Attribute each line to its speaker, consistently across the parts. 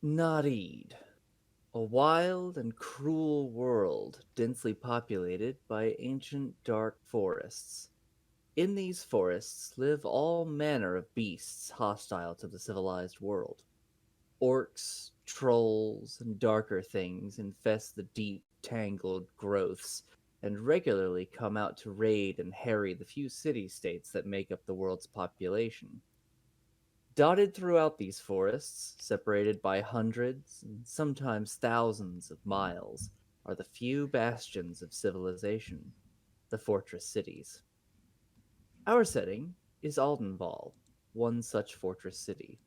Speaker 1: Naar'id, a wild and cruel world densely populated by ancient dark forests. In these forests live all manner of beasts hostile to the civilized world. Orcs, trolls, and darker things infest the deep, tangled growths and regularly come out to raid and harry the few city-states that make up the world's population. Dotted throughout these forests, separated by hundreds and sometimes thousands of miles, are the few bastions of civilization, the fortress cities. Our setting is Aldenval, one such fortress city.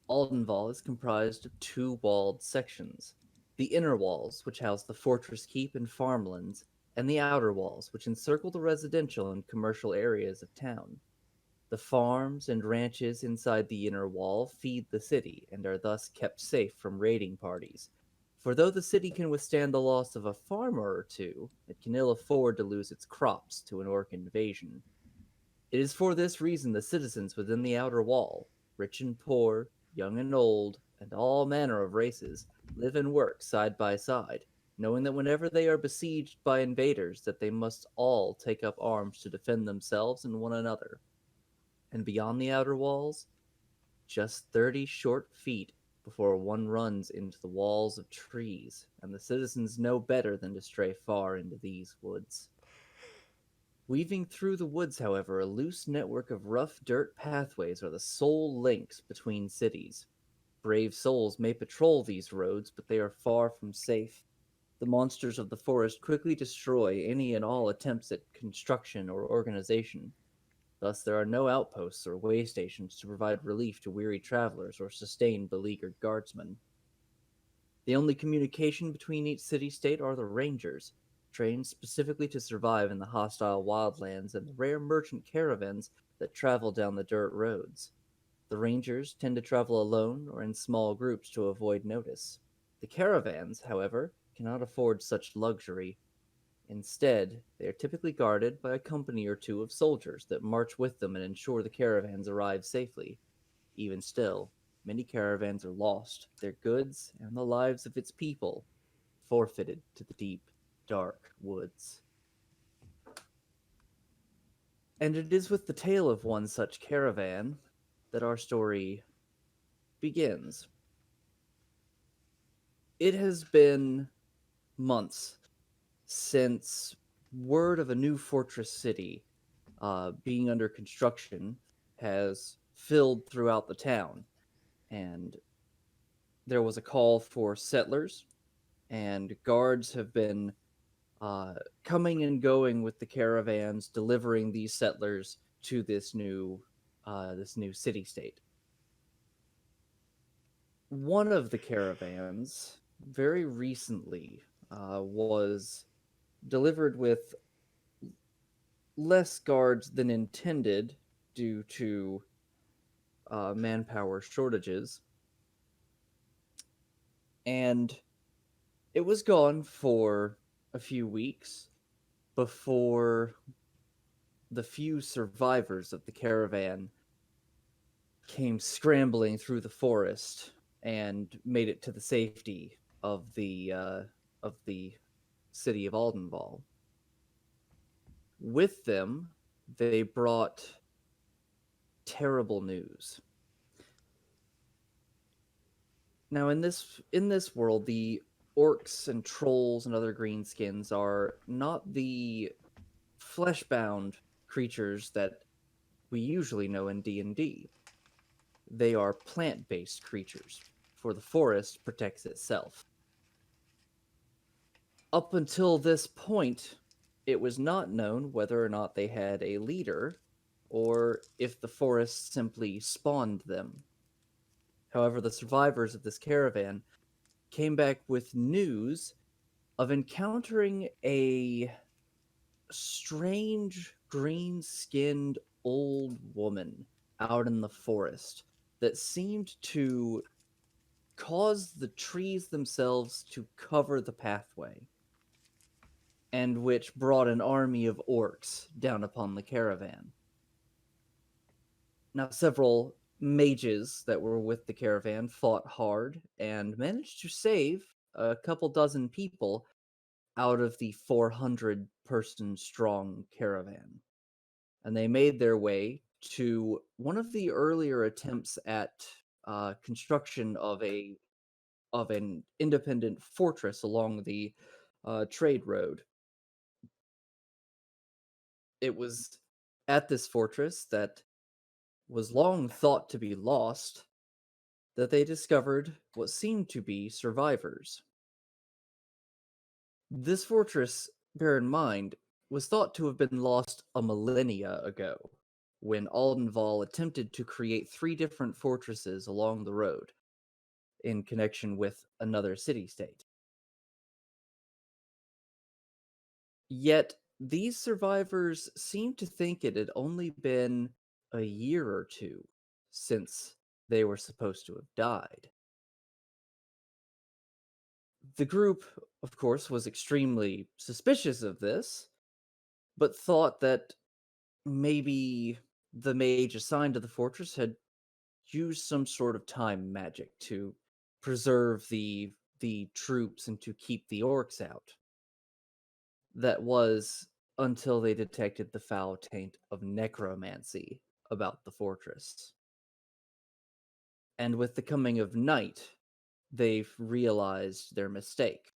Speaker 1: Aldenval is comprised of two walled sections: the inner walls, which house the fortress keep and farmlands, and the outer walls, which encircle the residential and commercial areas of town. The farms and ranches inside the inner wall feed the city and are thus kept safe from raiding parties. For though the city can withstand the loss of a farmer or two, it can ill afford to lose its crops to an orc invasion. It is for this reason the citizens within the outer wall, rich and poor, young and old, and all manner of races, live and work side by side, knowing that whenever they are besieged by invaders that they must all take up arms to defend themselves and one another. And beyond the outer walls, just 30 short feet before one runs into the walls of trees, and the citizens know better than to stray far into these woods. Weaving through the woods, however, a loose network of rough dirt pathways are the sole links between cities. Brave souls may patrol these roads, but they are far from safe. The monsters of the forest quickly destroy any and all attempts at construction or organization. Thus, there are no outposts or way stations to provide relief to weary travelers or sustain beleaguered guardsmen. The only communication between each city-state are the rangers, trained specifically to survive in the hostile wildlands, and the rare merchant caravans that travel down the dirt roads. The rangers tend to travel alone or in small groups to avoid notice. The caravans, however, cannot afford such luxury. Instead, they are typically guarded by a company or two of soldiers that march with them and ensure the caravans arrive safely. Even still, many caravans are lost, their goods and the lives of its people forfeited to the deep, dark woods. And it is with the tale of one such caravan that our story begins. It has been months since word of a new fortress city being under construction has filled throughout the town. And there was a call for settlers, and guards have been uh, coming and going with the caravans, delivering these settlers to this new city state. One of the caravans very recently was delivered with less guards than intended due to manpower shortages, and it was gone for a few weeks before the few survivors of the caravan came scrambling through the forest and made it to the safety of the city of Aldenval. With them, they brought terrible news. Now, in this world, the orcs and trolls and other greenskins are not the flesh-bound creatures that we usually know in D&D. They are plant-based creatures, for the forest protects itself. Up until this point, it was not known whether or not they had a leader, or if the forest simply spawned them. However, the survivors of this caravan came back with news of encountering a strange green-skinned old woman out in the forest that seemed to cause the trees themselves to cover the pathway, and which brought an army of orcs down upon the caravan. Now, several mages that were with the caravan fought hard and managed to save a couple dozen people out of the 400 person strong caravan. And they made their way to one of the earlier attempts at construction of an independent fortress along the trade road. It was at this fortress that was long thought to be lost that they discovered what seemed to be survivors. This fortress, bear in mind, was thought to have been lost a millennia ago, when Aldenval attempted to create three different fortresses along the road in connection with another city state. Yet, these survivors seem to think it had only been a year or two since they were supposed to have died. The group, of course, was extremely suspicious of this, but thought that maybe the mage assigned to the fortress had used some sort of time magic to preserve the troops and to keep the orcs out. That was until they detected the foul taint of necromancy about the fortress. And with the coming of night, they've realized their mistake,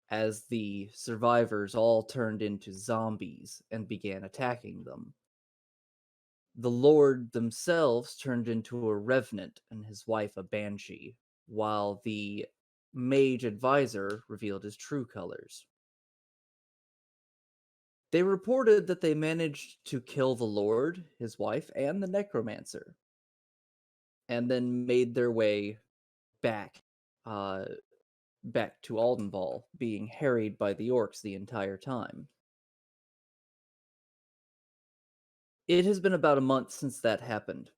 Speaker 1: as the survivors all turned into zombies and began attacking them. The Lord themselves turned into a revenant and his wife a banshee, while the mage advisor revealed his true colors. They reported that they managed to kill the Lord, his wife, and the necromancer, and then made their way back, uh, back to Aldenval, being harried by the orcs the entire time. It has been about a month since that happened,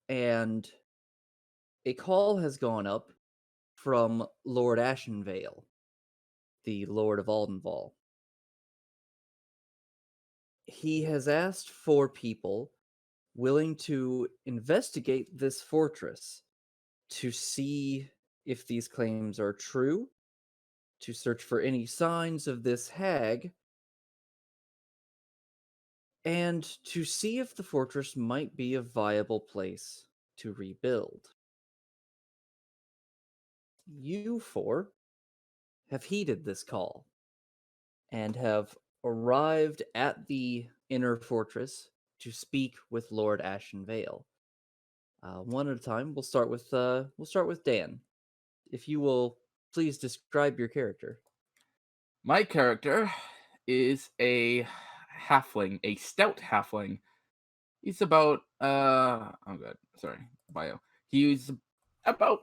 Speaker 1: and a call has gone up from Lord Ashenvale, the Lord of Aldenval. He has asked for people willing to investigate this fortress to see if these claims are true, to search for any signs of this hag, and to see if the fortress might be a viable place to rebuild. You four have heeded this call and have arrived at the inner fortress to speak with Lord Ashenvale. One at a time. We'll start with Dan. If you will please describe your character.
Speaker 2: My character is a halfling, a stout halfling. He's about oh god, sorry, bio. He's about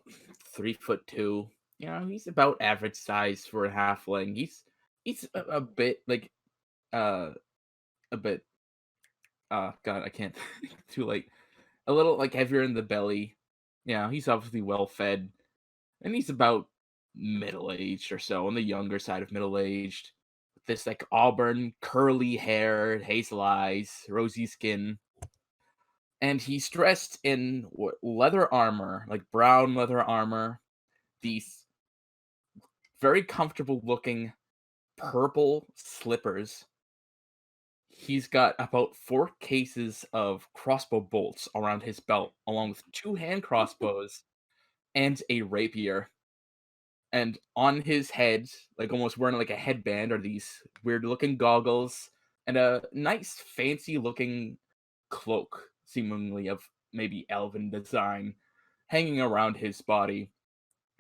Speaker 2: 3 foot two. You know, he's about average size for a halfling. He's a bit like uh a bit god, I can't too late. A little like heavier in the belly. Yeah, he's obviously well fed. And he's about middle aged or so, on the younger side of middle aged. This like auburn, curly hair, hazel eyes, rosy skin, and he's dressed in leather armor, like brown leather armor. These very comfortable looking purple slippers. He's got about 4 cases of crossbow bolts around his belt, along with 2 hand crossbows and a rapier. And on his head, like almost wearing like a headband, are these weird looking goggles and a nice fancy looking cloak, seemingly of maybe elven design, hanging around his body,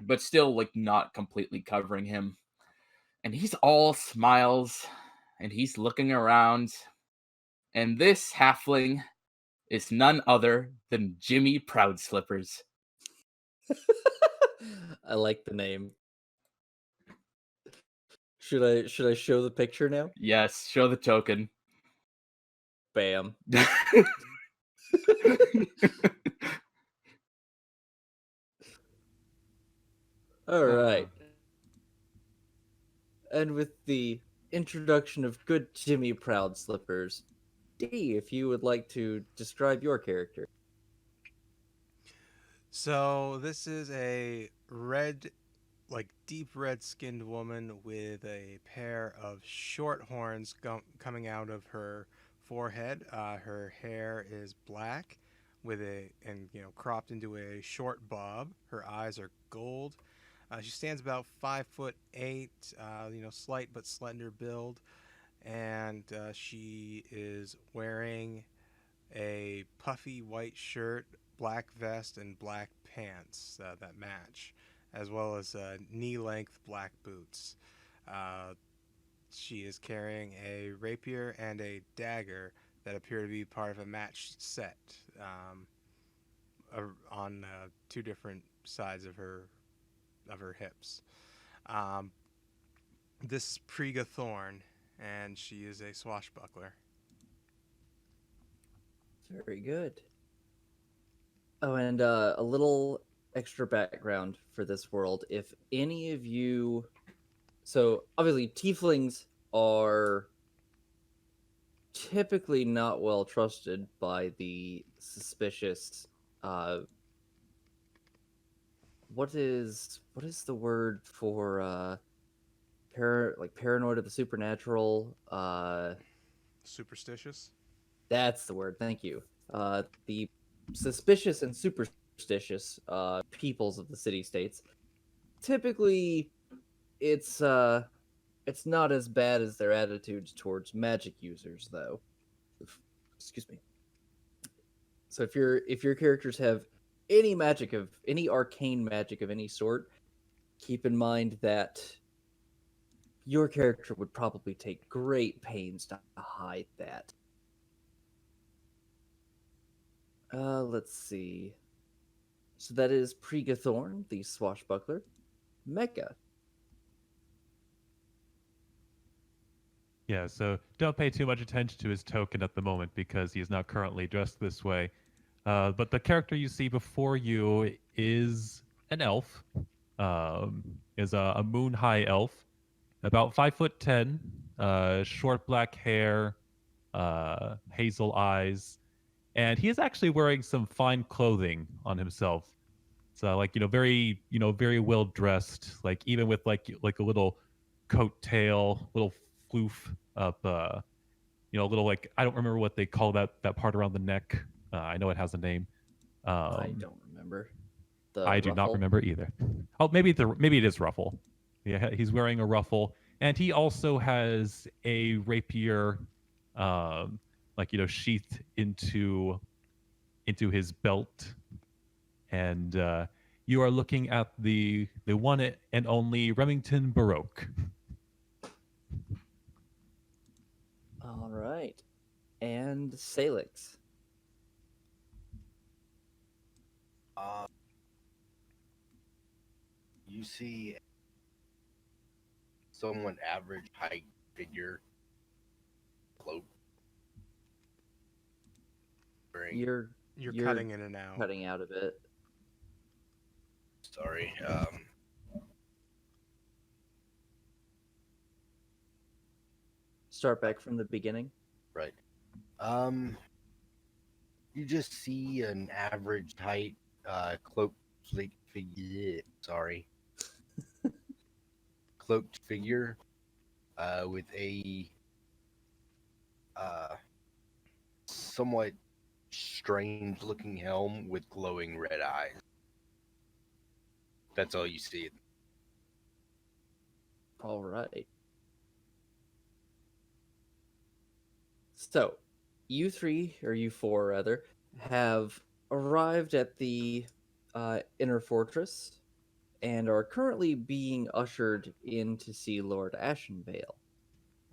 Speaker 2: but still like not completely covering him. And he's all smiles and he's looking around. And this halfling is none other than Jimmy Proud Slippers.
Speaker 1: I like the name. Should I show the picture now?
Speaker 2: Yes, show the token.
Speaker 1: Bam. All
Speaker 2: Uh,
Speaker 1: right. And with the introduction of good Jimmy Proud Slippers, D, if you would like to describe your character.
Speaker 3: So this is a red, like deep red skinned woman with a pair of short horns coming out of her forehead. Her hair is black with a and cropped into a short bob. Her eyes are gold. She stands about 5'8". Slight but slender build, and she is wearing a puffy white shirt, black vest, and black pants that match, as well as knee length black boots. Uh, she is carrying a rapier and a dagger that appear to be part of a matched set on two different sides of her hips. Um, this is Priga Thorn, and she is a swashbuckler.
Speaker 1: Very good. Oh, and a little extra background for this world. If any of you, so obviously tieflings are typically not well trusted by the suspicious. Uh, what is the word for like paranoid of the supernatural?
Speaker 3: Superstitious.
Speaker 1: That's the word. Thank you. The suspicious and superstitious peoples of the city states. Typically, it's uh, it's not as bad as their attitudes towards magic users, though. Excuse me. So if your characters have any arcane magic of any sort, keep in mind that your character would probably take great pains to hide that. Let's see. So that is Pregathorn, the swashbuckler. Mecca.
Speaker 4: Yeah, so don't pay too much attention to his token at the moment because he is not currently dressed this way. But the character you see before you is an elf. Is a moon high elf, about 5'10", short black hair, hazel eyes, and he is actually wearing some fine clothing on himself. So like very well dressed, like even with like a little coat tail, little floof up, a little like I don't remember what they call that part around the neck. I know it has a name.
Speaker 1: I
Speaker 4: Um,
Speaker 1: don't remember. The
Speaker 4: I do not
Speaker 1: ruffle.
Speaker 4: remember either. Oh, maybe it is ruffle. Yeah, he's wearing a ruffle, and he also has a rapier, um, sheathed into his belt, and you are looking at the one and only Remington Baroque.
Speaker 1: All right. And Salix.
Speaker 5: Uh, you see somewhat average height figure, cloak, wearing.
Speaker 1: You're
Speaker 3: You're
Speaker 1: you're
Speaker 3: cutting in and out.
Speaker 1: cutting out a bit.
Speaker 5: Sorry.
Speaker 1: Start back from the beginning.
Speaker 5: Right. Um, you just see an average height cloaked figure. Sorry, cloaked figure with a uh, somewhat strange-looking helm with glowing red eyes. That's all you see.
Speaker 1: All right. So, you three, or you four rather, have arrived at the inner fortress and are currently being ushered in to see Lord Ashenvale.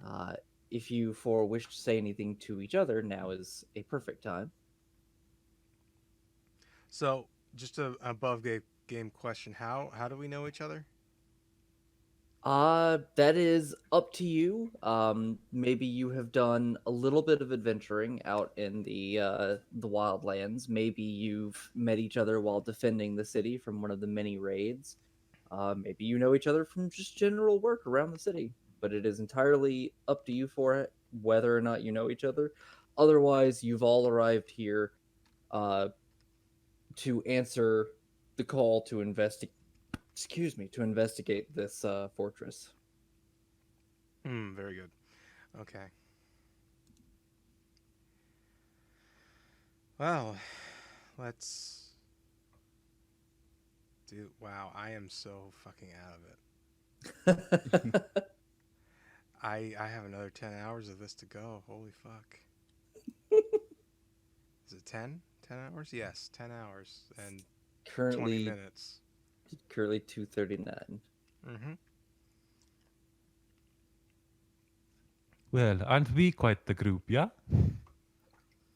Speaker 1: Uh, if you four wish to say anything to each other, now is a perfect time.
Speaker 3: So, just a above game question: how do we know each other?
Speaker 1: That is up to you. Maybe you have done a little bit of adventuring out in the wildlands. Maybe you've met each other while defending the city from one of the many raids. Maybe you know each other from just general work around the city. But it is entirely up to you for it whether or not you know each other. Otherwise, you've all arrived here uh, to answer the call to investigate this fortress.
Speaker 3: Very good. Okay. Well, let's do. Wow, I am so fucking out of it. I have another 10 hours of this to go. Holy fuck. Is it 10? 10 hours? Yes, 10 hours and 20
Speaker 1: currently
Speaker 3: minutes.
Speaker 1: currently 2:39.
Speaker 3: Mm-hmm.
Speaker 4: Well, aren't we quite the group, yeah?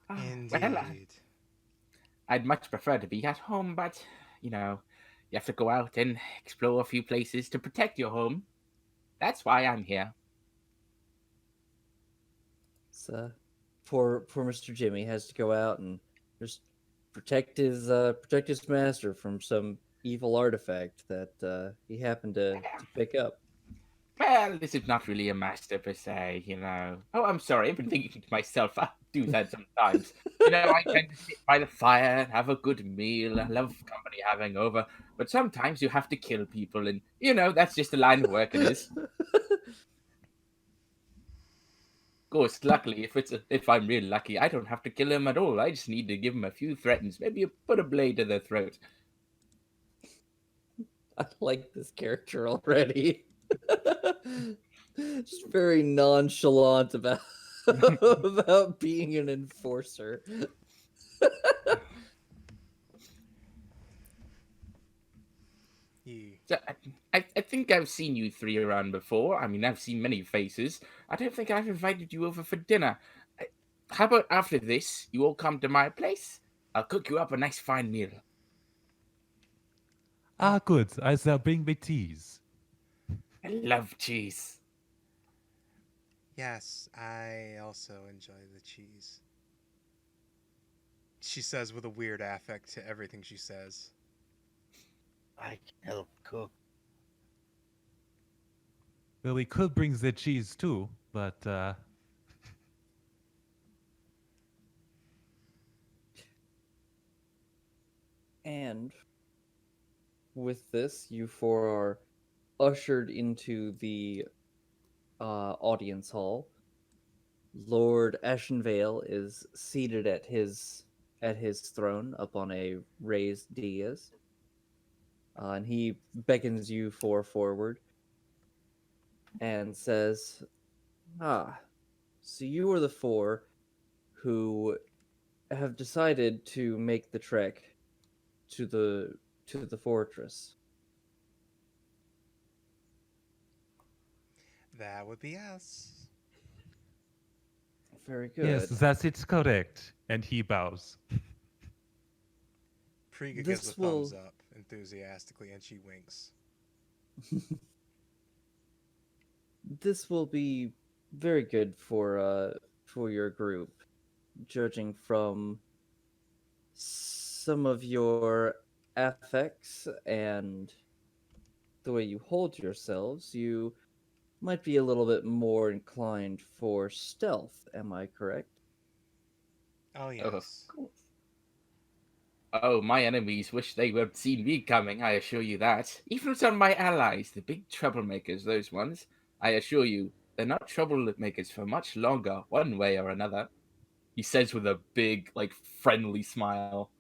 Speaker 2: Well,
Speaker 3: Indeed.
Speaker 2: I'd much prefer to be at home, but, you know, you have to go out and explore a few places to protect your home. That's why I'm here.
Speaker 1: So poor Mr. Jimmy has to go out and just protect his master from some evil artifact that he happened to pick up.
Speaker 2: Well, this is not really a master per se, you know. Oh, I'm sorry, I've been thinking to myself, I do that sometimes. You know, I tend to sit by the fire and have a good meal. I love company having over. But sometimes you have to kill people, and, you know, that's just the line of work it is. Of course, luckily, if I'm real lucky, I don't have to kill him at all. I just need to give him a few threats, maybe put a blade to their throat.
Speaker 1: I like this character already. Just very nonchalant about about being an enforcer.
Speaker 3: Ye.
Speaker 2: So, I think I've seen you three around before. I mean, I've seen many faces. I don't think I've invited you over for dinner. How about after this, you all come to my place? I'll cook you up a nice fine meal.
Speaker 4: Ah, good. I shall bring me teas.
Speaker 2: I love cheese.
Speaker 3: Yes, I also enjoy the cheese. She says with a weird affect to everything she says.
Speaker 5: I can help cook.
Speaker 4: Well, we could bring the cheese too, but
Speaker 1: And with this, you four are ushered into the audience hall. Lord Ashenvale is seated at his throne up on a raised dais, and he beckons you four forward and says, "Ah, so you are the four who have decided to make the trek to the fortress."
Speaker 3: That would be us.
Speaker 1: Very
Speaker 4: yes,
Speaker 1: good.
Speaker 4: that's it's correct. And he bows.
Speaker 3: Priga gives a
Speaker 1: This
Speaker 3: thumbs
Speaker 1: will
Speaker 3: up enthusiastically and she winks.
Speaker 1: this will be very good for your group, judging from some of your affects and the way you hold yourselves. You might be a little bit more inclined for stealth. Am I correct?
Speaker 3: Oh,
Speaker 2: Oh,
Speaker 3: yes.
Speaker 2: oh, my enemies wish they had seen me coming, I assure you that. Even some of my allies, the big troublemakers, those ones, I assure you, they're not troublemakers for much longer, one way or another. He says with a big, like, friendly smile.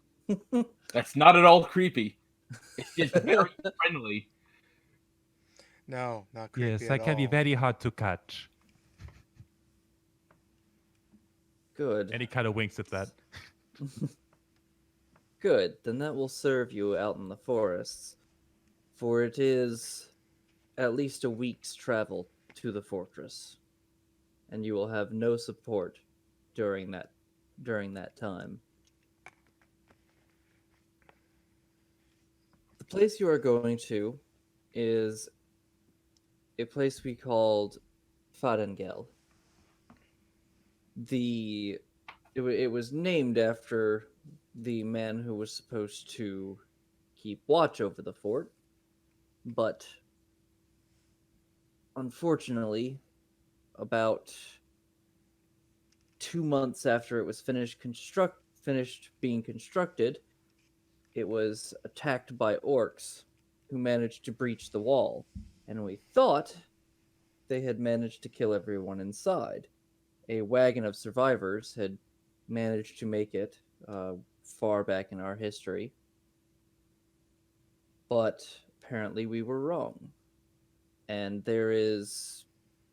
Speaker 2: That's not at all creepy. It's just very friendly.
Speaker 3: No, not creepy
Speaker 4: Yes, I
Speaker 3: at
Speaker 4: can be
Speaker 3: all.
Speaker 4: very hard to catch.
Speaker 1: Good.
Speaker 4: And he kind of winks at that.
Speaker 1: Good. Then that will serve you out in the forests, for it is at least a week's travel to the fortress, and you will have no support during that time. The place you are going to is a place we called Fadengel. It was named after the man who was supposed to keep watch over the fort, but unfortunately, about 2 months after it was finished being constructed, it was attacked by orcs who managed to breach the wall, and we thought they had managed to kill everyone inside. A wagon of survivors had managed to make it far back in our history, but apparently we were wrong. And there is,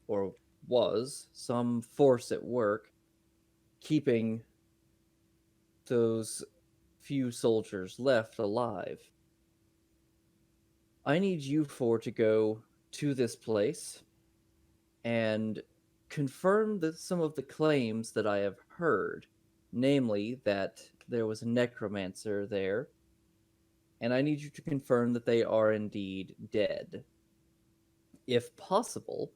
Speaker 1: or was, some force at work keeping those few soldiers left alive. I need you four to go to this place and confirm some of the claims that I have heard, namely that there was a necromancer there, and I need you to confirm that they are indeed dead. If possible,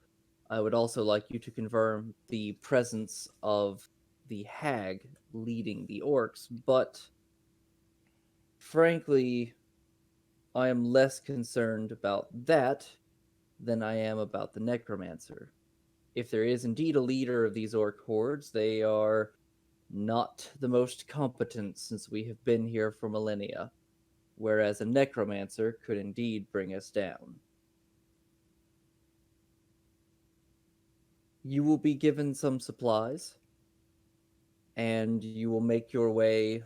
Speaker 1: I would also like you to confirm the presence of the hag leading the orcs, but frankly, I am less concerned about that than I am about the necromancer. If there is indeed a leader of these orc hordes, they are not the most competent since we have been here for millennia, whereas a necromancer could indeed bring us down. You will be given some supplies, and you will make your way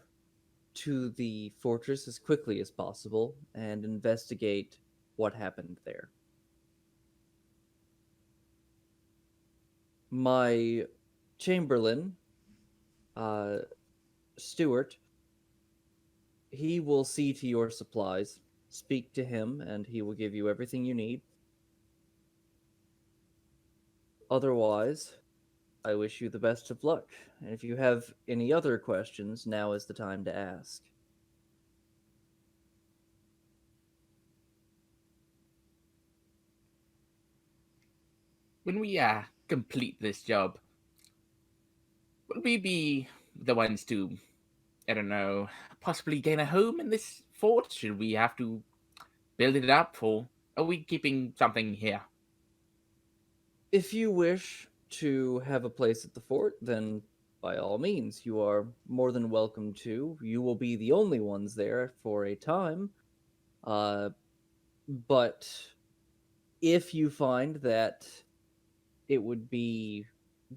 Speaker 1: to the fortress as quickly as possible and investigate what happened there. My chamberlain, Stuart, he will see to your supplies. Speak to him, and he will give you everything you need. Otherwise, I wish you the best of luck. And if you have any other questions, now is the time to ask.
Speaker 2: When we complete this job, will we be the ones to, I don't know, possibly gain a home in this fort? Should we have to build it up, or are we keeping something here?
Speaker 1: If you wish to have a place at the fort, then by all means, you are more than welcome to. You will be the only ones there for a time. But if you find that it would be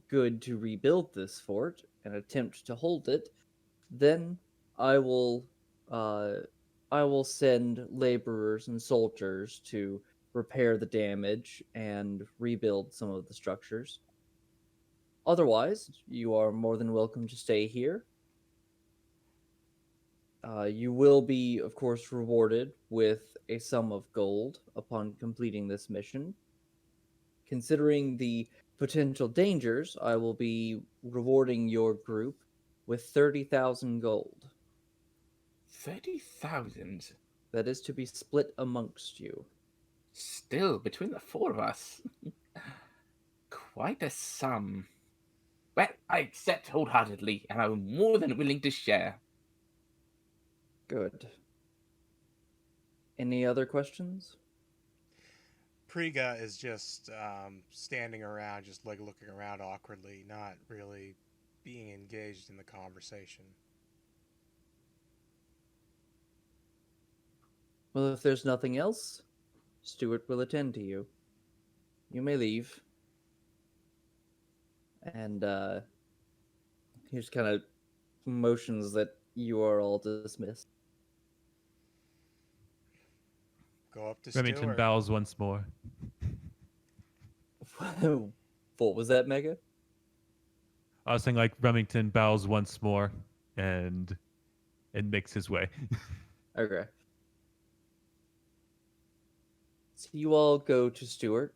Speaker 1: good to rebuild this fort and attempt to hold it, then I will uh, I will send laborers and soldiers to repair the damage and rebuild some of the structures. Otherwise, you are more than welcome to stay here. You will be, of course, rewarded with a sum of gold upon completing this mission. Considering the potential dangers, I will be rewarding your group with 30,000 gold.
Speaker 2: 30,000?
Speaker 1: That is to be split amongst you.
Speaker 2: Still, between the four of us. Quite a sum. Well, I accept wholeheartedly, and I'm more than willing to share.
Speaker 1: Good. Any other questions?
Speaker 3: Priga is just standing around, just like looking around awkwardly, not really being engaged in the conversation.
Speaker 1: Well, if there's nothing else, Stuart will attend to you. You may leave. And he just kind of motions that you are all dismissed.
Speaker 3: Go up to
Speaker 4: Remington
Speaker 3: Stewart.
Speaker 4: bows once more.
Speaker 1: What was that, Mega?
Speaker 4: I was saying, like, Remington bows once more and makes his way.
Speaker 1: Okay. So you all go to Stuart.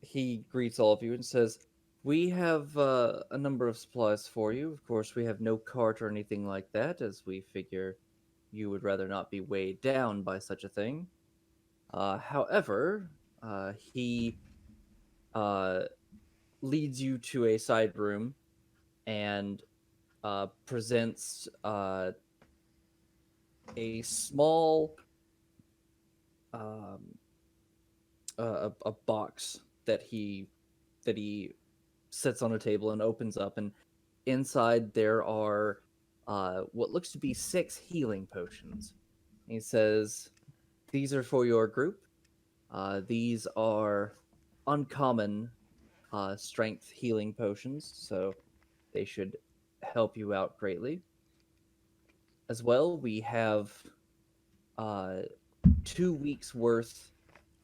Speaker 1: He greets all of you and says, "We have a number of supplies for you. Of course, we have no cart or anything like that, as we figure you would rather not be weighed down by such a thing. However, he leads you to a side room and presents a small a box that he sets on a table and opens up, and inside there are what looks to be 6 healing potions. He says, "These are for your group. These are uncommon strength healing potions, so they should help you out greatly. As well, we have uh, 2 weeks worth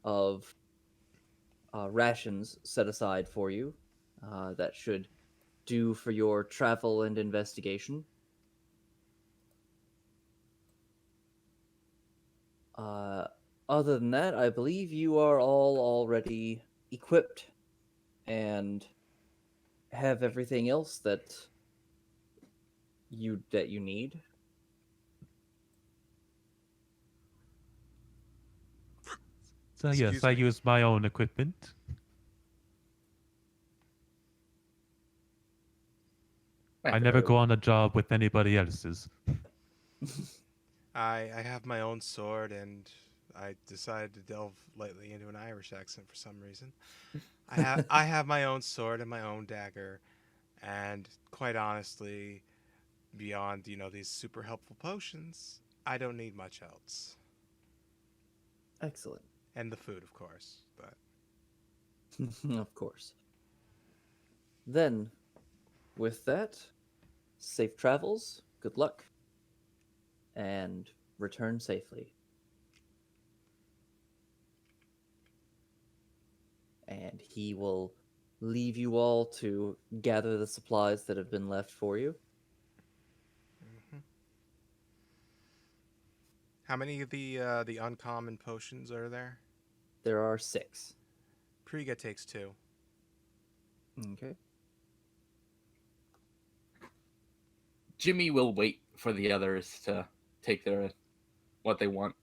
Speaker 1: of rations set aside for you that should do for your travel and investigation. Uh, Other than that, I believe you are all already equipped and have everything else that you need.
Speaker 4: So yes,
Speaker 3: Excuse
Speaker 4: I
Speaker 3: me.
Speaker 4: use my own equipment. I never
Speaker 1: Very
Speaker 4: go
Speaker 1: well.
Speaker 4: on a job with anybody else's.
Speaker 3: I have my own sword, and I decided to delve lightly into an Irish accent for some reason. I have my own sword and my own dagger, and quite honestly, beyond these super helpful potions, I don't need much else.
Speaker 1: Excellent.
Speaker 3: And the food, of course. But
Speaker 1: Of course. Then, with that, safe travels, good luck, and return safely. And he will leave you all to gather the supplies that have been left for you.
Speaker 3: hmm how many of the uncommon potions are there?
Speaker 1: There are 6.
Speaker 3: Priga takes 2.
Speaker 1: Okay.
Speaker 2: Jimmy will wait for the others to take their what they want.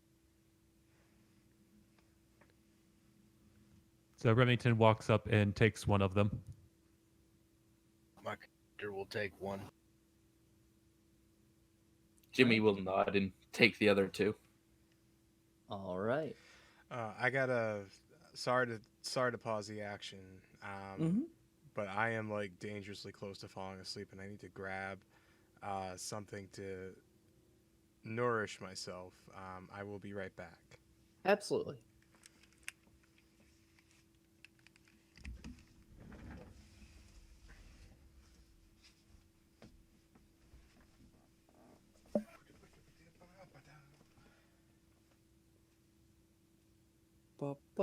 Speaker 4: So Remington walks up and takes one of them.
Speaker 5: My character will take one.
Speaker 2: Jimmy will nod and take the other 2.
Speaker 1: All right.
Speaker 3: I gotta. Sorry to pause the action.
Speaker 1: Mm-hmm.
Speaker 3: But I am like dangerously close to falling asleep, and I need to grab something to nourish myself. I will be right back.
Speaker 1: Absolutely.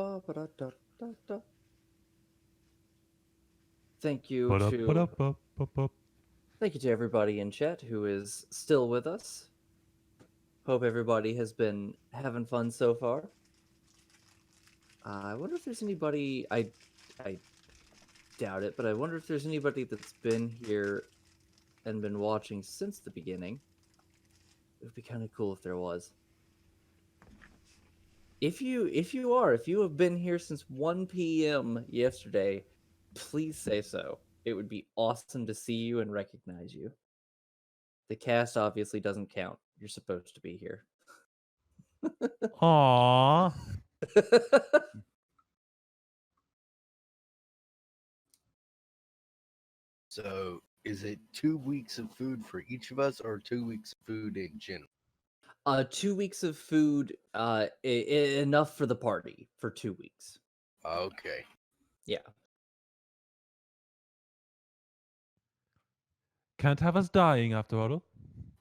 Speaker 1: Ba-ba-ba-da-da-da-da. Thank you to
Speaker 4: Ba-da-ba-da-ba-ba-ba.
Speaker 1: thank you to everybody in chat who is still with us. Hope everybody has been having fun so far. I wonder if there's anybody. I doubt it, but I wonder if there's anybody that's been here and been watching since the beginning. It would be kind of cool if there was. If you have been here since 1 p.m. yesterday, please say so. It would be awesome to see you and recognize you. The cast obviously doesn't count. You're supposed to be here.
Speaker 4: Aww.
Speaker 5: So, is it 2 weeks of food for each of us, or 2 weeks of food in general?
Speaker 1: 2 weeks of food, enough for the party for 2 weeks.
Speaker 5: Okay.
Speaker 1: Yeah.
Speaker 4: Can't have us dying after all.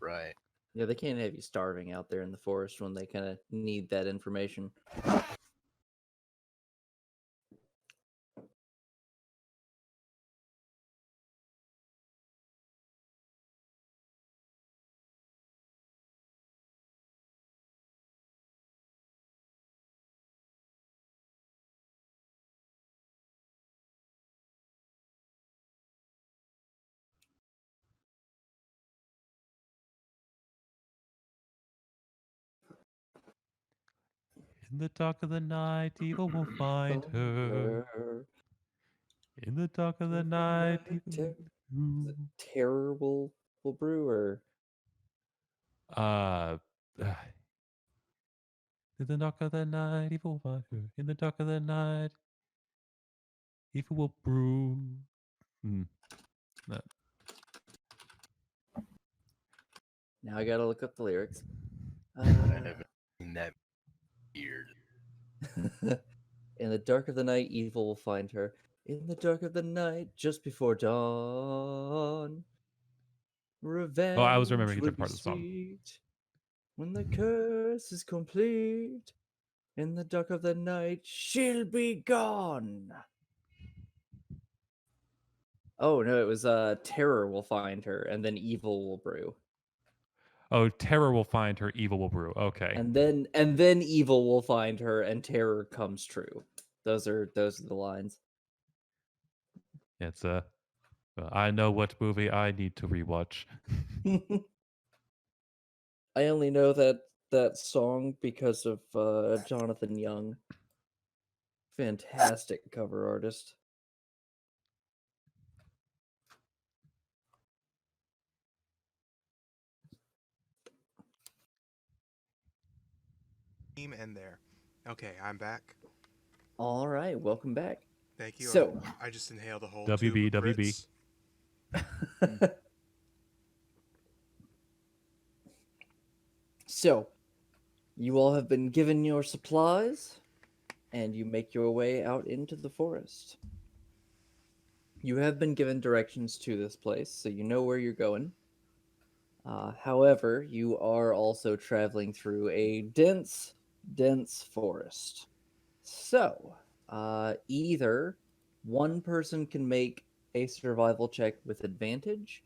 Speaker 5: Right.
Speaker 1: Yeah, they can't have you starving out there in the forest when they kind of need that information.
Speaker 4: In the dark of the night, evil will find her. In the dark of the night, evil.
Speaker 1: Is it terrible will brew or
Speaker 4: Uh, in the dark of the night, evil will find her. In the dark of the night, evil will brew. Hmm. No.
Speaker 1: Now I gotta look up the lyrics.
Speaker 5: I haven't seen that weird.
Speaker 1: In the dark of the night, evil will find her. In the dark of the night, just before dawn,
Speaker 4: Oh, I was
Speaker 1: revenge
Speaker 4: remembering a
Speaker 1: will
Speaker 4: different
Speaker 1: be
Speaker 4: part of the song.
Speaker 1: sweet. When the curse is complete, in the dark of the night, she'll be gone. Oh no, it was terror will find her, and then evil will brew.
Speaker 4: Oh, terror will find her, evil will brew. Okay.
Speaker 1: And then evil will find her, and terror comes true. Those are the lines.
Speaker 4: It's I know what movie I need to rewatch.
Speaker 1: I only know that song because of Jonathan Young. Fantastic cover artist.
Speaker 3: Team and there. Okay, I'm back.
Speaker 1: All right, welcome back.
Speaker 3: Thank you.
Speaker 1: So,
Speaker 3: I just inhaled a whole
Speaker 4: WB,
Speaker 3: tube of
Speaker 4: WB.
Speaker 3: grits.
Speaker 1: so you all have been given your supplies, and you make your way out into the forest. You have been given directions to this place, so you know where you're going. However, you are also traveling through a dense forest. So, either one person can make a survival check with advantage,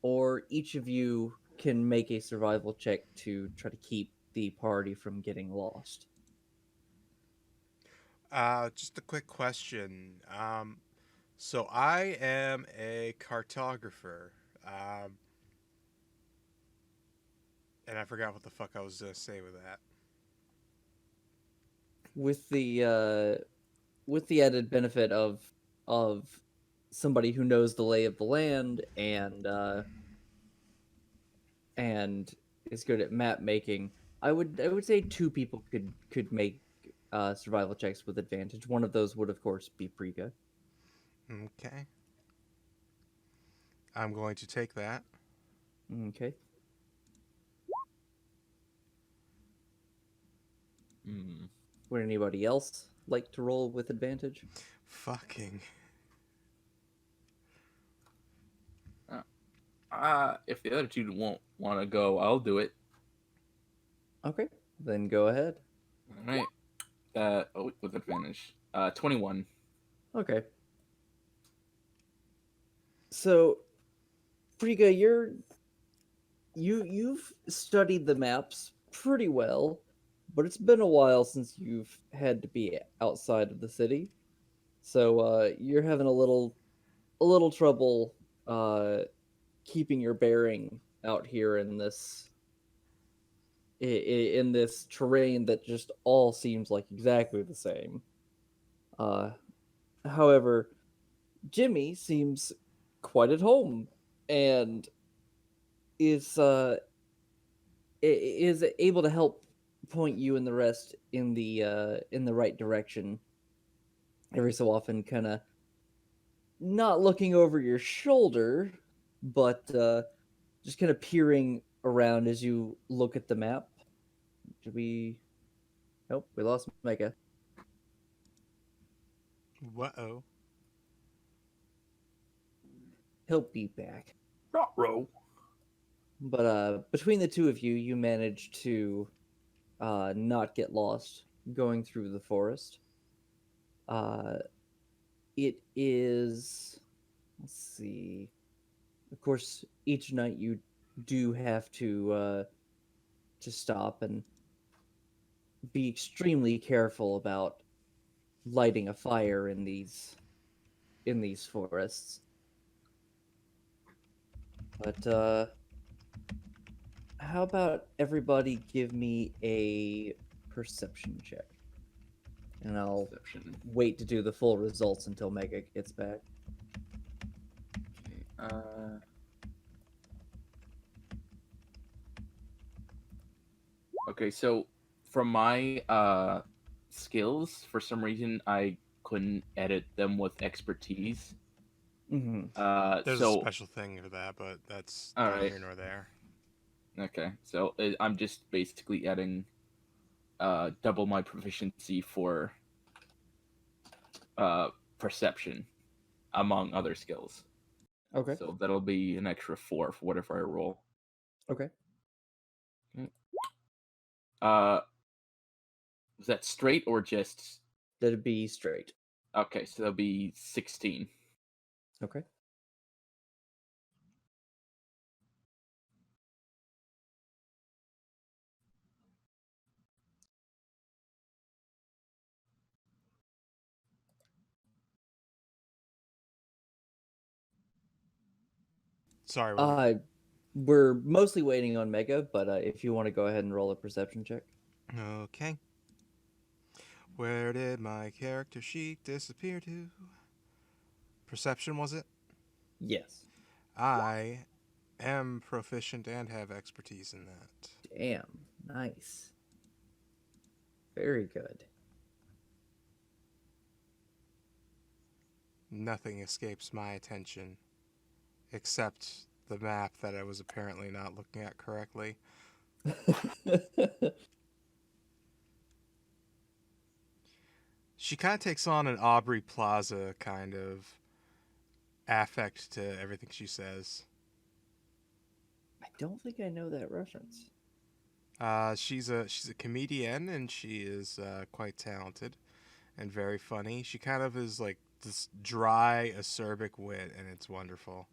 Speaker 1: or each of you can make a survival check to try to keep the party from getting lost.
Speaker 3: Just a quick question. So I am a cartographer. Um, and I forgot what the fuck I was gonna say with that.
Speaker 1: With the added benefit of somebody who knows the lay of the land and is good at map making, I would say two people could make survival checks with advantage. One of those would of course be Priga.
Speaker 3: Okay. I'm going to take that.
Speaker 1: Okay.
Speaker 2: Hmm.
Speaker 1: Would anybody else like to roll with advantage?
Speaker 3: Fucking.
Speaker 2: If the other two won't want to go, I'll do it.
Speaker 1: Okay, then go ahead.
Speaker 2: All right. With advantage. 21.
Speaker 1: Okay. So, Priga, you've studied the maps pretty well, but it's been a while since you've had to be outside of the city. So you're having a little trouble keeping your bearing out here in this terrain that just all seems like exactly the same. Uh, However, Jimmy seems quite at home and is is able to help point you and the rest in the right direction. Every so often, kind of not looking over your shoulder, but just kind of peering around as you look at the map. Did we? Nope, we lost Mega.
Speaker 3: Whoa.
Speaker 1: He'll be back.
Speaker 2: Row.
Speaker 1: But between the two of you, you managed to not get lost going through the forest. Uh, it is. Let's see. Of course, each night you do have to stop and be extremely careful about lighting a fire in these forests. But how about everybody give me a perception check? And I'll
Speaker 2: Perception.
Speaker 1: wait to do the full results until Mega gets back.
Speaker 2: Okay. Okay, so from my skills, for some reason I couldn't edit them with expertise.
Speaker 1: Mm-hmm.
Speaker 3: There's a
Speaker 2: So
Speaker 3: special thing for that, but that's
Speaker 2: all
Speaker 3: neither
Speaker 2: right.
Speaker 3: here nor there.
Speaker 2: Okay, so I'm just basically adding double my proficiency for perception, among other skills.
Speaker 1: Okay.
Speaker 2: So that'll be an extra 4 for whatever I roll.
Speaker 1: Okay.
Speaker 2: Was that straight or just?
Speaker 1: That'd be straight.
Speaker 2: Okay, so that'll be 16.
Speaker 1: Okay.
Speaker 3: Sorry.
Speaker 1: We're mostly waiting on Mega, but if you want to go ahead and roll a perception check.
Speaker 3: Okay. Where did my character sheet disappear to? Perception, was it?
Speaker 1: Yes.
Speaker 3: I am proficient and have expertise in that.
Speaker 1: Damn. Nice. Very good.
Speaker 3: Nothing escapes my attention except the map that I was apparently not looking at correctly. She kind of takes on an Aubrey Plaza kind of affect to everything she says.
Speaker 1: I don't think I know that reference.
Speaker 3: She's a comedian and she is quite talented and very funny. She kind of is like this dry, acerbic wit, and it's wonderful.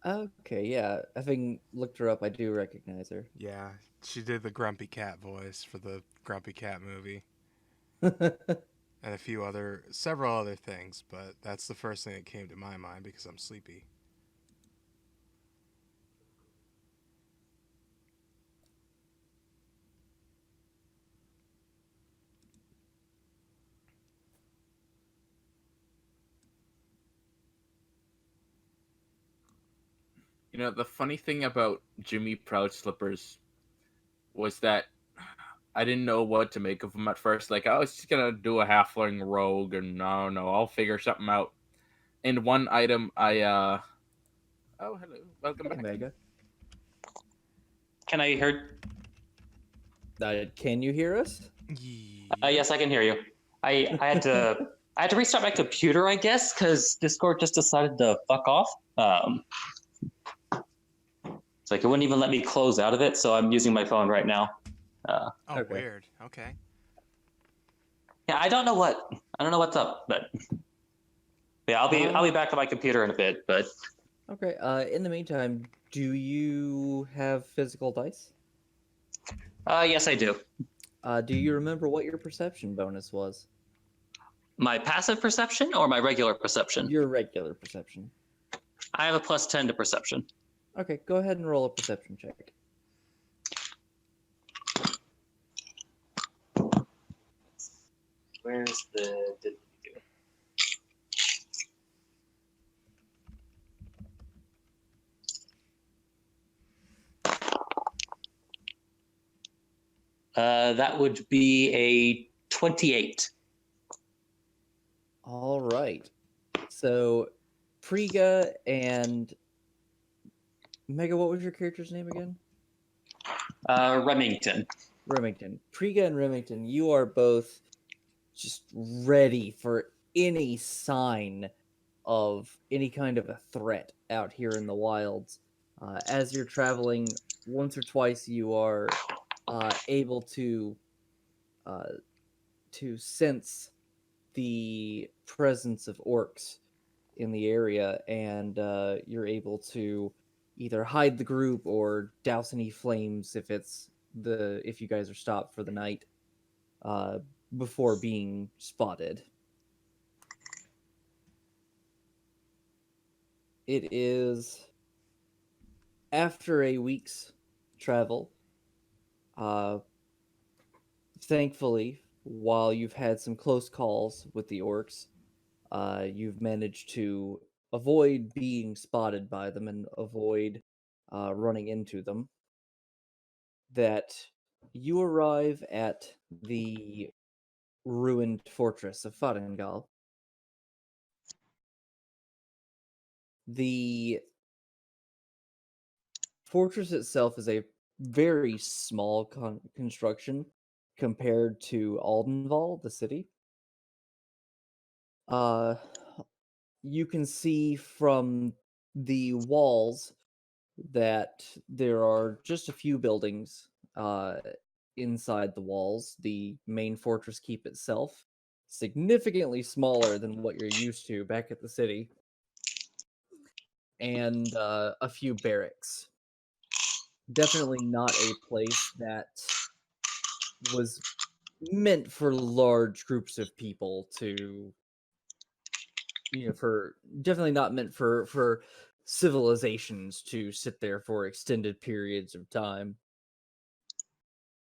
Speaker 1: Okay, yeah. Having looked her up, I do recognize her.
Speaker 3: Yeah, she did the Grumpy Cat voice for the Grumpy Cat movie and several other things, but that's the first thing that came to my mind because I'm sleepy.
Speaker 2: You know, the funny thing about Jimmy Proud Slippers was that I didn't know what to make of him at first. Like, I was just gonna do a halfling rogue, and no, I'll figure something out. And one item, oh, hello, welcome
Speaker 1: Hey,
Speaker 2: back.
Speaker 1: Mega.
Speaker 6: Can I hear?
Speaker 1: Can you hear us?
Speaker 6: Yes, I can hear you. I had to restart my computer, I guess, because Discord just decided to fuck off. It's like it wouldn't even let me close out of it, so I'm using my phone right now.
Speaker 3: Okay.
Speaker 1: Okay.
Speaker 3: Weird. Okay.
Speaker 6: Yeah, I don't know what's up, but yeah, I'll be back on my computer in a bit. But
Speaker 1: Okay. In the meantime, do you have physical dice?
Speaker 6: yes, I do.
Speaker 1: Do you remember what your perception bonus was?
Speaker 6: My passive perception or my regular perception?
Speaker 1: Your regular perception.
Speaker 6: I have a +10 to perception.
Speaker 1: Okay, go ahead and roll a perception check.
Speaker 6: Where's the? That would be a 28.
Speaker 1: All right. So, Priga and Mega, what was your character's name again?
Speaker 6: Remington.
Speaker 1: Remington. Priga and Remington, you are both just ready for any sign of any kind of a threat out here in the wilds. As you're traveling, once or twice you are able to sense the presence of orcs in the area, and you're able to either hide the group or douse any flames if you guys are stopped for the night before being spotted. It is after a week's travel. Thankfully, while you've had some close calls with the orcs, you've managed to avoid being spotted by them and avoid running into them. That you arrive at the ruined fortress of Farengal. The fortress itself is a very small construction compared to Aldenval, the city. Uh, you can see from the walls that there are just a few buildings uh, inside the walls. The main fortress keep itself, significantly smaller than what you're used to back at the city, and a few barracks. Definitely not a place that was meant for large groups of people to, for definitely not meant for civilizations to sit there for extended periods of time.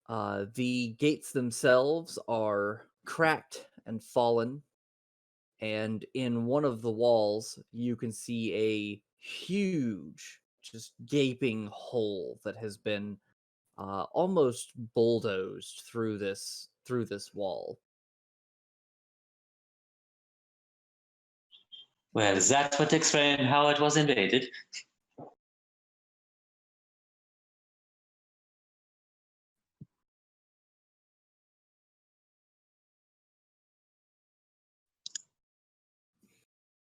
Speaker 1: The gates themselves are cracked and fallen, and in one of the walls, you can see a huge, just gaping hole that has been almost bulldozed through this wall.
Speaker 6: Well, is that what explains how it was invaded?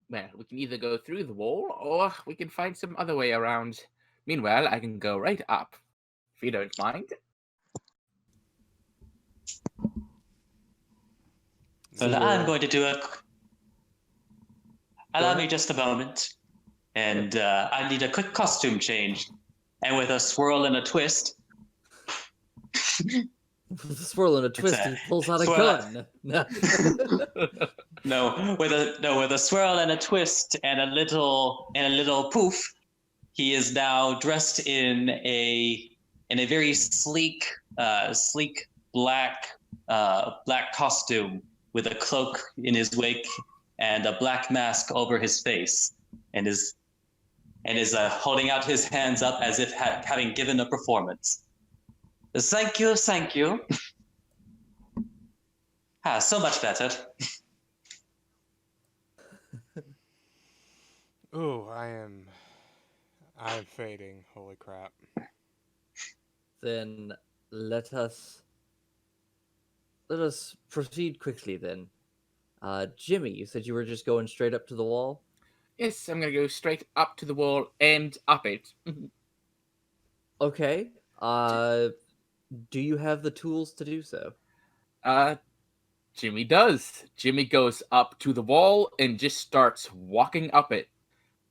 Speaker 2: Well, we can either go through the wall, or we can find some other way around. Meanwhile, I can go right up, if you don't mind.
Speaker 6: Well,
Speaker 1: So
Speaker 6: I'm
Speaker 1: you're
Speaker 6: going to do a.
Speaker 1: Go
Speaker 6: Allow me
Speaker 1: ahead.
Speaker 6: just a moment. And I need a quick costume change. And with a swirl and a twist.
Speaker 1: With a swirl and a twist,
Speaker 6: a
Speaker 1: he pulls out a
Speaker 6: swirl-
Speaker 1: gun.
Speaker 6: With a swirl and a twist and a little poof, he is now dressed in a very sleek black costume with a cloak in his wake and a black mask over his face, and is holding out his hands up as if having given a performance. Thank you, thank you. So much better.
Speaker 3: Ooh, I'm fading. Holy crap.
Speaker 1: Then let us proceed quickly then. Jimmy, you said you were just going straight up to the wall?
Speaker 2: Yes, I'm gonna go straight up to the wall and up it.
Speaker 1: Okay. Do you have the tools to do so?
Speaker 2: Jimmy does. Jimmy goes up to the wall and just starts walking up it.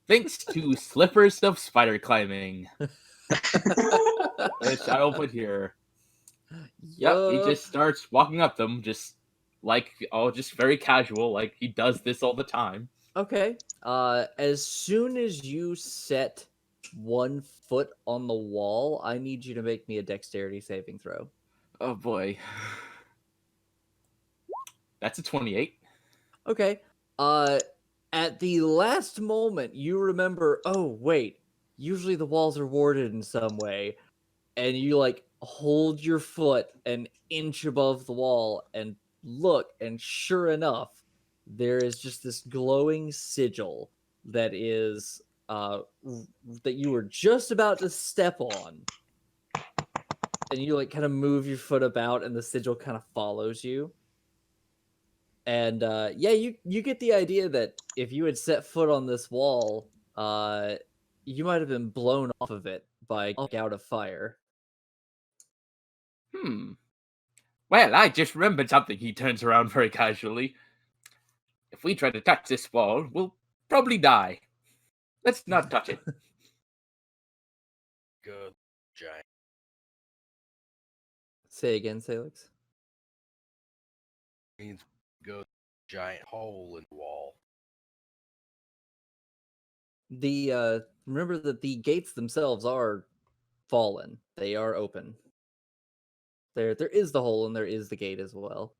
Speaker 2: Thanks to slippers of spider climbing, which I will put here. Yep, he
Speaker 1: Yup.
Speaker 2: just starts walking up them, just just very casual, like he does this all the time.
Speaker 1: Okay. As soon as you set one foot on the wall, I need you to make me a dexterity saving throw.
Speaker 2: Oh boy. That's a 28.
Speaker 1: Okay. At the last moment, you remember, oh, wait, usually the walls are warded in some way. And you, like, hold your foot an inch above the wall and look, and sure enough, there is just this glowing sigil that is, that you were just about to step on. And you, like, kind of move your foot about, and the sigil kind of follows you. And yeah, you get the idea that if you had set foot on this wall, you might have been blown off of it by a gout of fire.
Speaker 2: Well, I just remembered something. He turns around very casually. If we try to touch this wall, we'll probably die. Let's not touch it.
Speaker 5: Good giant.
Speaker 1: Say again, Salix.
Speaker 5: Means go giant hole in the wall.
Speaker 1: The remember that the gates themselves are fallen. They are open. There is the hole and there is the gate as well.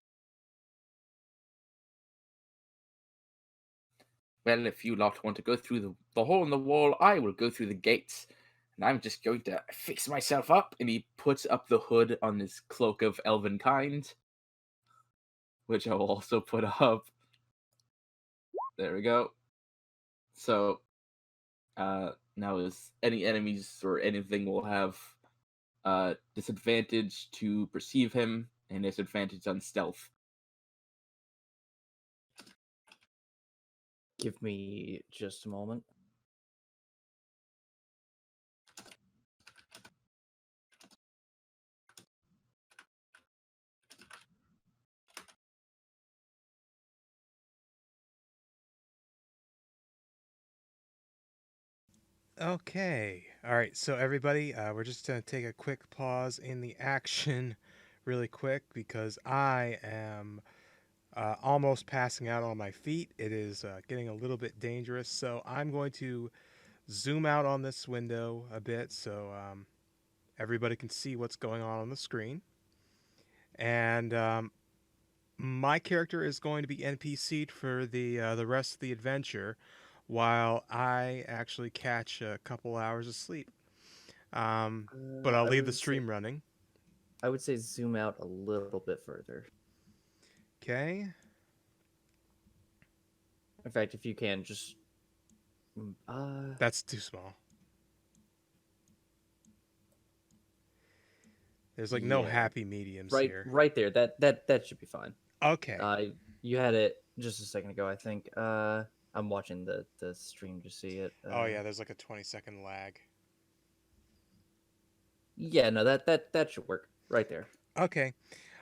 Speaker 2: Well, if you lot want to go through the hole in the wall, I will go through the gates. And I'm just going to fix myself up. And he puts up the hood on his cloak of elven kind, which I will also put up. There we go. So Now, is any enemies or anything will have disadvantage to perceive him and disadvantage on stealth.
Speaker 1: Give me just a moment.
Speaker 3: Okay. All right. So everybody, we're just gonna take a quick pause in the action, really quick, because I am almost passing out on my feet. It is getting a little bit dangerous. So I'm going to zoom out on this window a bit so everybody can see what's going on the screen. And my character is going to be NPC'd for the rest of the adventure, while I actually catch a couple hours of sleep. But I'll leave the stream running.
Speaker 1: I would say zoom out a little bit further.
Speaker 3: Okay.
Speaker 1: In fact, if you can, just
Speaker 3: That's too small. There's like no
Speaker 1: yeah,
Speaker 3: happy mediums
Speaker 1: right,
Speaker 3: here.
Speaker 1: right there. That should be fine.
Speaker 3: Okay.
Speaker 1: You had it just a second ago, I think. I'm watching the stream to see it.
Speaker 3: Oh yeah, there's like a 20-second lag.
Speaker 1: Yeah, no, that should work right there.
Speaker 3: Okay.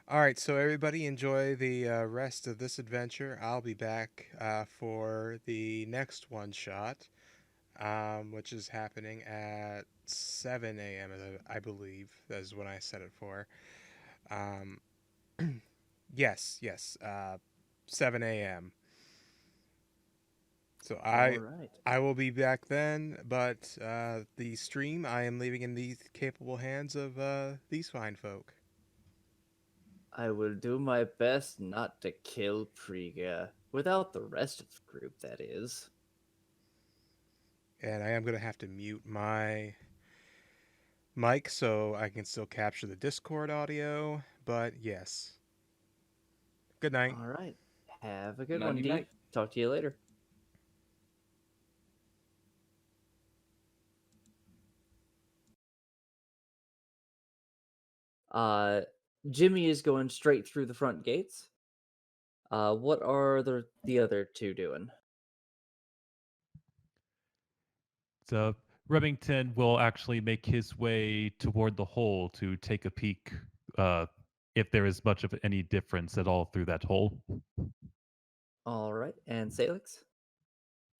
Speaker 3: All right, so everybody enjoy the rest of this adventure. I'll be back for the next one shot, which is happening at 7 a.m., I believe. That is when I set it for. Um, yes, 7 a.m. So
Speaker 1: All right.
Speaker 3: I will be back then, but the stream I am leaving in the capable hands of these fine folk.
Speaker 1: I will do my best not to kill Priga. Without the rest of the group, that is.
Speaker 3: And I am going to have to mute my mic so I can still capture the Discord audio, but yes. Good night.
Speaker 1: All right. Have a good
Speaker 2: Nighty
Speaker 1: one, D.
Speaker 2: night.
Speaker 1: Talk to you later. Jimmy is going straight through the front gates. What are the other two doing?
Speaker 4: So Remington will actually make his way toward the hole to take a peek if there is much of any difference at all through that hole.
Speaker 1: All right, and Salix?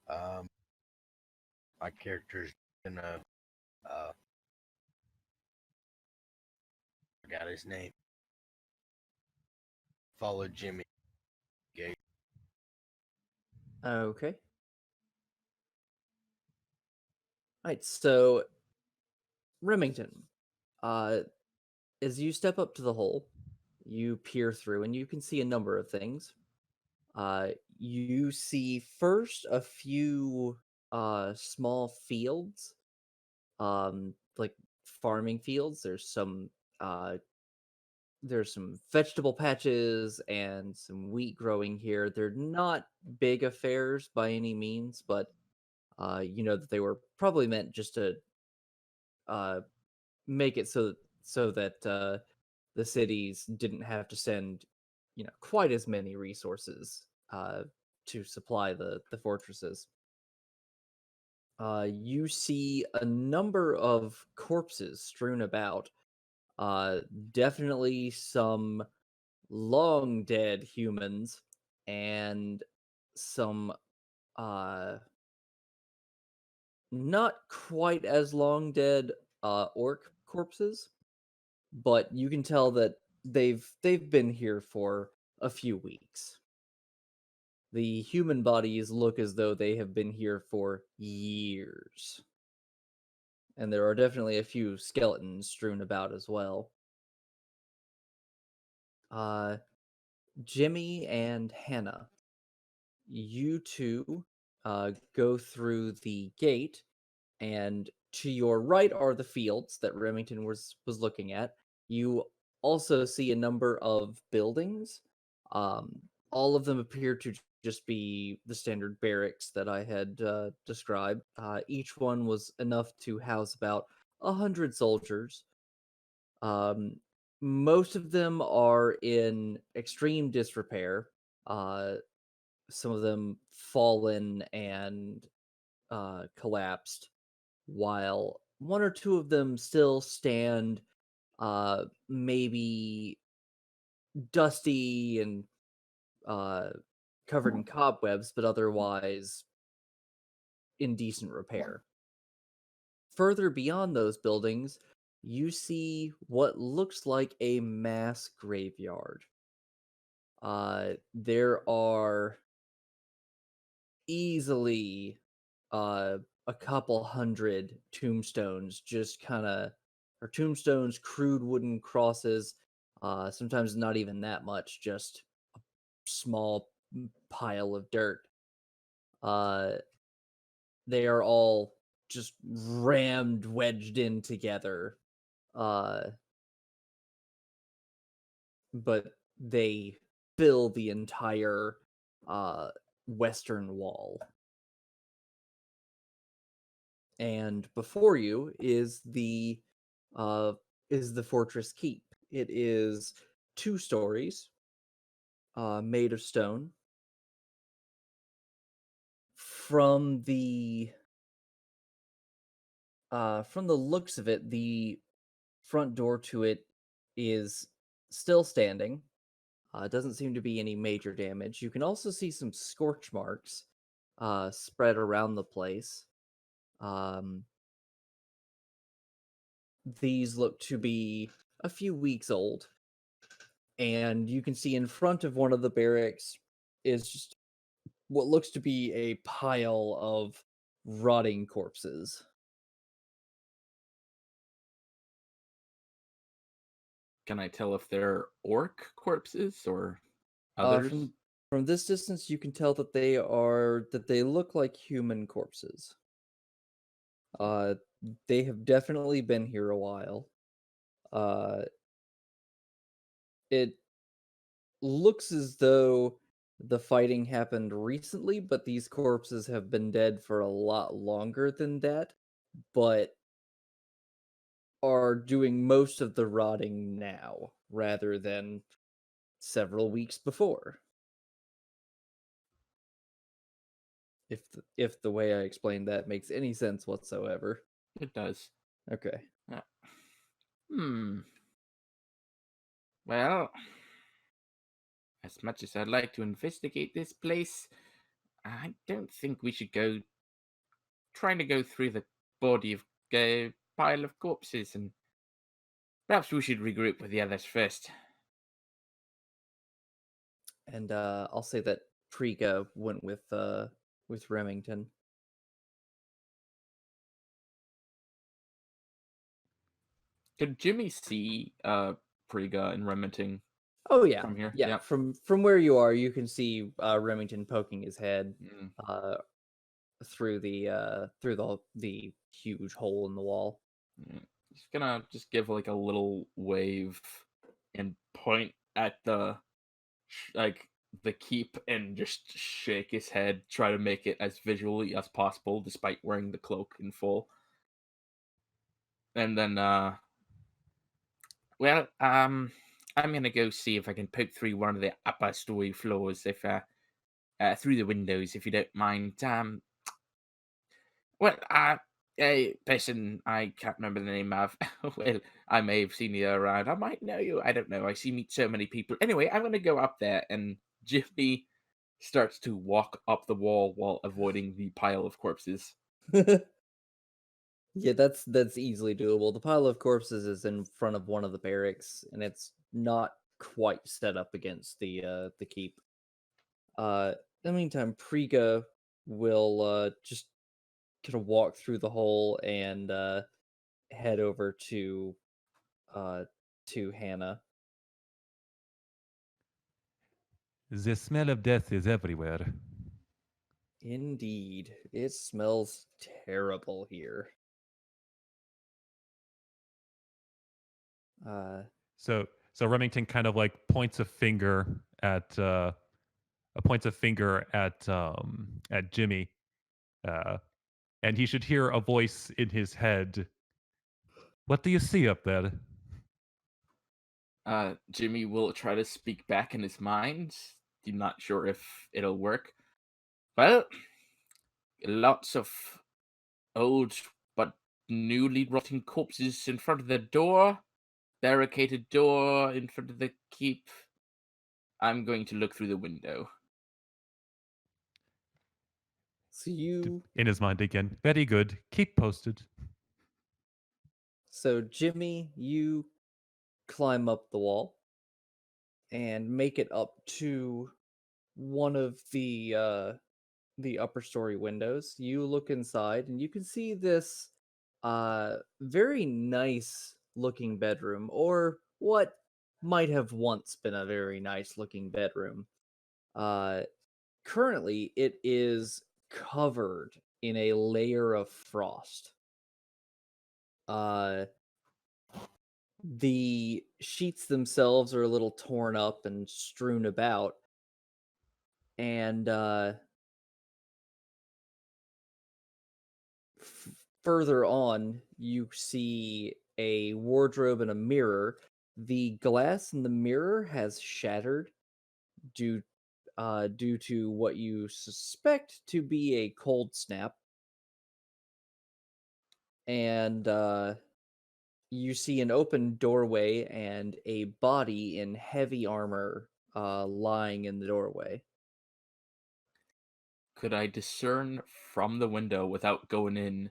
Speaker 5: My character's gonna forgot his name. Follow Jimmy. Okay.
Speaker 1: Okay. All right, so Remington, as you step up to the hole, you peer through and you can see a number of things. You see first a few small fields, like farming fields. There's some vegetable patches and some wheat growing here. They're not big affairs by any means, but you know that they were probably meant just to uh, make it so that the cities didn't have to send, you know, quite as many resources to supply the fortresses. You see a number of corpses strewn about. Uh, Definitely some long dead humans and some uh not quite as long dead orc corpses, but you can tell that they've been here for a few weeks. The human bodies look as though they have been here for years. And there are definitely a few skeletons strewn about as well. Uh Jimmy and Hannah, you two go through the gate, and to your right are the fields that Remington was looking at. You also see a number of buildings. All of them appear to just be the standard barracks that I had described. Each one was enough to house about 100 soldiers. Um, most of them are in extreme disrepair. Uh, some of them fallen and collapsed, while one or two of them still stand, maybe dusty and uh, covered in cobwebs, but otherwise in decent repair. Further beyond those buildings, you see what looks like a mass graveyard. There are easily a couple hundred tombstones, just kind of, or tombstones, crude wooden crosses. Sometimes not even that much, just a small pile of dirt. Uh, they are all just rammed, wedged in together. Uh, but they fill the entire western wall. And before you is the fortress keep. It is 2 stories, made of stone. From the looks of it, the front door to it is still standing. Doesn't seem to be any major damage. You can also see some scorch marks spread around the place. Um, these look to be a few weeks old. And you can see in front of one of the barracks is just what looks to be a pile of rotting corpses.
Speaker 2: Can I tell if they're orc corpses or
Speaker 1: Uh,
Speaker 2: others?
Speaker 1: from this distance, you can tell that they look like human corpses. Uh, they have definitely been here a while. Uh, it looks as though the fighting happened recently, but these corpses have been dead for a lot longer than that, but are doing most of the rotting now rather than several weeks before. If the way I explained that makes any sense whatsoever.
Speaker 2: It does.
Speaker 1: Okay.
Speaker 2: Hmm. Well, as much as I'd like to investigate this place, I don't think we should go trying to go through the body of a pile of corpses, and perhaps we should regroup with the others first.
Speaker 1: And I'll say that Priga went with Remington.
Speaker 2: Could Jimmy see Priga and Remington
Speaker 1: Oh yeah.
Speaker 2: from here?
Speaker 1: Yeah,
Speaker 2: Yep.
Speaker 1: from where you are, you can see Remington poking his head
Speaker 2: Mm.
Speaker 1: through the huge hole in the wall.
Speaker 2: He's gonna just give like a little wave and point at the like the keep and just shake his head, try to make it as visually as possible, despite wearing the cloak in full. And then, I'm gonna go see if I can poke through one of the upper story floors, if through the windows, if you don't mind. Well, a person I can't remember the name of. Well, I may have seen you around. I might know you. I don't know. I see meet so many people. Anyway, I'm gonna go up there, and Jimmy starts to walk up the wall while avoiding the pile of corpses.
Speaker 1: Yeah, that's easily doable. The pile of corpses is in front of one of the barracks, and it's not quite set up against the keep. In the meantime, Priga will just kind of walk through the hole and head over uh to Hannah.
Speaker 4: The smell of death is everywhere.
Speaker 1: Indeed, it smells terrible here. Uh,
Speaker 4: So Remington kind of like points a finger at points a finger at Jimmy, and he should hear a voice in his head. What do you see up there?
Speaker 2: Jimmy will try to speak back in his mind. I'm not sure if it'll work. Well, lots of old but newly rotting corpses in front of the door. Barricaded door in front of the keep. I'm going to look through the window.
Speaker 1: So you,
Speaker 4: In his mind again. Very good. Keep posted.
Speaker 1: so Jimmy, you climb up the wall and make it up to one of the upper story windows. You look inside and you can see this very nice looking bedroom, or what might have once been a very nice looking bedroom. Uh Currently it is covered in a layer of frost. Uh the sheets themselves are a little torn up and strewn about, and further on, you see a wardrobe and a mirror. The glass in the mirror has shattered due due to what you suspect to be a cold snap, and you see an open doorway and a body in heavy armor lying in the doorway.
Speaker 2: Could I discern from the window without going in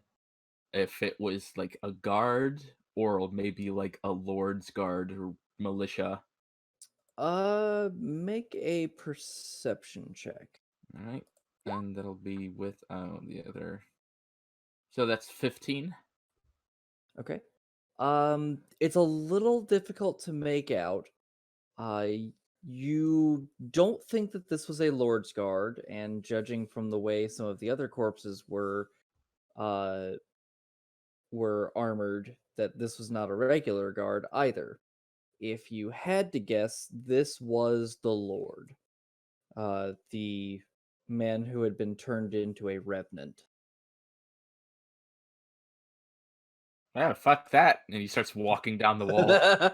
Speaker 2: if it was like a guard or maybe like a lord's guard or militia?
Speaker 1: Make a perception check.
Speaker 2: All right, and that'll be with the other. So that's 15.
Speaker 1: Okay. It's a little difficult to make out. You don't think that this was a Lord's Guard, and judging from the way some of the other corpses uh, were armored, that this was not a regular guard either. If you had to guess, this was the Lord, the man who had been turned into a revenant.
Speaker 2: Yeah, fuck that. And he starts walking down the wall.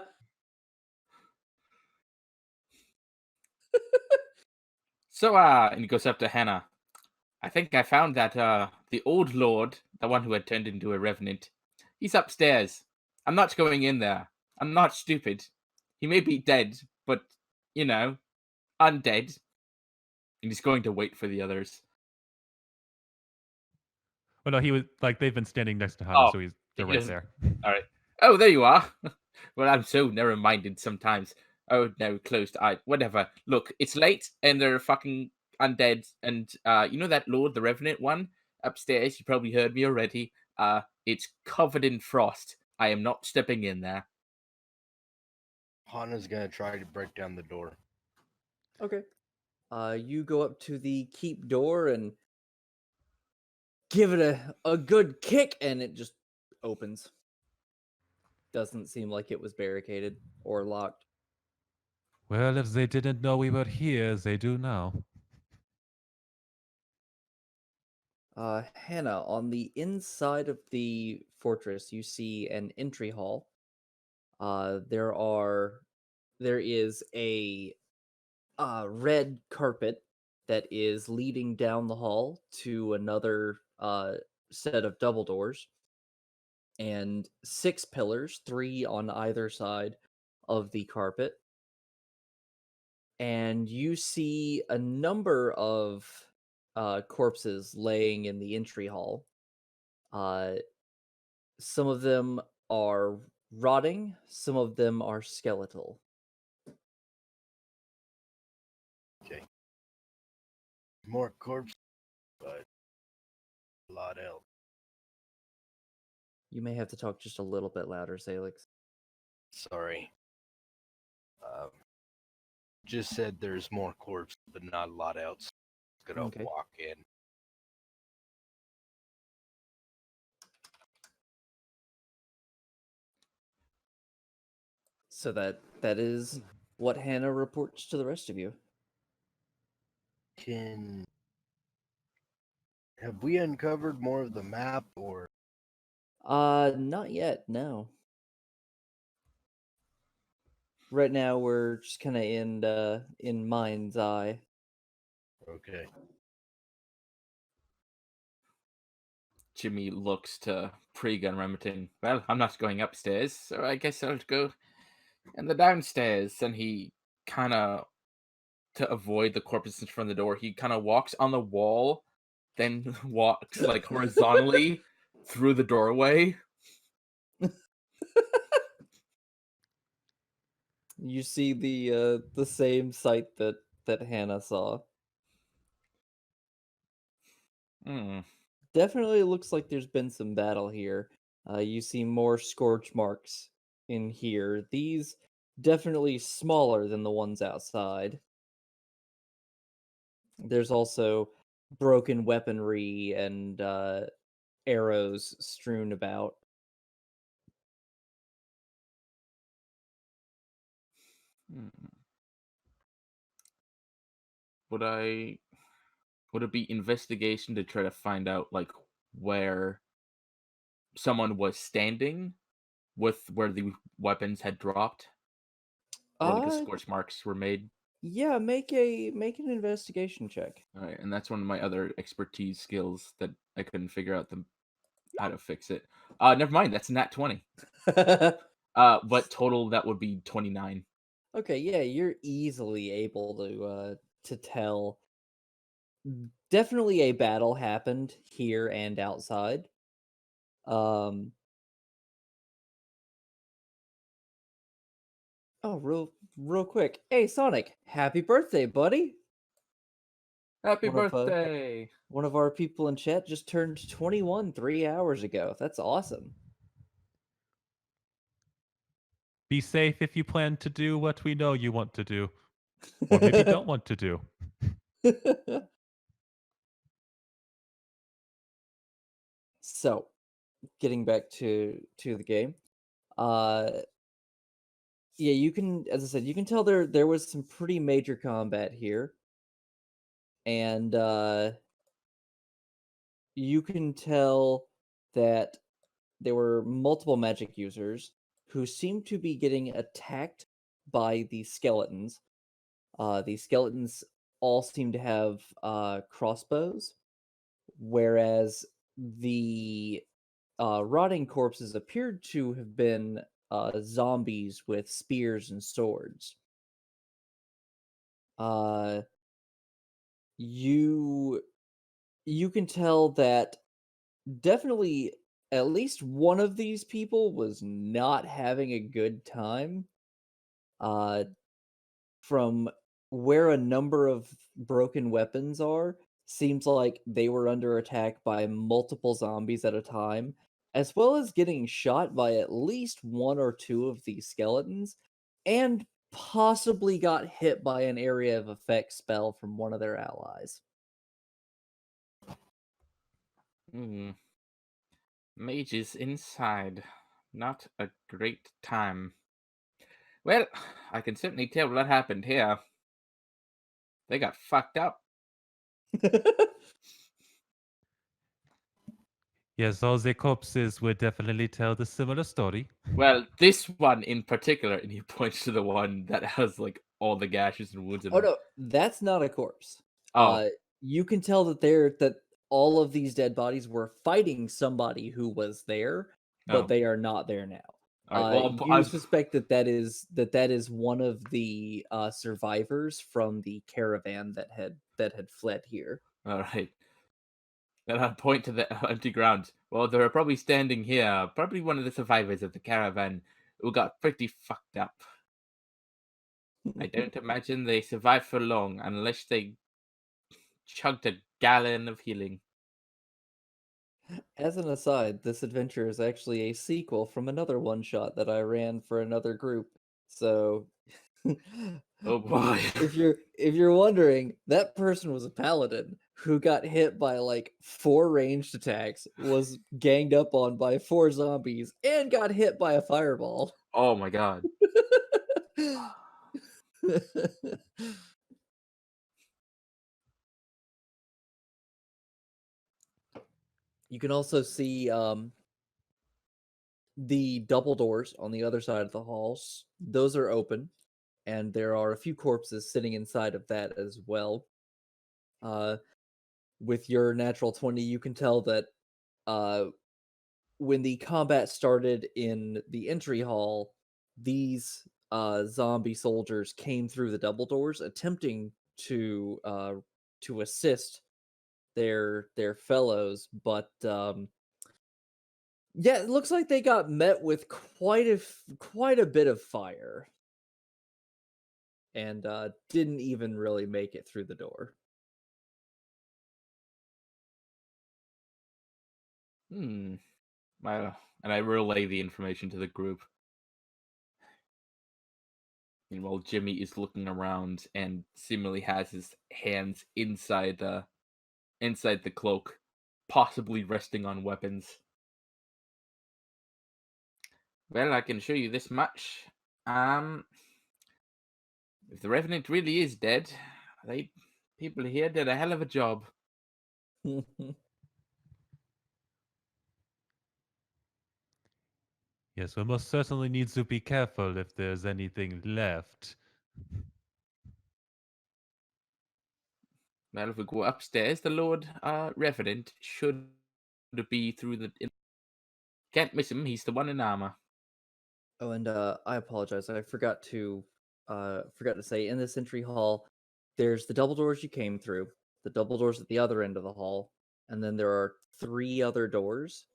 Speaker 2: So, and he goes up to Hannah. I think I found that, the old lord, the one who had turned into a revenant, he's upstairs. I'm not going in there. I'm not stupid. He may be dead, but, you know, undead. And he's going to wait for the others.
Speaker 4: Oh no, he was like they've been standing next to Hana,
Speaker 2: Oh,
Speaker 4: so they're
Speaker 2: he
Speaker 4: right
Speaker 2: doesn't-
Speaker 4: there.
Speaker 2: All right. Oh, there you are. Well, I'm so narrow-minded sometimes. Oh no, closed-eyed. Whatever. Look, it's late, and they're fucking undead. And you know that Lord, the Revenant one upstairs? You probably heard me already. It's covered in frost. I am not stepping in there.
Speaker 5: Hana's gonna try to break down the door.
Speaker 1: Okay. You go up to the keep door and give it a good kick, and it just opens. Doesn't seem like it was barricaded or locked.
Speaker 4: Well, if they didn't know we were here, they do now.
Speaker 1: Hannah, on the inside of the fortress, you see an entry hall. There is a red carpet that is leading down the hall to another set of double doors, and 6 pillars, 3 on either side of the carpet. And you see a number of corpses laying in the entry hall. Uh, some of them are rotting, some of them are skeletal.
Speaker 5: Okay. More corpse, but a lot else.
Speaker 1: You may have to talk just a little bit louder, Salix.
Speaker 5: Sorry. Just said there's more corpse, but not a lot else. Gonna
Speaker 1: Okay.
Speaker 5: walk in.
Speaker 1: So that is what Hannah reports to the rest of you.
Speaker 5: Have we uncovered more of the map, or
Speaker 1: Not yet, no. Right now we're just kind of in mind's eye.
Speaker 5: okay?
Speaker 2: Jimmy looks to Pregan Remington. Well, I'm not going upstairs, so I guess I'll go in the downstairs. And he kind of, to avoid the corpses in front of the door, he kind of walks on the wall, then walks like horizontally through the doorway.
Speaker 1: You see the same sight that Hannah saw.
Speaker 2: Hmm.
Speaker 1: Definitely looks like there's been some battle here. You see more scorch marks in here. These definitely smaller than the ones outside. There's also broken weaponry and arrows strewn about.
Speaker 2: Hmm. Would it be investigation to try to find out like where someone was standing with where the weapons had dropped, where like the
Speaker 1: Uh,
Speaker 2: scorch marks were made?
Speaker 1: yeah, make an investigation check.
Speaker 2: All right, and that's one of my other expertise skills that I couldn't figure out how to fix it. Never mind, that's nat 20. But total that would be 29.
Speaker 1: Okay, yeah, you're easily able to tell. Definitely a battle happened here and outside. Um oh, real quick. Hey Sonic, happy birthday, buddy.
Speaker 2: Happy
Speaker 1: One of
Speaker 2: birthday!
Speaker 1: one of our people in chat just turned 21 3 hours ago. That's awesome.
Speaker 4: Be safe if you plan to do what we know you want to do, or maybe don't want to do.
Speaker 1: So, getting back to the game. Uh yeah, you can, as I said, you can tell there was some pretty major combat here. And you can tell that there were multiple magic users who seemed to be getting attacked by the skeletons. These skeletons all seem to have crossbows, whereas the rotting corpses appeared to have been zombies with spears and swords. Uh, you you can tell that definitely at least one of these people was not having a good time. Uh, from where a number of broken weapons are, seems like they were under attack by multiple zombies at a time, as well as getting shot by at least one or two of these skeletons, and possibly got hit by an area of effect spell from one of their allies.
Speaker 2: Hmm. Mages inside. Not a great time. Well, I can certainly tell what happened here. They got fucked up.
Speaker 4: Yes, all the corpses would definitely tell the similar story.
Speaker 2: Well, this one in particular, and he points to the one that has like all the gashes and wounds in
Speaker 1: Oh
Speaker 2: them.
Speaker 1: no, that's not a corpse.
Speaker 2: Oh,
Speaker 1: You can tell that all of these dead bodies were fighting somebody who was there, but
Speaker 2: oh.
Speaker 1: they are not there now.
Speaker 2: All right. Well,
Speaker 1: You suspect that is one of the survivors from the caravan that had fled here.
Speaker 2: all right. Then I point to the empty ground. Well, they're probably standing here. Probably one of the survivors of the caravan who got pretty fucked up. I don't imagine they survived for long unless they chugged a gallon of healing.
Speaker 1: As an aside, this adventure is actually a sequel from another one shot that I ran for another group. So
Speaker 2: Oh boy.
Speaker 1: if you're wondering, that person was a paladin who got hit by like 4 ranged attacks, was ganged up on by 4 zombies, and got hit by a fireball.
Speaker 2: Oh my god.
Speaker 1: You can also see the double doors on the other side of the halls. Those are open, and there are a few corpses sitting inside of that as well. Uh, with your natural 20, you can tell that uh, when the combat started in the entry hall, these zombie soldiers came through the double doors, attempting to assist their fellows, but yeah, it looks like they got met with quite a bit of fire, and didn't even really make it through the door.
Speaker 2: Hmm. Well, and I relay the information to the group. Meanwhile, Jimmy is looking around and seemingly has his hands inside the cloak, possibly resting on weapons. Well, I can show you this much. If the Revenant really is dead, they people here did a hell of a job.
Speaker 4: Yes, we most certainly need to be careful if there's anything left.
Speaker 2: Well, if we go upstairs, the Lord Revenant should be through the. Can't miss him. He's the one in armor.
Speaker 1: Oh, and I apologize. I forgot to say in this entry hall, there's the double doors you came through, the double doors at the other end of the hall, and then there are three other doors.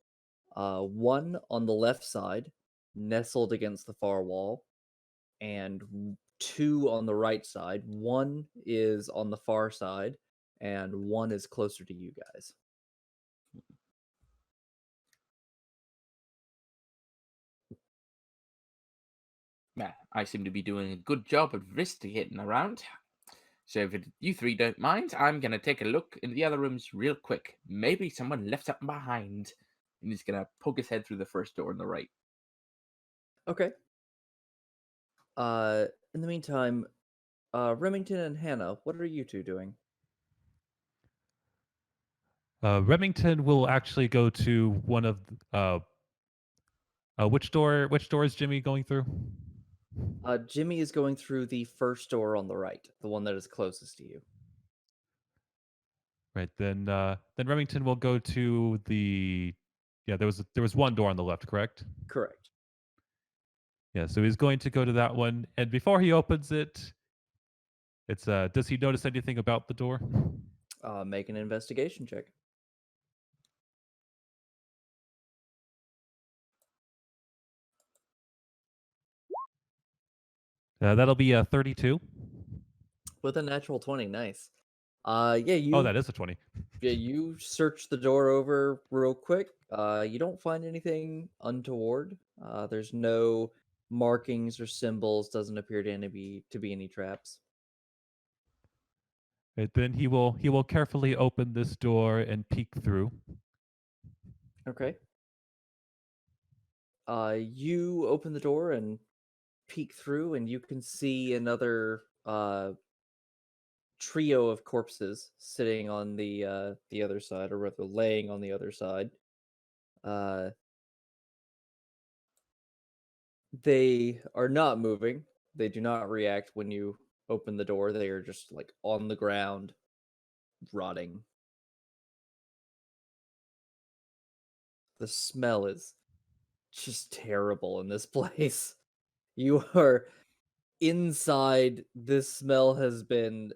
Speaker 1: One on the left side, nestled against the far wall, and two on the right side. One is on the far side, and one is closer to you guys.
Speaker 2: Well, I seem to be doing a good job of investigating around. So if you three don't mind, I'm gonna take a look in the other rooms real quick. Maybe someone left something behind. And he's gonna poke his head through the first door on the right.
Speaker 1: Okay. In the meantime, Remington and Hannah, what are you two doing?
Speaker 4: Remington will actually go to one of which door? Which door is Jimmy going through?
Speaker 1: Jimmy is going through the first door on the right, the one that is closest to you.
Speaker 4: Right, then Remington will go to the. Yeah, there was one door on the left, correct?
Speaker 1: Correct.
Speaker 4: Yeah, so he's going to go to that one, and before he opens it, it's does he notice anything about the door?
Speaker 1: Make an investigation check.
Speaker 4: That'll be a 32.
Speaker 1: With a natural 20, nice. Yeah,
Speaker 4: Oh, that is a 20.
Speaker 1: you search the door over real quick. You don't find anything untoward. There's no markings or symbols. Doesn't appear to be any traps.
Speaker 4: Right, then he will carefully open this door and peek through.
Speaker 1: Okay. You open the door and peek through, and you can see another trio of corpses sitting on the other side, or rather laying on the other side. Uh, they are not moving. They do not react when you open the door. They are just like on the ground, rotting. The smell is just terrible in this place. You are inside. This smell has been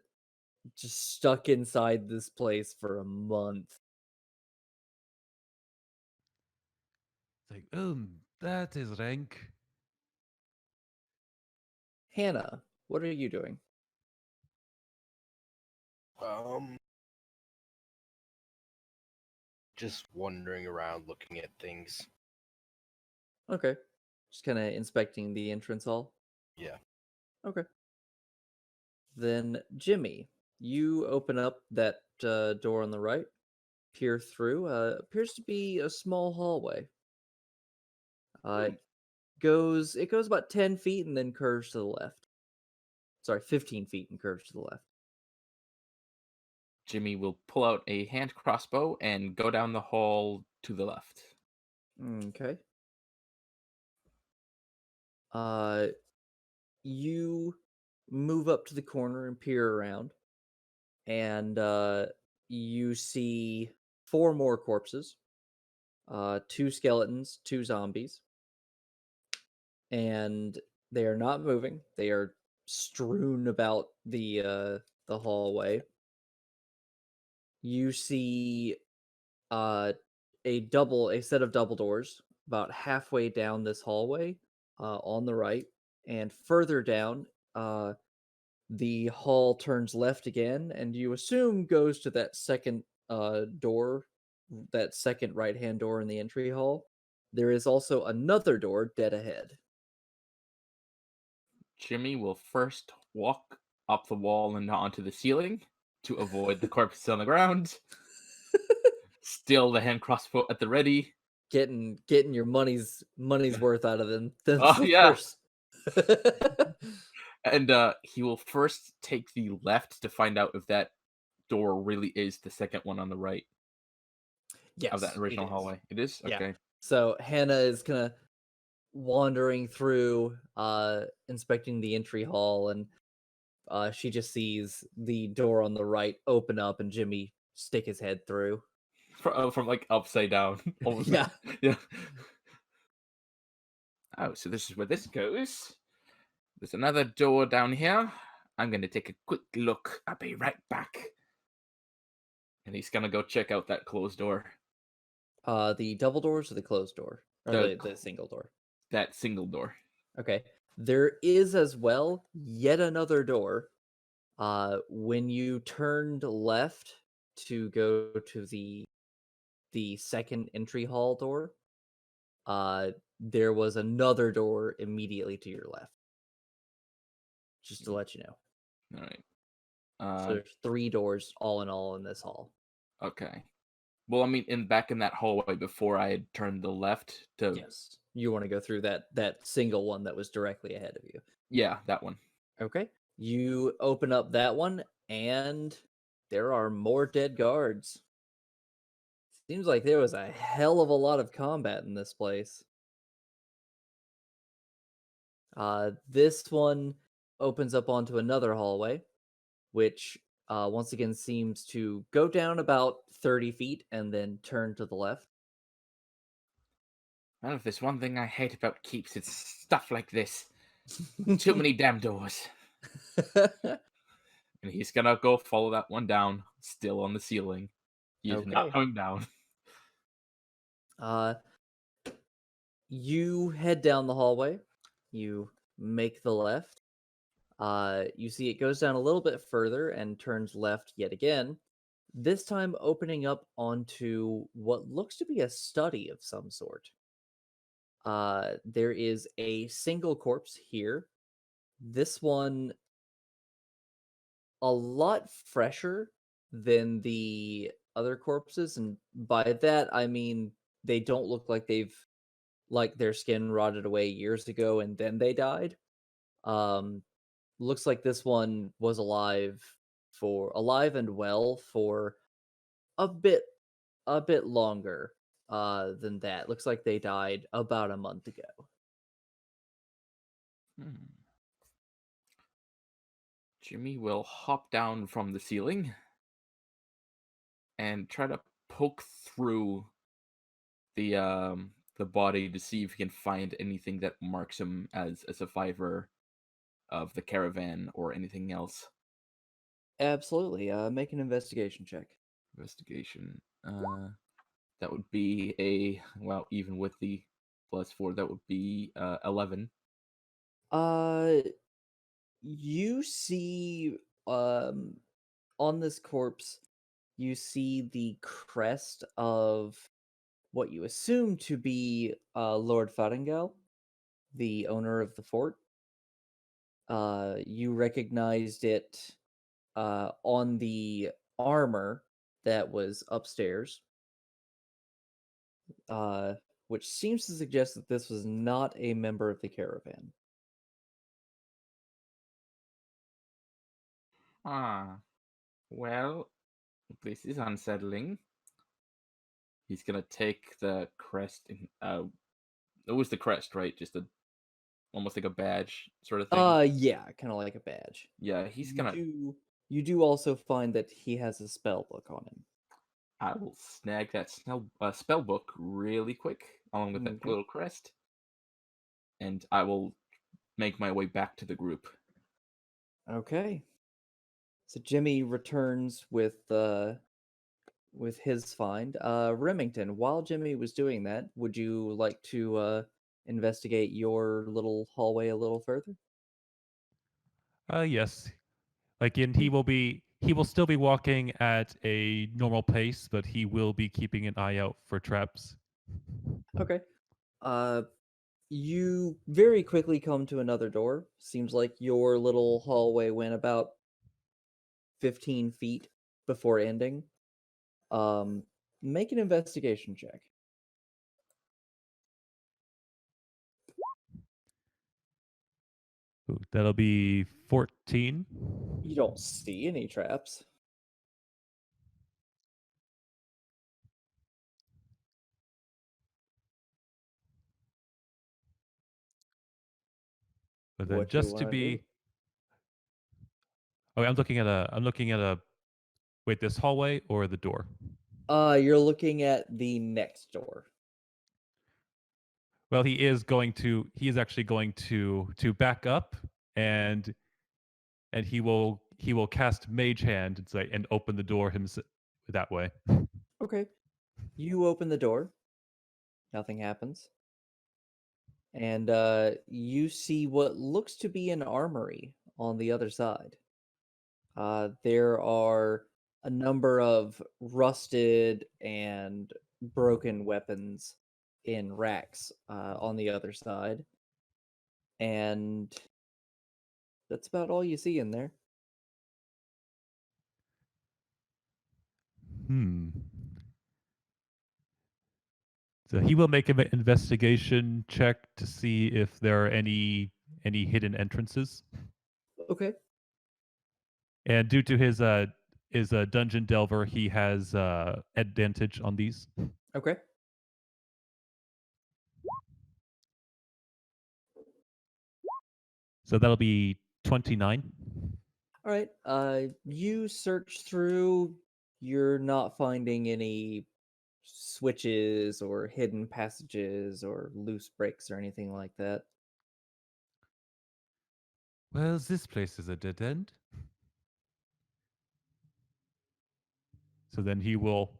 Speaker 1: just stuck inside this place for a month.
Speaker 4: It's like, that is rank.
Speaker 1: Hannah, what are you doing?
Speaker 5: Um, just wandering around looking at things.
Speaker 1: Okay. Just kind of inspecting the entrance hall.
Speaker 5: Yeah.
Speaker 1: Okay. Then, Jimmy, you open up that door on the right, peer through. Appears to be a small hallway.
Speaker 5: Hmm.
Speaker 1: It goes about 10 feet and then curves to the left. Sorry, 15 feet and curves to the left.
Speaker 2: Jimmy will pull out a hand crossbow and go down the hall to the left.
Speaker 1: Okay. You move up to the corner and peer around, and you see 4 more corpses, 2 skeletons, 2 zombies, and they are not moving. They are strewn about the hallway. You see a set of double doors about halfway down this hallway, on the right, and further down, the hall turns left again, and you assume goes to that second door, that second right hand door in the entry hall. There is also another door dead ahead.
Speaker 2: Jimmy will first walk up the wall and onto the ceiling to avoid the corpses on the ground. Still the hand crossbow at the ready.
Speaker 1: Getting your money's worth out of them
Speaker 2: Oh, yeah.
Speaker 1: slippers.
Speaker 2: And he will first take the left to find out if that door really is the second one on the right
Speaker 1: Yes,
Speaker 2: of that original
Speaker 1: it is.
Speaker 2: hallway. It is?
Speaker 1: Yeah.
Speaker 2: Okay.
Speaker 1: So Hannah is kind of wandering through, inspecting the entry hall, and she just sees the door on the right open up and Jimmy stick his head through.
Speaker 2: From like upside down. Almost.
Speaker 1: Yeah.
Speaker 2: Yeah. Oh, so this is where this goes. There's another door down here. I'm going to take a quick look. I'll be right back. And he's going to go check out that closed door.
Speaker 1: The double doors or the closed door? Or the single door?
Speaker 2: That single door.
Speaker 1: Okay. There is as well yet another door. When you turned left to go to the second entry hall door, there was another door immediately to your left. Just to let you know.
Speaker 2: All right.
Speaker 1: So there's 3 doors all in this hall.
Speaker 2: Okay. Well, I mean, back in that hallway before I had turned the left to...
Speaker 1: Yes. You want to go through that single one that was directly ahead of you.
Speaker 2: Yeah, that one.
Speaker 1: Okay. You open up that one, and there are more dead guards. Seems like there was a hell of a lot of combat in this place. This one opens up onto another hallway, which once again seems to go down about 30 feet and then turn to the left.
Speaker 2: Well, if there's one thing I hate about keeps, it's stuff like this. Too many damn doors. And he's gonna go follow that one down, still on the ceiling. He's
Speaker 1: Okay.
Speaker 2: not coming down.
Speaker 1: You head down the hallway. You make the left. You see it goes down a little bit further and turns left yet again. This time opening up onto what looks to be a study of some sort. There is a single corpse here. This one a lot fresher than the other corpses, and by that I mean they don't look like their skin rotted away years ago and then they died. Looks like this one was alive and well for a bit longer than that. Looks like they died about a month ago.
Speaker 2: Jimmy will hop down from the ceiling and try to poke through the body to see if he can find anything that marks him as a survivor of the caravan or anything else.
Speaker 1: Absolutely. Make an investigation check.
Speaker 2: Investigation. That would be even with the +4, that would be 11.
Speaker 1: You see, on this corpse, you see the crest of what you assume to be Lord Faringel, the owner of the fort. You recognized it on the armor that was upstairs, which seems to suggest that this was not a member of the caravan.
Speaker 2: Well, This is unsettling. He's gonna take the crest. It was the crest, right? Just almost like a badge sort of thing.
Speaker 1: Yeah, kind of like a badge.
Speaker 2: Yeah, he's
Speaker 1: You
Speaker 2: gonna.
Speaker 1: you do also find that he has a spell book on him.
Speaker 2: I will snag that spell book really quick, along with that
Speaker 1: Okay.
Speaker 2: little crest, and I will make my way back to the group.
Speaker 1: Okay. So Jimmy returns with his find. Remington, while Jimmy was doing that, would you like to investigate your little hallway a little further?
Speaker 4: Yes. Like, and he will still be walking at a normal pace, but he will be keeping an eye out for traps.
Speaker 1: Okay. Uh, you very quickly come to another door. Seems like your little hallway went about 15 feet before ending. Um, make an investigation check.
Speaker 4: Ooh, that'll be 14.
Speaker 1: You don't see any traps.
Speaker 4: But then
Speaker 1: What do you
Speaker 4: just to
Speaker 1: want to do?
Speaker 4: be Oh, I'm looking at a wait, this hallway or the door?
Speaker 1: You're looking at the next door.
Speaker 4: Well, he is actually going to back up and he will cast Mage Hand and open the door himself that way.
Speaker 1: Okay. You open the door. Nothing happens. And you see what looks to be an armory on the other side. There are a number of rusted and broken weapons in racks on the other side. And that's about all you see in there.
Speaker 4: Hmm. So he will make an investigation check to see if there are any hidden entrances.
Speaker 1: Okay.
Speaker 4: And due to his dungeon delver, he has advantage on these.
Speaker 1: Okay.
Speaker 4: So that'll be 29.
Speaker 1: All right. You search through. You're not finding any switches or hidden passages or loose bricks or anything like that.
Speaker 4: Well, this place is a dead end. So then he will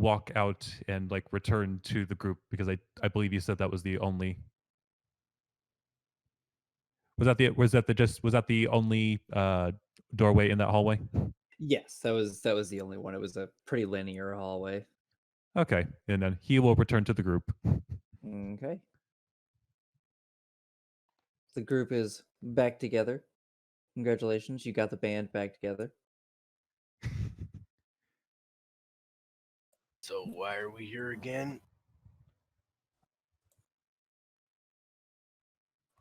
Speaker 4: walk out and like return to the group because I believe you said that was the only was that the only doorway in that hallway?
Speaker 1: Yes, that was the only one. It was a pretty linear hallway.
Speaker 4: Okay, and then he will return to the group.
Speaker 1: Okay. The group is back together. Congratulations, you got the band back together.
Speaker 5: So why are we here again?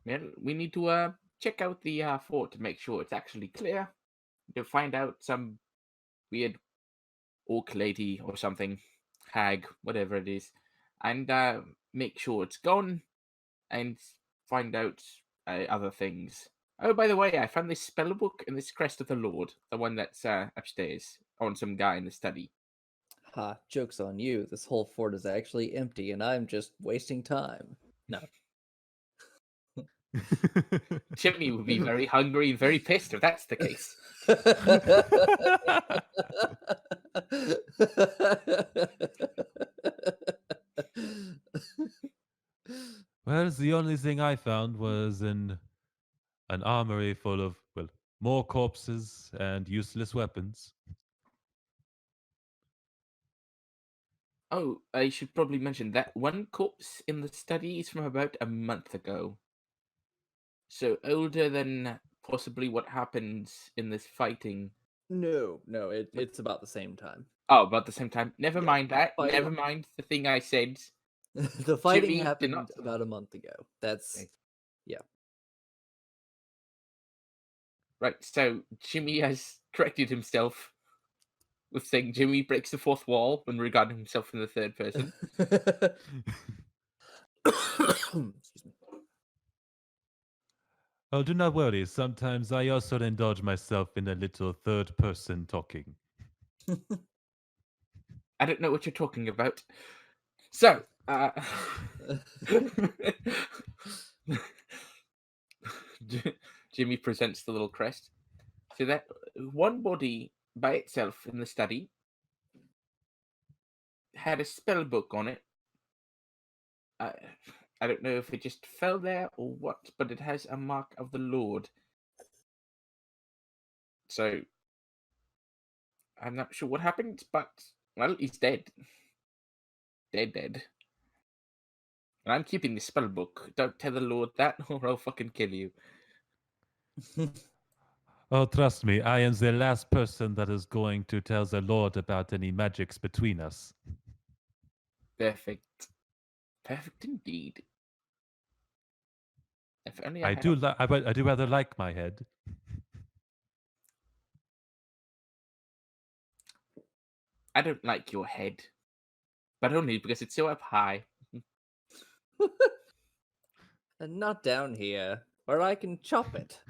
Speaker 2: Man, we need to check out the fort to make sure it's actually clear. To find out some weird orc lady or something, hag, whatever it is, and make sure it's gone, and find out other things. Oh, by the way, I found this spell book and this Crest of the Lord, the one that's upstairs, on some guy in the study.
Speaker 1: Ha, joke's on you. This whole fort is actually empty and I'm just wasting time. No.
Speaker 2: Jimmy would be very hungry and very pissed if that's the case.
Speaker 4: Well, the only thing I found was an armory full of, well, more corpses and useless weapons.
Speaker 2: Oh, I should probably mention that one corpse in the study is from about a month ago. So older than possibly what happens in this fighting.
Speaker 1: No, it's about the same time.
Speaker 2: Oh, about the same time. Never
Speaker 1: Yeah,
Speaker 2: mind that.
Speaker 1: fighting-
Speaker 2: Never mind the thing I said.
Speaker 1: The fighting
Speaker 2: Jimmy, do
Speaker 1: happened
Speaker 2: not-
Speaker 1: about a month ago. That's
Speaker 5: Okay.
Speaker 2: Right, so Jimmy has corrected himself. with saying Jimmy breaks the fourth wall when regarding himself in the third person.
Speaker 1: Excuse me.
Speaker 4: Oh, do not worry. Sometimes I also indulge myself in a little third person talking.
Speaker 2: I don't know what you're talking about. So, Jimmy presents the little crest. So that one body by itself in the study had a spell book on it. I, I don't know if it just fell there or what, but it has a mark of the Lord. So I'm not sure what happened, but well, he's dead. Dead. And I'm keeping the spell book. Don't tell the Lord that, or I'll fucking kill you.
Speaker 4: Oh, trust me, I am the last person that is going to tell the Lord about any magics between us.
Speaker 2: Perfect. Perfect indeed. If only I
Speaker 4: I
Speaker 2: had
Speaker 4: do,
Speaker 2: a...
Speaker 4: I do rather like my head.
Speaker 2: I don't like your head. But only because it's so up high.
Speaker 1: And not down here, where I can chop it.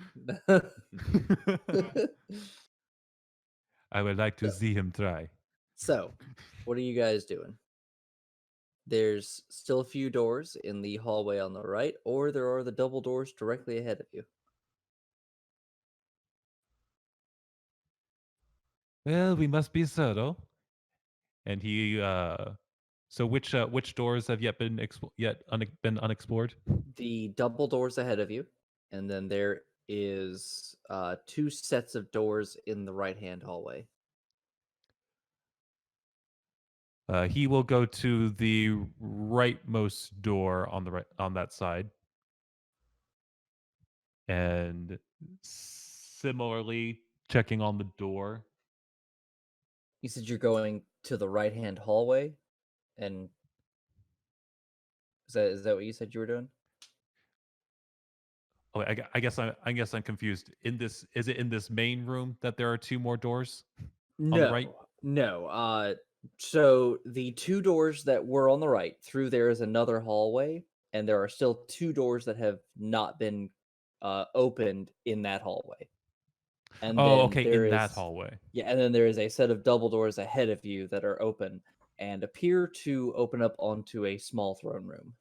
Speaker 4: I would like to
Speaker 1: So-
Speaker 4: see him try.
Speaker 1: So, what are you guys doing? There's still a few doors in the hallway on the right, or there are the double doors directly ahead of you.
Speaker 4: Well, we must be thorough. And he, so which doors have yet been been unexplored?
Speaker 1: The double doors ahead of you, and then there is two sets of doors in the right-hand hallway.
Speaker 4: He will go to the rightmost door on the right on that side, and similarly checking on the door.
Speaker 1: You said you're going to the right-hand hallway, and is that what you said you were doing?
Speaker 4: Oh, I guess I'm confused. In this, is it in this main room that there are two more doors on the right?
Speaker 1: No. So the two doors that were on the right, through there is another hallway, and there are still two doors that have not been opened in that hallway. And
Speaker 4: Oh,
Speaker 1: then
Speaker 4: okay,
Speaker 1: there
Speaker 4: in that
Speaker 1: is
Speaker 4: hallway.
Speaker 1: yeah, and then there is a set of double doors ahead of you that are open and appear to open up onto a small throne room.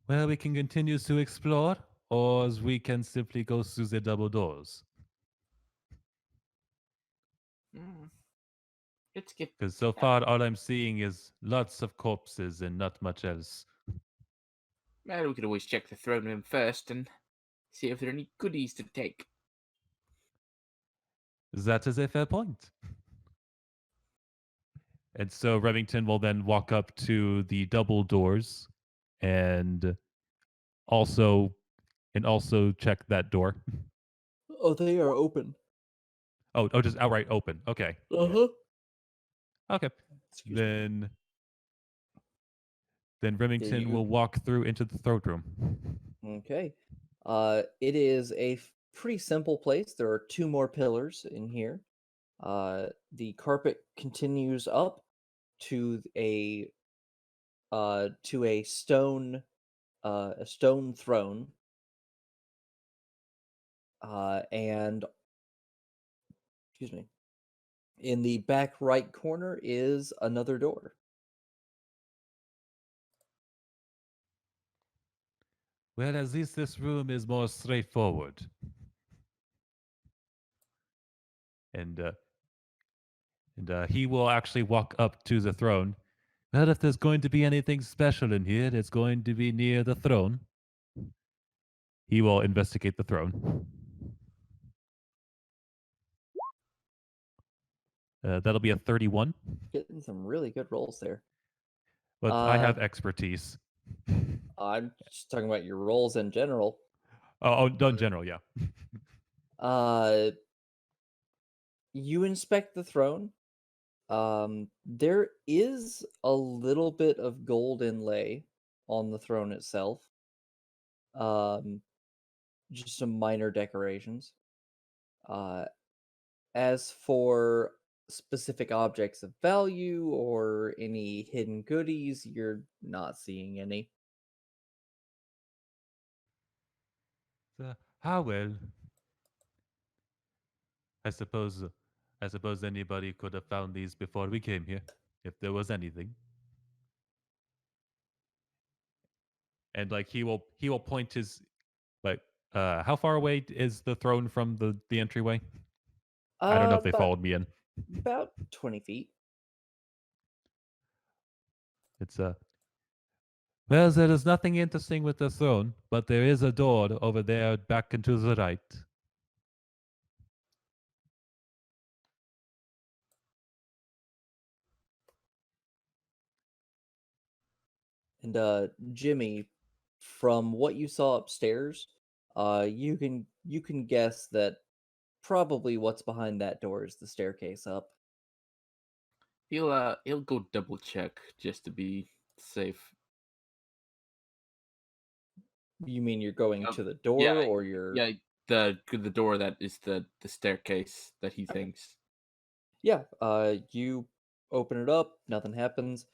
Speaker 4: Well, we can continue to explore, or we can simply go through the double doors.
Speaker 2: Mm. Let's get...
Speaker 4: Because so far, all I'm seeing is lots of corpses and not much else.
Speaker 2: Well, we could always check the throne room first and see if there are any goodies to take.
Speaker 4: That is a fair point. And so Remington will then walk up to the double doors and also also check that door.
Speaker 1: Oh, they are open.
Speaker 4: Oh, just outright open. Okay.
Speaker 1: Uh-huh.
Speaker 4: Okay.
Speaker 1: Excuse me.
Speaker 4: Then Remington will walk through into the throne room.
Speaker 1: Okay. It is a pretty simple place. There are two more pillars in here. The carpet continues up to a stone throne. And excuse me. In the back right corner is another door.
Speaker 4: Well, at least this room is more straightforward. And he will actually walk up to the throne. Well, if there's going to be anything special in here, it's going to be near the throne. He will investigate the throne. That'll be a 31.
Speaker 1: Getting some really good rolls there.
Speaker 4: But I have expertise.
Speaker 1: I'm just talking about your rolls in general.
Speaker 4: In general, yeah.
Speaker 1: Uh, you inspect the throne. There is a little bit of gold inlay on the throne itself. Um, just some minor decorations. As for specific objects of value or any hidden goodies, you're not seeing any.
Speaker 4: Ah, well. I suppose, I suppose anybody could have found these before we came here, if there was anything. And like he will point his like how far away is the throne from the entryway? I don't know if they
Speaker 1: About
Speaker 4: followed me in.
Speaker 1: about 20 feet.
Speaker 4: It's well, there is nothing interesting with the throne, but there is a door over there back and to the right.
Speaker 1: And Jimmy, from what you saw upstairs, you can guess that probably what's behind that door is the staircase up.
Speaker 2: He'll go double check just to be safe.
Speaker 1: You mean you're going
Speaker 2: Um,
Speaker 1: to the
Speaker 2: yeah,
Speaker 1: door or you're
Speaker 2: yeah. The door that is the staircase that he thinks.
Speaker 1: Yeah, you open it up, nothing happens.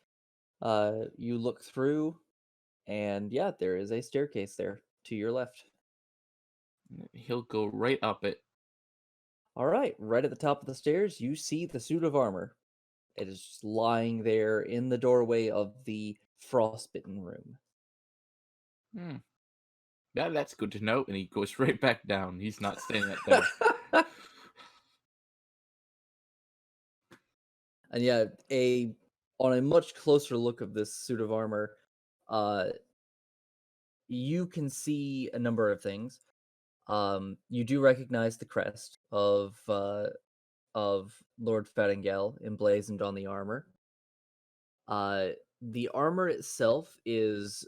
Speaker 1: You look through and yeah, there is a staircase there to your left.
Speaker 2: He'll go right up it.
Speaker 1: All right, right at the top of the stairs, you see the suit of armor. It is just lying there in the doorway of the frostbitten room.
Speaker 2: Hmm. That's good to know. And he goes right back down. He's not staying up there.
Speaker 1: And yeah, on a much closer look of this suit of armor, uh, you can see a number of things. You do recognize the crest of Lord Fettingale emblazoned on the armor. Uh, the armor itself is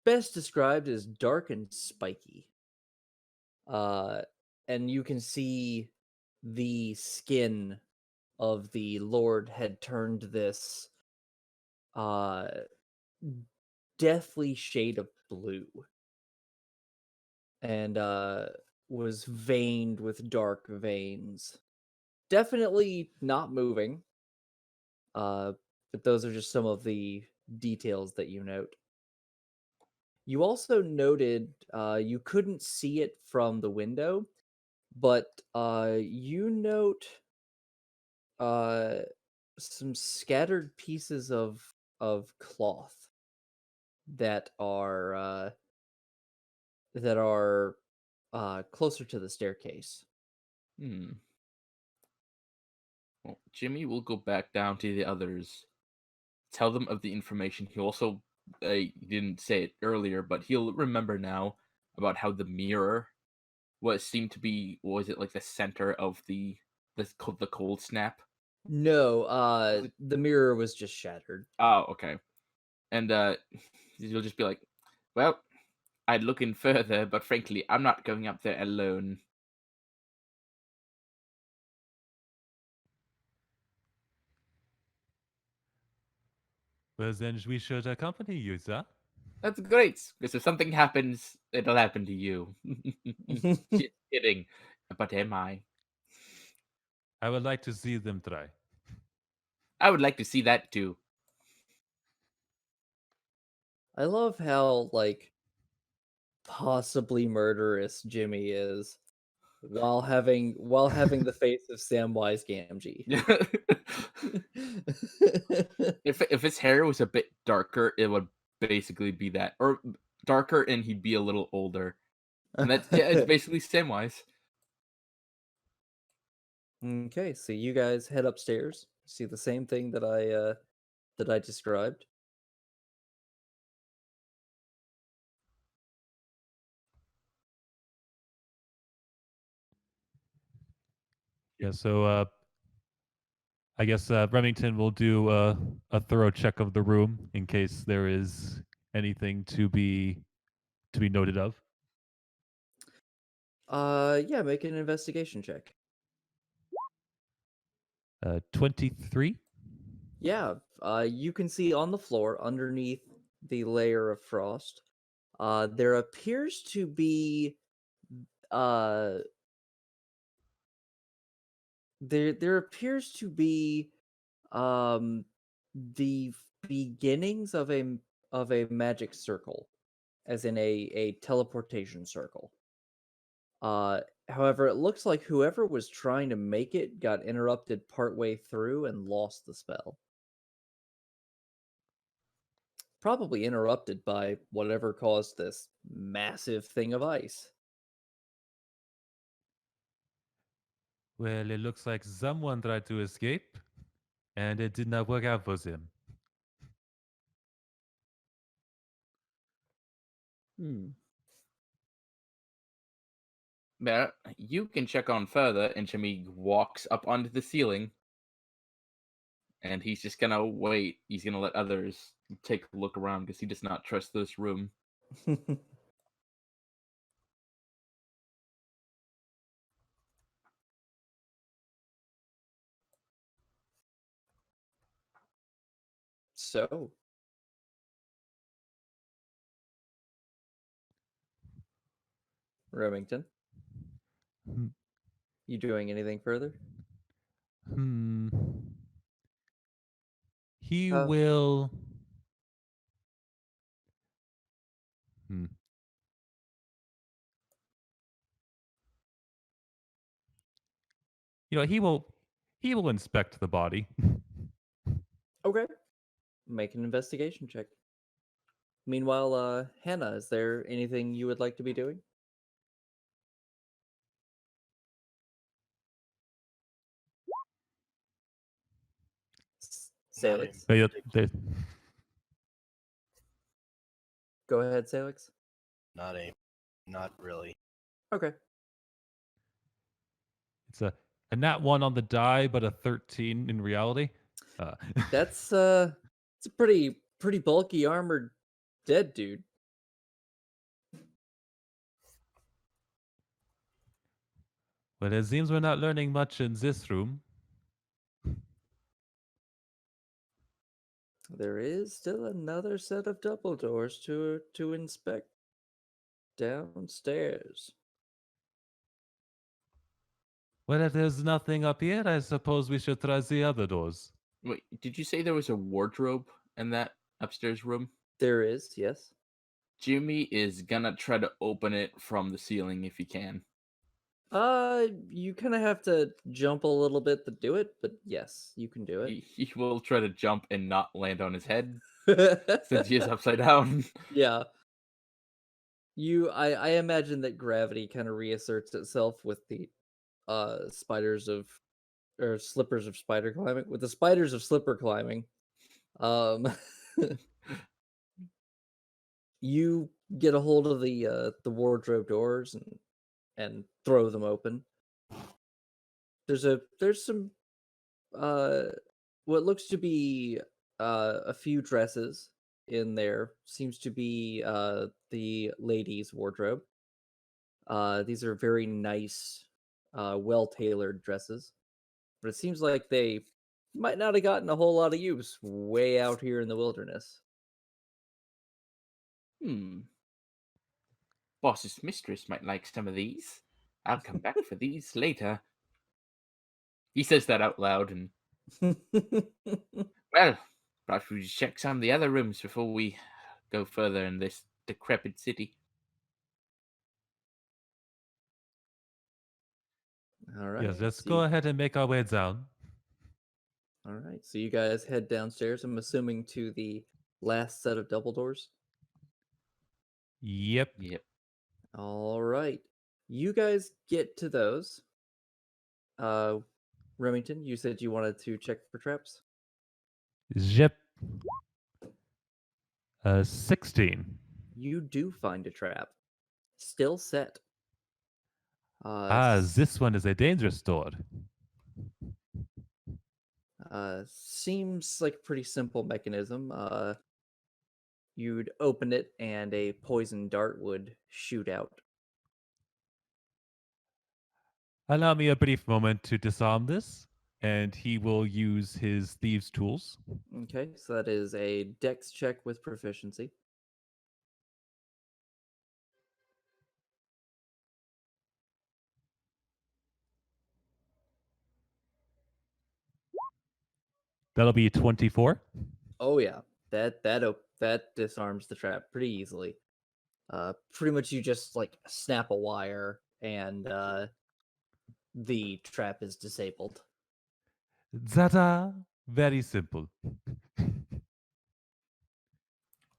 Speaker 1: best described as dark and spiky. Uh, and you can see the skin of the Lord had turned this uh deathly shade of blue and was veined with dark veins. Definitely not moving. Uh, but those are just some of the details that you note. You also noted you couldn't see it from the window, but you note uh, some scattered pieces of cloth that are closer to the staircase.
Speaker 2: Hmm. Well, Jimmy will go back down to the others, tell them of the information. He also didn't say it earlier, but he'll remember now about how the mirror was seemed to be, was it like the center of the cold snap?
Speaker 1: No,
Speaker 2: Was it-
Speaker 1: the mirror was just shattered.
Speaker 2: Oh, okay. And he'll just be like, "Well, I'd look in further, but frankly, I'm not going up there alone."
Speaker 4: Well, then we should accompany you, sir.
Speaker 2: That's great, because if something happens, it'll happen to you. Just kidding. But am I?
Speaker 4: I would like to see them try.
Speaker 2: I would like to see that too.
Speaker 1: I love how like possibly murderous Jimmy is while having the face of Samwise Gamgee.
Speaker 2: If his hair was a bit darker, it would basically be that, or darker, and he'd be a little older. And that's, yeah, it's basically Samwise.
Speaker 1: Okay, so you guys head upstairs. See the same thing that I described.
Speaker 4: Yeah, so I guess Remington will do a thorough check of the room in case there is anything to be noted of.
Speaker 1: Yeah, make an investigation check.
Speaker 4: 23.
Speaker 1: Yeah, you can see on the floor underneath the layer of frost, there appears to be uh There appears to be um the beginnings of a magic circle, as in a teleportation circle. Uh, However, it looks like whoever was trying to make it got interrupted partway through and lost the spell. Probably interrupted by whatever caused this massive thing of ice.
Speaker 4: Well, it looks like someone tried to escape, and it did not work out for them.
Speaker 1: Hmm.
Speaker 2: But you can check on further, and Jimmy walks up onto the ceiling, and he's just gonna wait. He's gonna let others take a look around because he does not trust this room.
Speaker 1: So, Remington,
Speaker 4: Hmm.
Speaker 1: you doing anything further?
Speaker 4: Hmm. He
Speaker 1: Uh,
Speaker 4: will. Hmm. You know, he will. He will inspect the body.
Speaker 1: okay. Make an investigation check. Meanwhile, Hannah, is there anything you would like to be doing?
Speaker 5: Not in
Speaker 1: Salix?
Speaker 4: But yeah,
Speaker 5: particular.
Speaker 1: Go ahead, Salix.
Speaker 5: Not a. Not really.
Speaker 1: Okay.
Speaker 4: it's a nat 1 on the die, but a 13 in reality. Uh,
Speaker 1: It's a pretty bulky armored dead dude.
Speaker 4: well, it seems we're not learning much in this room.
Speaker 1: There is still another set of double doors to inspect downstairs.
Speaker 4: Well, if there's nothing up here, I suppose we should try the other doors.
Speaker 2: Wait, did you say there was a wardrobe in that upstairs room?
Speaker 1: There is, yes.
Speaker 2: Jimmy is gonna try to open it from the ceiling if he can.
Speaker 1: You kind of have to jump a little bit to do it, but yes, you can do
Speaker 2: He will try to jump and not land on his head since he is
Speaker 1: it.
Speaker 2: upside down.
Speaker 1: Yeah. I imagine that gravity kind of reasserts itself with the spiders of or slippers of spider climbing with the spiders of slipper climbing. Um you get a hold of the wardrobe doors and throw them open. There's some uh what looks to be a few dresses in there. Seems to be the ladies' wardrobe. These are very nice, well-tailored dresses, but it seems like they might not have gotten a whole lot of use way out here in the wilderness.
Speaker 2: Hmm. Boss's mistress might like some of these. I'll come back for these later. He says that out loud, and well, perhaps we should check some of the other rooms before we go further in this decrepit city.
Speaker 1: All right.
Speaker 4: Yes, let's
Speaker 1: So
Speaker 4: go ahead and make our way down.
Speaker 1: all right. So you guys head downstairs. I'm assuming to the last set of double doors.
Speaker 4: Yep.
Speaker 2: Yep.
Speaker 1: All right. You guys get to those. Remington, you said you wanted to check for traps.
Speaker 4: Yep. 16.
Speaker 1: You do find a trap, still set. S-
Speaker 4: This one is a dangerous door.
Speaker 1: Seems like a pretty simple mechanism. You'd open it and a poison dart would shoot out.
Speaker 4: Allow me a brief moment to disarm this, and he will use his thieves' tools.
Speaker 1: Okay, so that is a dex check with proficiency.
Speaker 4: That'll be 24.
Speaker 1: Oh yeah, that disarms the trap pretty easily. Pretty much you just like snap a wire and the trap is disabled.
Speaker 4: Ta-da! Very simple.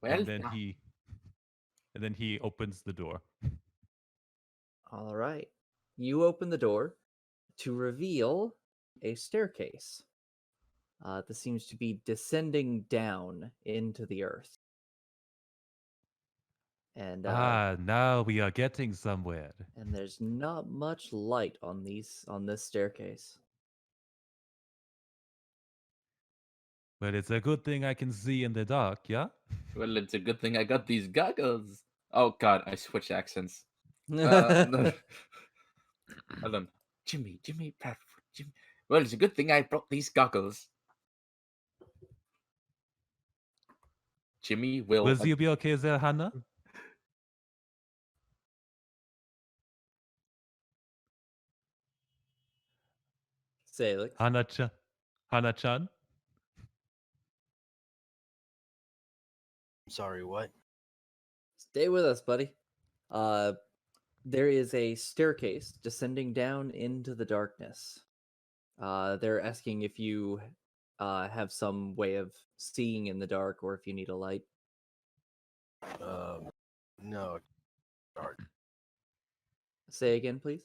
Speaker 2: Well
Speaker 4: and then
Speaker 2: done.
Speaker 4: he and then he opens the door.
Speaker 1: All right, you open the door to reveal a staircase. This seems to be descending down into the earth, and
Speaker 4: Now we are getting somewhere.
Speaker 1: there's not much light on this staircase.
Speaker 4: Well, it's a good thing I can see in the dark, yeah?
Speaker 2: Well, it's a good thing I got these goggles. Oh God, I switched accents. Hold on. Jimmy, Bradford, Jimmy. Well, it's a good thing I brought these goggles. Jimmy will.
Speaker 4: Will you be okay there, Hannah?
Speaker 1: Salix,
Speaker 4: Hannah-chan? Hannah-chan?
Speaker 5: I'm sorry, what?
Speaker 1: stay with us, buddy. There is a staircase descending down into the darkness. They're asking if you have some way of seeing in the dark or if you need a light.
Speaker 5: No, dark.
Speaker 1: Say again, please.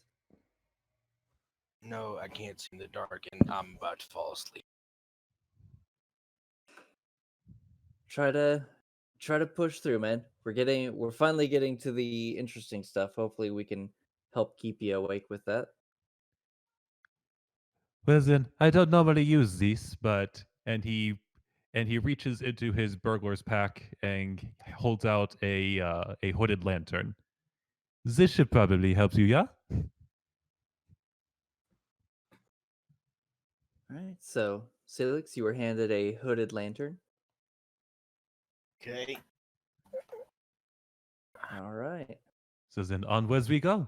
Speaker 5: No, I can't see in the dark, and I'm about to fall asleep.
Speaker 1: Try to push through, man. We're finally getting to the interesting stuff. Hopefully we can help keep you awake with that.
Speaker 4: Well then, I don't normally use these, but and he reaches into his burglar's pack and holds out a hooded lantern. This should probably help you, yeah?
Speaker 1: All right. So, Silix, you were handed a hooded lantern.
Speaker 5: Okay.
Speaker 1: All right.
Speaker 4: So then onwards we go.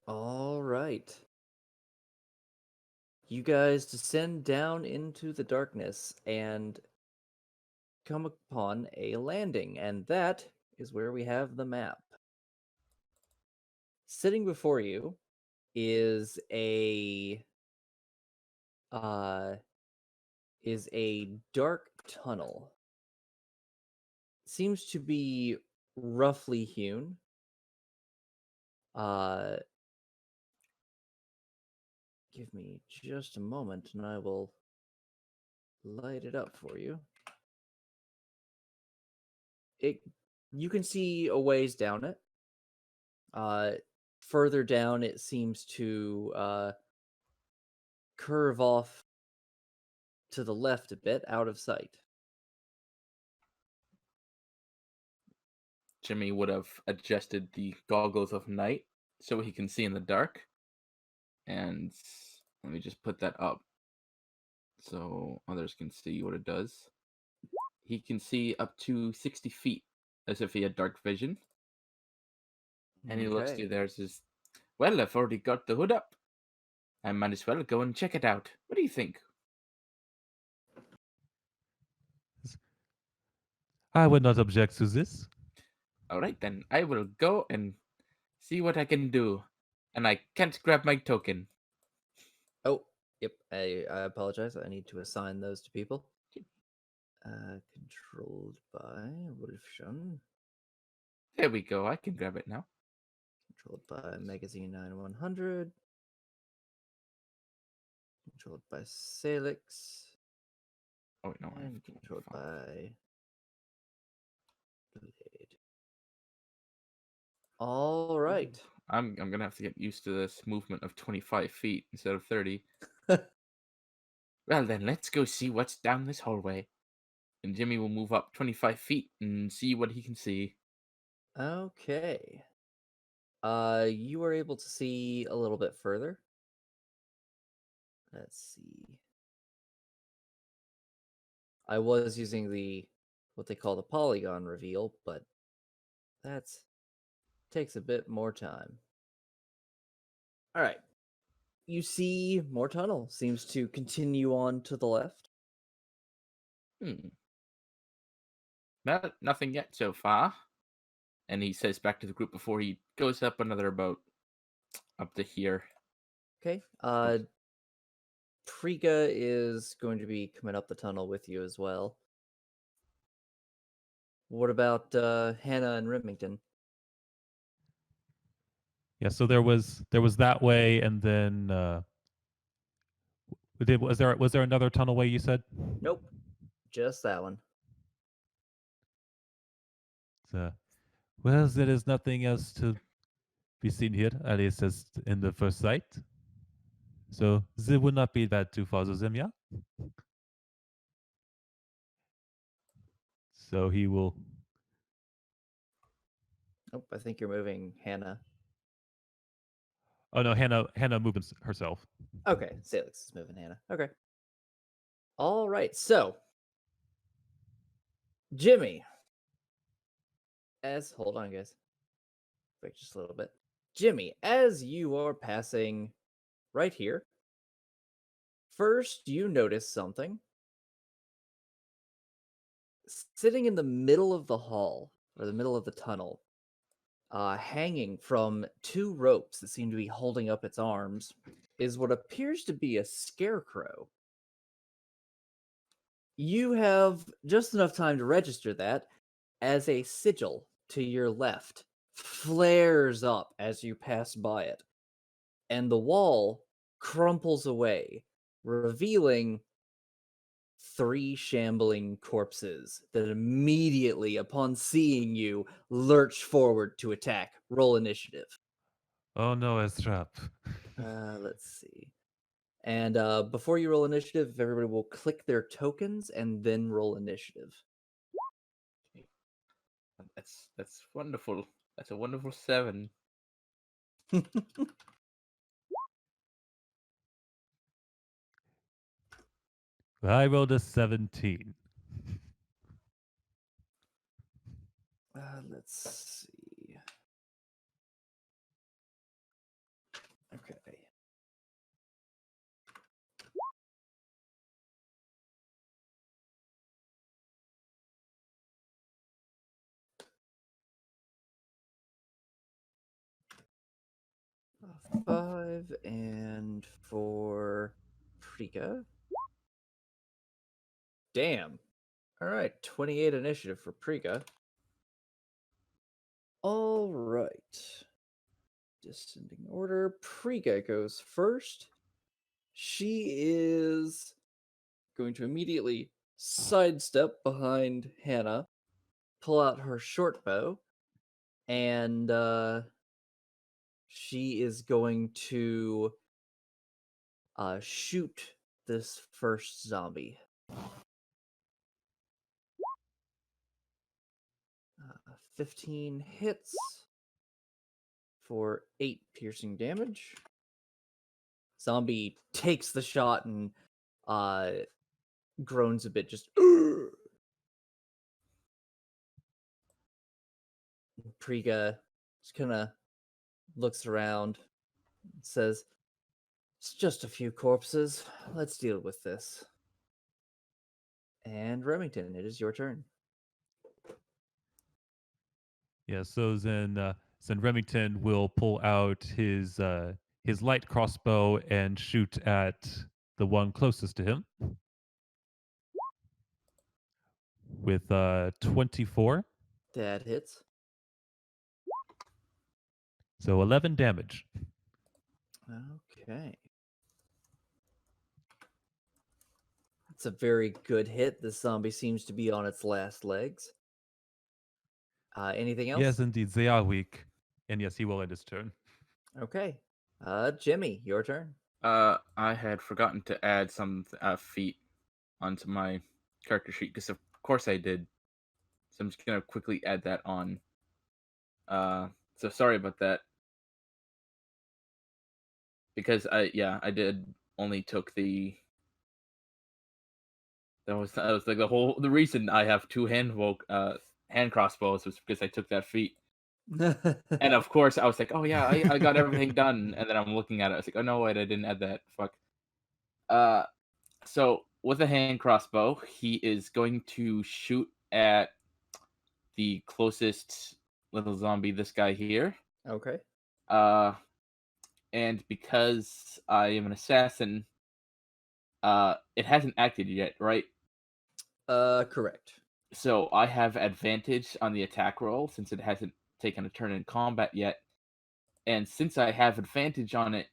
Speaker 1: All right. You guys descend down into the darkness and come upon a landing, and that is where we have the map. Sitting before you is uh a dark tunnel. Seems to be roughly hewn. Uh Give me just a moment and I will light it up for you. You can see a ways down it. Further down it seems to curve off to the left a bit out of sight.
Speaker 2: Jimmy would have adjusted the goggles of night so he can see in the dark. And let me just put that up so others can see what it does. He can see up to 60 feet as if he had dark vision. And he looks to
Speaker 1: Okay.
Speaker 2: you there and says, well, I've already got the hood up. I might as well go and check it out. What do you think?
Speaker 4: I would not object to this.
Speaker 2: All right, then. I will go and see what I can do. And I can't grab my token.
Speaker 1: Oh, yep. I apologize. I need to assign those to people. Controlled by Wolfshun.
Speaker 2: There we go. I can grab it now.
Speaker 1: Controlled by Magazine 9100. Controlled by Salix.
Speaker 2: Oh, wait, no. I have
Speaker 1: And controlled
Speaker 2: 25.
Speaker 1: by Blade. All right.
Speaker 2: I'm gonna have to get used to this movement of 25 feet instead of 30. Well then, let's go see what's down this hallway. And Jimmy will move up 25 feet and see what he can see.
Speaker 1: Okay. You were able to see a little bit further. Let's see. I was using what they call the polygon reveal, but that's takes a bit more time. All right. you see more tunnel. Seems to continue on to the left.
Speaker 2: Nothing yet so far. And he says back to the group before he goes up another boat up to here.
Speaker 1: Okay. Priga is going to be coming up the tunnel with you as well. What about Hannah and Remington?
Speaker 4: Yeah, so there was that way, and then was there another tunnel way you said?
Speaker 1: Nope, just that one.
Speaker 4: Well, there is nothing else to be seen here, at least as in the first sight. So it would not be bad to follow them, yeah? So he will.
Speaker 1: Nope, I think you're moving Hannah.
Speaker 4: Oh no, Hannah moving herself.
Speaker 1: Okay, Salix is moving Hannah. Okay. All right, so Jimmy. Hold on, guys. Wait just a little bit. Jimmy, as you are passing right here, first you notice something. Sitting in the middle of the hall, or the middle of the tunnel, hanging from two ropes that seem to be holding up its arms, is what appears to be a scarecrow. You have just enough time to register that as a sigil to your left flares up as you pass by it, and the wall crumples away, revealing three shambling corpses that immediately, upon seeing you, lurch forward to attack. Roll initiative.
Speaker 4: Oh no, it's trap.
Speaker 1: Let's see. And before you roll initiative, if everybody will click their tokens and then roll initiative.
Speaker 2: That's wonderful. That's a wonderful 7.
Speaker 4: I rolled a 17.
Speaker 1: Let's see. Okay. Five, and for Prika. Damn. All right, 28 initiative for Prika. All right. Descending order. Prika goes first. She is going to immediately sidestep behind Hannah, pull out her short bow, and she is going to shoot this first zombie. 15 hits for 8 piercing damage. Zombie takes the shot and groans a bit, just Priga just kind of looks around, says, "It's just a few corpses. Let's deal with this." And Remington, it is your turn.
Speaker 4: Yeah, so then Remington will pull out his light crossbow and shoot at the one closest to him with 24,
Speaker 1: That hits.
Speaker 4: so 11 damage.
Speaker 1: Okay. It's a very good hit. This zombie seems to be on its last legs. Anything else?
Speaker 4: Yes, indeed, they are weak, and yes, he will end his turn.
Speaker 1: Okay. Jimmy, your turn.
Speaker 2: I had forgotten to add some feet onto my character sheet because of course I did. So I'm just gonna quickly add that on. So sorry about that. Because I did only took the. That was like the reason I have two hand crossbows was because I took that feat. And of course, I was like, "Oh yeah, I got everything done." And then I'm looking at it, I was like, "Oh no, wait, I didn't add that. Fuck." Uh, so with a hand crossbow, he is going to shoot at the closest little zombie, this guy here.
Speaker 1: Okay.
Speaker 2: Uh, and because I am an assassin, it hasn't acted yet, right?
Speaker 1: Correct.
Speaker 2: So I have advantage on the attack roll since it hasn't taken a turn in combat yet. And since I have advantage on it,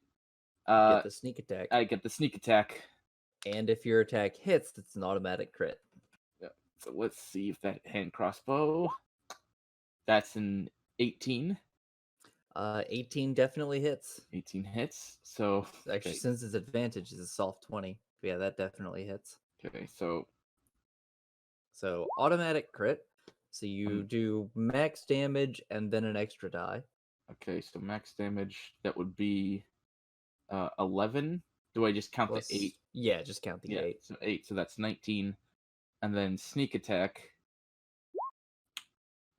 Speaker 1: Get the sneak attack.
Speaker 2: I get the sneak attack.
Speaker 1: And if your attack hits, it's an automatic crit.
Speaker 2: Yeah. So let's see if that hand crossbow. That's an 18.
Speaker 1: 18 definitely hits.
Speaker 2: 18 hits. So
Speaker 1: Actually,
Speaker 2: okay,
Speaker 1: since it's advantage, it's a soft 20. Yeah, that definitely hits.
Speaker 2: okay, so
Speaker 1: So automatic crit. So you do max damage and then an extra die.
Speaker 2: so max damage that would be 11. Do I just count
Speaker 1: Plus,
Speaker 2: the 8?
Speaker 1: yeah, just count the
Speaker 2: Yeah,
Speaker 1: 8.
Speaker 2: so 8, so that's 19. And then sneak attack.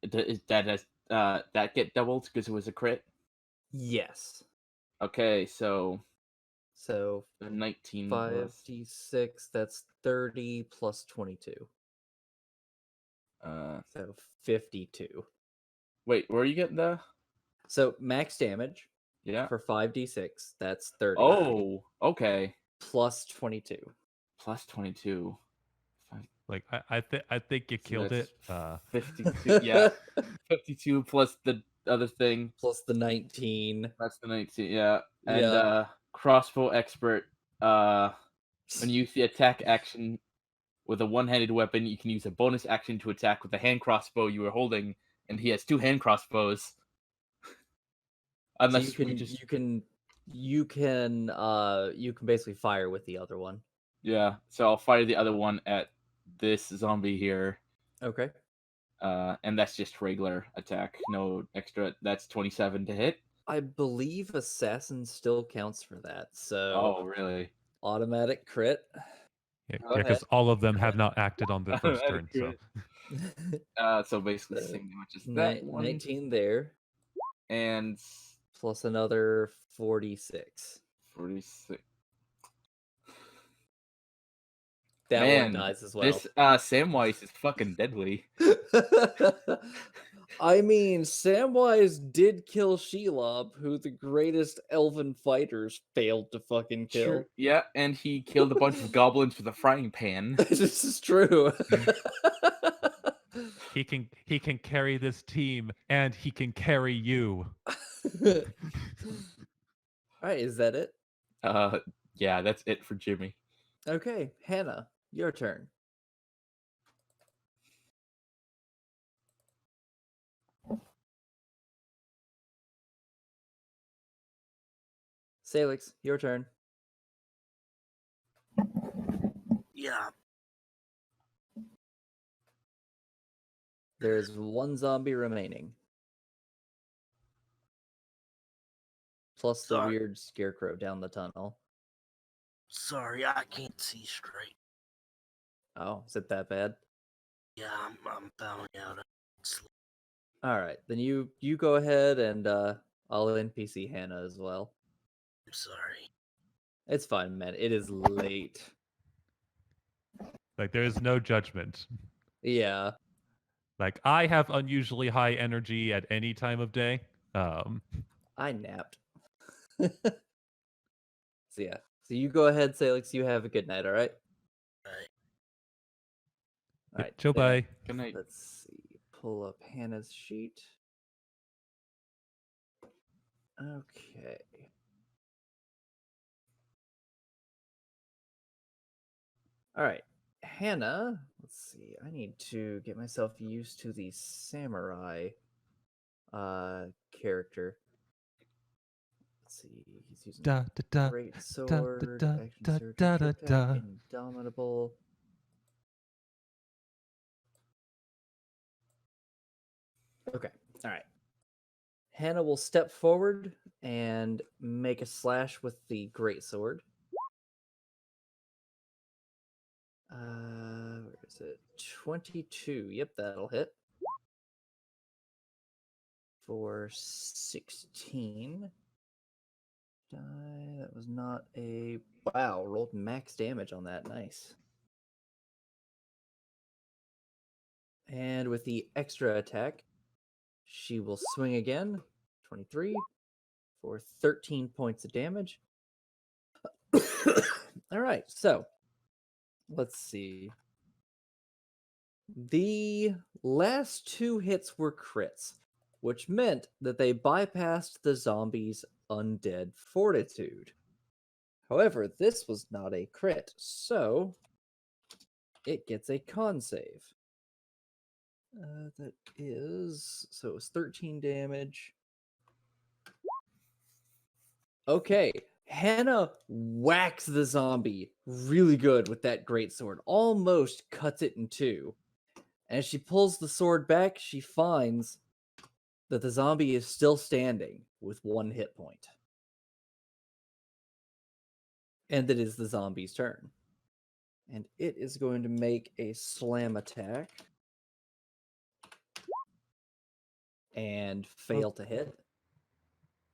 Speaker 2: That get doubled because it was a crit?
Speaker 1: Yes.
Speaker 2: Okay, so
Speaker 1: So
Speaker 2: 19 plus
Speaker 1: 5d6, that's 30 plus 22.
Speaker 2: uh
Speaker 1: So 52.
Speaker 2: wait, where are you getting the
Speaker 1: So max damage
Speaker 2: yeah.
Speaker 1: for 5d6, that's 30.
Speaker 2: Oh, okay.
Speaker 1: Plus 22.
Speaker 2: Plus 22.
Speaker 4: Like I think you
Speaker 2: So
Speaker 4: killed
Speaker 2: that's
Speaker 4: it.
Speaker 2: 52. Yeah, 52 plus the other thing.
Speaker 1: Plus the 19.
Speaker 2: That's the 19. Yeah, and
Speaker 1: Yeah.
Speaker 2: crossbow expert. When you use the attack action with a one-handed weapon, you can use a bonus action to attack with the hand crossbow you were holding, and he has 2 hand crossbows.
Speaker 1: So
Speaker 2: Unless we just
Speaker 1: you can basically fire with the other one.
Speaker 2: yeah. So I'll fire the other one at this zombie here.
Speaker 1: Okay.
Speaker 2: And that's just regular attack, no extra. That's 27 to hit.
Speaker 1: I believe assassin still counts for that. So
Speaker 2: Oh, really?
Speaker 1: automatic crit.
Speaker 4: Yeah,
Speaker 2: Go ahead.
Speaker 4: because all of them have not acted on the first
Speaker 2: Automatic
Speaker 4: turn. So
Speaker 2: crit. So basically the
Speaker 1: So,
Speaker 2: same damage as that one.
Speaker 1: 19 there,
Speaker 2: And
Speaker 1: plus another 46.
Speaker 2: 46.
Speaker 1: That one
Speaker 2: Man,
Speaker 1: dies as well.
Speaker 2: this Samwise is fucking deadly.
Speaker 1: I mean, Samwise did kill Shelob, who the greatest elven fighters failed to fucking kill.
Speaker 2: True. Yeah, and he killed a bunch of goblins with a frying pan.
Speaker 1: This is true.
Speaker 4: he can carry this team and he can carry you.
Speaker 1: All right, is that it?
Speaker 2: Yeah, that's it for Jimmy.
Speaker 1: Okay, Hannah, your turn. Salix, your turn.
Speaker 5: Yeah.
Speaker 1: There's one zombie remaining. Plus the
Speaker 5: Sorry.
Speaker 1: weird scarecrow down the tunnel.
Speaker 5: Sorry, I can't see straight.
Speaker 1: Oh, is it that bad?
Speaker 5: Yeah, I'm bowing out.
Speaker 1: All right, then you go ahead and I'll NPC Hannah as well.
Speaker 5: I'm sorry.
Speaker 1: It's fine, man. It is late.
Speaker 4: Like there is no judgment.
Speaker 1: Yeah.
Speaker 4: Like I have unusually high energy at any time of day.
Speaker 1: I napped. So yeah. So you go ahead, Salix. You have a good night, all right? All right.
Speaker 4: Joe,
Speaker 1: then
Speaker 4: bye.
Speaker 2: Good night.
Speaker 1: Let's see. Pull up Hannah's sheet. Okay. All right. Hannah, let's see. I need to get myself used to the samurai character. Let's see. He's using
Speaker 4: Da da da
Speaker 1: great
Speaker 4: da
Speaker 1: sword,
Speaker 4: da
Speaker 1: action
Speaker 4: da
Speaker 1: surge,
Speaker 4: da
Speaker 1: trip
Speaker 4: da
Speaker 1: attack,
Speaker 4: da.
Speaker 1: indomitable. Okay. All right. Hannah will step forward and make a slash with the great sword. Where is it? 22. Yep, that'll hit. for 16. Die. That was not a... Wow, rolled max damage on that. Nice. And with the extra attack, she will swing again. 23 for 13 points of damage. All right, so let's see. The last 2 hits were crits, which meant that they bypassed the zombie's undead fortitude. However, this was not a crit, so it gets a con save. That is... So it was 13 damage. Okay, Hannah whacks the zombie really good with that greatsword, almost cuts it in 2. And as she pulls the sword back, she finds that the zombie is still standing with 1 hit point. And it is the zombie's turn. And it is going to make a slam attack. And fail to hit.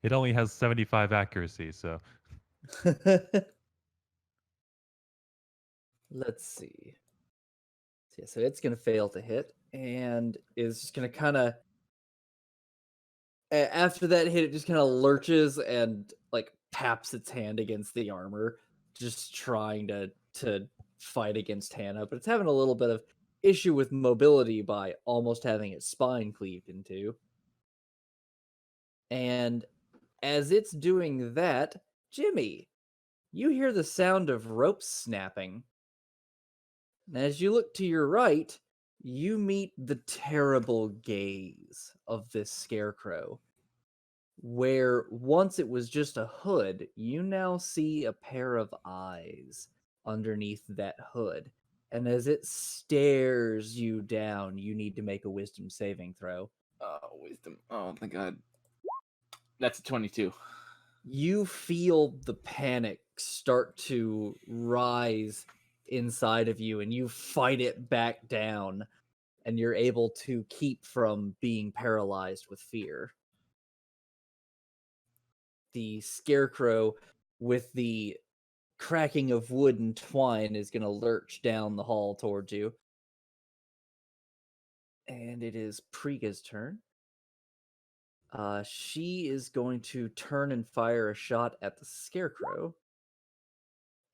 Speaker 4: It only has 75 accuracy, so
Speaker 1: Let's see. So it's going to fail to hit. And is just going to kind of... After that hit, it just kind of lurches and like taps its hand against the armor, just trying to fight against Hannah, but it's having a little bit of issue with mobility by almost having its spine cleaved into. And as it's doing that, Jimmy, you hear the sound of ropes snapping. And as you look to your right, you meet the terrible gaze of this scarecrow, where once it was just a hood, you now see a pair of eyes underneath that hood. And as it stares you down, you need to make a wisdom saving throw.
Speaker 2: Wisdom. Oh, thank God. That's a 22.
Speaker 1: You feel the panic start to rise inside of you, and you fight it back down, and you're able to keep from being paralyzed with fear. The scarecrow, with the cracking of wood and twine, is going to lurch down the hall towards you. And it is Priga's turn. She is going to turn and fire a shot at the scarecrow.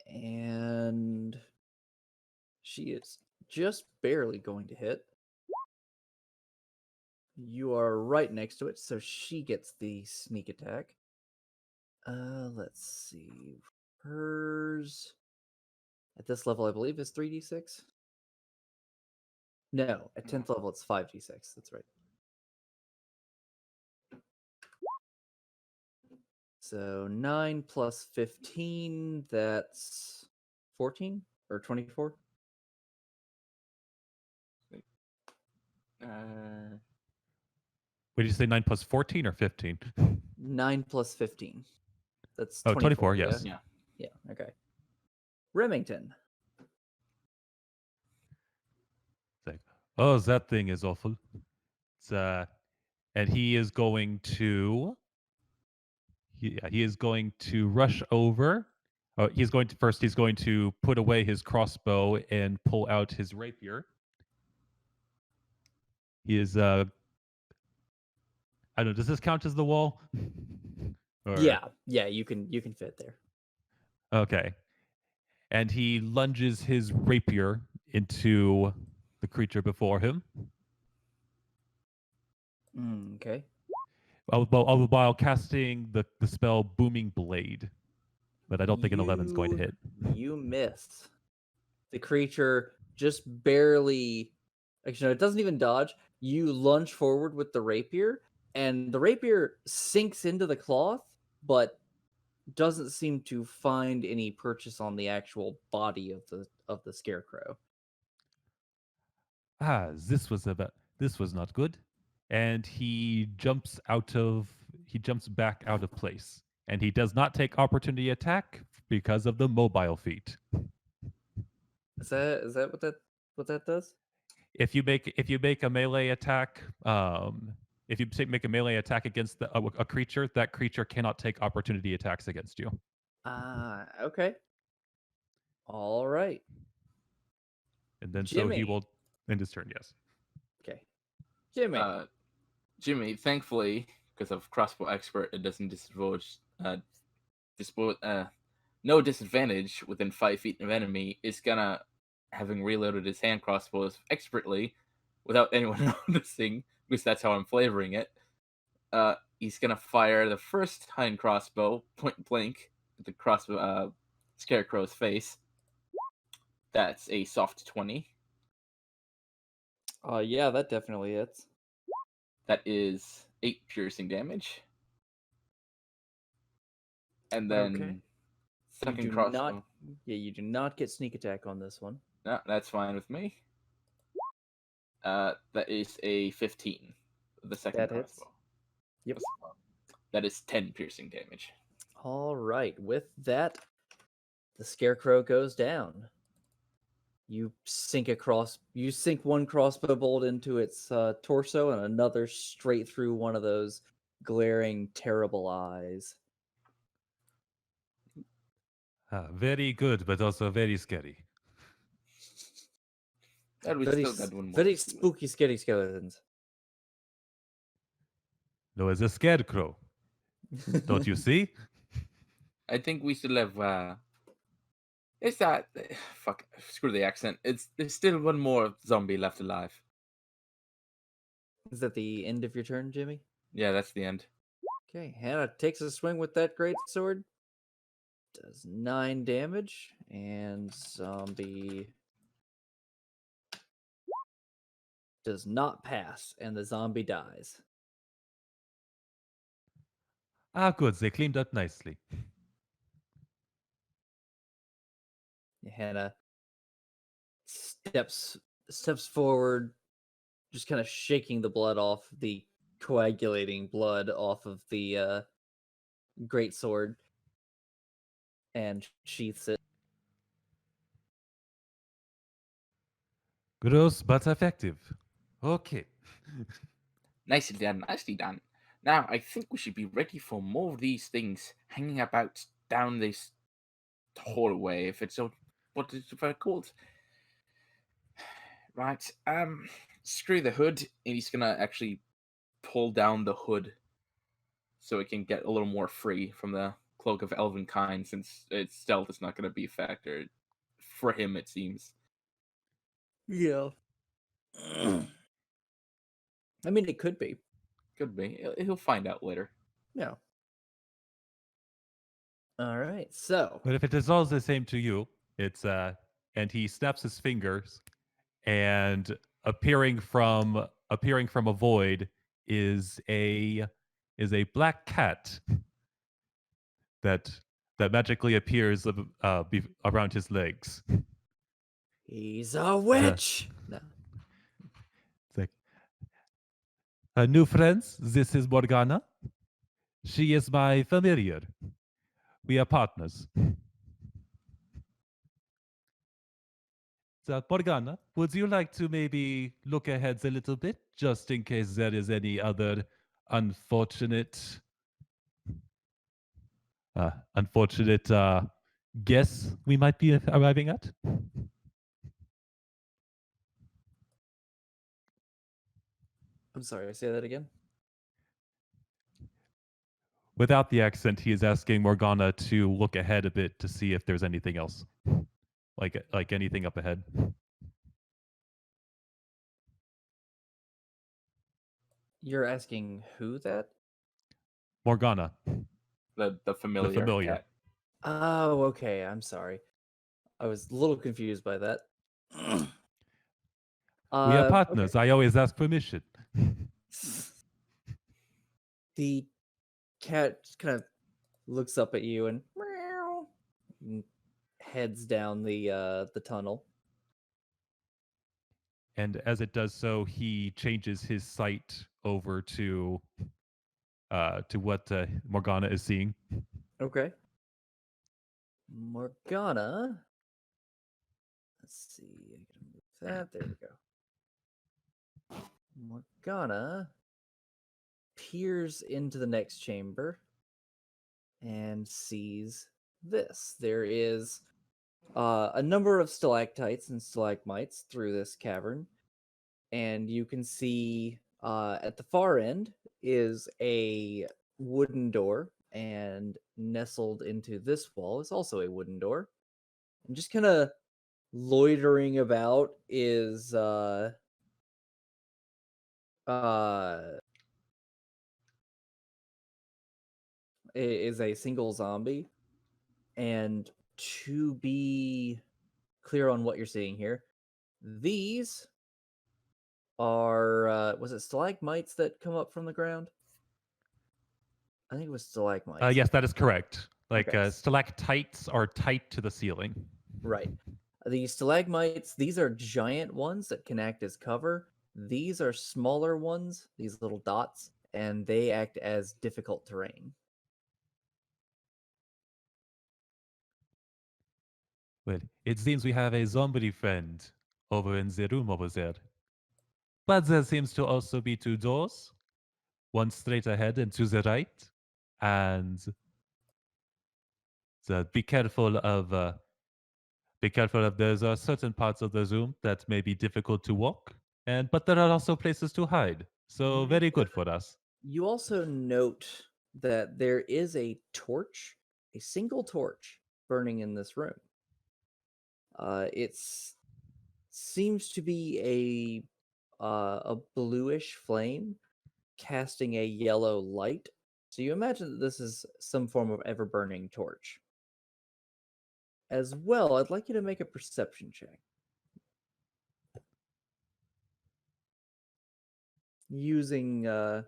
Speaker 1: And she is just barely going to hit. You are right next to it, so she gets the sneak attack. Let's see. Hers at this level, I believe, is 3d6. No, at 10th level, it's 5d6. That's right. So 9 plus 15, that's 14 or 24?
Speaker 4: Would you say 9 plus 14 or 15?
Speaker 1: 9 plus 15. That's
Speaker 4: Oh, 24,
Speaker 1: yeah?
Speaker 4: yes.
Speaker 2: Yeah.
Speaker 1: Yeah, okay. Remington.
Speaker 4: It's like, oh, that thing is awful. It's, and he is going to... He is going to rush over. He's going to put away his crossbow and pull out his rapier. He is I don't know, does this count as the wall? Or...
Speaker 1: Yeah, you can fit there.
Speaker 4: Okay. And he lunges his rapier into the creature before him.
Speaker 1: Okay.
Speaker 4: While casting the spell Booming Blade. But I don't think an 11 is going to hit.
Speaker 1: You miss. The creature just barely... Actually, no, it doesn't even dodge. You lunge forward with the rapier, and the rapier sinks into the cloth, but doesn't seem to find any purchase on the actual body of the scarecrow.
Speaker 4: This was not good. And he jumps back out of place. And he does not take opportunity attack because of the mobile feat.
Speaker 1: Is that what that does?
Speaker 4: If you make a melee attack, if you make a melee attack against a creature, that creature cannot take opportunity attacks against you.
Speaker 1: Okay. All right.
Speaker 4: And then so he
Speaker 1: Jimmy.
Speaker 4: will end his turn. Yes.
Speaker 1: Okay. Jimmy.
Speaker 2: Jimmy, thankfully, because of crossbow expert, it doesn't no disadvantage within 5 feet of enemy, is gonna, having reloaded his hand crossbows expertly, without anyone noticing, because that's how I'm flavoring it. He's gonna fire the first hand crossbow point blank at the crossbow scarecrow's face. That's a soft 20.
Speaker 1: Yeah, that definitely hits.
Speaker 2: That is 8 piercing damage. And then
Speaker 1: Okay.
Speaker 2: second
Speaker 1: You do
Speaker 2: crossbow.
Speaker 1: not. Yeah, you do not get sneak attack on this one.
Speaker 2: No, that's fine with me. That is a 15. The second
Speaker 1: That hits.
Speaker 2: crossbow.
Speaker 1: Yep.
Speaker 2: That is 10 piercing damage.
Speaker 1: All right. With that, the scarecrow goes down. You sink one crossbow bolt into its torso and another straight through one of those glaring, terrible eyes.
Speaker 4: Very good, but also very scary.
Speaker 2: That we
Speaker 1: Very,
Speaker 2: still got one more.
Speaker 1: very spooky, scary skeletons.
Speaker 4: No, as a scarecrow. Don't you see?
Speaker 2: I think we still have. Is that fuck? Screw the accent. There's still one more zombie left alive.
Speaker 1: Is that the end of your turn, Jimmy?
Speaker 2: Yeah, that's the end.
Speaker 1: Okay, Hannah takes a swing with that great sword. Does 9 damage, and zombie does not pass, and the zombie dies.
Speaker 4: Good. They cleaned up nicely.
Speaker 1: Hannah steps forward, just kind of shaking the blood off, the coagulating blood off of the great sword, and sheaths it.
Speaker 4: Gross but effective. Okay.
Speaker 2: Nicely done, nicely done. Now I think we should be ready for more of these things hanging about down this hallway. If it's what is it called? Right. Screw the hood, and he's gonna actually pull down the hood so it can get a little more free from the cloak of elven kind, since its stealth is not going to be a factor for him, it seems.
Speaker 1: Yeah. I mean, it could be.
Speaker 2: Could be. He'll find out later.
Speaker 1: Yeah. All right. So.
Speaker 4: But if it is all the same to you, it's and he snaps his fingers, and appearing from a void is a black cat that magically appears around his legs.
Speaker 1: He's a witch. No.
Speaker 4: It's like, new friends, this is Morgana. She is my familiar. We are partners. So, Morgana, would you like to maybe look ahead a little bit, just in case there is any other unfortunate guess we might be arriving at?
Speaker 1: I'm sorry. Say that again.
Speaker 4: Without the accent, he is asking Morgana to look ahead a bit to see if there's anything else, like anything up ahead.
Speaker 1: You're asking who that?
Speaker 4: Morgana,
Speaker 2: The familiar,
Speaker 4: familiar.
Speaker 2: cat.
Speaker 1: Oh, okay. I'm sorry. I was a little confused by that.
Speaker 4: We are partners.
Speaker 1: Okay.
Speaker 4: I always ask permission.
Speaker 1: The cat just kind of looks up at you and heads down the tunnel.
Speaker 4: And as it does so, he changes his sight over to what Morgana is seeing.
Speaker 1: Okay. Morgana. Let's see. I gotta move that. There we go. Morgana peers into the next chamber and sees this. There is a number of stalactites and stalagmites through this cavern, and you can see at the far end is a wooden door, and nestled into this wall is also a wooden door. And just kind of loitering about uh is a single zombie. And to be clear on what you're seeing here, these are was it stalagmites that come up from the ground? I think it was stalagmites.
Speaker 4: Yes, that is correct. Like
Speaker 1: Okay.
Speaker 4: stalactites are tight to the ceiling.
Speaker 1: Right. The stalagmites, these are giant ones that can act as cover. These are smaller ones, these little dots, and they act as difficult terrain.
Speaker 4: Well, it seems we have a zombie friend over in the room over there. But there seems to also be two doors, one straight ahead and to the right. And be careful of there's certain parts of the room that may be difficult to walk, but there are also places to hide. So very good for us.
Speaker 1: You also note that there is a torch, a single torch, burning in this room. It seems to be a bluish flame casting a yellow light. So you imagine that this is some form of ever burning torch. As well, I'd like you to make a perception check. Using the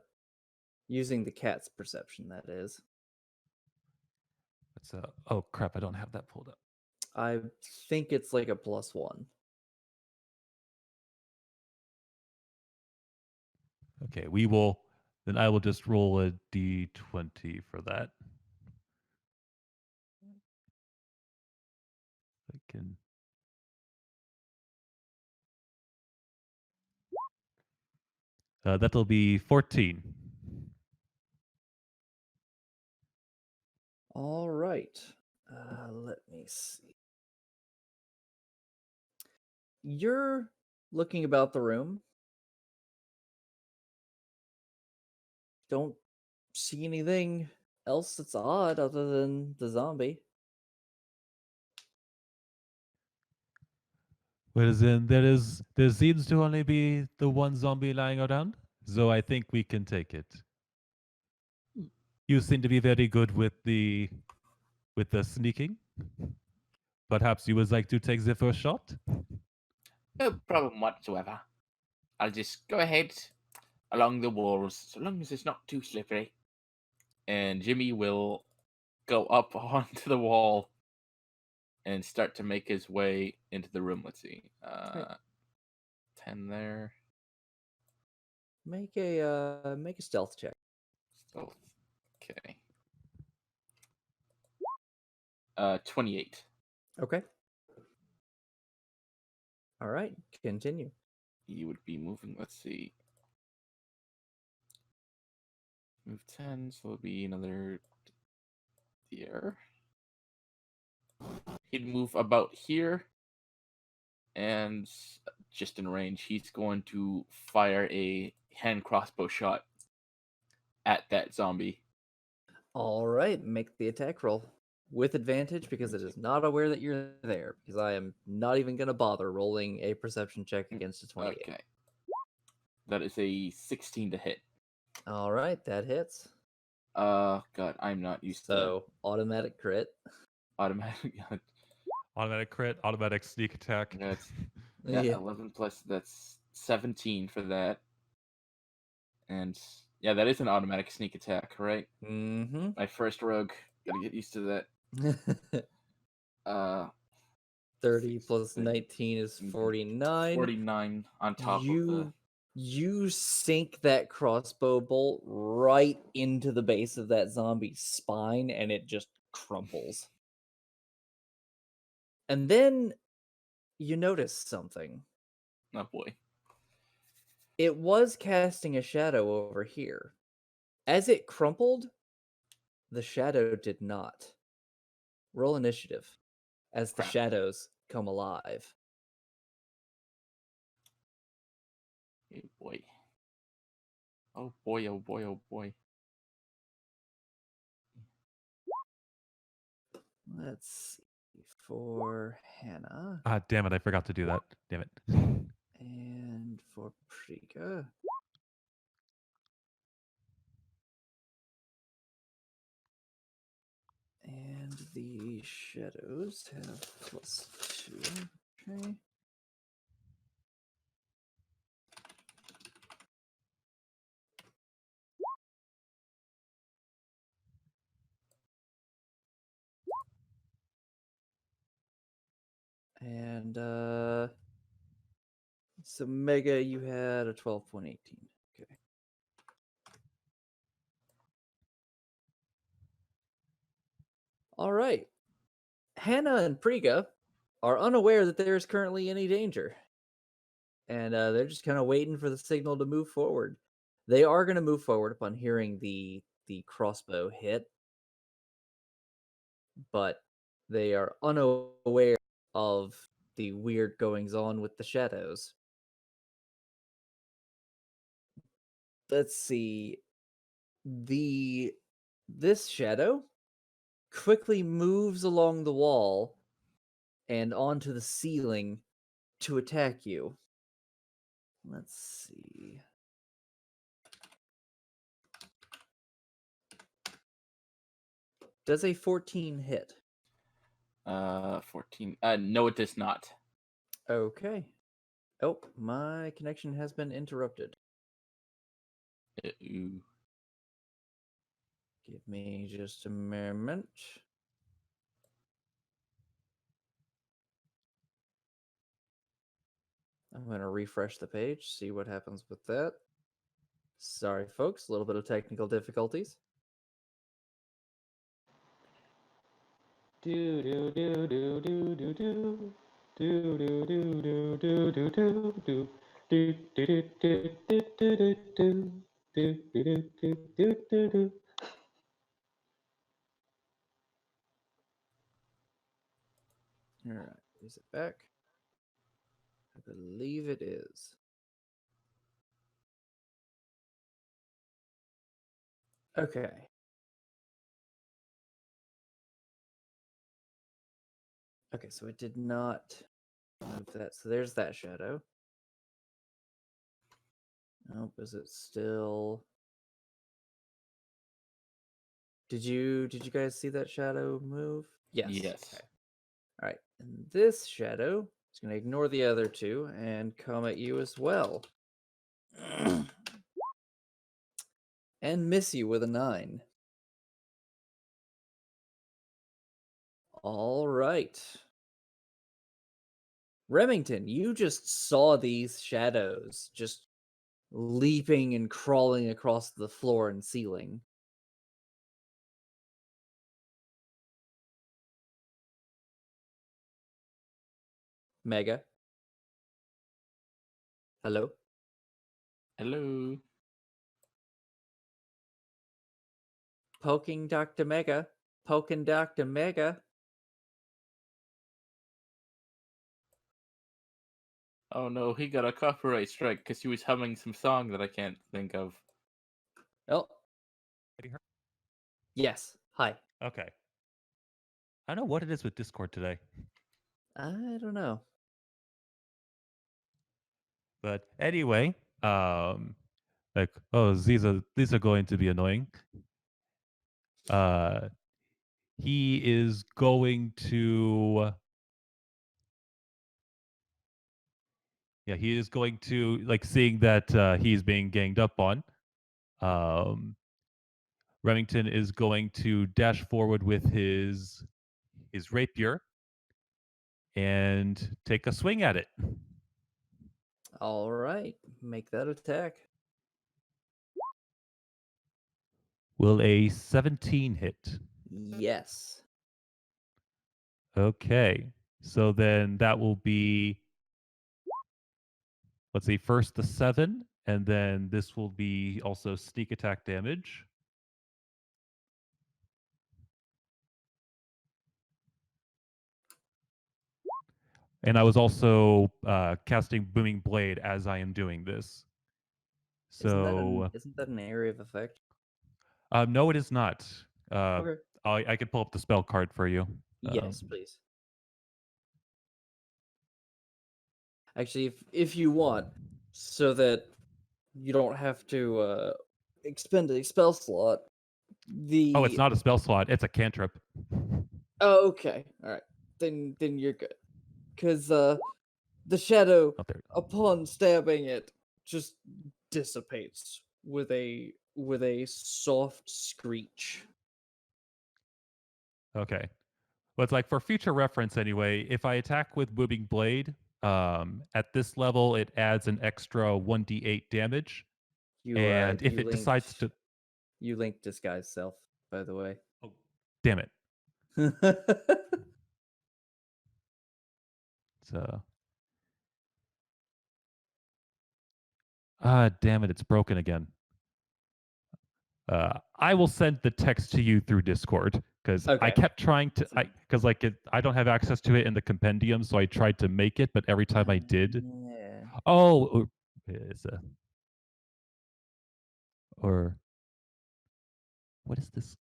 Speaker 1: cat's perception, that is.
Speaker 4: It's oh crap, I don't have that pulled up.
Speaker 1: I think it's like a +1.
Speaker 4: Okay, then I will just roll a d20 for that. I can. That'll be 14.
Speaker 1: All right. Let me see. You're looking about the room. Don't see anything else that's odd other than the zombie.
Speaker 4: Well, then there seems to only be the one zombie lying around, so I think we can take it. You seem to be very good with the sneaking. Perhaps you would like to take the first shot?
Speaker 2: No problem whatsoever. I'll just go ahead along the walls, so long as it's not too slippery. And Jimmy will go up onto the wall and start to make his way into the room. Let's see. 10 there.
Speaker 1: Make a stealth check.
Speaker 2: Stealth. Okay. 28.
Speaker 1: Okay. All right, continue.
Speaker 2: You would be moving, let's see. Move 10, so it'll be another there. He'd move about here, and just in range, he's going to fire a hand crossbow shot at that zombie.
Speaker 1: All right, make the attack roll with advantage because it is not aware that you're there. Because I am not even going to bother rolling a perception check against a 28.
Speaker 2: Okay. That is a 16 to hit.
Speaker 1: All right, that hits.
Speaker 2: God, I'm not used to
Speaker 1: So automatic crit.
Speaker 2: automatic.
Speaker 4: Automatic crit, automatic sneak attack.
Speaker 2: That's yeah, 11 plus that's 17 for that. And yeah, that is an automatic sneak attack, right?
Speaker 1: Mm-hmm.
Speaker 2: My first rogue. Gotta get used to that.
Speaker 1: 30 plus 19 is 49.
Speaker 2: 49 on top of the.
Speaker 1: You sink that crossbow bolt right into the base of that zombie's spine, and it just crumples. And then you notice something.
Speaker 2: Oh boy.
Speaker 1: It was casting a shadow over here. As it crumpled, the shadow did not. Roll initiative as the
Speaker 2: Crap.
Speaker 1: shadows come alive.
Speaker 2: Hey, boy. Oh boy, oh boy, oh boy.
Speaker 1: Let's see. For Hannah
Speaker 4: Ah, damn it! I forgot to do that. Damn it.
Speaker 1: and for Prika. And the shadows have +2. Okay. And so Mega, you had a 12.18. Okay. All right. Hannah and Priga are unaware that there is currently any danger. And they're just kind of waiting for the signal to move forward. They are going to move forward upon hearing the crossbow hit, but they are unaware of the weird goings on with the shadows. Let's see. This shadow quickly moves along the wall and onto the ceiling to attack you. Let's see. Does a 14 hit?
Speaker 2: 14. No, it does not.
Speaker 1: Okay. Oh, my connection has been interrupted.
Speaker 2: Ooh.
Speaker 1: Give me just a moment. I'm going to refresh the page, see what happens with that. Sorry, folks, a little bit of technical difficulties. All right, is it back? I believe it is. Okay. Okay, so it did not move that. So there's that shadow. Nope, is it still... Did you guys see that shadow move? Yes.
Speaker 2: Yes.
Speaker 1: Okay. All right, and this shadow is going to ignore the other two and come at you as well. And miss you with a 9. All right. Remington, you just saw these shadows just leaping and crawling across the floor and ceiling. Mega. Hello?
Speaker 2: Hello.
Speaker 1: Poking Dr. Mega. Poking Dr. Mega.
Speaker 2: Oh no, he got a copyright strike because he was humming some song that I can't think of.
Speaker 1: Oh,
Speaker 4: Can you hear-
Speaker 1: yes. Hi.
Speaker 4: Okay. I don't know what it is with Discord today,
Speaker 1: I don't know.
Speaker 4: but anyway, like, oh, these are going to be annoying. Uh, he is going to, yeah, he is going to, like, seeing that he's being ganged up on. Remington is going to dash forward with his rapier and take a swing at it.
Speaker 1: All right. Make that attack.
Speaker 4: Will a 17 hit?
Speaker 1: Yes.
Speaker 4: Okay. So then that will be, let's see, first the 7, and then this will be also sneak attack damage. And I was also casting Booming Blade as I am doing this. So
Speaker 1: Isn't that an area of effect?
Speaker 4: no, it is not.
Speaker 1: Okay.
Speaker 4: I could pull up the spell card for you.
Speaker 1: Yes, please. Actually, if you want, so that you don't have to expend a spell slot.
Speaker 4: Oh, it's not a spell slot. It's a cantrip.
Speaker 1: Oh, okay. All right. Then you're good. Because the shadow,
Speaker 4: Oh, there.
Speaker 1: upon stabbing it, just dissipates with a soft screech.
Speaker 4: Okay. But it's like for future reference anyway, if I attack with Booming Blade, at this level it adds an extra 1d8 damage. And if it decides to
Speaker 1: You linked disguise self, by the way.
Speaker 4: Oh, damn it. So damn it, it's broken again. I will send the text to you through Discord because I
Speaker 1: Okay.
Speaker 4: kept trying to, because I don't have access to it in the compendium, so I tried to make it, but every time I did,
Speaker 1: Yeah.
Speaker 4: oh, or what is this?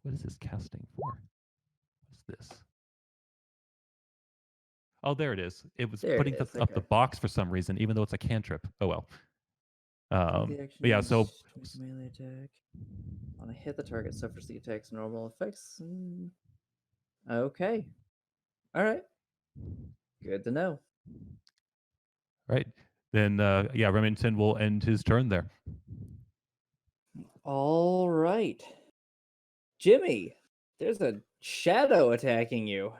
Speaker 4: What is this casting for? What's this? Oh, there it is. It was
Speaker 1: There it
Speaker 4: putting
Speaker 1: is,
Speaker 4: up the
Speaker 1: okay.
Speaker 4: box for some reason, even though it's a cantrip. Oh well.
Speaker 1: The
Speaker 4: But yeah, so
Speaker 1: actions to make a melee attack. On a hit, the target suffers the attack's normal effects. Okay. All right. Good to know.
Speaker 4: right then, yeah, Remington will end his turn there.
Speaker 1: All right. Jimmy, there's a shadow attacking you.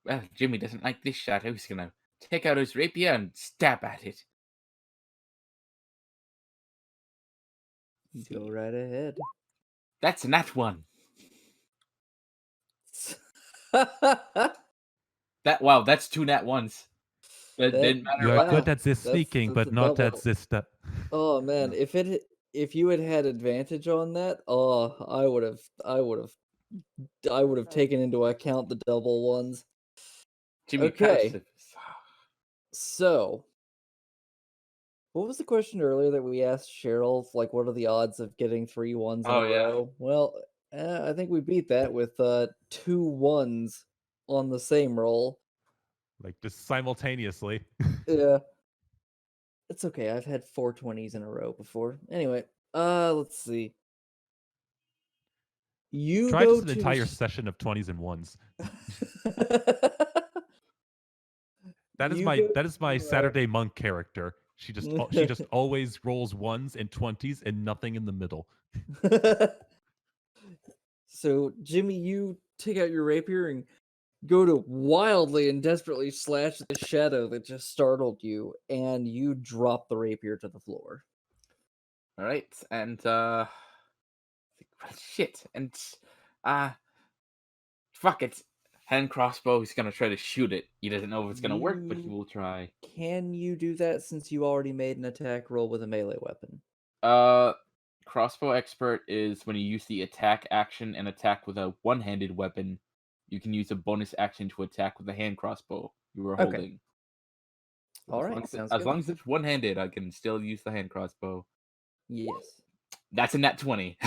Speaker 2: Well, Jimmy doesn't like this shadow. He's gonna take out his rapier and stab at it.
Speaker 1: Go right ahead.
Speaker 2: That's a nat 1. Wow, that's 2 nat 1s. That didn't matter
Speaker 4: You are
Speaker 2: what.
Speaker 4: good at this sneaking,
Speaker 1: that's
Speaker 4: but
Speaker 1: a
Speaker 4: not at
Speaker 1: double.
Speaker 4: this stuff.
Speaker 1: Oh man, if you had advantage on that, oh, I would have taken into account the double ones.
Speaker 2: Jimmy
Speaker 1: Okay.
Speaker 2: passive.
Speaker 1: So, what was the question earlier that we asked Cheryl? Like, what are the odds of getting 3 1s in
Speaker 2: Oh,
Speaker 1: a
Speaker 2: yeah.
Speaker 1: row? Well, I think we beat that with 2 1s on the same roll.
Speaker 4: Like just simultaneously.
Speaker 1: Yeah. It's okay. I've had 4 20s in a row before. Anyway, let's see. You
Speaker 4: Try
Speaker 1: go
Speaker 4: just an
Speaker 1: to
Speaker 4: entire session of 20s and 1s. That is
Speaker 1: You go
Speaker 4: my
Speaker 1: to,
Speaker 4: Saturday monk character. She just always rolls 1s and 20s and nothing in the middle.
Speaker 1: So, Jimmy, you take out your rapier and go to wildly and desperately slash the shadow that just startled you, and you drop the rapier to the floor.
Speaker 2: All right, and shit, and fuck it. Hand crossbow. He's gonna try to shoot it. He doesn't know if it's gonna work, but he
Speaker 1: You-
Speaker 2: will try.
Speaker 1: Can you do that since you already made an attack roll with a melee weapon?
Speaker 2: Crossbow expert is when you use the attack action and attack with a one-handed weapon. You can use a bonus action to attack with a hand crossbow you were
Speaker 1: Okay.
Speaker 2: holding.
Speaker 1: All right, sounds
Speaker 2: As
Speaker 1: good.
Speaker 2: long as it's one-handed, I can still use the hand crossbow.
Speaker 1: Yes.
Speaker 2: That's a nat 20.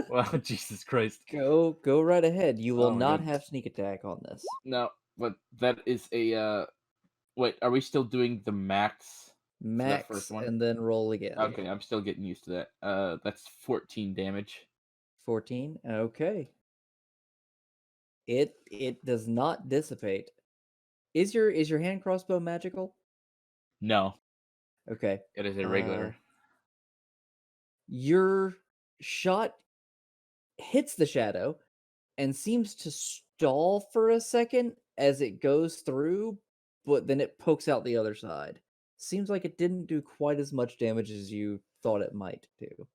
Speaker 2: Well, Jesus Christ.
Speaker 1: Go right ahead. You will
Speaker 2: Oh my
Speaker 1: not
Speaker 2: God.
Speaker 1: have sneak attack on this.
Speaker 2: No, but that is a wait, are we still doing the max for that first
Speaker 1: Max
Speaker 2: one?
Speaker 1: and then roll again.
Speaker 2: Okay, I'm still getting used to that. That's 14 damage.
Speaker 1: 14. Okay. It does not dissipate. Is your hand crossbow magical?
Speaker 2: No,
Speaker 1: Okay.
Speaker 2: it is a regular.
Speaker 1: Your shot hits the shadow and seems to stall for a second as it goes through, but then it pokes out the other side. Seems like it didn't do quite as much damage as you thought it might do.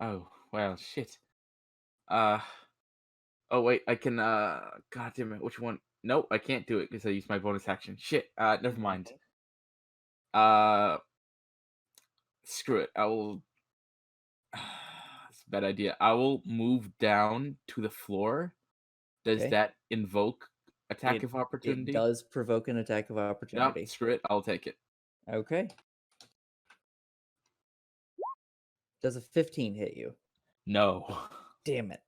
Speaker 2: Oh, well, shit. Oh wait, I can god damn it, which one? Nope, I can't do it because I used my bonus action. Shit, never mind.
Speaker 1: Okay.
Speaker 2: Screw it. I will it's a bad idea. I will move down to the floor. Does
Speaker 1: Okay.
Speaker 2: that invoke Attack
Speaker 1: It-
Speaker 2: of opportunity.
Speaker 1: It does provoke an attack of
Speaker 2: Yep,
Speaker 1: opportunity.
Speaker 2: screw it. I'll take it.
Speaker 1: Okay. Does a 15 hit you?
Speaker 2: No.
Speaker 1: Damn it.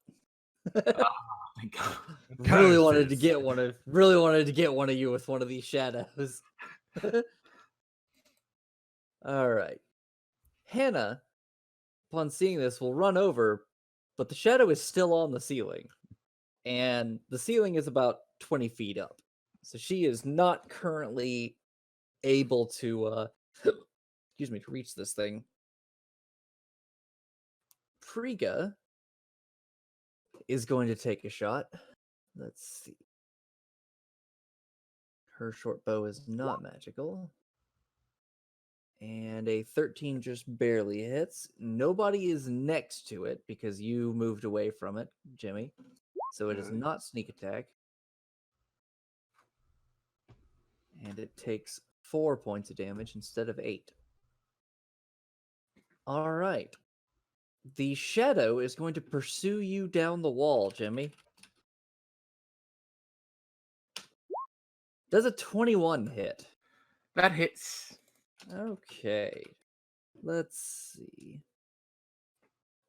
Speaker 2: Thank God.
Speaker 1: Really wanted to
Speaker 4: Curses.
Speaker 1: get one of you with one of these shadows. All right. Hannah, upon seeing this, will run over, but the shadow is still on the ceiling. And the ceiling is about 20 feet up. So she is not currently able to excuse me, to reach this thing. Priga is going to take a shot. Let's see. Her short bow is not magical. And a 13 just barely hits. Nobody is next to it because you moved away from it, Jimmy. So it is
Speaker 2: Alright.
Speaker 1: not sneak attack. And it takes 4 points of damage instead of 8. All right. The shadow is going to pursue you down the wall, Jimmy. Does a 21 hit?
Speaker 2: That hits.
Speaker 1: Okay. Let's see.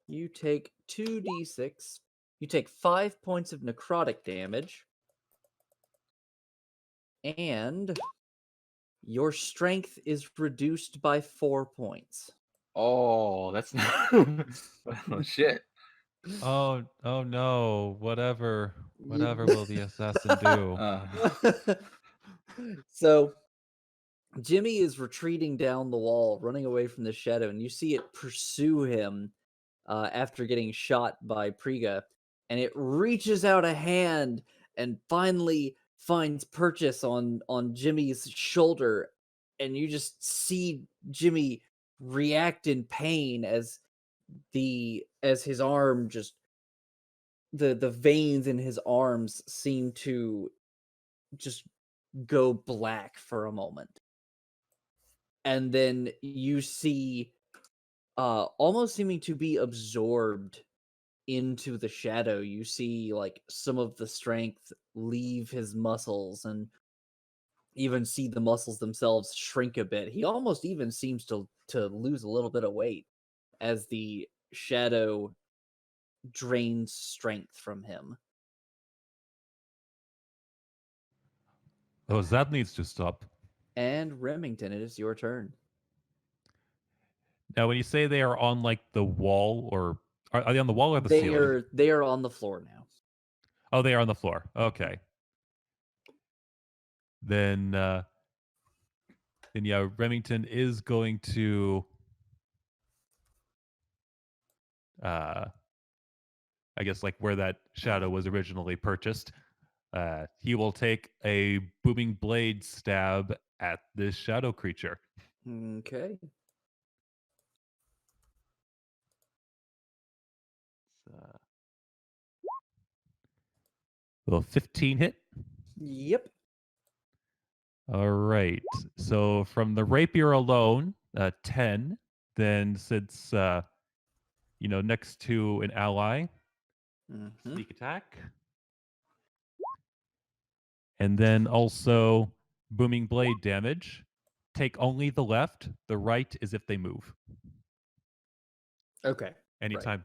Speaker 1: You take 2d6. You take 5 points of necrotic damage. And your strength is reduced by 4 points.
Speaker 2: Oh, that's not. Oh shit.
Speaker 4: Oh no! Whatever will the assassin do?
Speaker 1: So Jimmy is retreating down the wall, running away from the shadow, and you see it pursue him after getting shot by Priga, and it reaches out a hand and finally finds purchase on Jimmy's shoulder, and you just see Jimmy react in pain as his arm just the veins in his arms seem to just go black for a moment. And then you see almost seeming to be absorbed into the shadow. You see like some of the strength leave his muscles, and even see the muscles themselves shrink a bit. He almost even seems to lose a little bit of weight as the shadow drains strength from him.
Speaker 4: Oh, that needs to stop.
Speaker 1: And Remington, it is your turn.
Speaker 4: Now, when you say they are on like the wall, or are they on the wall or the ceiling?
Speaker 1: They are on the floor now.
Speaker 4: Oh, they are on the floor. Okay. Then yeah, Remington is going to I guess like where that shadow was originally purchased. He will take a booming blade stab at this shadow creature.
Speaker 1: Okay.
Speaker 4: Will 15 hit?
Speaker 1: Yep.
Speaker 4: All right. So from the rapier alone, 10. Then since next to an ally,
Speaker 1: Mhm.
Speaker 4: sneak attack. And then also booming blade damage. Take only the left. The right is if they move.
Speaker 1: Okay.
Speaker 4: Anytime.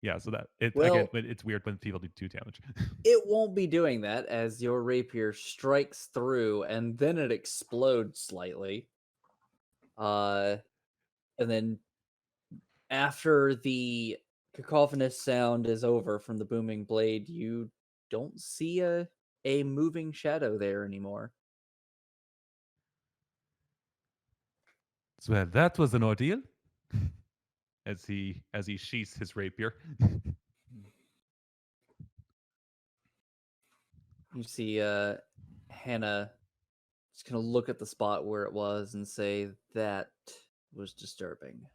Speaker 4: Yeah, so that it again,
Speaker 1: Well,
Speaker 4: but it's weird when people do 2 damage.
Speaker 1: it won't be doing that as your rapier strikes through and then it explodes slightly. And then after the cacophonous sound is over from the booming blade, you don't see a moving shadow there anymore.
Speaker 4: So that was an ordeal. As he sheaths his rapier.
Speaker 1: You see Hannah just gonna look at the spot where it was and say that was disturbing.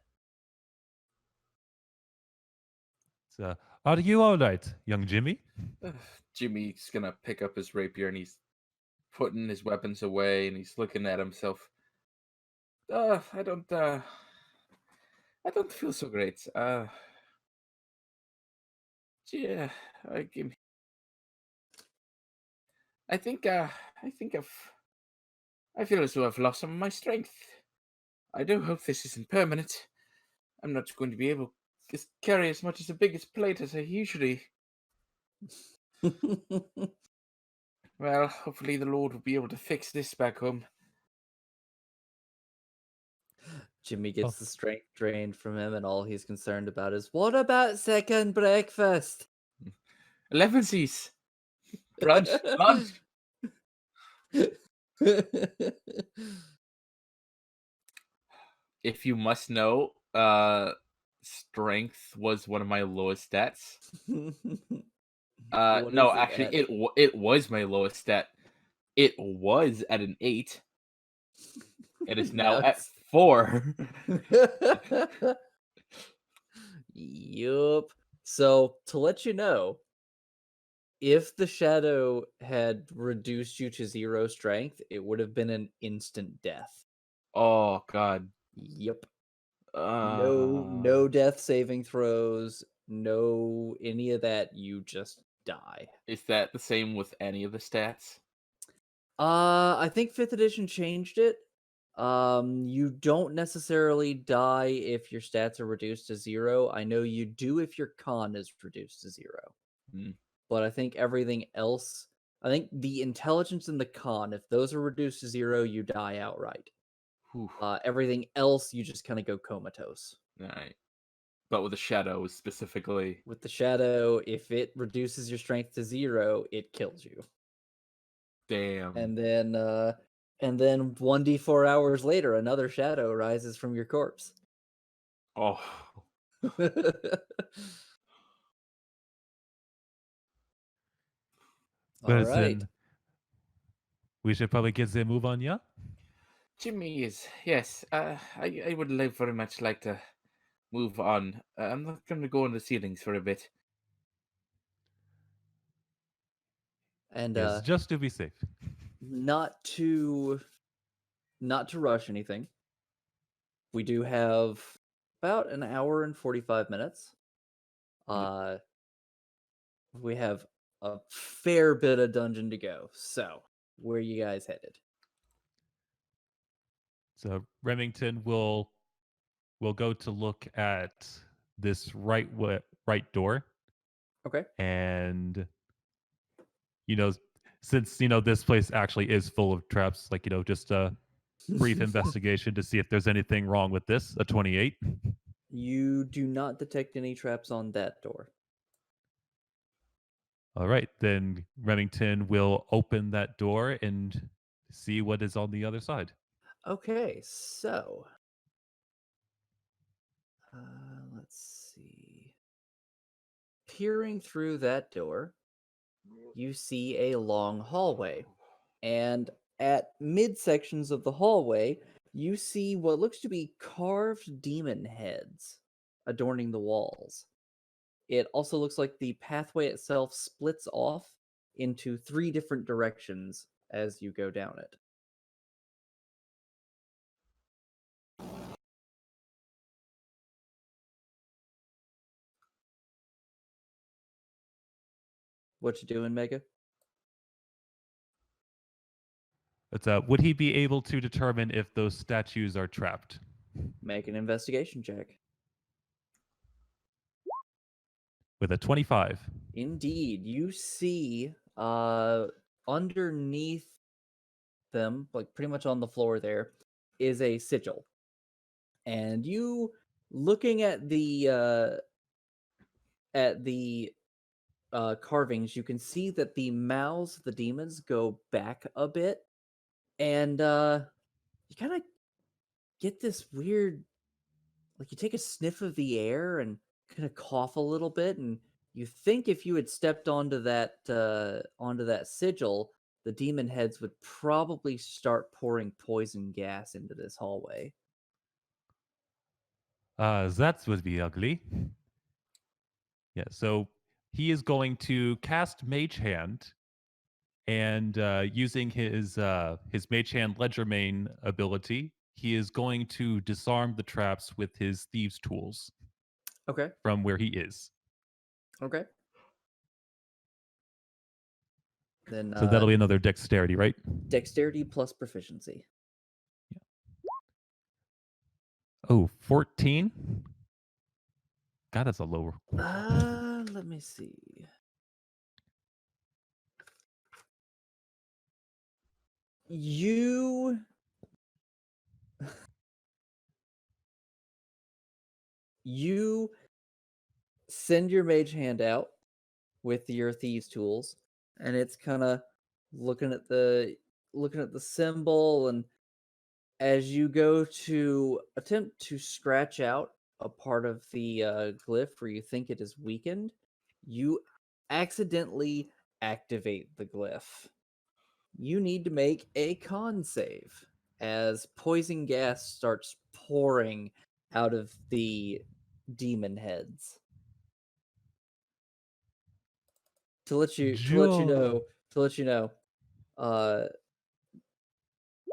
Speaker 4: So, are you all right, young Jimmy?
Speaker 2: Jimmy's gonna pick up his rapier and he's putting his weapons away and he's looking at himself. I don't feel so great. Yeah, give me. I think I feel as though I've lost some of my strength. I do hope this isn't permanent. I'm not going to be able to carry as much as the biggest plate as I usually. Well, hopefully the Lord will be able to fix this back home.
Speaker 1: Jimmy
Speaker 4: Oh.
Speaker 1: gets the strength drained from him, and all he's concerned about is, what about second breakfast?
Speaker 2: 11sies. Brunch. Lunch. If you must know, strength was one of my lowest stats.
Speaker 1: What
Speaker 2: No,
Speaker 1: is it
Speaker 2: actually,
Speaker 1: at?
Speaker 2: it was my lowest stat. It was at an 8. It is now at
Speaker 1: it's
Speaker 2: 4.
Speaker 1: Yup. So, to let you know, if the shadow had reduced you to 0 strength, it would have been an instant death.
Speaker 2: Oh God.
Speaker 1: Yep.
Speaker 2: Uh,
Speaker 1: No death saving throws, no any of that, you just die.
Speaker 2: Is that the same with any of the stats?
Speaker 1: I think 5th edition changed it. You don't necessarily die if your stats are reduced to 0. I know you do if your con is reduced to 0.
Speaker 2: Hmm.
Speaker 1: But I think everything else, I think the intelligence and the con, if those are reduced to 0, you die outright.
Speaker 2: Whew.
Speaker 1: Everything else, you just kind of go comatose.
Speaker 2: All right. But with the shadows specifically.
Speaker 1: With the shadow, if it reduces your strength to 0, it kills you.
Speaker 2: Damn.
Speaker 1: And then 1d4 hours later, another shadow rises from your corpse.
Speaker 2: Oh.
Speaker 1: All
Speaker 4: Well,
Speaker 1: right.
Speaker 4: then we should probably get the move on, yeah?
Speaker 2: Jimmy is yes. I would very much like to move on. I'm not going to go on the ceilings for a bit.
Speaker 1: And
Speaker 4: Yes, just to be safe.
Speaker 1: not to rush anything. We do have about an hour and 45 minutes. We have a fair bit of dungeon to go. So, where are you guys headed?
Speaker 4: So Remington will go to look at this right door,
Speaker 1: Okay.
Speaker 4: and since this place actually is full of traps, like just a brief investigation to see if there's anything wrong with this. A 28.
Speaker 1: You do not detect any traps on that door.
Speaker 4: All right, then Remington will open that door and see what is on the other side.
Speaker 1: Okay, so let's see. Peering through that door, you see a long hallway. And at midsections of the hallway, you see what looks to be carved demon heads adorning the walls. It also looks like the pathway itself splits off into 3 different directions as you go down it. What you doing, Mega?
Speaker 4: But would he be able to determine if those statues are trapped?
Speaker 1: Make an investigation check.
Speaker 4: With a 25.
Speaker 1: Indeed, you see underneath them, like pretty much on the floor there, is a sigil. And you looking at the carvings, you can see that the mouths of the demons go back a bit, and you kind of get this weird, like you take a sniff of the air and kind of cough a little bit, and you think if you had stepped onto that sigil, the demon heads would probably start pouring poison gas into this hallway.
Speaker 4: That would be ugly. Yeah, so he is going to cast Mage Hand, and using his Mage Hand Ledgermane ability, he is going to disarm the traps with his thieves' tools
Speaker 1: Okay.
Speaker 4: from where he is.
Speaker 1: Okay. Then
Speaker 4: So that'll be another dexterity, right?
Speaker 1: dexterity plus proficiency.
Speaker 4: Oh, 14? God, that's a lower.
Speaker 1: Let me see. You you send your mage hand out with your thieves tools, and it's kind of looking at the symbol, and as you go to attempt to scratch out a part of the glyph where you think it is weakened, you accidentally activate the glyph. You need to make a con save as poison gas starts pouring out of the demon heads. To let you know, uh,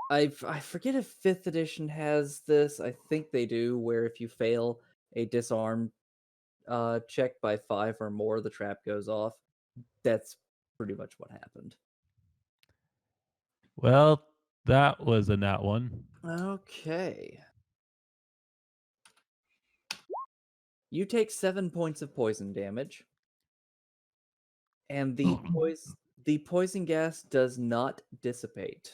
Speaker 1: I forget if 5th edition has this. I think they do, where if you fail a disarm check by 5 or more, the trap goes off. That's pretty much what happened.
Speaker 4: Well, that was a nat one.
Speaker 1: Okay. You take 7 points of poison damage, and the poison gas does not dissipate.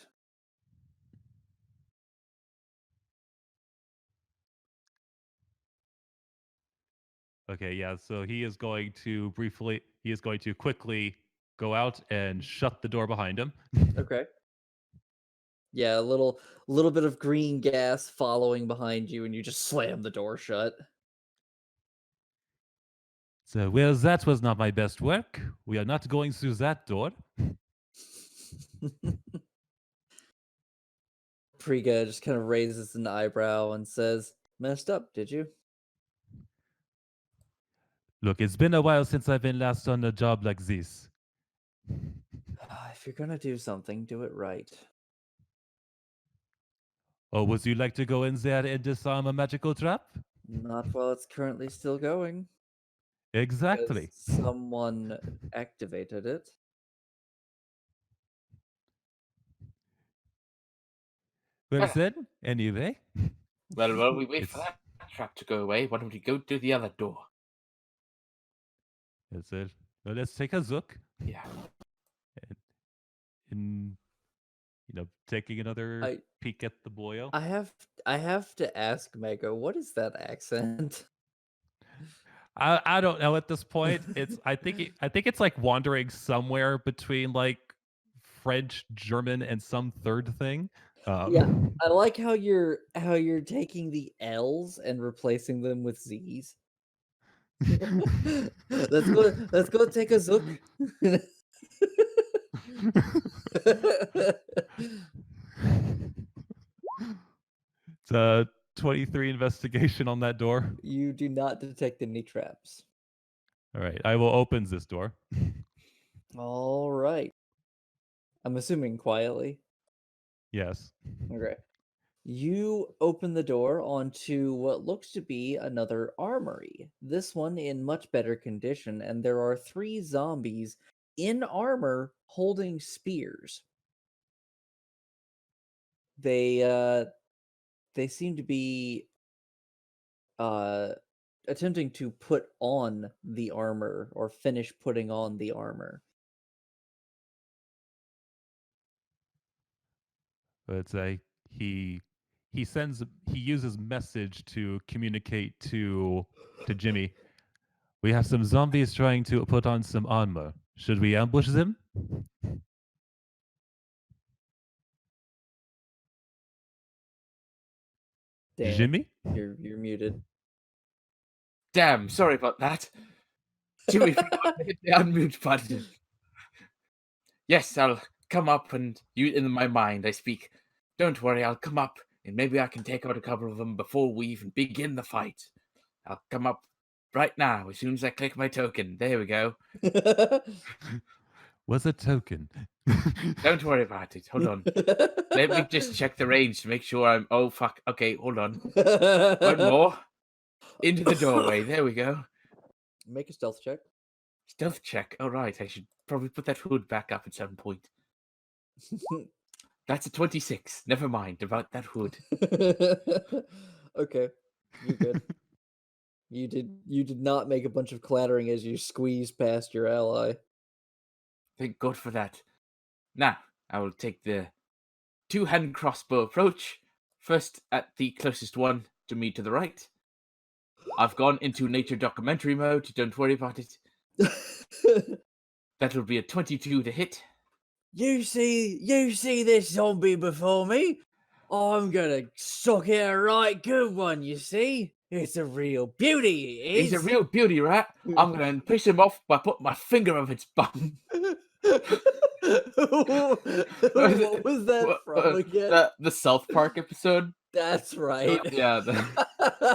Speaker 4: Okay, yeah. So he is going to quickly go out and shut the door behind him.
Speaker 1: Okay. Yeah, a little bit of green gas following behind you, and you just slam the door shut.
Speaker 4: So, well, that was not my best work. We are not going through that door.
Speaker 1: Priga just kind of raises an eyebrow and says, "Messed up, did you?"
Speaker 4: Look, it's been a while since I've been last on a job like this.
Speaker 1: If you're gonna do something, do it right.
Speaker 4: Oh, would you like to go in there and disarm a magical trap?
Speaker 1: Not while it's currently still going, because
Speaker 4: Exactly.
Speaker 1: someone activated it.
Speaker 4: Well then, anyway.
Speaker 2: Well, while we wait for
Speaker 4: It's-
Speaker 2: that trap to go away, why don't we go to the other door?
Speaker 4: That's it. Well, let's take a look.
Speaker 2: Yeah.
Speaker 4: And taking another peek at the boyo.
Speaker 1: I have to ask Mego, what is that accent?
Speaker 4: I don't know at this point. I think it's like wandering somewhere between like French, German, and some third thing.
Speaker 1: Yeah, I like how you're taking the L's and replacing them with Z's. Let's go take a zook.
Speaker 4: It's a 23 investigation on that door.
Speaker 1: You do not detect any traps.
Speaker 4: All right, I will open this door.
Speaker 1: All right. I'm assuming quietly.
Speaker 4: Yes.
Speaker 1: Okay. You open the door onto what looks to be another armory. This one in much better condition, and there are 3 zombies in armor holding spears. They seem to be attempting to put on the armor or finish putting on the armor.
Speaker 4: But it's he uses message to communicate to Jimmy. We have some zombies trying to put on some armor. Should we ambush them?
Speaker 1: Dan,
Speaker 4: Jimmy?
Speaker 1: you're muted.
Speaker 2: Damn, sorry about that. Jimmy forgot to hit the unmute button. Yes, I'll come up and in my mind I speak. Don't worry, I'll come up and maybe I can take out a couple of them before we even begin the fight. I'll come up right now as soon as I click my token. There we go.
Speaker 4: What's a token?
Speaker 2: Don't worry about it. Hold on. Let me just check the range to make sure I'm. Oh, fuck. Okay, hold on. One more. Into the doorway. There we go.
Speaker 1: Make a stealth check.
Speaker 2: Stealth check. All right, I should probably put that hood back up at some point. That's a 26. Never mind about that hood.
Speaker 1: Okay, you're good. You did not make a bunch of clattering as you squeezed past your ally.
Speaker 2: Thank God for that. Now, I will take the two-hand crossbow approach. First at the closest one to me to the right. I've gone into nature documentary mode. Don't worry about it. That will be a 22 to hit.
Speaker 1: You see this zombie before me? I'm gonna suck it a right good one, you see? It's a real beauty, it
Speaker 2: He's a
Speaker 1: is.
Speaker 2: real beauty, right? I'm gonna piss him off by putting my finger on its bum.
Speaker 1: What was that from again?
Speaker 2: The South Park episode.
Speaker 1: That's right.
Speaker 2: Yeah.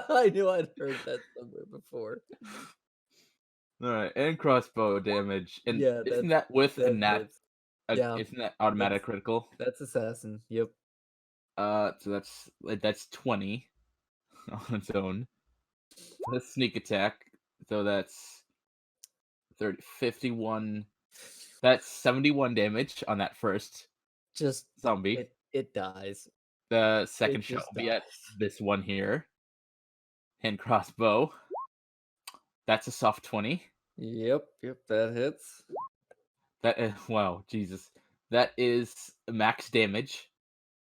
Speaker 1: I knew I'd heard that somewhere before.
Speaker 2: All right, and crossbow damage. And
Speaker 1: Yeah,
Speaker 2: isn't that with a
Speaker 1: that
Speaker 2: nat?
Speaker 1: hits. Yeah,
Speaker 2: Isn't that automatic
Speaker 1: that's-
Speaker 2: critical?
Speaker 1: That's assassin. Yep.
Speaker 2: So that's 20 on its own. That's sneak attack. So that's 30, 51. That's 71 damage on that first
Speaker 1: Just
Speaker 2: zombie.
Speaker 1: it dies.
Speaker 2: The second
Speaker 1: It
Speaker 2: shot
Speaker 1: just
Speaker 2: will be at
Speaker 1: dies.
Speaker 2: this one here. Hand crossbow. That's a soft 20.
Speaker 1: Yep, that hits.
Speaker 2: That wow, Jesus. That is max damage.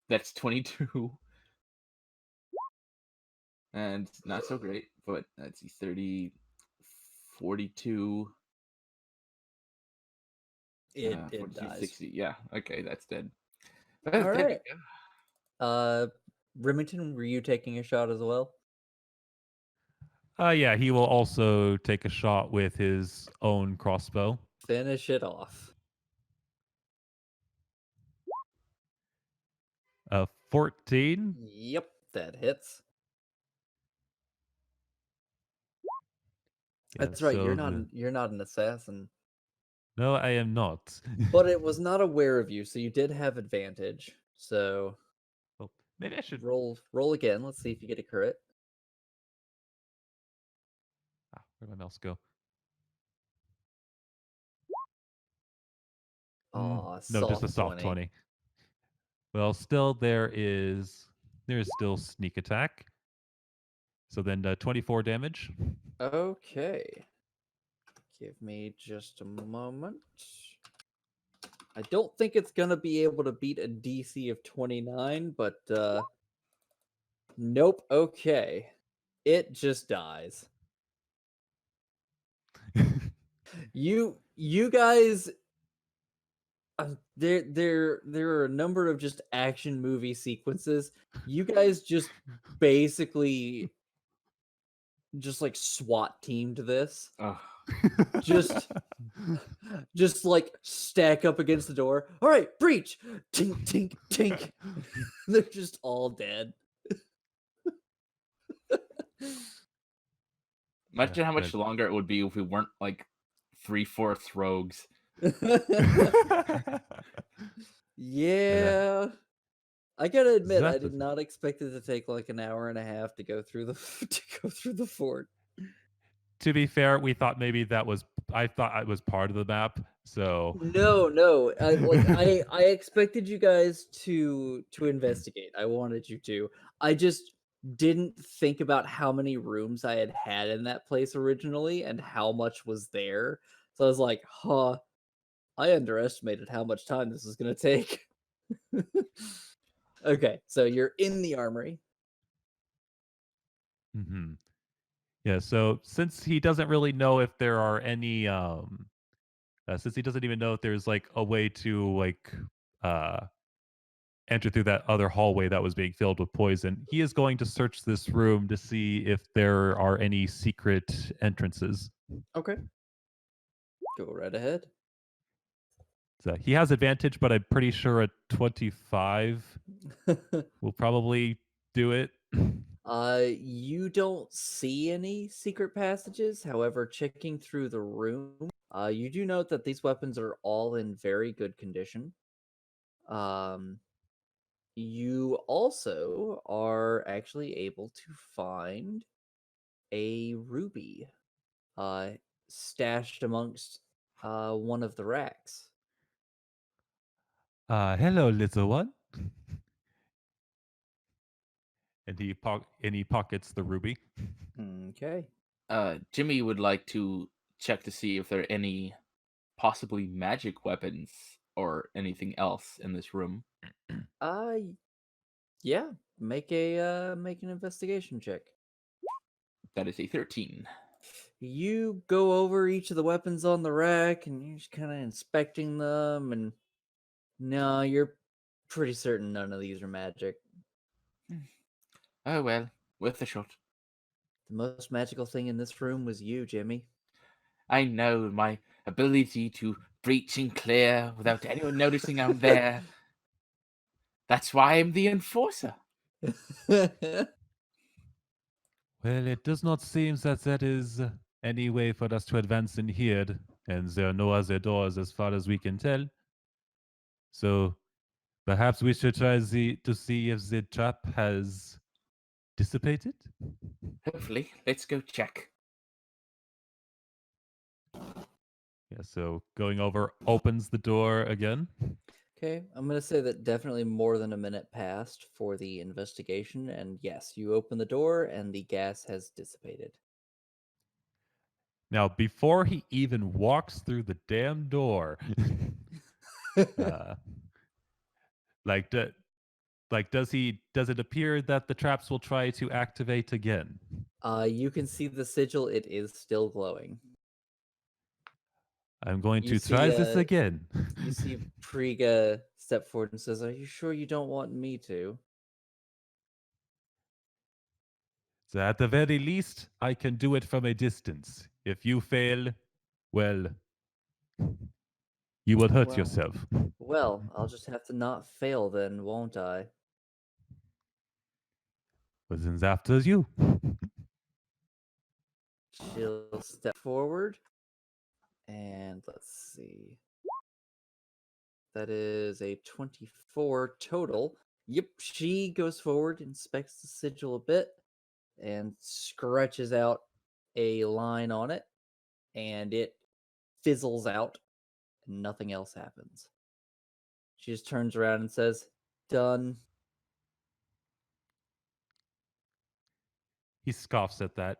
Speaker 2: That's 22. And not so great, but let's see, 30, 42,
Speaker 1: It
Speaker 2: 42,
Speaker 1: dies.
Speaker 2: 60. Yeah, okay, that's dead.
Speaker 1: All
Speaker 2: There we
Speaker 1: right.
Speaker 2: go.
Speaker 1: Remington, were you taking a shot as well?
Speaker 4: Yeah, he will also take a shot with his own crossbow.
Speaker 1: Finish it off.
Speaker 4: 14.
Speaker 1: Yep, that hits.
Speaker 4: Yeah,
Speaker 1: That's right. You're
Speaker 4: so
Speaker 1: not
Speaker 4: the-
Speaker 1: you're not an assassin.
Speaker 4: No, I am not.
Speaker 1: But it was not aware of you, so you did have advantage. So
Speaker 4: Well, maybe I should.
Speaker 1: roll again. Let's see if you get a crit.
Speaker 4: Where'd my mouse go?
Speaker 1: Aw,
Speaker 4: No, just a
Speaker 1: soft
Speaker 4: soft
Speaker 1: 20.
Speaker 4: 20. Well, still there's still sneak attack. So then 24 damage.
Speaker 1: Okay. Give me just a moment. I don't think it's gonna be able to beat a DC of 29, but nope. Okay. It just dies. You guys there are a number of just action movie sequences. You guys just basically just like SWAT teamed this.
Speaker 2: Ugh.
Speaker 1: Just like stack up against the door. All right, breach. Tink tink tink. They're just all dead.
Speaker 2: Imagine how much
Speaker 4: good.
Speaker 2: longer it would be if we weren't like 3/4 rogues.
Speaker 1: Yeah. I gotta admit, I
Speaker 4: That's
Speaker 1: did
Speaker 4: the-
Speaker 1: not expect it to take like an hour and a half to go through the fort.
Speaker 4: To be fair, we thought maybe I thought it was part of the map. So
Speaker 1: No. I expected you guys to investigate. I wanted you to. I just didn't think about how many rooms I had in that place originally and how much was there. So I was like, huh, I underestimated how much time this was gonna take. Okay, so you're in the armory.
Speaker 4: Mhm. Yeah, so since he doesn't really know if there are any since he doesn't even know if there's like a way to like uh enter through that other hallway that was being filled with poison, he is going to search this room to see if there are any secret entrances.
Speaker 1: Okay. Go right ahead.
Speaker 4: So he has advantage, but I'm pretty sure a 25 will probably do it.
Speaker 1: You don't see any secret passages. However, checking through the room, you do note that these weapons are all in very good condition. You also are actually able to find a ruby, stashed amongst one of the racks.
Speaker 4: Hello, little one. And he pockets the ruby.
Speaker 1: Okay.
Speaker 2: Jimmy would like to check to see if there are any possibly magic weapons or anything else in this room.
Speaker 1: Uh, yeah. Make an investigation check.
Speaker 2: That is a 13.
Speaker 1: You go over each of the weapons on the rack and you're just kind of inspecting them, and no, you're pretty certain none of these are magic.
Speaker 2: Oh well, worth a shot.
Speaker 1: The most magical thing in this room was you, Jimmy.
Speaker 2: I know my ability to breach and clear without anyone noticing I'm there. That's why I'm the enforcer.
Speaker 4: Well, it does not seem that there is any way for us to advance in here, and there are no other doors as far as we can tell. So perhaps we should try to see if the trap has dissipated.
Speaker 2: Hopefully, let's go check.
Speaker 4: Yeah, so going over opens the door again.
Speaker 1: Okay, I'm gonna say that definitely more than a minute passed for the investigation, and yes, you open the door and the gas has dissipated.
Speaker 4: Now, before he even walks through the damn door, uh, like, does it appear that the traps will try to activate again?
Speaker 1: You can see the sigil; it is still glowing.
Speaker 4: I'm going
Speaker 1: You
Speaker 4: to try
Speaker 1: see,
Speaker 4: this again.
Speaker 1: You see Priga step forward and says, "Are you sure you don't want me to?"
Speaker 4: So at the very least, I can do it from a distance. If you fail, well, you will hurt
Speaker 1: Well,
Speaker 4: yourself.
Speaker 1: Well, I'll just have to not fail then, won't I?
Speaker 4: But then after you.
Speaker 1: She'll step forward, and let's see. That is a 24 total. Yep, she goes forward, inspects the sigil a bit, and scratches out a line on it, and it fizzles out, and nothing else happens. She just turns around and says, "Done."
Speaker 4: He scoffs at that.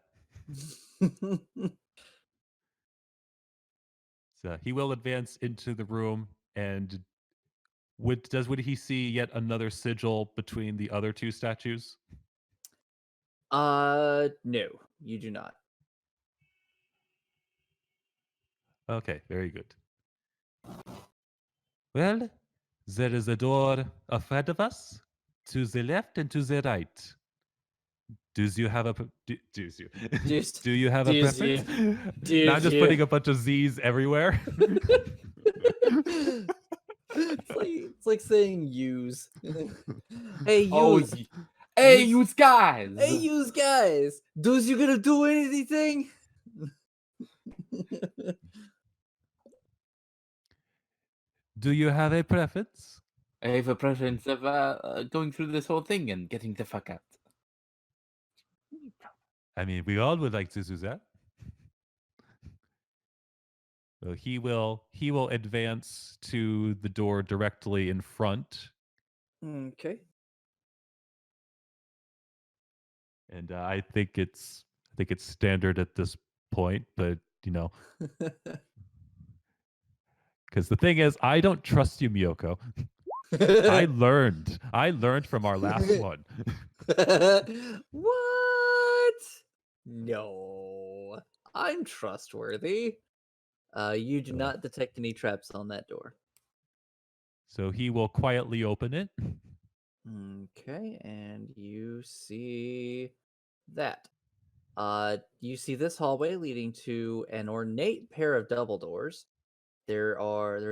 Speaker 4: So he will advance into the room, and would he see yet another sigil between the other two statues?
Speaker 1: No, you do not.
Speaker 4: Okay, very good. Well, there is a door ahead of us, to the left and to the right. Do you have a
Speaker 1: Just,
Speaker 4: do you have a
Speaker 1: does
Speaker 4: preference?
Speaker 1: you,
Speaker 4: Now I'm
Speaker 1: does
Speaker 4: just
Speaker 1: you.
Speaker 4: putting a bunch of Z's everywhere.
Speaker 1: It's like saying use. Hey,
Speaker 2: Oh,
Speaker 1: use.
Speaker 2: hey,
Speaker 1: Use-
Speaker 2: you guys!
Speaker 1: Hey, use guys. Does you gonna do anything?
Speaker 4: Do you have a preference?
Speaker 2: I have a preference of going through this whole thing and getting the fuck out.
Speaker 4: I mean, we all would like to do that. So he will advance to the door directly in front,
Speaker 1: Okay.
Speaker 4: and I think it's standard at this point. But because the thing is, I don't trust you, Miyoko. I learned from our last one.
Speaker 1: What? No, I'm trustworthy. You do not detect any traps on that door.
Speaker 4: So he will quietly open it.
Speaker 1: Okay, and you see that. You see this hallway leading to an ornate pair of double doors. There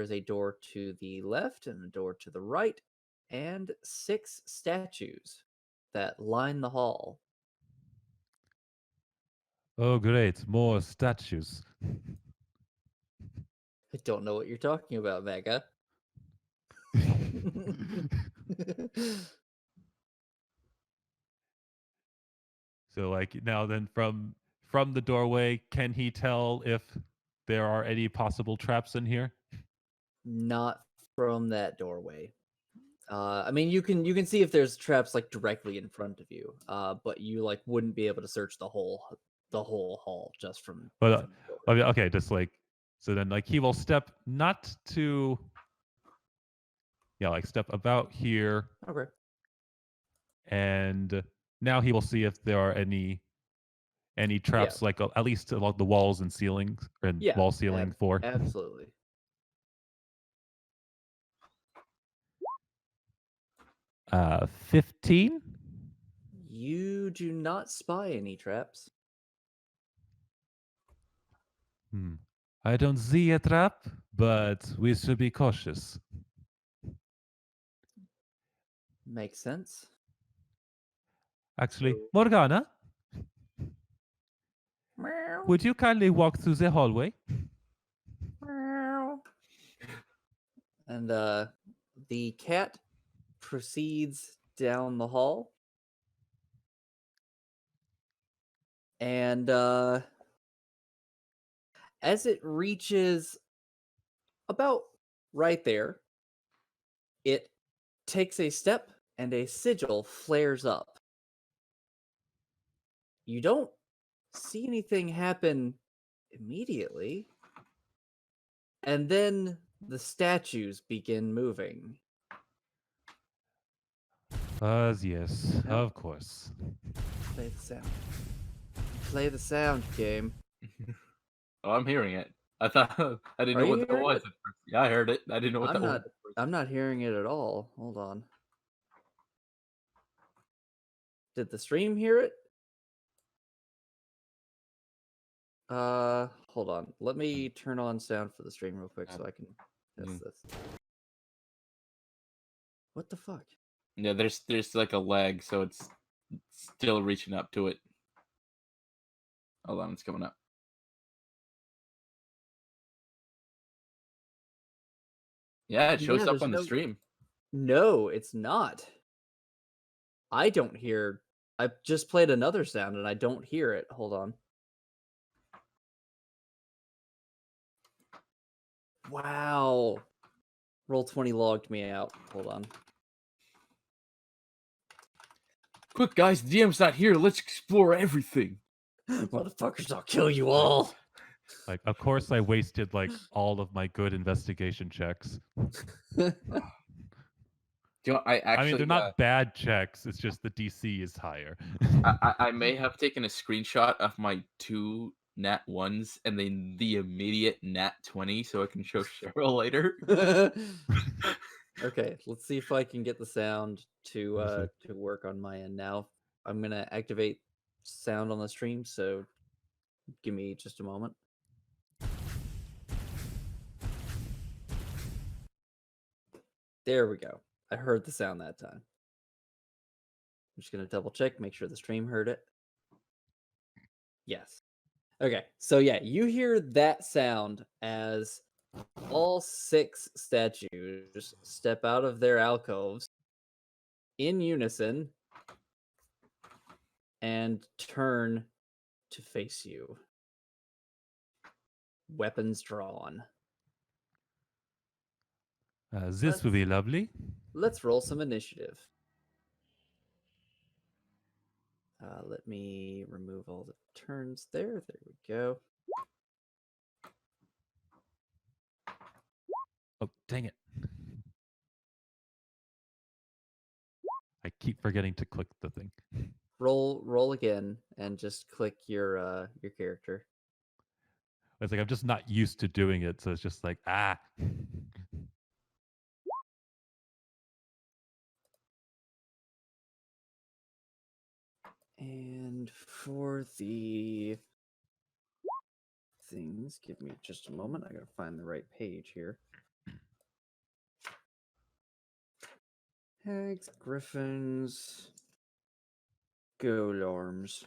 Speaker 1: is a door to the left and a door to the right, and 6 statues that line the hall.
Speaker 4: Oh, great! More statues.
Speaker 1: I don't know what you're talking about, Mega.
Speaker 4: So, like now, then from the doorway, can he tell if there are any possible traps in here?
Speaker 1: Not from that doorway. I mean, you can see if there's traps like directly in front of you, but you like wouldn't be able to search the whole hall just from.
Speaker 4: But
Speaker 1: from the doorway.
Speaker 4: okay, just like so then like he will step not to like step about here,
Speaker 1: Okay.
Speaker 4: and now he will see if there are any traps like at least along the walls and ceilings and
Speaker 1: Yeah.
Speaker 4: wall ceiling floor.
Speaker 1: Absolutely.
Speaker 4: 15.
Speaker 1: You do not spy any traps.
Speaker 4: I don't see a trap, but we should be cautious.
Speaker 1: Makes sense.
Speaker 4: Actually,
Speaker 1: So-
Speaker 4: Morgana,
Speaker 1: Meow.
Speaker 4: would you kindly walk through the hallway?
Speaker 1: Meow. And the cat proceeds down the hall. And as it reaches about right there, it takes a step and a sigil flares up. You don't see anything happen immediately. And then the statues begin moving.
Speaker 4: Yes,
Speaker 1: No.
Speaker 4: of course.
Speaker 1: Play the sound. Play the sound, game.
Speaker 2: Oh, I'm hearing it. I thought I didn't
Speaker 1: Are
Speaker 2: know
Speaker 1: you
Speaker 2: what that
Speaker 1: hearing
Speaker 2: was
Speaker 1: it?
Speaker 2: at first. Yeah, I heard it. I didn't know what
Speaker 1: I'm
Speaker 2: that was
Speaker 1: not.
Speaker 2: at first.
Speaker 1: I'm not hearing it at all. Hold on. Did the stream hear it? Hold on. Let me turn on sound for the stream real quick so I can test this. What the fuck?
Speaker 2: Yeah, there's like a lag, so it's still reaching up to it. Hold on, it's coming up. Yeah, it shows up
Speaker 1: there's
Speaker 2: on the
Speaker 1: no-
Speaker 2: stream.
Speaker 1: No, it's not. I don't hear. I just played another sound and I don't hear it. Hold on. Wow. Roll20 logged me out. Hold on.
Speaker 2: Quick, guys, the DM's not here. Let's explore everything.
Speaker 1: Motherfuckers, I'll kill you all.
Speaker 4: Like, of course, I wasted like all of my good investigation checks.
Speaker 2: You know, I
Speaker 4: I mean,
Speaker 2: actually,
Speaker 4: they're not bad checks. It's just the DC is higher.
Speaker 2: I may have taken a screenshot of my 2 nat 1s and then the immediate nat 20 so I can show Cheryl later.
Speaker 1: Okay, let's see if I can get the sound to work on my end now. I'm gonna activate sound on the stream, so give me just a moment. There we go. I heard the sound that time. I'm just gonna double check, make sure the stream heard it. Yes. Okay, so yeah, you hear that sound as all 6 statues step out of their alcoves in unison and turn to face you. Weapons drawn.
Speaker 4: This would be lovely.
Speaker 1: Let's roll some initiative. Let me remove all the turns there. There we go.
Speaker 4: Oh, dang it. I keep forgetting to click the thing.
Speaker 1: Roll again and just click your character.
Speaker 4: It's like I'm just not used to doing it, so it's just like
Speaker 1: And for the things, give me just a moment. I gotta find the right page here. Hags, griffins, golarms.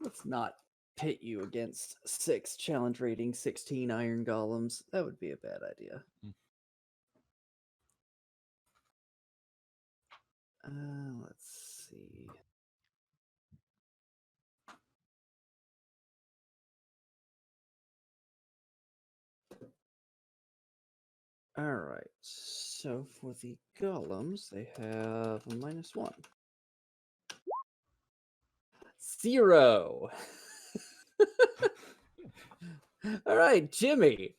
Speaker 1: Let's not pit you against 6 challenge rating 16 iron golems. That would be a bad idea. Let's see. All right. So for the golems, they have a -1. 0. All right, Jimmy.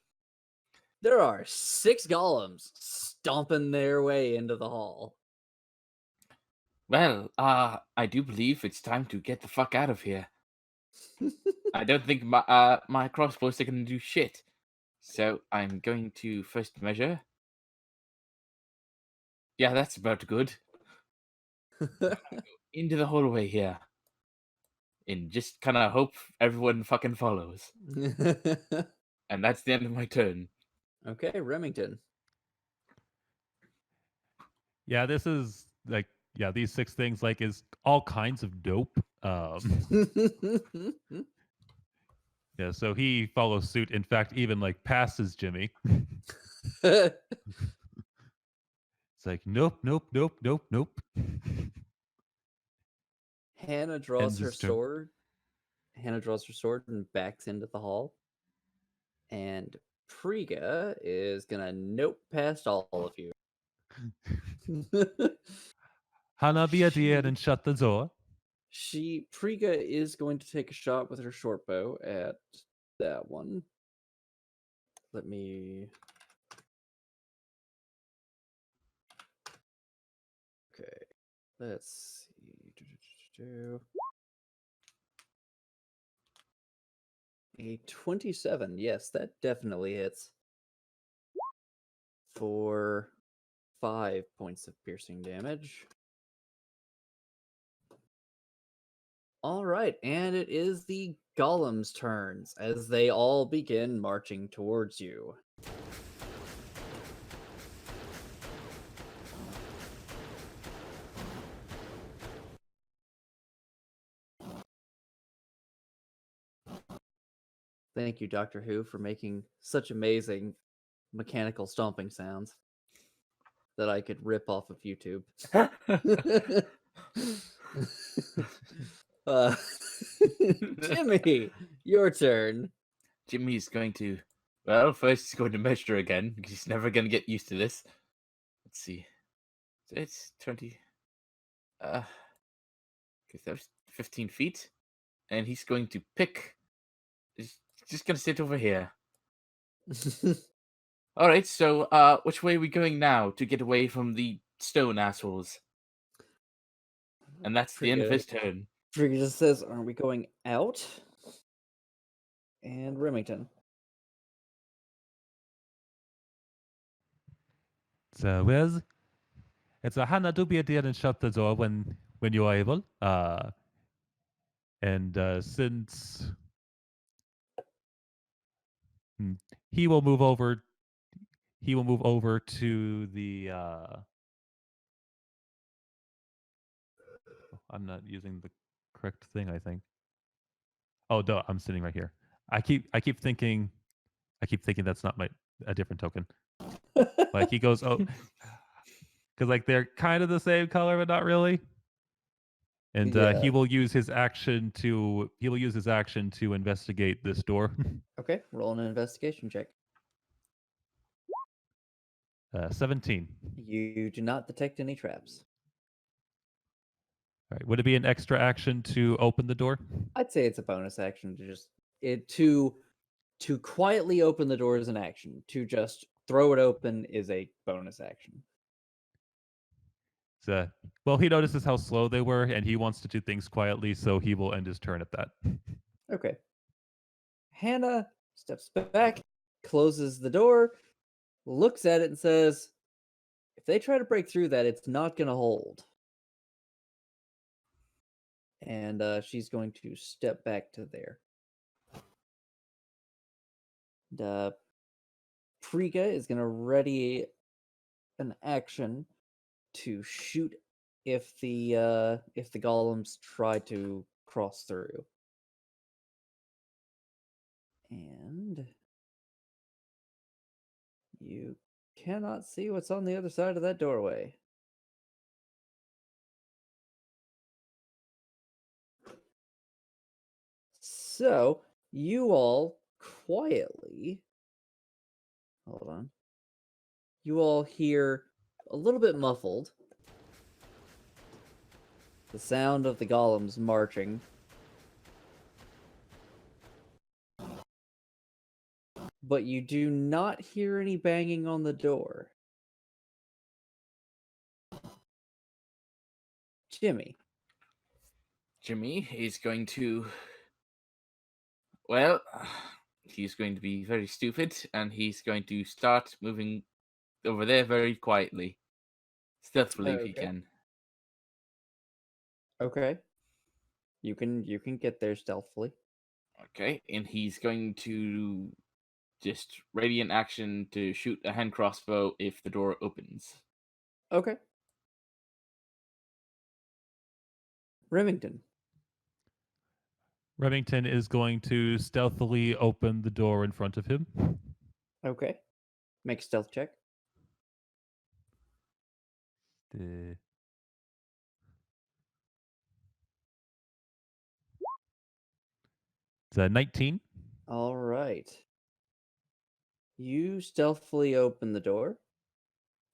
Speaker 1: There are 6 golems stomping their way into the hall.
Speaker 2: Well, I do believe it's time to get the fuck out of here. I don't think my crossbows are gonna do shit. So I'm going to first measure. Yeah, that's about good. Into the hallway here. And just kind of hope everyone fucking follows. And that's the end of my turn.
Speaker 1: Okay, Remington.
Speaker 4: Yeah, this is like these 6 things like is all kinds of dope. Yeah, so he follows suit. In fact, even like passes Jimmy. It's like nope, nope, nope, nope, nope.
Speaker 1: Hannah draws
Speaker 4: Ends
Speaker 1: her
Speaker 4: his turn.
Speaker 1: sword. Hannah draws her sword and backs into the hall. And Priga is gonna nope past all of you.
Speaker 4: Hana be a dear and shut the door.
Speaker 1: Priga is going to take a shot with her short bow at that one. Let me. Okay, let's see. A 27. Yes, that definitely hits. For 5 points of piercing damage. All right, and it is the golems' turns as they all begin marching towards you. Thank you, Doctor Who, for making such amazing mechanical stomping sounds that I could rip off of YouTube. uh, Jimmy, your turn.
Speaker 2: Jimmy's going to, well, first he's going to measure again, because he's never going to get used to this. Let's see. So it's 20, because that was 15 feet. And he's going to pick, he's just going to sit over here. All right, so which way are we going now to get away from the stone assholes? And that's the end of his turn.
Speaker 1: Frigga just says, "Are we going out?" And Remington.
Speaker 4: So where's it's a Hana do be a dear and shut the door when you are able. And since he will move over to the I'm not using the correct thing, I think. Oh, no, I'm sitting right here. I keep thinking that's not a different token. Like he goes, oh, because like they're kind of the same color, but not really. And
Speaker 1: Yeah.
Speaker 4: he will use his action to investigate this door.
Speaker 1: Okay, roll an investigation check.
Speaker 4: 17.
Speaker 1: You do not detect any traps.
Speaker 4: All right. Would it be an extra action to open the door?
Speaker 1: I'd say it's a bonus action to just to quietly open the door is an action. To just throw it open is a bonus action.
Speaker 4: Well, he notices how slow they were, and he wants to do things quietly, so he will end his turn at that.
Speaker 1: Okay. Hannah steps back, closes the door, looks at it, and says, "If they try to break through that, it's not going to hold." And she's going to step back to there. And Priga is going to ready an action to shoot if the golems try to cross through. And you cannot see what's on the other side of that doorway. So, you all quietly, hold on, you all hear a little bit muffled the sound of the golems marching. But you do not hear any banging on the door. Jimmy.
Speaker 2: Jimmy is going to. Well, he's going to be very stupid, and he's going to start moving over there very quietly, stealthily if he
Speaker 1: Okay.
Speaker 2: can.
Speaker 1: Okay. You can get there stealthily.
Speaker 2: Okay, and he's going to just radiant action to shoot a hand crossbow if the door opens.
Speaker 1: Okay. Remington.
Speaker 4: Remington is going to stealthily open the door in front of him.
Speaker 1: Okay. Make a stealth check.
Speaker 4: The- It's a 19.
Speaker 1: All right. You stealthily open the door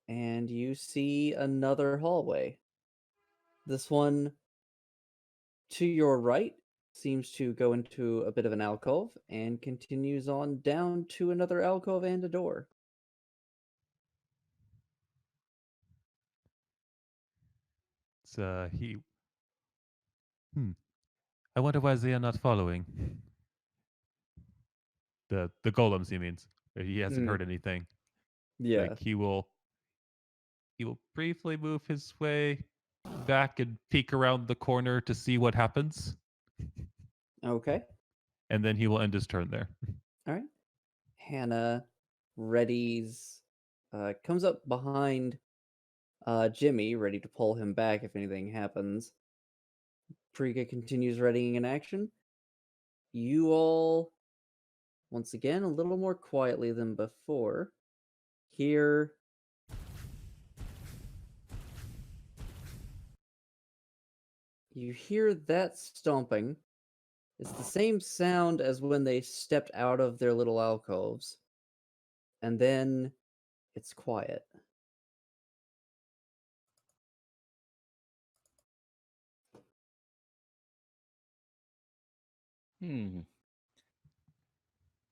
Speaker 1: and you see another hallway. This one to your right seems to go into a bit of an alcove and continues on down to another alcove and a door.
Speaker 4: It's he. I wonder why they are not following. The golems, he means. He hasn't
Speaker 1: Mm,
Speaker 4: heard anything.
Speaker 1: yeah.
Speaker 4: Like he will briefly move his way back and peek around the corner to see what happens,
Speaker 1: Okay.
Speaker 4: and then he will end his turn there.
Speaker 1: All right. Hannah readies, comes up behind Jimmy, ready to pull him back if anything happens. Priga continues readying in action. You all, once again, a little more quietly than before, hear that stomping. It's the same sound as when they stepped out of their little alcoves. And then it's quiet.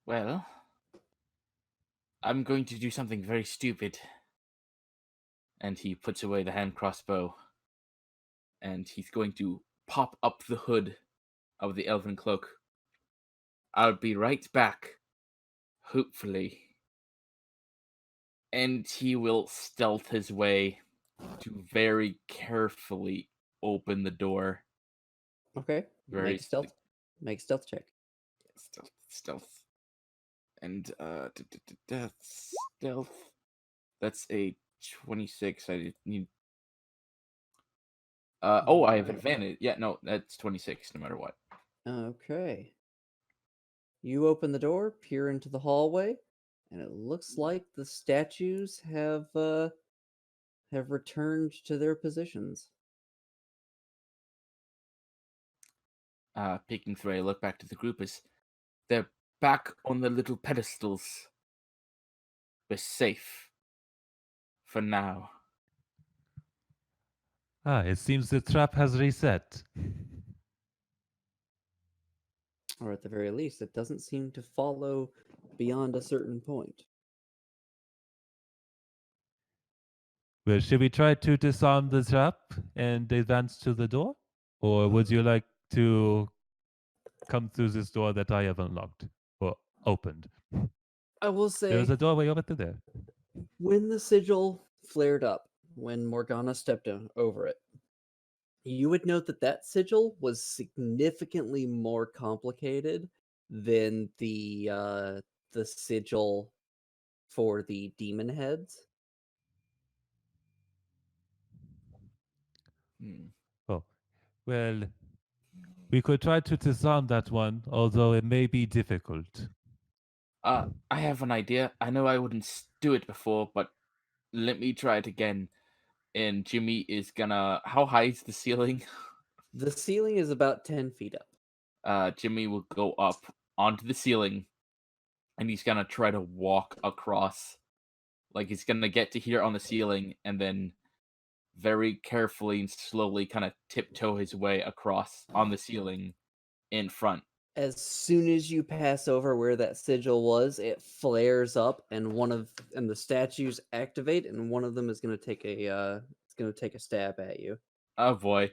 Speaker 2: Well, I'm going to do something very stupid. And he puts away the hand crossbow. And he's going to pop up the hood of the elven cloak. I'll be right back, hopefully. And he will stealth his way to very carefully open the door.
Speaker 1: Okay.
Speaker 2: Very
Speaker 1: Make a stealth check.
Speaker 2: stealth. And stealth. That's a 26. I need. I have advantage. Yeah, no, that's 26. No matter what.
Speaker 1: Okay. You open the door, peer into the hallway, and it looks like the statues have returned to their positions.
Speaker 2: Peeking through, I look back to the group as they're back on the little pedestals. We're safe. For now.
Speaker 4: It seems the trap has reset.
Speaker 1: Or at the very least, it doesn't seem to follow beyond a certain point.
Speaker 4: Well, should we try to disarm the trap and advance to the door? Or would you like to come through this door that I have unlocked or opened?
Speaker 1: I will
Speaker 4: There is
Speaker 1: say,
Speaker 4: a doorway over to there.
Speaker 1: when the sigil flared up, when Morgana stepped over it, you would note that that sigil was significantly more complicated than the sigil for the demon heads.
Speaker 4: Oh, well, we could try to disarm that one, although it may be difficult.
Speaker 2: I have an idea. I know I wouldn't do it before, but let me try it again. And Jimmy is gonna. How high is the ceiling?
Speaker 1: The ceiling is about 10 feet up.
Speaker 2: Jimmy will go up onto the ceiling, and he's gonna try to walk across. Like he's gonna get to here on the ceiling, and then very carefully and slowly kind of tiptoe his way across on the ceiling in front.
Speaker 1: As soon as you pass over where that sigil was, it flares up, and the statues activate, and one of them is going to take a stab at you.
Speaker 2: Oh boy.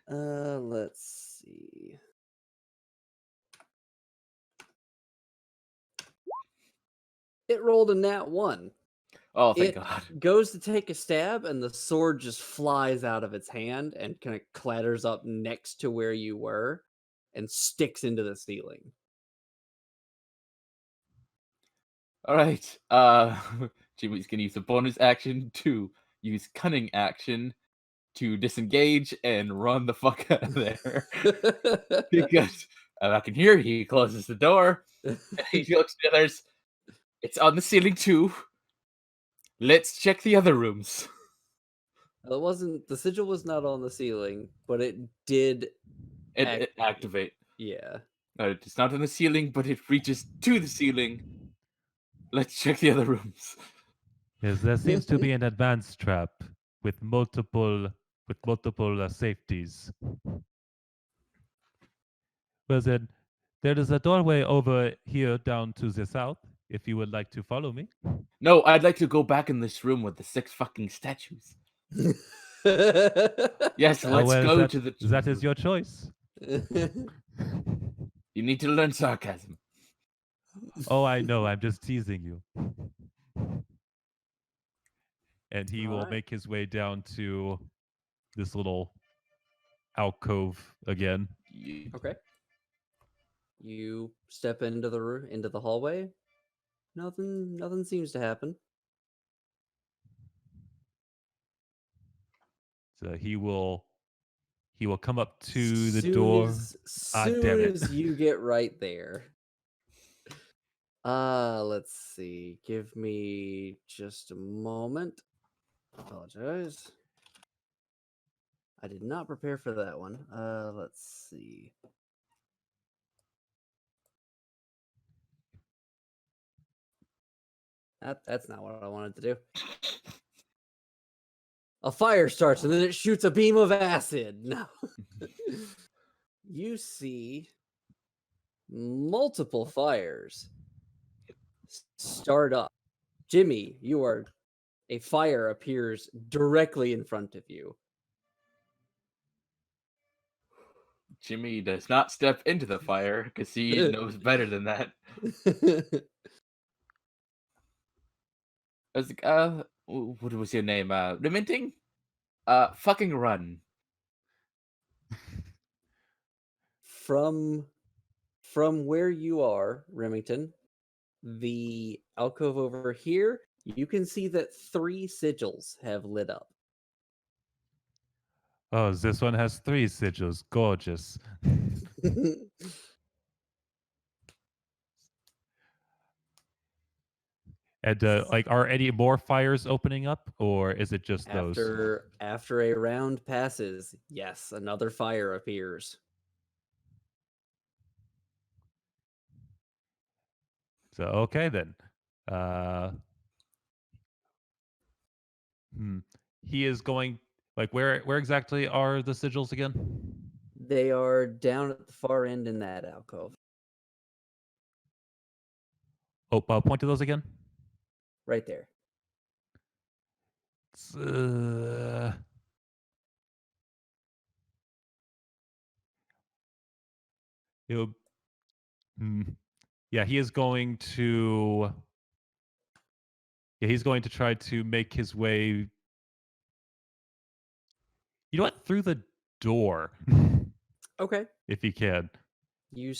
Speaker 1: Let's see. It rolled a nat 1.
Speaker 2: Oh, thank
Speaker 1: It
Speaker 2: God.
Speaker 1: goes to take a stab, and the sword just flies out of its hand and kind of clatters up next to where you were and sticks into the ceiling.
Speaker 2: All right. Jimmy's gonna use a bonus action to use cunning action to disengage and run the fuck out of there. Because I can hear he closes the door. He looks at the others. It's on the ceiling too. Let's check the other rooms.
Speaker 1: The sigil was not on the ceiling, but it did
Speaker 2: It activate.
Speaker 1: Yeah.
Speaker 2: It's not on the ceiling, but it reaches to the ceiling. Let's check the other rooms.
Speaker 4: Yes, there seems to be an advanced trap with multiple safeties. Well then, there is a doorway over here down to the south. If you would like to follow me.
Speaker 2: No, I'd like to go back in this room with the 6 fucking statues. Yes, let's
Speaker 4: well,
Speaker 2: go to the.
Speaker 4: that is your choice.
Speaker 2: You need to learn sarcasm.
Speaker 4: Oh, I know. I'm just teasing you. And he will
Speaker 1: Alright.
Speaker 4: make his way down to this little alcove again.
Speaker 1: Okay. You step into the hallway. Nothing seems to happen.
Speaker 4: So he will come up to the door. Damn
Speaker 1: Soon
Speaker 4: it.
Speaker 1: as you get right there. Let's see. Give me just a moment. Apologize. I did not prepare for that one. Let's see. That's not what I wanted to do. A fire starts and then it shoots a beam of acid. No. You see multiple fires start up. Jimmy, a fire appears directly in front of you.
Speaker 2: Jimmy does not step into the fire because he knows better than that. I was like, what was your name? Remington? Fucking run.
Speaker 1: From where you are, Remington, the alcove over here, you can see that 3 sigils have lit up.
Speaker 4: Oh, this one has 3 sigils. Gorgeous. And are any more fires opening up, or is it just those?
Speaker 1: After a round passes, yes, another fire appears.
Speaker 4: So okay then. He is going where exactly are the sigils again?
Speaker 1: They are down at the far end in that alcove.
Speaker 4: Oh, point to those again.
Speaker 1: Right there.
Speaker 4: Yeah, he is going to. Yeah, he's going to try to make his way. You know what? Through the door.
Speaker 1: Okay.
Speaker 4: If he can.
Speaker 1: You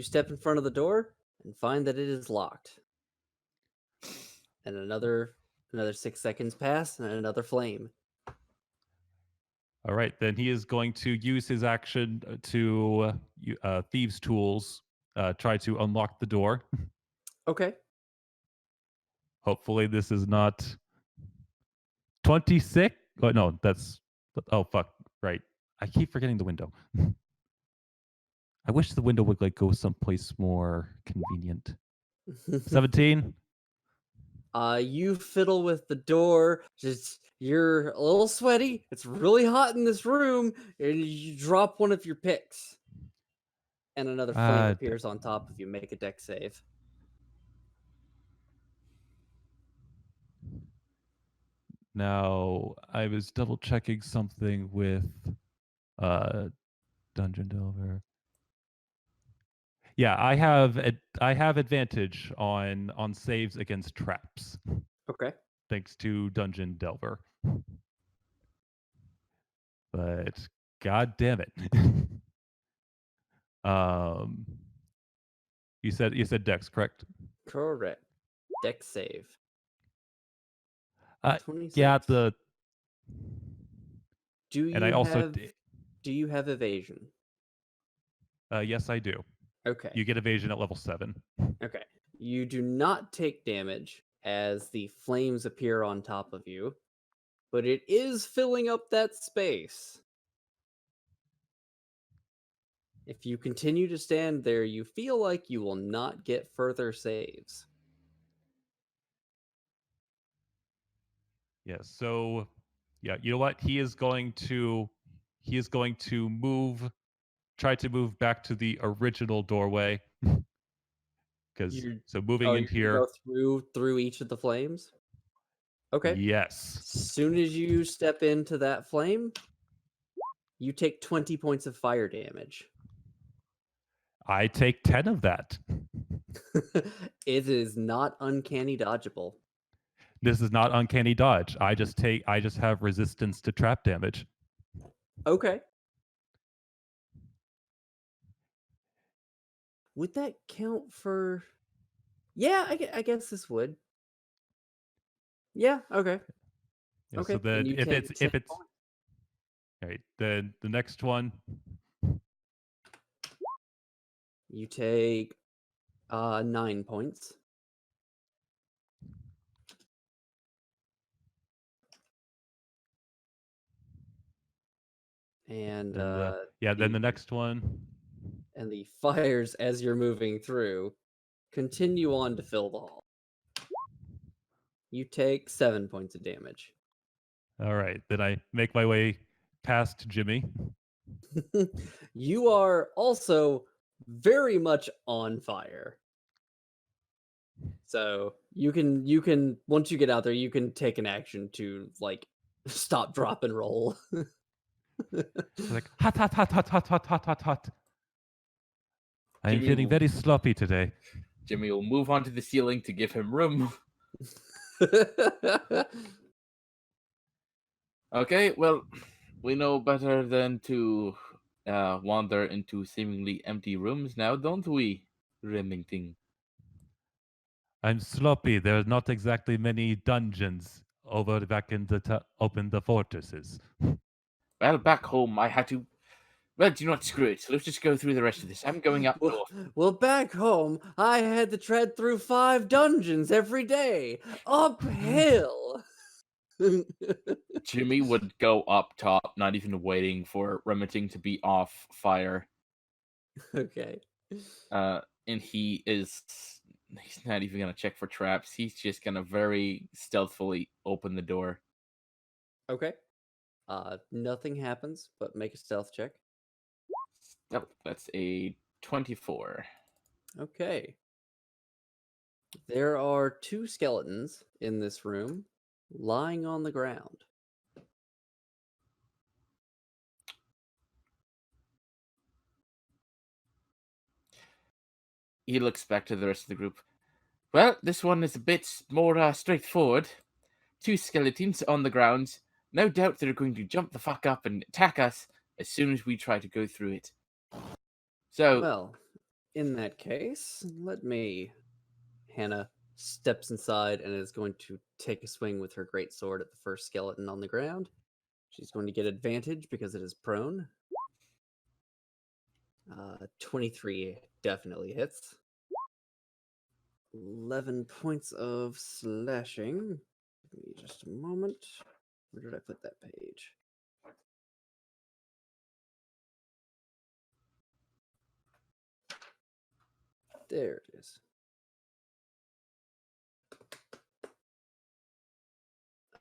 Speaker 1: step in front of the door and find that it is locked. And another 6 seconds pass and another flame.
Speaker 4: All right, then he is going to use his action to thieves' tools, try to unlock the door.
Speaker 1: Okay.
Speaker 4: Hopefully, this is not 26. Oh, no, that's. Oh, fuck. Right. I keep forgetting the window. I wish the window would go someplace more convenient. 17.
Speaker 1: You fiddle with the door. Just you're a little sweaty. It's really hot in this room, and you drop one of your picks, and another flame appears on top of you. Make a deck save.
Speaker 4: Now, I was double checking something with Dungeon Delver. Yeah, I have advantage on saves against traps.
Speaker 1: Okay.
Speaker 4: Thanks to Dungeon Delver. But god damn it. You said Dex, correct?
Speaker 1: Correct. Deck save.
Speaker 4: Yeah,
Speaker 1: 26. Do
Speaker 4: and I
Speaker 1: you
Speaker 4: also
Speaker 1: have do you have evasion?
Speaker 4: yes, I do.
Speaker 1: Okay.
Speaker 4: You get evasion at level 7.
Speaker 1: Okay. You do not take damage as the flames appear on top of you, but it is filling up that space. If you continue to stand there, you feel like you will not get further saves.
Speaker 4: Yeah, so yeah, you know what? He is going to try to move back to the original doorway. Because moving in
Speaker 1: You're gonna
Speaker 4: here.
Speaker 1: go through each of the flames? Okay.
Speaker 4: Yes.
Speaker 1: Soon as you step into that flame, you take 20 points of fire damage.
Speaker 4: I take 10 of that.
Speaker 1: It is not uncanny dodgeable.
Speaker 4: This is not uncanny dodge. I just have resistance to trap damage.
Speaker 1: Okay. Would that count for? Yeah, I guess this would. Yeah. Okay.
Speaker 4: Yeah,
Speaker 1: Okay.
Speaker 4: so then
Speaker 1: and you
Speaker 4: if
Speaker 1: take
Speaker 4: it's
Speaker 1: 10 points.
Speaker 4: all right, then the next one,
Speaker 1: You take 9 points. And
Speaker 4: then the next one,
Speaker 1: and the fires as you're moving through continue on to fill the hall. You take 7 points of damage.
Speaker 4: all right, then I make my way past Jimmy.
Speaker 1: You are also very much on fire. So you can once you get out there, you can take an action to stop, drop, and roll.
Speaker 4: Like hot, hot, hot, hot, hot, hot, hot, hot, hot. I am
Speaker 2: Jimmy
Speaker 4: feeling
Speaker 2: will-
Speaker 4: very sloppy today.
Speaker 2: Jimmy will move onto the ceiling to give him room. Okay, well, we know better than to wander into seemingly empty rooms now, don't we, Remington?
Speaker 4: I'm sloppy. There are not exactly many dungeons over back in the open the fortresses.
Speaker 2: Well, back home I had to. Well, do you know what? Screw it. Let's just go through the rest of this. I'm going up north.
Speaker 1: Well, back home, I had to tread through 5 dungeons every day, uphill.
Speaker 2: Jimmy would go up top, not even waiting for Remington to be off fire.
Speaker 1: Okay.
Speaker 2: And he's not even gonna check for traps. He's just gonna very stealthily open the door.
Speaker 1: Okay. Nothing happens, but make a stealth check.
Speaker 2: Oh, that's a 24.
Speaker 1: Okay. There are 2 skeletons in this room lying on the ground.
Speaker 2: He looks back to the rest of the group. Well, this one is a bit more straightforward. 2 skeletons on the ground. No doubt they're going to jump the fuck up and attack us as soon as we try to go through it. So,
Speaker 1: Well, in that case, let me. Hannah steps inside and is going to take a swing with her great sword at the first skeleton on the ground.
Speaker 7: She's going to get advantage because it is prone. 23 definitely hits. 11 points of slashing. Give me just a moment. Where did I put that page? There it is.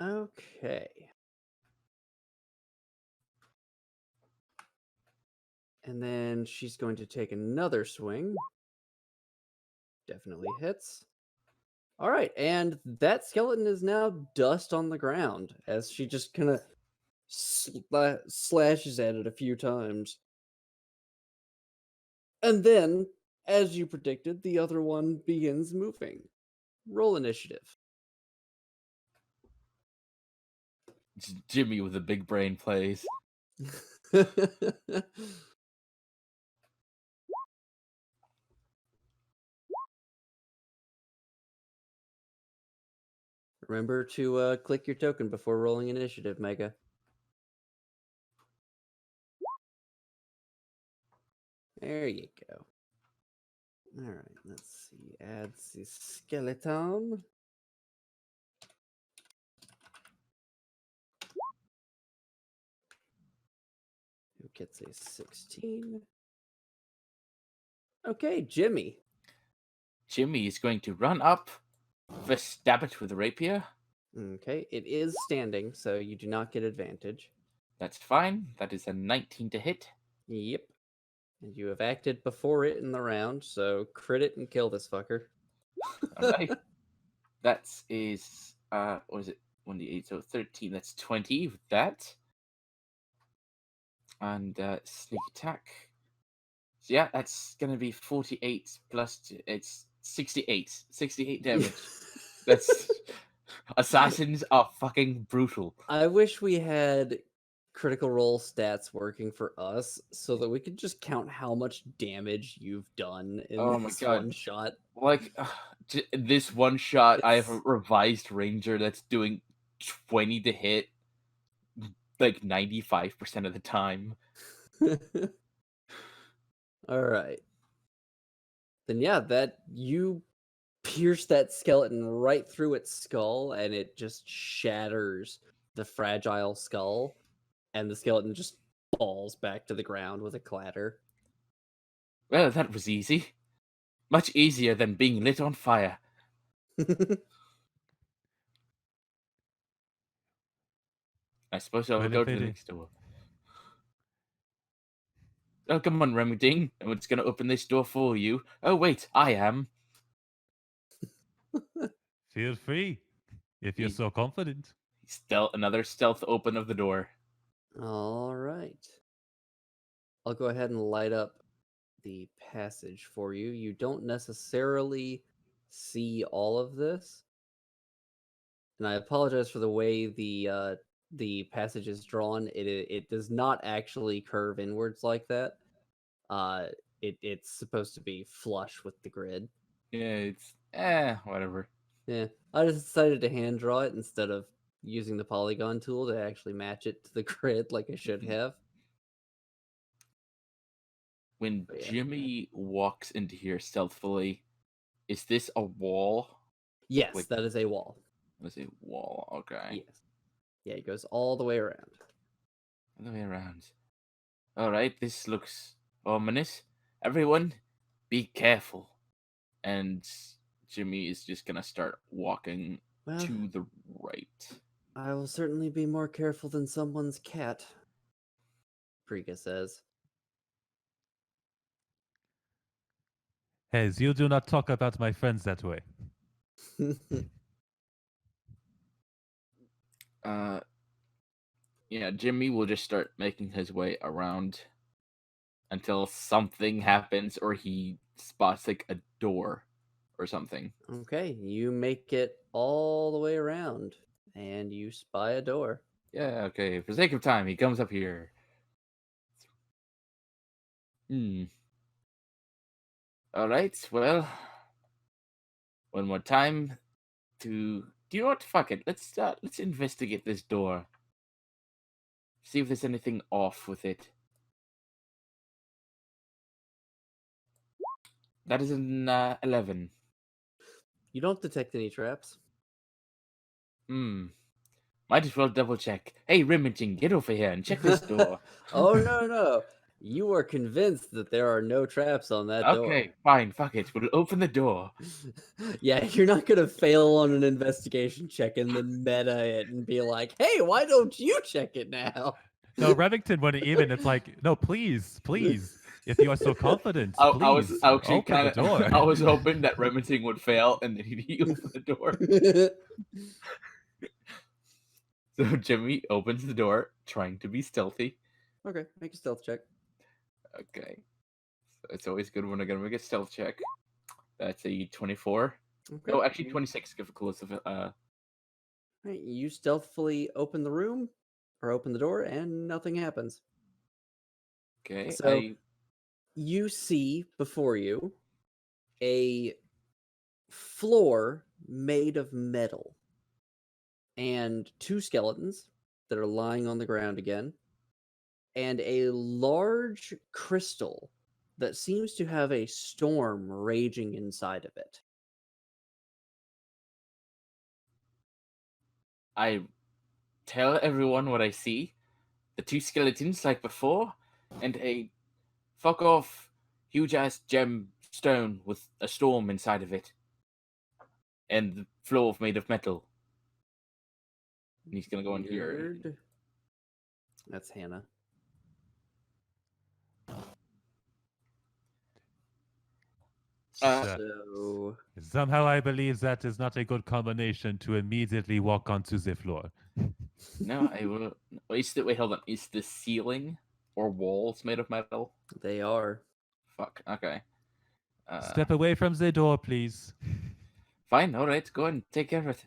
Speaker 7: Okay. And then she's going to take another swing. Definitely hits. All right, and that skeleton is now dust on the ground as she just kind of slashes at it a few times. And then, as you predicted, the other one begins moving. Roll initiative.
Speaker 2: Jimmy with the big brain plays.
Speaker 7: Remember to click your token before rolling initiative, Mega. There you go. All right, let's see. Add the skeleton. Who gets a 16? Okay, Jimmy.
Speaker 2: Jimmy is going to run up, first stab it with a rapier.
Speaker 7: Okay, it is standing, so you do not get advantage.
Speaker 2: That's fine. That is a 19 to hit.
Speaker 7: Yep. And you have acted before it in the round, so crit it and kill this fucker.
Speaker 2: All right. That is, what is it? 1d8, so 13. That's 20 with that. And sneak attack. So yeah, that's going to be 48 plus, it's 68. 68 damage. That's, assassins are fucking brutal.
Speaker 7: I wish we had critical role stats working for us so that we could just count how much damage you've done in
Speaker 2: Oh my
Speaker 7: this
Speaker 2: God.
Speaker 7: one shot.
Speaker 2: Like, this one shot, I have a
Speaker 7: It's-
Speaker 2: revised ranger that's doing 20 to hit, like 95% of the time.
Speaker 7: All right. Then yeah, that you pierce that skeleton right through its skull and it just shatters the fragile skull and the skeleton just falls back to the ground with a clatter.
Speaker 2: Well, that was easy. Much easier than being lit on fire. I suppose I'll
Speaker 4: Well,
Speaker 2: go
Speaker 4: if
Speaker 2: to
Speaker 4: it
Speaker 2: the
Speaker 4: is-
Speaker 2: next door. Oh, come on, Remeding. I'm just going to open this door for you. Oh, wait, I am.
Speaker 4: Feel free, if you're
Speaker 2: He's-
Speaker 4: so confident.
Speaker 2: Another stealth open of the door.
Speaker 7: All right. I'll go ahead and light up the passage for you. You don't necessarily see all of this. And I apologize for the way the passage is drawn. It does not actually curve inwards like that. It's supposed to be flush with the grid.
Speaker 2: Yeah, it's whatever.
Speaker 7: Yeah, I just decided to hand draw it instead of using the polygon tool to actually match it to the grid like I should have.
Speaker 2: When
Speaker 7: But yeah.
Speaker 2: Jimmy walks into here stealthily, is this a wall?
Speaker 7: Yes,
Speaker 2: Like-
Speaker 7: that is a wall.
Speaker 2: Let's say wall. Okay.
Speaker 7: Yes. Yeah, it goes all the way around.
Speaker 2: All the way around. All right, this looks ominous. Everyone, be careful. And Jimmy is just gonna start walking
Speaker 7: Well,
Speaker 2: to the right.
Speaker 7: I will certainly be more careful than someone's cat, Priga says.
Speaker 4: Hez, you do not talk about my friends that way.
Speaker 2: Yeah, Jimmy will just start making his way around until something happens or he spots like a door or something.
Speaker 7: Okay, you make it all the way around and you spy a door.
Speaker 2: Yeah, okay. For sake of time, he comes up here. All right. Well, one more time. Do you know what? Fuck it. Let's investigate this door. See if there's anything off with it. That is an 11.
Speaker 7: You don't detect any traps.
Speaker 2: Hmm. Might as well double check. Hey, Rimaging, get over here and check this door.
Speaker 7: Oh no. You are convinced that there are no traps on that door.
Speaker 2: Okay, fine, fuck it. We'll open the door.
Speaker 7: Yeah, you're not gonna fail on an investigation check and then meta it and be like, "Hey, why don't you check it now?"
Speaker 4: No, Remington wouldn't even. It's like, no, please. If you are so confident,
Speaker 2: I
Speaker 4: please
Speaker 2: was actually
Speaker 4: open the door.
Speaker 2: I was hoping that Remington would fail and then he'd open the door. So Jimmy opens the door, trying to be stealthy.
Speaker 7: Okay, make a stealth check.
Speaker 2: Okay. So it's always good when I gotta make a stealth check. That's a 24.
Speaker 7: Okay.
Speaker 2: No, actually 26. Give a close of
Speaker 7: Right, you stealthily open the room or open the door, and nothing happens.
Speaker 2: okay.
Speaker 7: So you see before you a floor made of metal and two skeletons that are lying on the ground again, and a large crystal that seems to have a storm raging inside of it.
Speaker 2: I tell everyone what I see. The two skeletons like before, and a fuck off huge ass gem stone with a storm inside of it. And the floor made of metal. And he's gonna go in here.
Speaker 7: Weird. That's Hannah.
Speaker 2: Uh,
Speaker 7: So
Speaker 4: Somehow I believe that is not a good combination to immediately walk onto the floor.
Speaker 2: No, I will. Wait, hold on. Is the ceiling or walls made of metal?
Speaker 7: they are.
Speaker 2: Fuck. Okay.
Speaker 4: Step away from the door, please.
Speaker 2: Fine. All right. Go ahead and take care of it.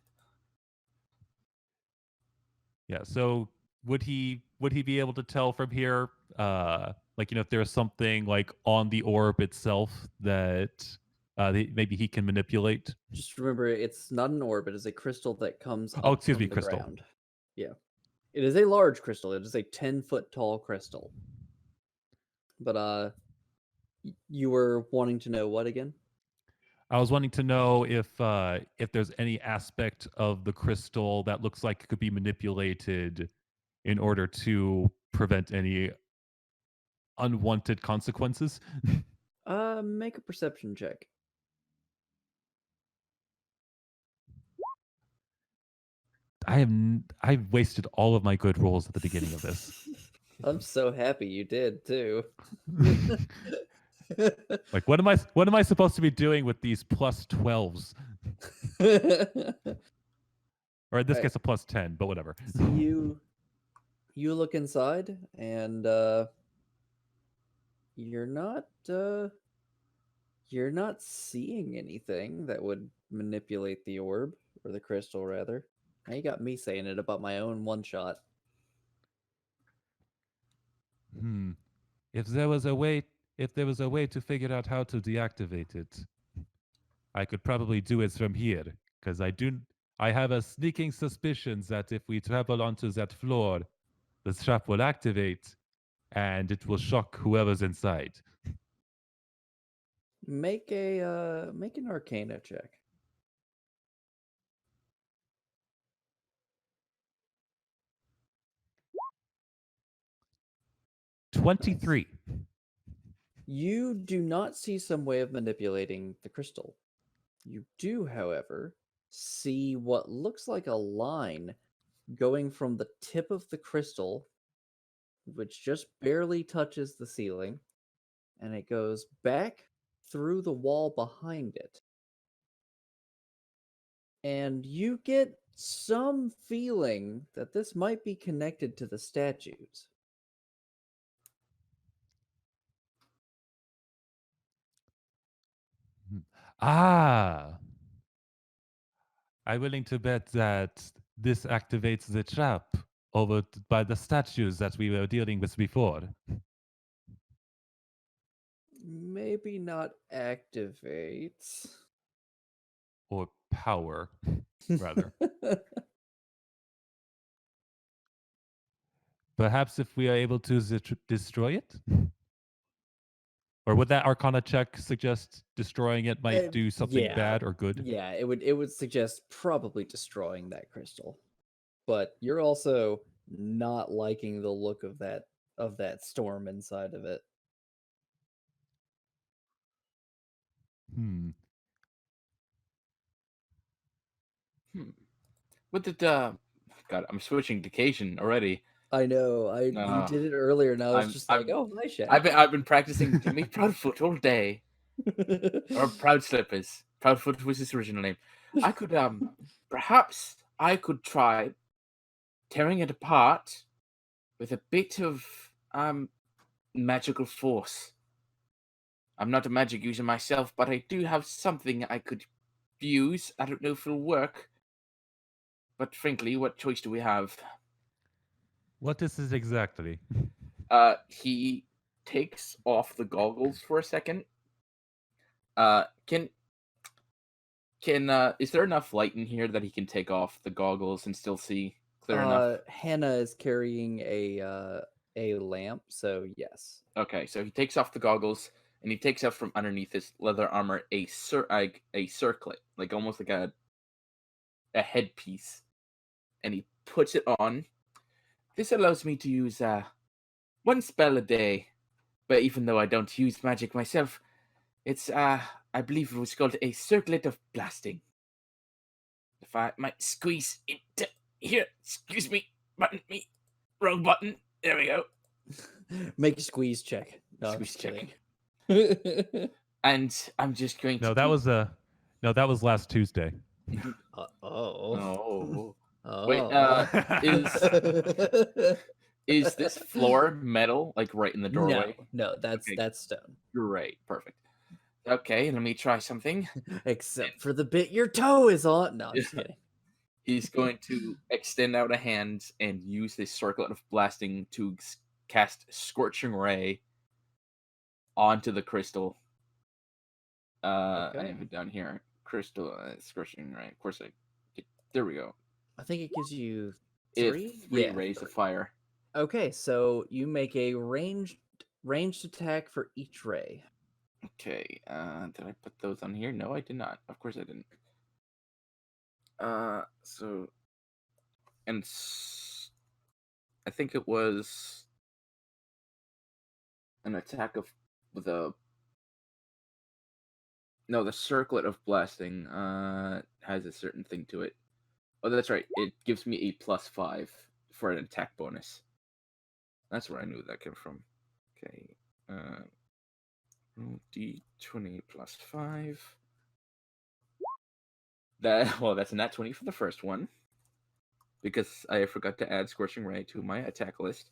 Speaker 4: Yeah. So would he be able to tell from here, like, if there's something like on the orb itself that maybe he can manipulate?
Speaker 7: Just remember, it's not an orb. It is a crystal that comes up
Speaker 4: Oh, excuse
Speaker 7: from
Speaker 4: me,
Speaker 7: the
Speaker 4: crystal.
Speaker 7: ground. Yeah. It is a large crystal. It is a 10-foot tall crystal. But you were wanting to know what again?
Speaker 4: I was wanting to know if there's any aspect of the crystal that looks like it could be manipulated in order to prevent any unwanted consequences.
Speaker 7: Make a perception check.
Speaker 4: I've wasted all of my good rolls at the beginning of this.
Speaker 7: I'm so happy you did too.
Speaker 4: Like, what am I supposed to be doing with these plus 12s? Or in this
Speaker 7: Right.
Speaker 4: case, a plus 10, but whatever.
Speaker 7: So you look inside, and you're not seeing anything that would manipulate the orb or the crystal, rather. Now you got me saying it about my own one shot.
Speaker 4: If there was a way to figure out how to deactivate it, I could probably do it from here, because I have a sneaking suspicion that if we travel onto that floor, the trap will activate and it will shock whoever's inside.
Speaker 7: Make an Arcana check.
Speaker 4: 23.
Speaker 7: You do not see some way of manipulating the crystal. You do, however, see what looks like a line going from the tip of the crystal, which just barely touches the ceiling, and it goes back through the wall behind it. And you get some feeling that this might be connected to the statues.
Speaker 4: Ah! I'm willing to bet that this activates the trap by the statues that we were dealing with before.
Speaker 7: Maybe not activates.
Speaker 4: Or power, rather. Perhaps if we are able to destroy it? Or would that Arcana check suggest destroying it might do something
Speaker 7: Yeah,
Speaker 4: bad or good?
Speaker 7: yeah, it would suggest probably destroying that crystal. But you're also not liking the look of that storm inside of it.
Speaker 4: Hmm.
Speaker 2: What did God, I'm switching to Cajun already.
Speaker 7: I know. You did it earlier, and I was just like, "Oh, hi, Shaq."
Speaker 2: I've been practicing Jimmy Proudfoot all day. Or Proud Slippers. Proudfoot was his original name. I could perhaps I could try tearing it apart with a bit of magical force. I'm not a magic user myself, but I do have something I could use. I don't know if it'll work. But frankly, what choice do we have?
Speaker 4: What is this exactly?
Speaker 2: He takes off the goggles for a second. Can is there enough light in here that he can take off the goggles and still see clear enough?
Speaker 7: Hannah is carrying a lamp, so yes.
Speaker 2: Okay, so he takes off the goggles and he takes out from underneath his leather armor a circlet, like almost like a headpiece, and he puts it on. This allows me to use one spell a day, but even though I don't use magic myself, it's I believe it was called a circlet of blasting. If I might squeeze it here, excuse me, wrong button. There we go.
Speaker 7: Make a squeeze check. No, I'm
Speaker 2: Squeeze
Speaker 7: just
Speaker 2: check.
Speaker 7: kidding.
Speaker 2: And I'm just going to.
Speaker 4: No, that was last Tuesday.
Speaker 2: Oh.
Speaker 7: Oh.
Speaker 2: Wait, is this floor metal, like right in the doorway?
Speaker 7: No, that's
Speaker 2: Okay.
Speaker 7: that's stone.
Speaker 2: Great, perfect. Okay, let me try something.
Speaker 7: Except for the bit your toe is on. No, I'm just kidding.
Speaker 2: He's going to extend out a hand and use this circlet of blasting to cast Scorching Ray onto the crystal. I have it down here. Crystal Scorching Ray. Of course, there we go.
Speaker 7: I think it gives you
Speaker 2: Three
Speaker 7: three.
Speaker 2: rays of fire.
Speaker 7: Okay, so you make a ranged attack for each ray.
Speaker 2: Okay, did I put those on here? No, I did not. Of course I didn't. So, and I think it was an attack of the circlet of blasting has a certain thing to it. Oh, that's right. It gives me a +5 for an attack bonus. That's where I knew that came from. Okay. D20 +5. That's a nat 20 for the first one. Because I forgot to add Scorching Ray to my attack list.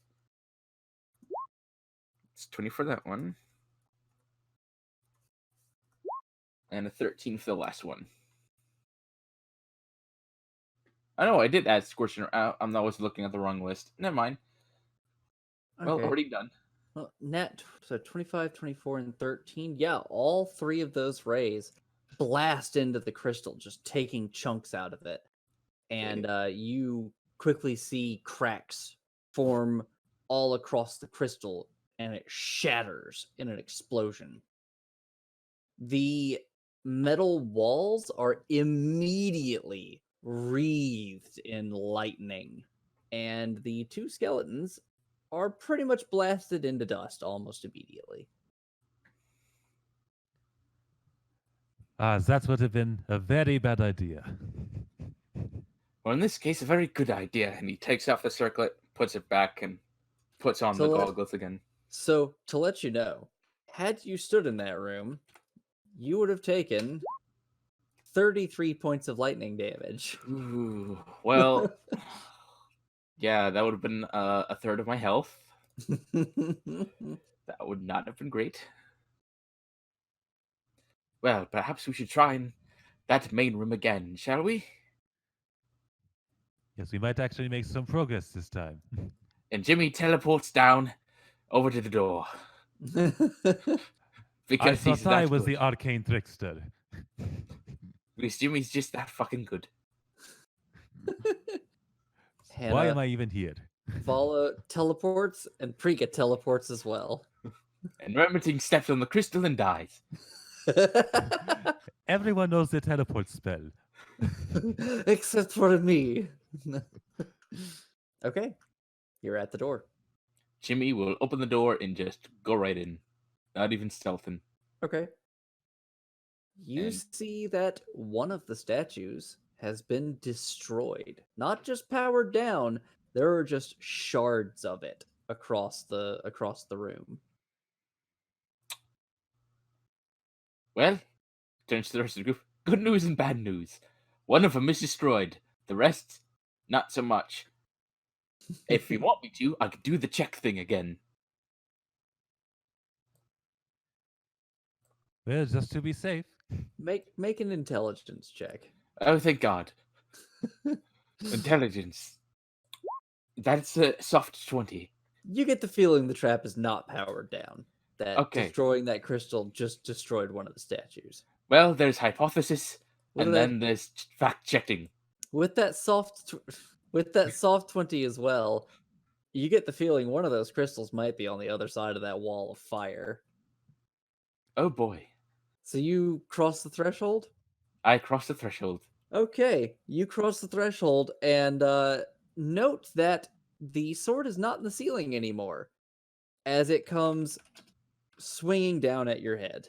Speaker 2: It's 20 for that one. And a 13 for the last one. I know I did add Scorching Ray. I was looking at the wrong list. Never mind.
Speaker 7: Okay.
Speaker 2: Well, already done.
Speaker 7: Well, so 25, 24, and 13. Yeah, all three of those rays blast into the crystal, just taking chunks out of it. And you quickly see cracks form all across the crystal, and it shatters in an explosion. The metal walls are immediately wreathed in lightning, and the two skeletons are pretty much blasted into dust almost immediately.
Speaker 4: That would have been a very bad idea.
Speaker 2: Well, in this case, a very good idea. And he takes off the circlet, puts it back, and puts on the goggles again.
Speaker 7: So, to let you know, had you stood in that room, you would have taken 33 points of lightning damage.
Speaker 2: Ooh, well, yeah, that would have been a third of my health. That would not have been great. Well, perhaps we should try that main room again, shall we?
Speaker 4: Yes, we might actually make some progress this time.
Speaker 2: And Jimmy teleports down over to the door. Because
Speaker 4: I thought I was the arcane trickster.
Speaker 2: Because Jimmy's just that fucking good.
Speaker 4: Why am I even here?
Speaker 7: Vala teleports, and Prika teleports as well.
Speaker 2: And Remington steps on the crystal and dies.
Speaker 4: Everyone knows the teleport spell.
Speaker 7: Except for me. Okay, you're at the door.
Speaker 2: Jimmy will open the door and just go right in. Not even stealthing.
Speaker 7: Okay. You
Speaker 2: And-
Speaker 7: see that one of the statues has been destroyed. Not just powered down, there are just shards of it across the room.
Speaker 2: Well, turns to the rest of the group. Good news and bad news. One of them is destroyed. The rest, not so much. If you want me to, I could do the check thing again.
Speaker 4: Well, just to be safe.
Speaker 7: Make an intelligence check.
Speaker 2: Oh, thank God. Intelligence. That's a soft 20.
Speaker 7: You get the feeling the trap is not powered down. That
Speaker 2: Okay.
Speaker 7: destroying that crystal just destroyed one of the statues.
Speaker 2: Well, there's hypothesis,
Speaker 7: What
Speaker 2: and
Speaker 7: are
Speaker 2: then there's fact checking.
Speaker 7: With that soft 20 as well, you get the feeling one of those crystals might be on the other side of that wall of fire.
Speaker 2: Oh boy.
Speaker 7: So you cross the threshold?
Speaker 2: I crossed the threshold.
Speaker 7: Okay, you cross the threshold and note that the sword is not in the ceiling anymore as it comes swinging down at your head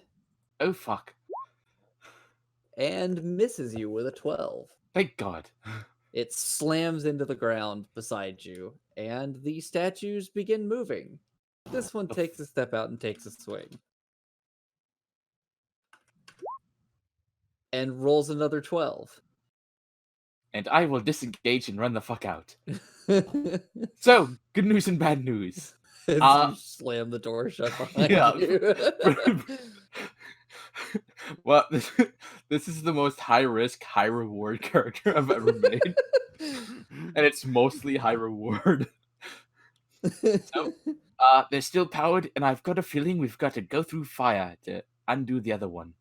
Speaker 2: Oh fuck.
Speaker 7: and misses you with a 12.
Speaker 2: Thank God.
Speaker 7: It slams into the ground beside you, and the statues begin moving. This one takes a step out and takes a swing. And rolls another 12.
Speaker 2: And I will disengage and run the fuck out. So, good news and bad news.
Speaker 7: As you slam the door shut behind
Speaker 2: Yeah.
Speaker 7: you.
Speaker 2: Well, this is the most high risk, high reward character I've ever made. And it's mostly high reward. So, they're still powered, and I've got a feeling we've got to go through fire to undo the other one.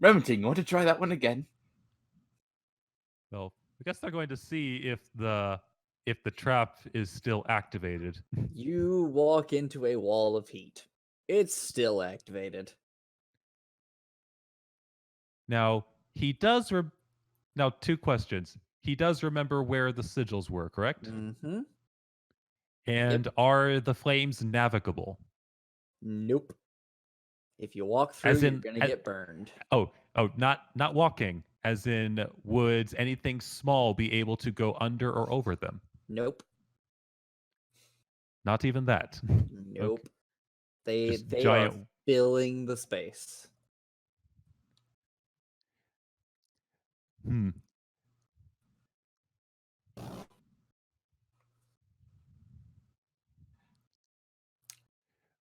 Speaker 2: Remington, you want to try that one again?
Speaker 4: Well, I guess they're going to see if the trap is still activated.
Speaker 7: You walk into a wall of heat. It's still activated.
Speaker 4: Now, he does now 2 questions. He does remember where the sigils were, correct?
Speaker 7: Mm-hmm.
Speaker 4: And are the flames navigable?
Speaker 7: Nope. If you walk through,
Speaker 4: As
Speaker 7: you're
Speaker 4: in-
Speaker 7: gonna
Speaker 4: as-
Speaker 7: get burned.
Speaker 4: Oh, not walking. As in, would anything small be able to go under or over them?
Speaker 7: Nope.
Speaker 4: Not even that.
Speaker 7: Nope.
Speaker 4: Just
Speaker 7: They are
Speaker 4: giant-
Speaker 7: filling the space.
Speaker 4: Hmm.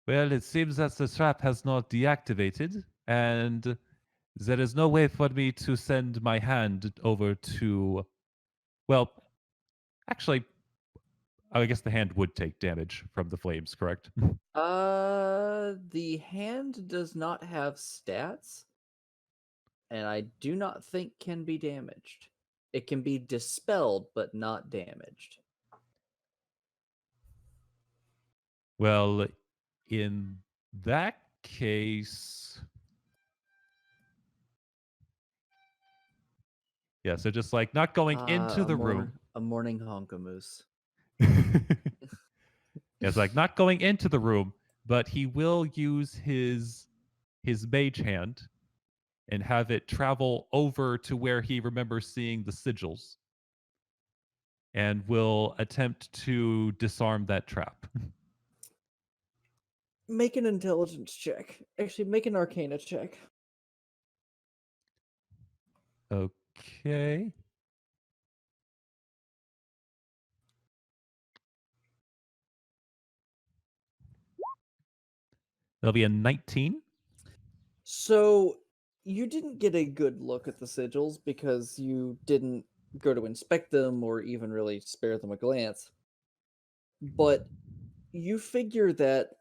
Speaker 4: Well, it seems that the trap has not deactivated, and there is no way for me to send my hand over to. Well, actually, I guess the hand would take damage from the flames, correct?
Speaker 7: The hand does not have stats, and I do not think can be damaged. It can be dispelled, but not damaged.
Speaker 4: Well, in that case. Yeah, so just like not going into the room.
Speaker 7: A morning honkamoose.
Speaker 4: It's like not going into the room, but he will use his mage hand and have it travel over to where he remembers seeing the sigils and will attempt to disarm that trap.
Speaker 7: Make an intelligence check. Actually, make an arcana check.
Speaker 4: Okay. That'll be a 19.
Speaker 7: So you didn't get a good look at the sigils because you didn't go to inspect them or even really spare them a glance. But you figure that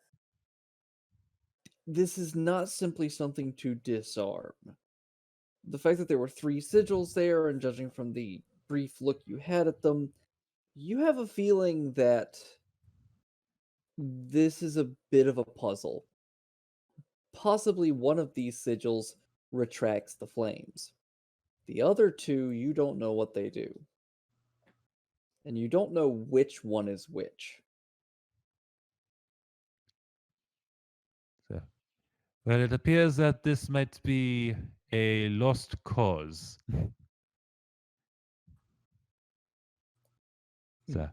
Speaker 7: this is not simply something to disarm. The fact that there were 3 sigils there, and judging from the brief look you had at them,
Speaker 1: You have a feeling that this is a bit of a puzzle. Possibly one of these sigils retracts the flames. The other two, you don't know what they do. And you don't know which one is which.
Speaker 4: So, well, it appears that this might be a lost cause. So,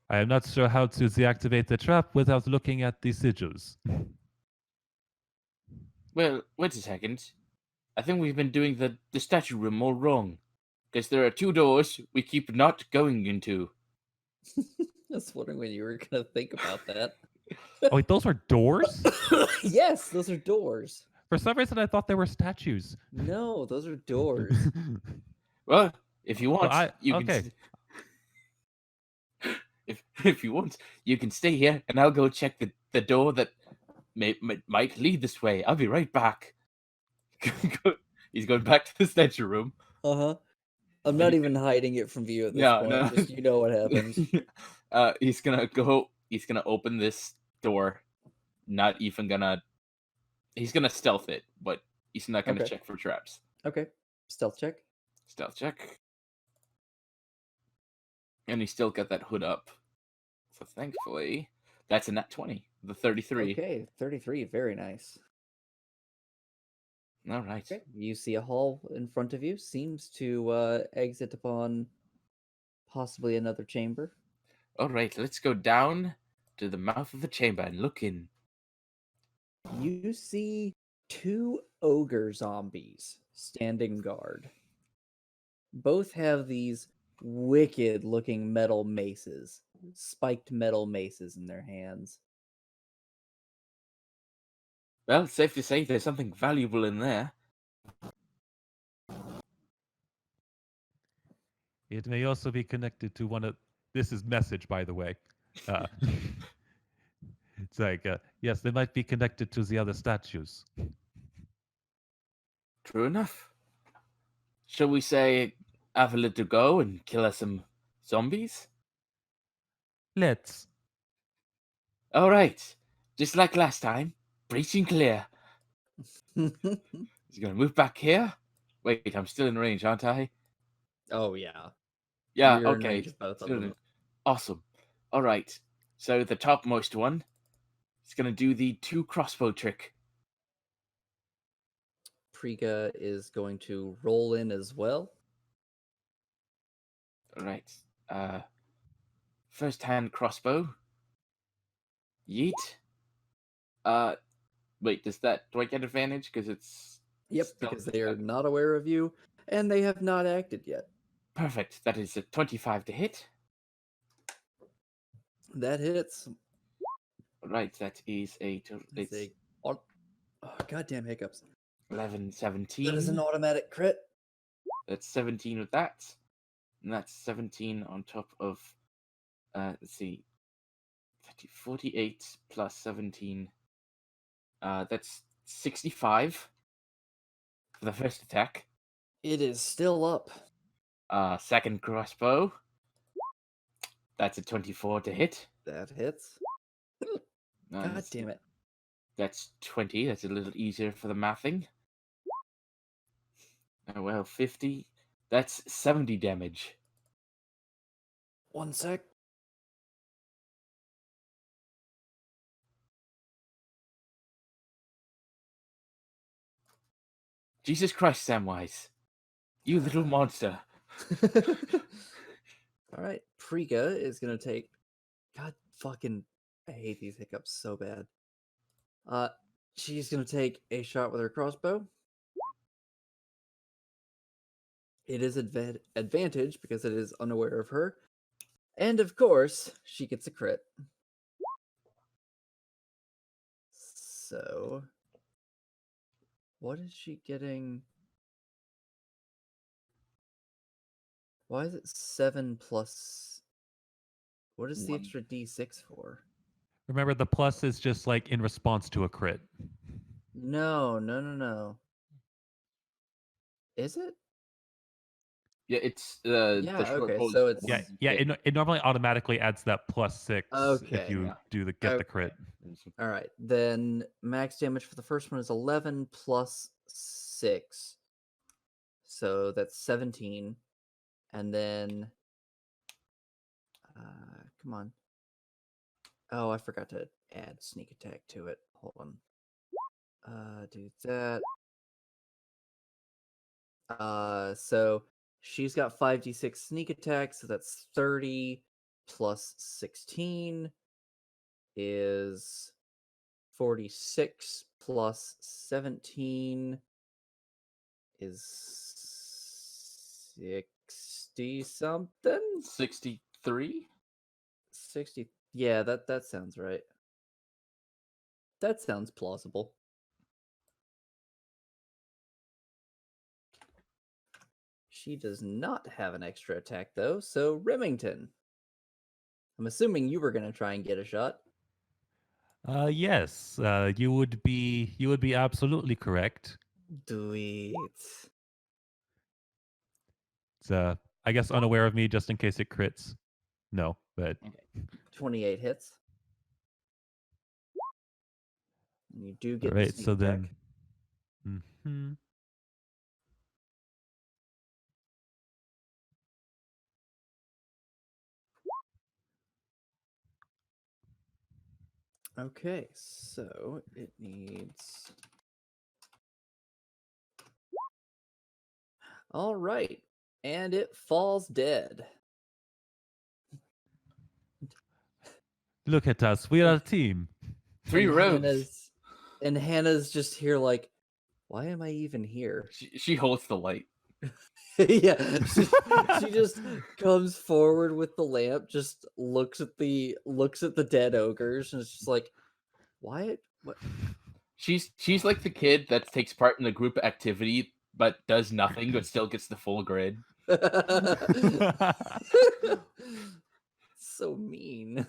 Speaker 4: I am not sure how to deactivate the trap without looking at the sigils.
Speaker 2: Well, wait a second. I think we've been doing the statue room all wrong. Because there are two doors we keep not going into.
Speaker 1: I was wondering when you were going to think about that.
Speaker 4: Oh, wait, those are doors?
Speaker 1: Yes, those are doors.
Speaker 4: For some reason, I thought they were statues.
Speaker 1: No, those are doors.
Speaker 2: Well, if you want, you
Speaker 4: okay.
Speaker 2: can. If you want, you can stay here, and I'll go check the door that might lead this way. I'll be right back. He's going back to the statue room.
Speaker 1: Uh-huh. I'm not even hiding it from view at this point.
Speaker 2: No.
Speaker 1: Just you know what happens.
Speaker 2: He's gonna open this door. Not even gonna. He's gonna stealth it, but he's not gonna
Speaker 1: Okay.
Speaker 2: check for traps.
Speaker 1: Okay. Stealth check.
Speaker 2: Stealth check. And he's still got that hood up. So thankfully, that's a nat 20. The 33.
Speaker 1: Okay, 33. Very nice.
Speaker 2: All right.
Speaker 1: Okay. You see a hall in front of you. Seems to exit upon possibly another chamber.
Speaker 2: All right, let's go down to the mouth of the chamber and look in.
Speaker 1: You see two ogre zombies standing guard. Both have these wicked looking metal maces, spiked metal maces in their hands.
Speaker 2: Well, it's safe to say there's something valuable in there.
Speaker 4: It may also be connected to one of. This is message, by the way. It's like, yes, they might be connected to the other statues.
Speaker 2: True enough. Shall we say, have a little go and kill us some zombies?
Speaker 4: Let's.
Speaker 2: All right, just like last time, breaching clear. He's gonna move back here. Wait, I'm still in range, aren't I?
Speaker 1: Oh yeah.
Speaker 2: Yeah.
Speaker 1: You're in
Speaker 2: Okay.
Speaker 1: range of both of
Speaker 2: Still
Speaker 1: them.
Speaker 2: in- Awesome. All right. So the topmost one is gonna do the 2 crossbow trick.
Speaker 1: Priga is going to roll in as well.
Speaker 2: All right. First hand crossbow. Yeet. Wait, do I get advantage because it's
Speaker 1: Yep,
Speaker 2: stealth
Speaker 1: because they are
Speaker 2: attack?
Speaker 1: not aware of you, and they have not acted yet.
Speaker 2: Perfect. That is a 25 to hit.
Speaker 1: That hits.
Speaker 2: Right, that is a total.
Speaker 1: It's
Speaker 2: It's
Speaker 1: oh, goddamn hiccups.
Speaker 2: 11, 17.
Speaker 1: That is an automatic crit.
Speaker 2: That's 17 with that. And that's 17 on top of, let's see, 48 plus 17. That's 65 for the first attack.
Speaker 1: It is still up.
Speaker 2: Second crossbow. That's a 24 to hit.
Speaker 1: That hits. God
Speaker 2: Nice.
Speaker 1: damn it.
Speaker 2: That's 20. That's a little easier for the mathing. Oh, well, 50. That's 70 damage.
Speaker 1: One sec.
Speaker 2: Jesus Christ, Samwise. You little monster.
Speaker 1: All right. Priga is going to take. God fucking. I hate these hiccups so bad. She's going to take a shot with her crossbow. It is advantage because it is unaware of her. And of course, she gets a crit. So, what is she getting? Why is it 7 plus? What is the
Speaker 2: One.
Speaker 1: extra d6 for?
Speaker 4: Remember, the plus is just like in response to a crit.
Speaker 1: No. Is it?
Speaker 2: Yeah, it's
Speaker 1: Yeah,
Speaker 2: the short
Speaker 1: okay,
Speaker 2: bow.
Speaker 1: so
Speaker 2: is
Speaker 1: it's-
Speaker 4: Yeah,
Speaker 2: one
Speaker 4: yeah.
Speaker 2: hit.
Speaker 4: It normally automatically adds that +6 if
Speaker 1: Okay.
Speaker 4: you
Speaker 2: Yeah.
Speaker 4: do get the
Speaker 1: Okay.
Speaker 4: crit.
Speaker 1: All right, then max damage for the first one is 11 plus 6. So that's 17. And then come on. Oh, I forgot to add sneak attack to it. Hold on. Do that. So she's got 5d6 sneak attack, so that's 30 plus 16 is 46 plus 17 is 60 something.
Speaker 2: 63.
Speaker 1: 60. Yeah, that sounds right. That sounds plausible. She does not have an extra attack though, so Remington. I'm assuming you were gonna try and get a shot.
Speaker 4: Yes, you would be absolutely correct.
Speaker 1: Do it.
Speaker 4: It's I guess unaware of me just in case it crits. No, but
Speaker 1: 28 hits. And you do
Speaker 4: all
Speaker 1: get the
Speaker 4: right.
Speaker 1: sneak
Speaker 4: So
Speaker 1: attack.
Speaker 4: then, mhm.
Speaker 1: Okay, so it needs. All right, and it falls dead.
Speaker 4: Look at us. We are a team.
Speaker 2: 3
Speaker 1: and
Speaker 2: rows.
Speaker 1: Hannah's just here like, why am I even here?
Speaker 2: She holds the light.
Speaker 1: Yeah, she just comes forward with the lamp, just looks at the dead ogres, and it's just like, why? What?
Speaker 2: She's like the kid that takes part in the group activity but does nothing but still gets the full grid.
Speaker 1: So mean.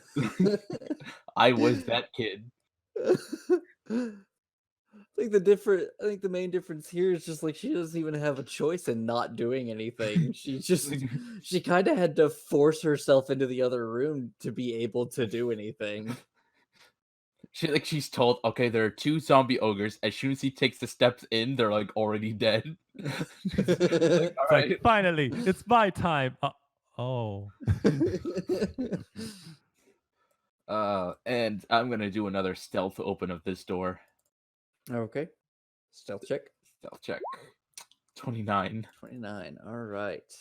Speaker 2: I was that kid.
Speaker 1: I think the main difference here is just like she doesn't even have a choice in not doing anything. She kind of had to force herself into the other room to be able to do anything.
Speaker 2: She's told, okay, there are 2 zombie ogres. As soon as he takes the steps in, they're like already dead.
Speaker 4: It's
Speaker 2: All
Speaker 4: like
Speaker 2: right.
Speaker 4: finally, it's my time. Oh.
Speaker 2: And I'm gonna do another stealth open of this door.
Speaker 1: Okay. Stealth check.
Speaker 2: Stealth check. 29.
Speaker 1: 29. All right.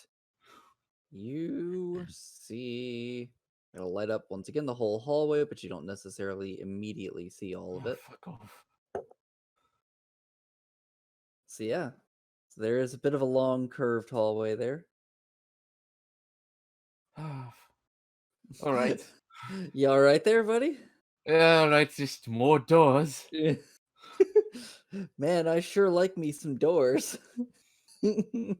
Speaker 1: You see it'll light up once again the whole hallway, but you don't necessarily immediately see all of
Speaker 2: Oh,
Speaker 1: it.
Speaker 2: fuck off.
Speaker 1: So yeah. So there is a bit of a long curved hallway there.
Speaker 2: All right.
Speaker 1: You all right there, buddy?
Speaker 2: All right, just more doors.
Speaker 1: Man, I sure like me some doors.
Speaker 2: All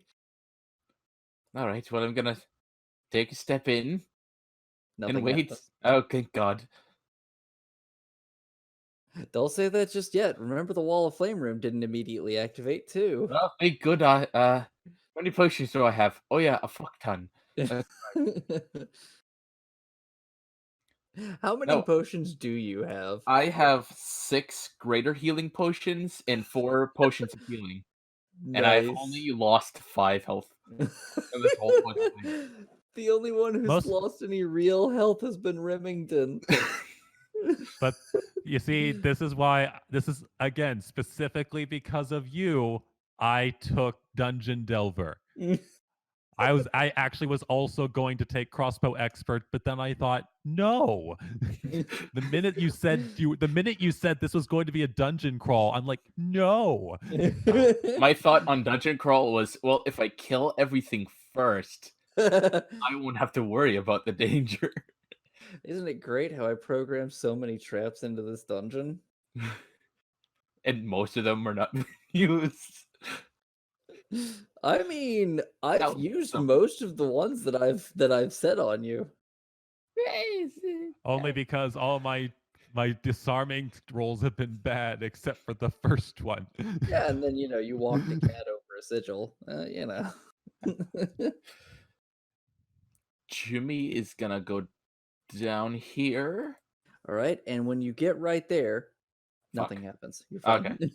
Speaker 2: right, well, I'm gonna take a step in
Speaker 1: Nothing
Speaker 2: and wait.
Speaker 1: happens.
Speaker 2: Oh, thank God.
Speaker 1: Don't say that just yet. Remember the wall of flame room didn't immediately activate too.
Speaker 2: Oh, thank good. How many potions do I have? Oh yeah, a fuck ton.
Speaker 1: How many
Speaker 2: No.
Speaker 1: potions do you have?
Speaker 2: I have 6 greater healing potions and 4 potions of healing, and I've only lost 5 health in this whole fucking thing.
Speaker 1: The only one who's
Speaker 4: Most-
Speaker 1: lost any real health has been Remington.
Speaker 4: But you see, this is again specifically because of you. I took Dungeon Delver. I actually was also going to take Crossbow Expert, but then I thought, no. The minute you said this was going to be a dungeon crawl, I'm like, no.
Speaker 2: My thought on dungeon crawl was, well, if I kill everything first, I won't have to worry about the danger.
Speaker 1: Isn't it great how I programmed so many traps into this dungeon?
Speaker 2: And most of them are not used.
Speaker 1: I mean, I've
Speaker 2: Now,
Speaker 1: used
Speaker 2: some-
Speaker 1: most of the ones that I've set on you.
Speaker 4: Only because all my disarming rolls have been bad, except for the first one.
Speaker 1: Yeah, and then you walk the cat over a sigil.
Speaker 2: Jimmy is gonna go down here.
Speaker 1: All right, and when you get right there, nothing
Speaker 2: Fuck.
Speaker 1: happens. You're fine.
Speaker 2: Okay.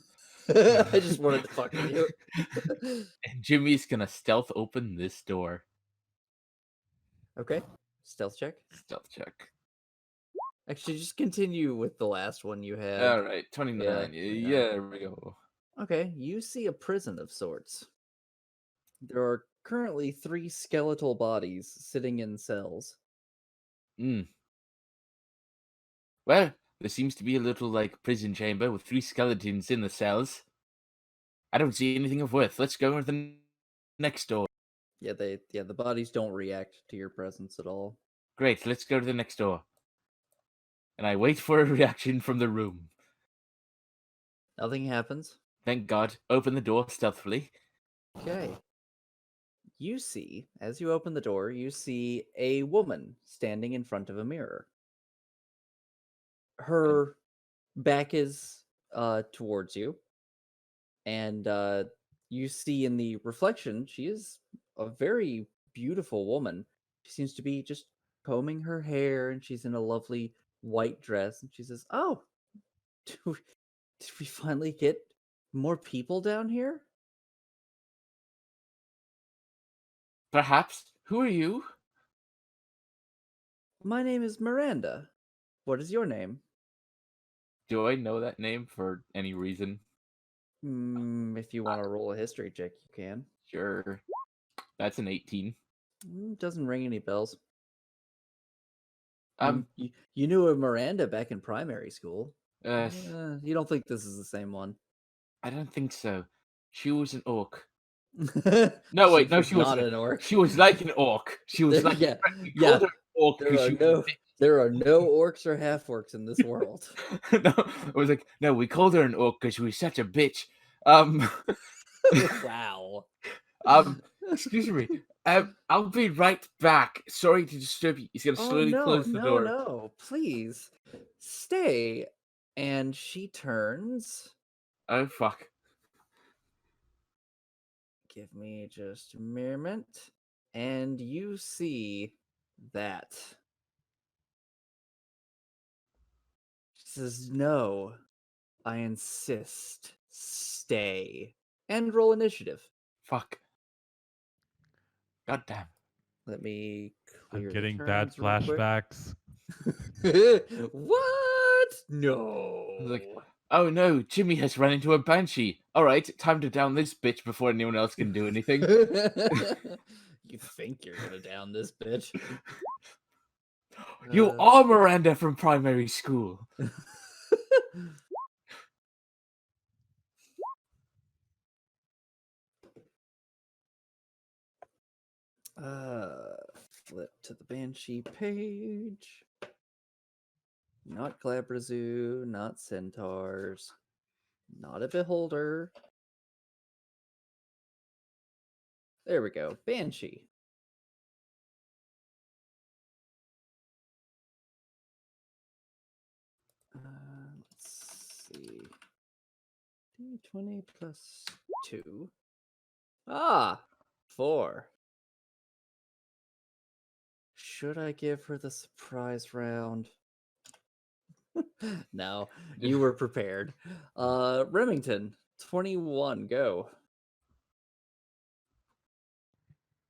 Speaker 1: I just wanted to fuck with you.
Speaker 2: And Jimmy's gonna stealth open this door.
Speaker 1: Okay, stealth check.
Speaker 2: Stealth check.
Speaker 1: Actually, just continue with the last one you had.
Speaker 2: All right, 29.
Speaker 1: Yeah.
Speaker 2: Yeah, there we go.
Speaker 1: Okay, you see a prison of sorts. There are currently 3 skeletal bodies sitting in cells.
Speaker 2: Well, there seems to be a little like prison chamber with 3 skeletons in the cells. I don't see anything of worth. Let's go to the next door.
Speaker 1: Yeah, the bodies don't react to your presence at all.
Speaker 2: Great, let's go to the next door. And I wait for a reaction from the room.
Speaker 1: Nothing happens.
Speaker 2: Thank God. Open the door stealthily.
Speaker 1: Okay. You see, as you open the door, you see a woman standing in front of a mirror. Her back is towards you, and you see in the reflection she is a very beautiful woman. She seems to be just combing her hair, and she's in a lovely white dress, and she says, "Oh, did we finally get more people down here?"
Speaker 2: Perhaps. Who are you?
Speaker 1: "My name is Miranda. What is your name?"
Speaker 2: Do I know that name for any reason?
Speaker 1: If you want to roll a history check, you can.
Speaker 2: Sure. That's an 18.
Speaker 1: Doesn't ring any bells.
Speaker 2: Um,
Speaker 1: You knew a Miranda back in primary school.
Speaker 2: uh,
Speaker 1: You don't think this is the same one?
Speaker 2: I don't think so. She was an orc.
Speaker 1: No,
Speaker 2: No, wait, no, she
Speaker 1: not
Speaker 2: wasn't.
Speaker 1: an orc.
Speaker 2: She was like an orc. She was like
Speaker 1: yeah,
Speaker 2: we
Speaker 1: yeah.
Speaker 2: called her an orc
Speaker 1: There
Speaker 2: because
Speaker 1: are
Speaker 2: she was
Speaker 1: no, there are no orcs or half orcs in this world.
Speaker 2: no, I was like, no, we called her an orc because she was such a bitch.
Speaker 1: Wow.
Speaker 2: Excuse me. I'll be right back. Sorry to disturb you. He's gonna
Speaker 1: Oh
Speaker 2: slowly
Speaker 1: no,
Speaker 2: close the
Speaker 1: no,
Speaker 2: door.
Speaker 1: no! Please stay. And she turns.
Speaker 2: Oh fuck.
Speaker 1: Give me just a moment. And you see that. She says, "No, I insist. Stay." And roll initiative.
Speaker 2: Fuck. God damn.
Speaker 1: Let me clear
Speaker 4: I'm
Speaker 1: the
Speaker 4: getting bad
Speaker 1: turns real quick.
Speaker 4: flashbacks.
Speaker 1: What?
Speaker 2: I was
Speaker 1: No.
Speaker 2: like, oh no, Jimmy has run into a banshee. Alright, time to down this bitch before anyone else can do anything.
Speaker 1: You think you're gonna down this bitch?
Speaker 2: You are Miranda from primary school.
Speaker 1: Flip to the Banshee page. Not Glabrazoo, not Centaurs, not a Beholder. There we go, Banshee. Let's see. D20 plus 2. Ah, 4. Should I give her the surprise round? No, you were prepared. Remington, 21, go.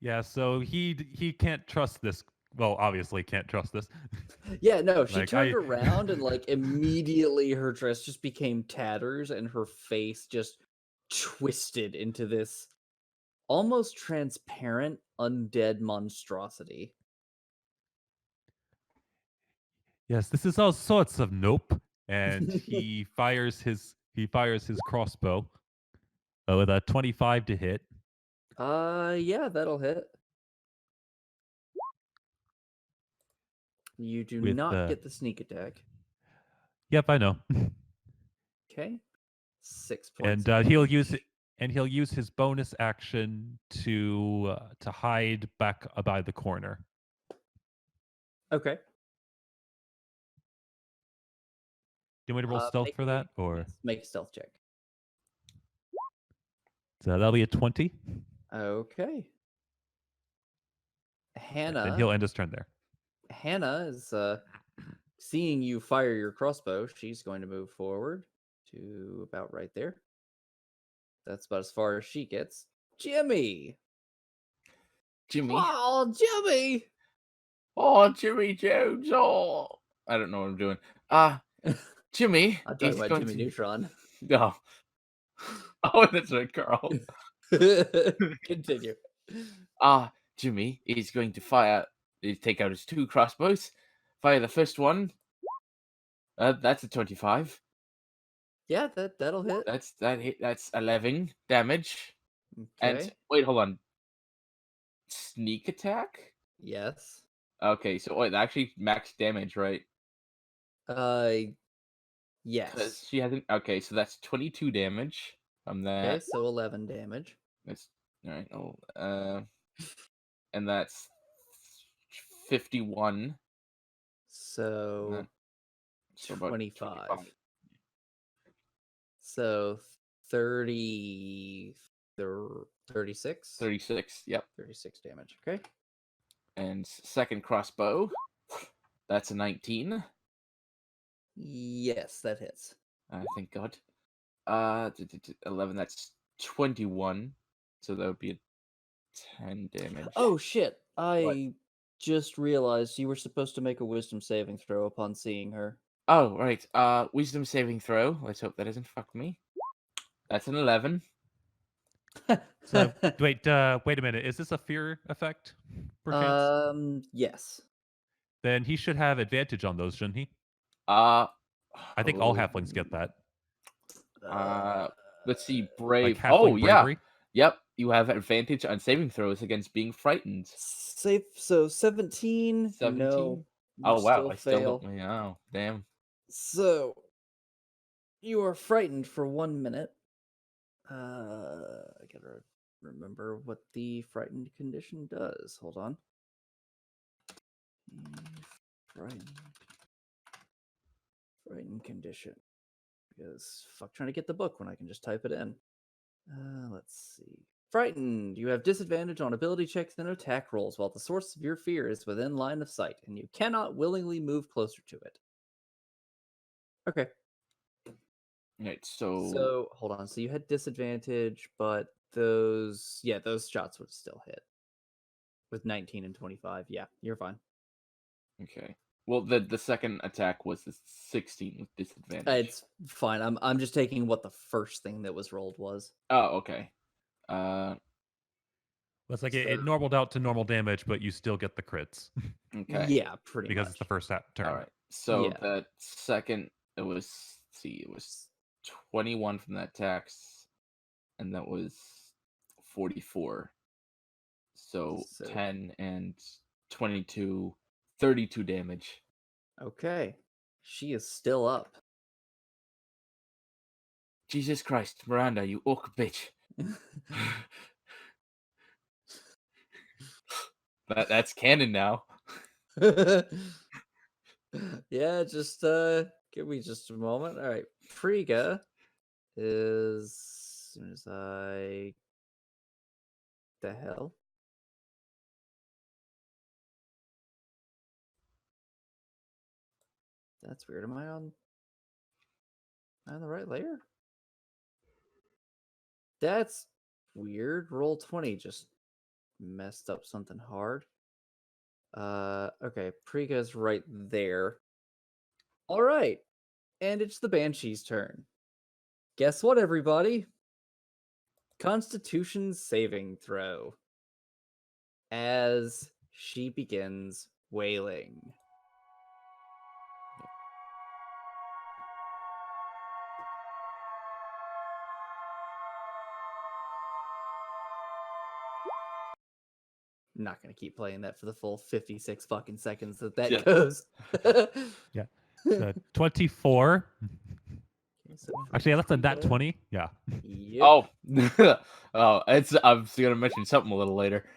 Speaker 4: Yeah, so he can't trust this. Well, obviously can't trust this.
Speaker 1: Yeah, no, she
Speaker 4: Like,
Speaker 1: turned around and like immediately her dress just became tatters and her face just twisted into this almost transparent undead monstrosity.
Speaker 4: Yes, this is all sorts of nope. And he fires his crossbow with a 25 to hit.
Speaker 1: Yeah, that'll hit. You do
Speaker 4: With
Speaker 1: not get the sneak attack.
Speaker 4: Yep, I know.
Speaker 1: Okay. 6
Speaker 4: And
Speaker 1: points.
Speaker 4: he'll use his bonus action to hide back by the corner.
Speaker 1: Okay.
Speaker 4: Do you want me to roll stealth for that, or
Speaker 1: yes, make a stealth check.
Speaker 4: so that'll be a 20?
Speaker 1: Okay.
Speaker 4: And he'll end his turn there.
Speaker 1: Hannah is seeing you fire your crossbow. She's going to move forward to about right there. That's about as far as she gets. Jimmy!
Speaker 2: Jimmy.
Speaker 1: Oh, Jimmy!
Speaker 2: Oh, Jimmy Jones. Oh, I don't know what I'm doing. Jimmy
Speaker 1: I'm talking
Speaker 2: is
Speaker 1: about
Speaker 2: going
Speaker 1: Jimmy
Speaker 2: to.
Speaker 1: Neutron.
Speaker 2: No. Oh, that's right, Carl.
Speaker 1: Continue.
Speaker 2: Jimmy is going to fire. Take out his 2 crossbows. Fire the first one. That's a 25.
Speaker 1: Yeah, that'll hit.
Speaker 2: That's 11 damage. And
Speaker 1: Okay.
Speaker 2: wait, hold on. Sneak attack?
Speaker 1: Yes.
Speaker 2: Okay, so wait, actually max damage, right?
Speaker 1: Because
Speaker 2: Because
Speaker 1: yes.
Speaker 2: she hasn't. Okay, so that's 22 damage from that.
Speaker 1: Okay, so 11 damage.
Speaker 2: That's all right. And that's 51. And
Speaker 1: So
Speaker 2: then, so about
Speaker 1: 25. So 30 36?
Speaker 2: 36. Yep.
Speaker 1: 36 damage. Okay.
Speaker 2: And second crossbow. That's a 19.
Speaker 1: Yes, that hits.
Speaker 2: Thank God. 11. That's 21. So that would be a 10 damage.
Speaker 1: Oh shit.
Speaker 2: What?
Speaker 1: I just realized you were supposed to make a wisdom saving throw upon seeing her.
Speaker 2: Oh, right. Wisdom saving throw. Let's hope that doesn't fuck me. That's an 11.
Speaker 4: So wait a minute. Is this a fear effect, perchance?
Speaker 1: Yes.
Speaker 4: Then he should have advantage on those, shouldn't he?
Speaker 2: I
Speaker 4: I think all halflings get that.
Speaker 2: Let's see.
Speaker 4: Like
Speaker 2: Brave.
Speaker 4: halfling
Speaker 2: Oh, yeah.
Speaker 4: bravery.
Speaker 2: Yep. You have advantage on saving throws against being frightened.
Speaker 1: Safe. So 17.
Speaker 2: 17.
Speaker 1: No. You
Speaker 2: Oh, wow.
Speaker 1: still
Speaker 2: I still
Speaker 1: fail.
Speaker 2: don't. Oh, damn.
Speaker 1: So you are frightened for 1 minute. I gotta remember what the frightened condition does. Hold on. Frightened condition. Because fuck trying to get the book when I can just type it in. Let's see. Frightened. You have disadvantage on ability checks and attack rolls while the source of your fear is within line of sight, and you cannot willingly move closer to it. Okay.
Speaker 2: Right. So.
Speaker 1: So hold on. So you had disadvantage, but those shots would still hit. With 19 and 25. Yeah, you're fine.
Speaker 2: Okay. Well, the second attack was the 16 with disadvantage.
Speaker 1: It's fine. I'm just taking what the first thing that was rolled was.
Speaker 2: Oh, okay.
Speaker 4: It's like
Speaker 1: So-
Speaker 4: it normaled out to normal damage, but you still get the crits
Speaker 2: Okay.
Speaker 1: Yeah, pretty
Speaker 4: because
Speaker 1: much.
Speaker 4: it's the first turn.
Speaker 2: All right. So
Speaker 1: Yeah.
Speaker 2: that second, it was 21 from that tax, and that was 44. So 10 and 22, 32 damage.
Speaker 1: Okay. She is still up.
Speaker 2: Jesus Christ, Miranda, you orc bitch. That's canon now.
Speaker 1: Yeah, just give me just a moment. All right. Frigga is as soon as I the hell. That's weird. Am I on the right layer? That's weird. Roll 20 just messed up something hard. Okay, Priga's right there. All right. And it's the Banshee's turn. Guess what, everybody? Constitution saving throw. As she begins wailing. I'm not gonna keep playing that for the full 56 fucking seconds that
Speaker 2: Yeah.
Speaker 1: goes.
Speaker 4: Yeah. 24.
Speaker 1: So
Speaker 4: Actually, that's a nat
Speaker 1: Frigga-
Speaker 4: 20. Yeah.
Speaker 1: Yep.
Speaker 2: Oh, I'm gonna mention something a little later.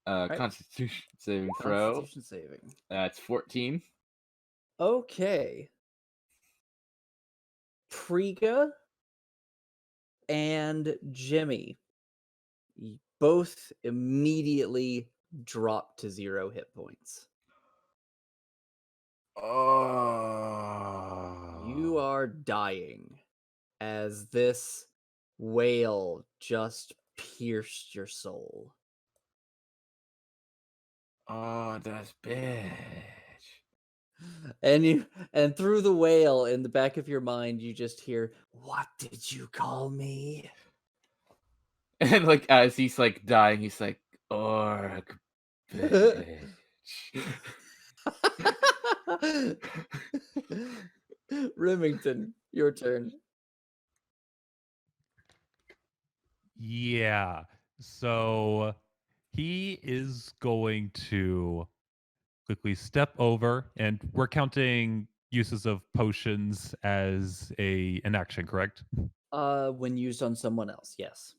Speaker 2: Constitution saving throw.
Speaker 1: Constitution saving.
Speaker 2: That's 14.
Speaker 1: Okay. Priga and Jimmy both immediately
Speaker 7: drop to 0 hit points.
Speaker 2: Oh.
Speaker 7: You are dying as this wail just pierced your soul.
Speaker 2: Oh, that's bitch.
Speaker 7: And through the wail in the back of your mind, you just hear, "What did you call me?"
Speaker 2: And like as he's like dying, he's like, "Orc, bitch."
Speaker 7: Remington, your turn.
Speaker 4: Yeah. So he is going to quickly step over, and we're counting uses of potions as an action, correct?
Speaker 7: When used on someone else, yes.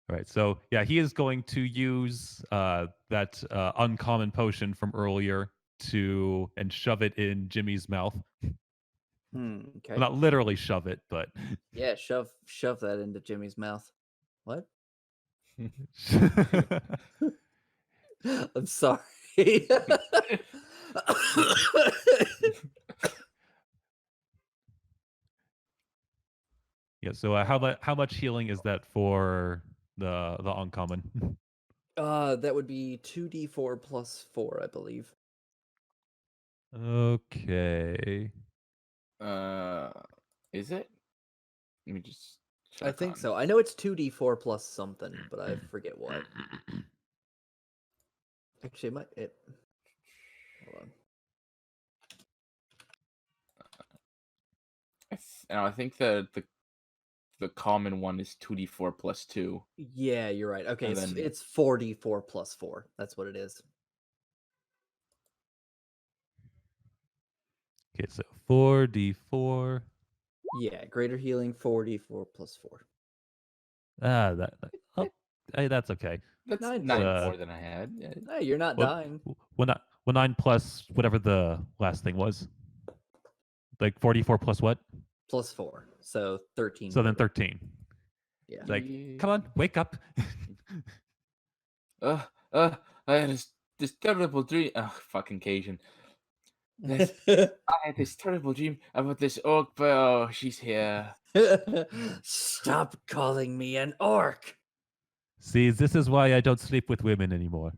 Speaker 4: All right. So yeah, he is going to use that uncommon potion from earlier and shove it in Jimmy's mouth.
Speaker 7: Okay.
Speaker 4: Well, not literally shove it, but
Speaker 7: Yeah, shove that into Jimmy's mouth. What? I'm sorry.
Speaker 4: yeah. So how much healing is that for the uncommon?
Speaker 7: That would be 2d4 plus 4, I believe.
Speaker 4: Okay.
Speaker 2: Is it? Let me just
Speaker 7: I
Speaker 2: check
Speaker 7: think
Speaker 2: on.
Speaker 7: so. I know it's 2d4 plus something, but I forget what. Actually, hold on.
Speaker 2: I think the common one is 2d4 plus 2.
Speaker 7: Yeah, you're right. Okay,
Speaker 2: And then
Speaker 7: it's 4d4 plus 4. That's what it is.
Speaker 4: Okay, so 4d4.
Speaker 7: Yeah, greater healing 4d4 plus 4.
Speaker 4: Oh, that's okay.
Speaker 2: that's
Speaker 7: 9
Speaker 2: 9
Speaker 7: points.
Speaker 2: more than I had. Yeah.
Speaker 7: Hey, you're not
Speaker 4: Well,
Speaker 7: dying.
Speaker 4: well, 9 plus whatever the last thing was. Like 44 plus what?
Speaker 7: Plus 4. So 13
Speaker 4: So then
Speaker 7: total.
Speaker 4: 13.
Speaker 7: Yeah.
Speaker 4: It's like, come on, wake up.
Speaker 2: Uh, I had this terrible dream. Fucking Cajun. I had this terrible dream about this orc, but oh, she's here.
Speaker 7: Stop calling me an orc.
Speaker 4: See, this is why I don't sleep with women anymore.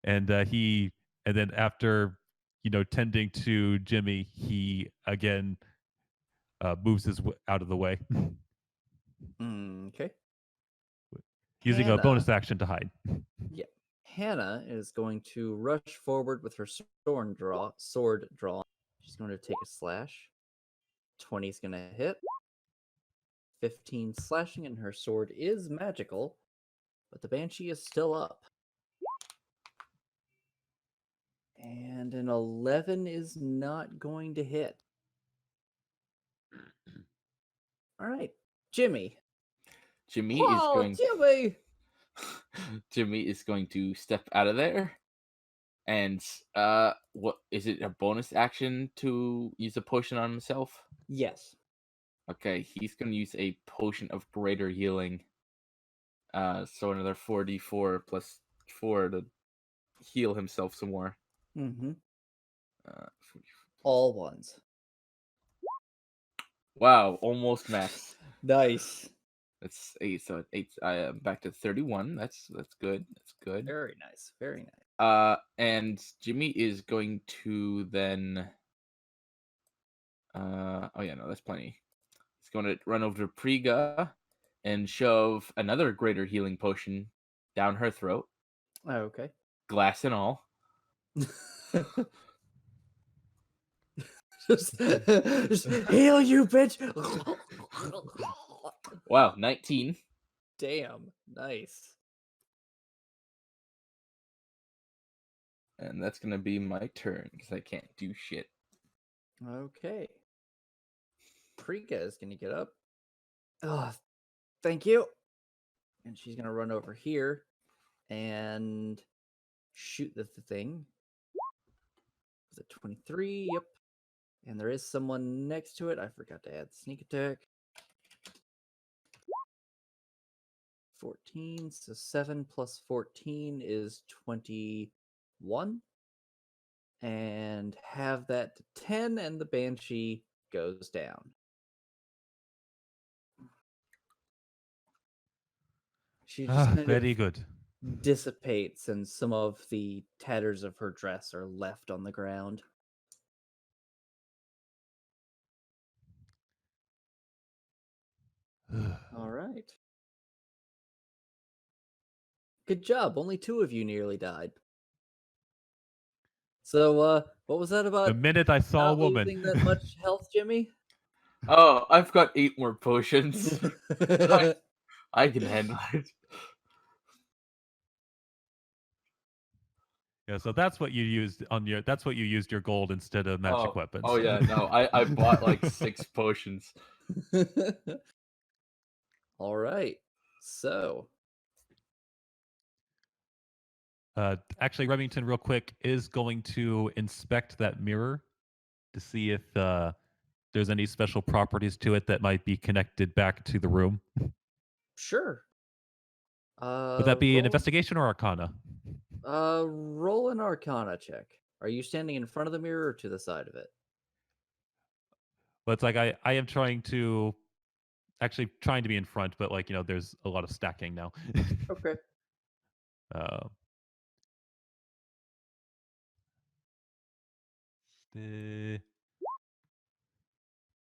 Speaker 4: And and then after, tending to Jimmy, he again moves out of the way,
Speaker 7: Okay.
Speaker 4: using a bonus
Speaker 7: Hannah.
Speaker 4: action to hide.
Speaker 7: Yeah. Hannah is going to rush forward with her sword draw. She's going to take a slash. 20 is going to hit. 15 slashing, and her sword is magical, but the Banshee is still up. And an 11 is not going to hit. All right, Jimmy.
Speaker 2: Jimmy is going to step out of there. And what is it, a bonus action to use a potion on himself?
Speaker 7: Yes.
Speaker 2: Okay, he's going to use a potion of greater healing. So another 4d4 plus 4 to heal himself some more.
Speaker 7: Mm-hmm.
Speaker 2: 44.
Speaker 7: All ones.
Speaker 2: Wow, almost max.
Speaker 7: Nice.
Speaker 2: That's 8. So 8. I am back to 31. That's good. That's good.
Speaker 7: Very nice. Very nice.
Speaker 2: And Jimmy is going to then. Oh yeah, no, that's plenty. He's going to run over to Priga and shove another greater healing potion down her throat,
Speaker 7: Okay.
Speaker 2: glass and all.
Speaker 7: just heal you, bitch.
Speaker 2: Wow, 19.
Speaker 7: Damn. Nice.
Speaker 2: And that's going to be my turn because I can't do shit.
Speaker 7: Okay. Prika is going to get up. Oh, thank you. And she's going to run over here and shoot the thing. Was it 23? Yep. And there is someone next to it. I forgot to add sneak attack.
Speaker 1: 14. So 7 plus 14 is 21. And have that to 10, and the Banshee goes down. She just kind
Speaker 4: Very
Speaker 1: of
Speaker 4: good.
Speaker 1: dissipates, and some of the tatters of her dress are left on the ground. All right. Good job. Only 2 of you nearly died. So, what was that
Speaker 4: The
Speaker 1: about
Speaker 4: minute I saw a
Speaker 1: not
Speaker 4: woman.
Speaker 1: losing that much health, Jimmy?
Speaker 2: Oh, I've got 8 more potions. I can handle it.
Speaker 4: Yeah, so that's what you used on your. That's what you used your gold instead of magic weapons.
Speaker 2: Oh yeah, no, I bought like 6 potions.
Speaker 1: All right. So,
Speaker 4: Actually, Remington, real quick, is going to inspect that mirror to see if there's any special properties to it that might be connected back to the room.
Speaker 1: sure.
Speaker 4: Would that be an
Speaker 1: Roll,
Speaker 4: investigation or arcana?
Speaker 1: roll an Arcana check. Are you standing in front of the mirror or to the side of it?
Speaker 4: But it's like I am trying to actually trying to be in front, but like there's a lot of stacking now.
Speaker 1: Okay.
Speaker 4: uh,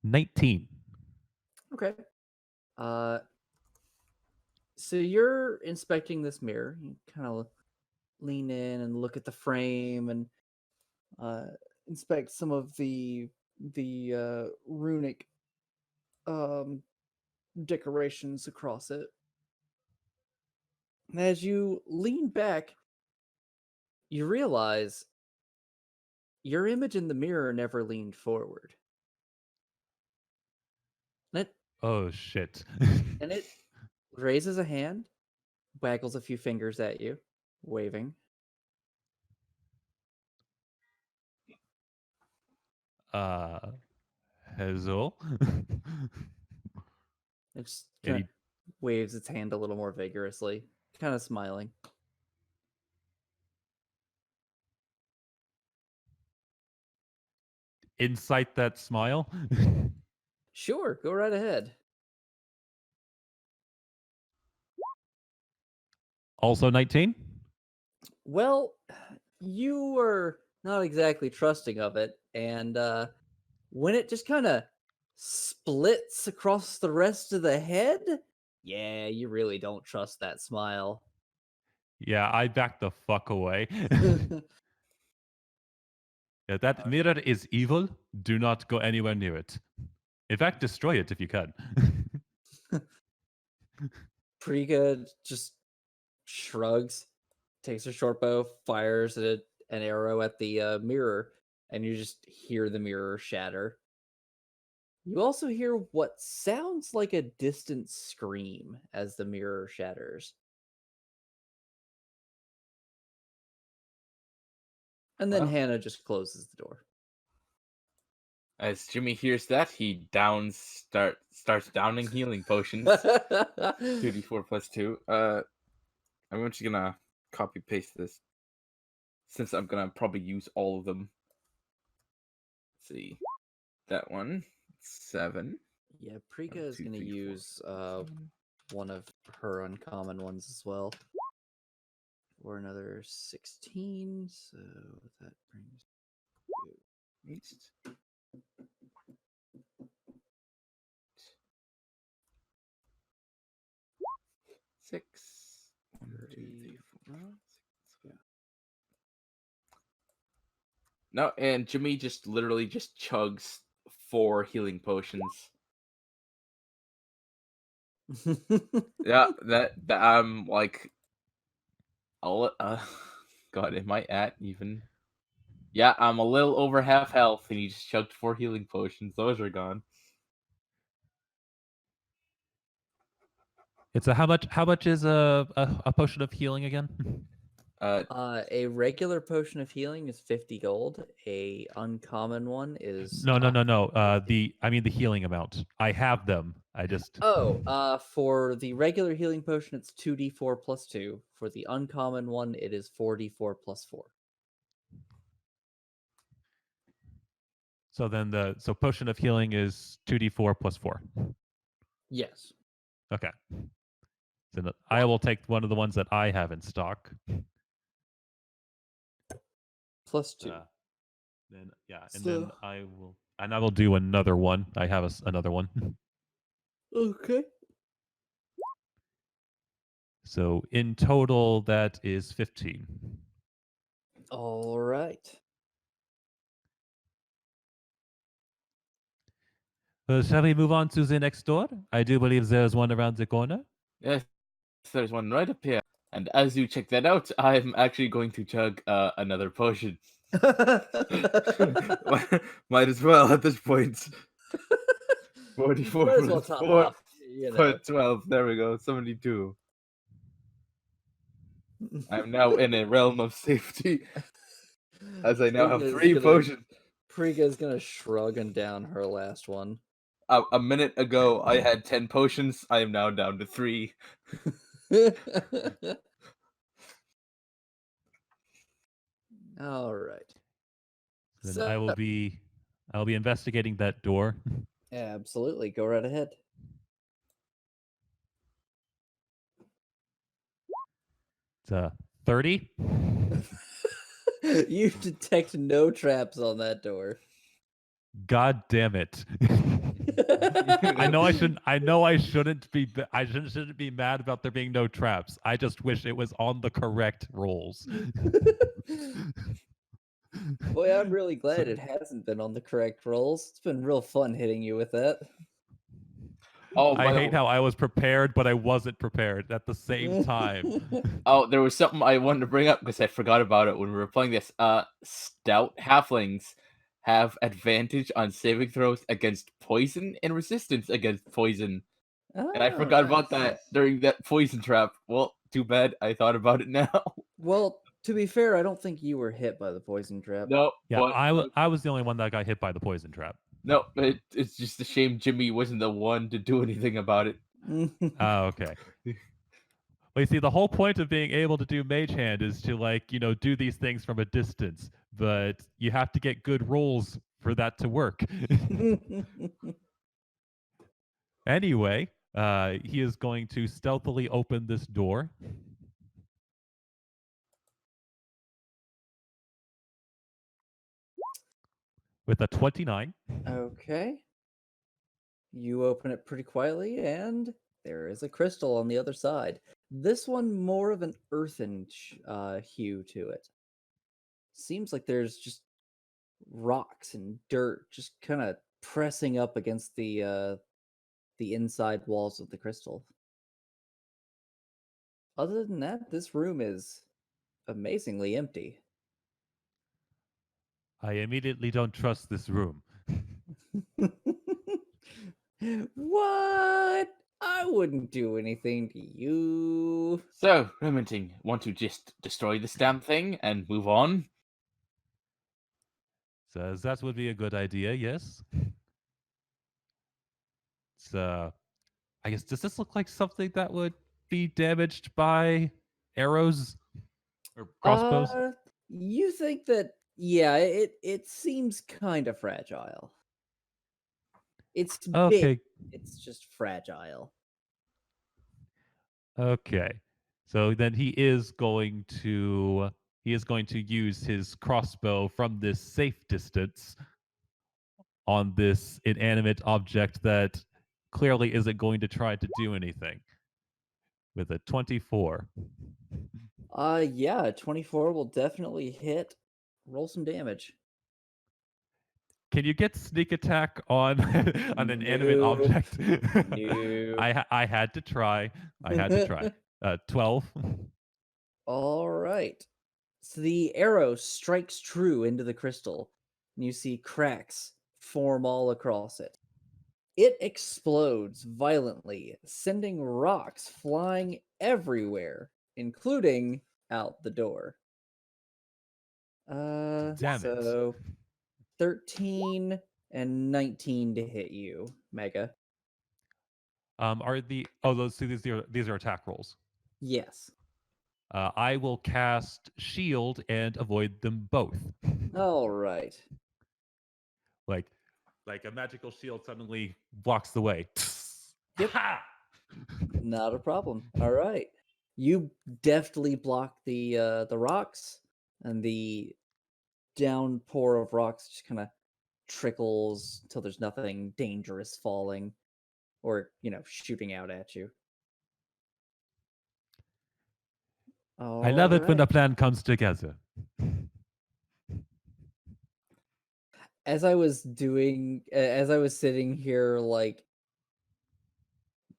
Speaker 4: 19.
Speaker 1: Okay. Uh, so you're inspecting this mirror. You kind of lean in and look at the frame and uh, inspect some of the runic um, decorations across it. And as you lean back, you realize your image in the mirror never leaned forward. And it,
Speaker 4: Oh shit.
Speaker 1: and it raises a hand, waggles a few fingers at you, waving.
Speaker 4: uh, Hazel.
Speaker 1: It just
Speaker 4: And
Speaker 1: kind
Speaker 4: he
Speaker 1: of waves its hand a little more vigorously, kind of smiling.
Speaker 4: incite that smile.
Speaker 1: Sure, go right ahead.
Speaker 4: Also 19.
Speaker 1: Well, you were not exactly trusting of it, and when it just kind of splits across the rest of the head, yeah, you really don't trust that smile.
Speaker 4: Yeah, I backed the fuck away. Yeah, that mirror is evil. Do not go anywhere near it. In fact, destroy it if you can.
Speaker 1: Pretty good. Just shrugs, takes a short bow, fires an arrow at the mirror, and you just hear the mirror shatter. You also hear what sounds like a distant scream as the mirror shatters. And then
Speaker 2: Well,
Speaker 1: Hannah just closes the door.
Speaker 2: as Jimmy hears that, he starts downing healing potions. 2d4 plus 2. I'm just gonna copy paste this since I'm gonna probably use all of them. Let's see, that one 7.
Speaker 1: Yeah, Prika
Speaker 2: 1,
Speaker 1: is
Speaker 2: 2,
Speaker 1: going to
Speaker 2: 3, 4,
Speaker 1: use
Speaker 2: 7.
Speaker 1: one of her uncommon ones as well. For another 16, so that brings you
Speaker 2: 8. 6. 1, 2, 3, 4, 5, 6.
Speaker 1: yeah.
Speaker 2: No, and Jimmy just literally just chugs 4 healing potions. Yeah, that I'm like, I'll, God, am I at even? Yeah, I'm a little over half health, and he just chugged 4 healing potions. Those are gone.
Speaker 4: It's a how much? How much is a potion of healing again?
Speaker 1: A regular potion of healing is 50 gold. A uncommon one is
Speaker 4: No. I mean the healing amount. I have them. I just.
Speaker 1: for the regular healing potion, it's 2d4 plus 2. For the uncommon one, it is 4d4 plus 4.
Speaker 4: So then so potion of healing is 2d4 plus 4.
Speaker 1: Yes.
Speaker 4: Okay. So I will take one of the ones that I have in stock.
Speaker 1: Plus 2.
Speaker 4: Then and
Speaker 1: So-
Speaker 4: then I will do another one. I have another one.
Speaker 1: Okay.
Speaker 4: So in total, that is 15.
Speaker 1: All right.
Speaker 4: Shall we move on to the next door? I do believe there's one around the corner.
Speaker 2: Yes, there's one right up here. And as you check that out, I'm actually going to chug another potion. Might as well at this point. 44
Speaker 1: Might as well
Speaker 2: plus
Speaker 1: top
Speaker 2: 4
Speaker 1: off. You know.
Speaker 2: plus 12. There we go. 72. I'm now in a realm of safety as I now have
Speaker 1: Priga's
Speaker 2: 3
Speaker 1: gonna-
Speaker 2: potions.
Speaker 1: Priga's gonna shrug and down her last one.
Speaker 2: A minute ago, I had 10 potions. I am now down to 3.
Speaker 1: All right.
Speaker 4: Then
Speaker 1: So-
Speaker 4: I'll be investigating that door.
Speaker 1: Absolutely. Go right ahead.
Speaker 4: It's 30.
Speaker 1: You detect no traps on that door.
Speaker 4: God damn it! I know I shouldn't. I know I shouldn't be. I shouldn't be mad about there being no traps. I just wish it was on the correct rolls.
Speaker 1: Boy, I'm really glad it hasn't been on the correct rolls. It's been real fun hitting you with that.
Speaker 2: Oh,
Speaker 4: I hate how I was prepared, but I wasn't prepared at the same time.
Speaker 2: Oh, there was something I wanted to bring up because I forgot about it when we were playing this. Stout halflings have advantage on saving throws against poison and resistance against poison. And I forgot about that during that poison trap. Well, too bad. I thought about it now.
Speaker 1: Well, to be fair, I don't think you were hit by the poison trap.
Speaker 2: No,
Speaker 4: Yeah,
Speaker 2: but
Speaker 4: I was the only one that got hit by the poison trap.
Speaker 2: no, it's just a shame Jimmy wasn't the one to do anything about it.
Speaker 4: Oh, okay. Well, you see, the whole point of being able to do Mage Hand is to, do these things from a distance, but you have to get good rolls for that to work. Anyway, he is going to stealthily open this door. With a 29.
Speaker 1: Okay. You open it pretty quietly, and there is a crystal on the other side. This one more of an earthen hue to it. Seems like there's just rocks and dirt just kind of pressing up against the inside walls of the crystal. Other than that, this room is amazingly empty.
Speaker 4: I immediately don't trust this room.
Speaker 1: What? I wouldn't do anything to you.
Speaker 2: So, Remington, want to just destroy this damn thing and move on?
Speaker 4: So that would be a good idea, yes. So, I guess, does this look like something that would be damaged by arrows or crossbows?
Speaker 1: You think that? Yeah, it seems kind of fragile. It's big.
Speaker 4: Okay.
Speaker 1: It's just fragile.
Speaker 4: Okay. So then he is going to use his crossbow from this safe distance on this inanimate object that clearly isn't going to try to do anything. With a 24.
Speaker 1: Yeah, 24 will definitely hit. Roll some damage.
Speaker 4: Can you get sneak attack on an inanimate
Speaker 1: No.
Speaker 4: object?
Speaker 1: No.
Speaker 4: I had to try. 12.
Speaker 1: All right. So the arrow strikes true into the crystal, and you see cracks form all across it. It explodes violently, sending rocks flying everywhere, including out the door.
Speaker 4: Damn it.
Speaker 1: So 13 and 19 to hit you, Mega.
Speaker 4: Are the these are attack rolls.
Speaker 1: Yes.
Speaker 4: I will cast shield and avoid them both.
Speaker 1: All right.
Speaker 4: like a magical shield suddenly blocks the way.
Speaker 1: Yep.
Speaker 4: Ha!
Speaker 1: Not a problem. All right. You deftly block the rocks, and the downpour of rocks just kind of trickles till there's nothing dangerous falling or, shooting out at you.
Speaker 4: I love it when the
Speaker 1: Alright.
Speaker 4: plan comes together.
Speaker 1: As I was sitting here, like,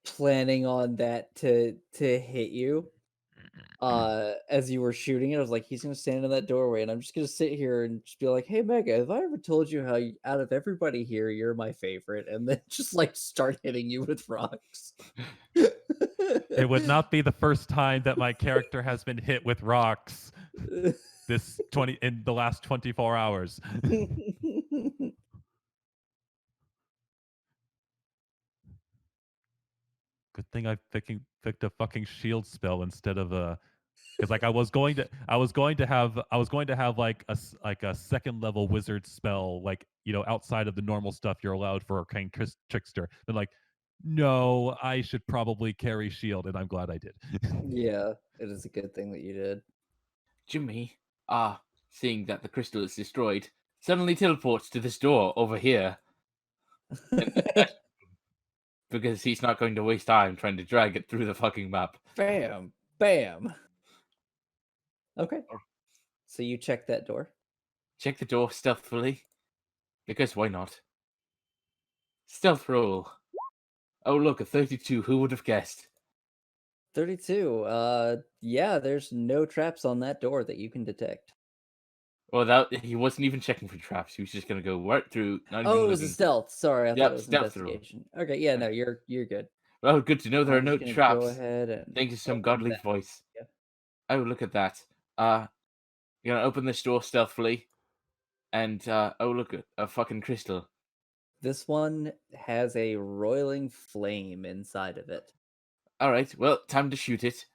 Speaker 1: planning on that to hit you, as you were shooting it, I was like, he's gonna stand in that doorway, and I'm just gonna sit here and just be like, "Hey, Mega, have I ever told you how out of everybody here, you're my favorite?" And then just like start hitting you with rocks.
Speaker 4: It would not be the first time that my character has been hit with rocks in the last 24 hours. Good thing I picked a fucking shield spell instead of a, because like I was going to have like a second level wizard spell, like, outside of the normal stuff you're allowed for arcane trickster. But like, no, I should probably carry shield, and I'm glad I did.
Speaker 1: Yeah, it is a good thing that you did.
Speaker 2: Jimmy, seeing that the crystal is destroyed, suddenly teleports to this door over here because he's not going to waste time trying to drag it through the fucking map.
Speaker 1: Bam, bam. Okay. So you check that door.
Speaker 2: Check the door stealthily, because why not? Stealth roll. Oh look, a 32. Who would have guessed?
Speaker 1: 32. Yeah, there's no traps on that door that you can detect.
Speaker 2: Well, he wasn't even checking for traps. He was just gonna go right through, not
Speaker 1: Oh,
Speaker 2: even
Speaker 1: it was a
Speaker 2: looking.
Speaker 1: stealth. Sorry, I thought
Speaker 2: Yep,
Speaker 1: it was
Speaker 2: stealth roll.
Speaker 1: investigation. Okay, yeah, no, you're good.
Speaker 2: Well, good to know there are
Speaker 1: I'm
Speaker 2: no
Speaker 1: just gonna
Speaker 2: traps.
Speaker 1: go ahead and
Speaker 2: Thanks to some
Speaker 1: open
Speaker 2: godly
Speaker 1: that.
Speaker 2: voice.
Speaker 1: Yeah.
Speaker 2: Oh, look at that. You're gonna open this door stealthily, and oh, look at a fucking crystal.
Speaker 1: This one has a roiling flame inside of it.
Speaker 2: All right, well, time to shoot it.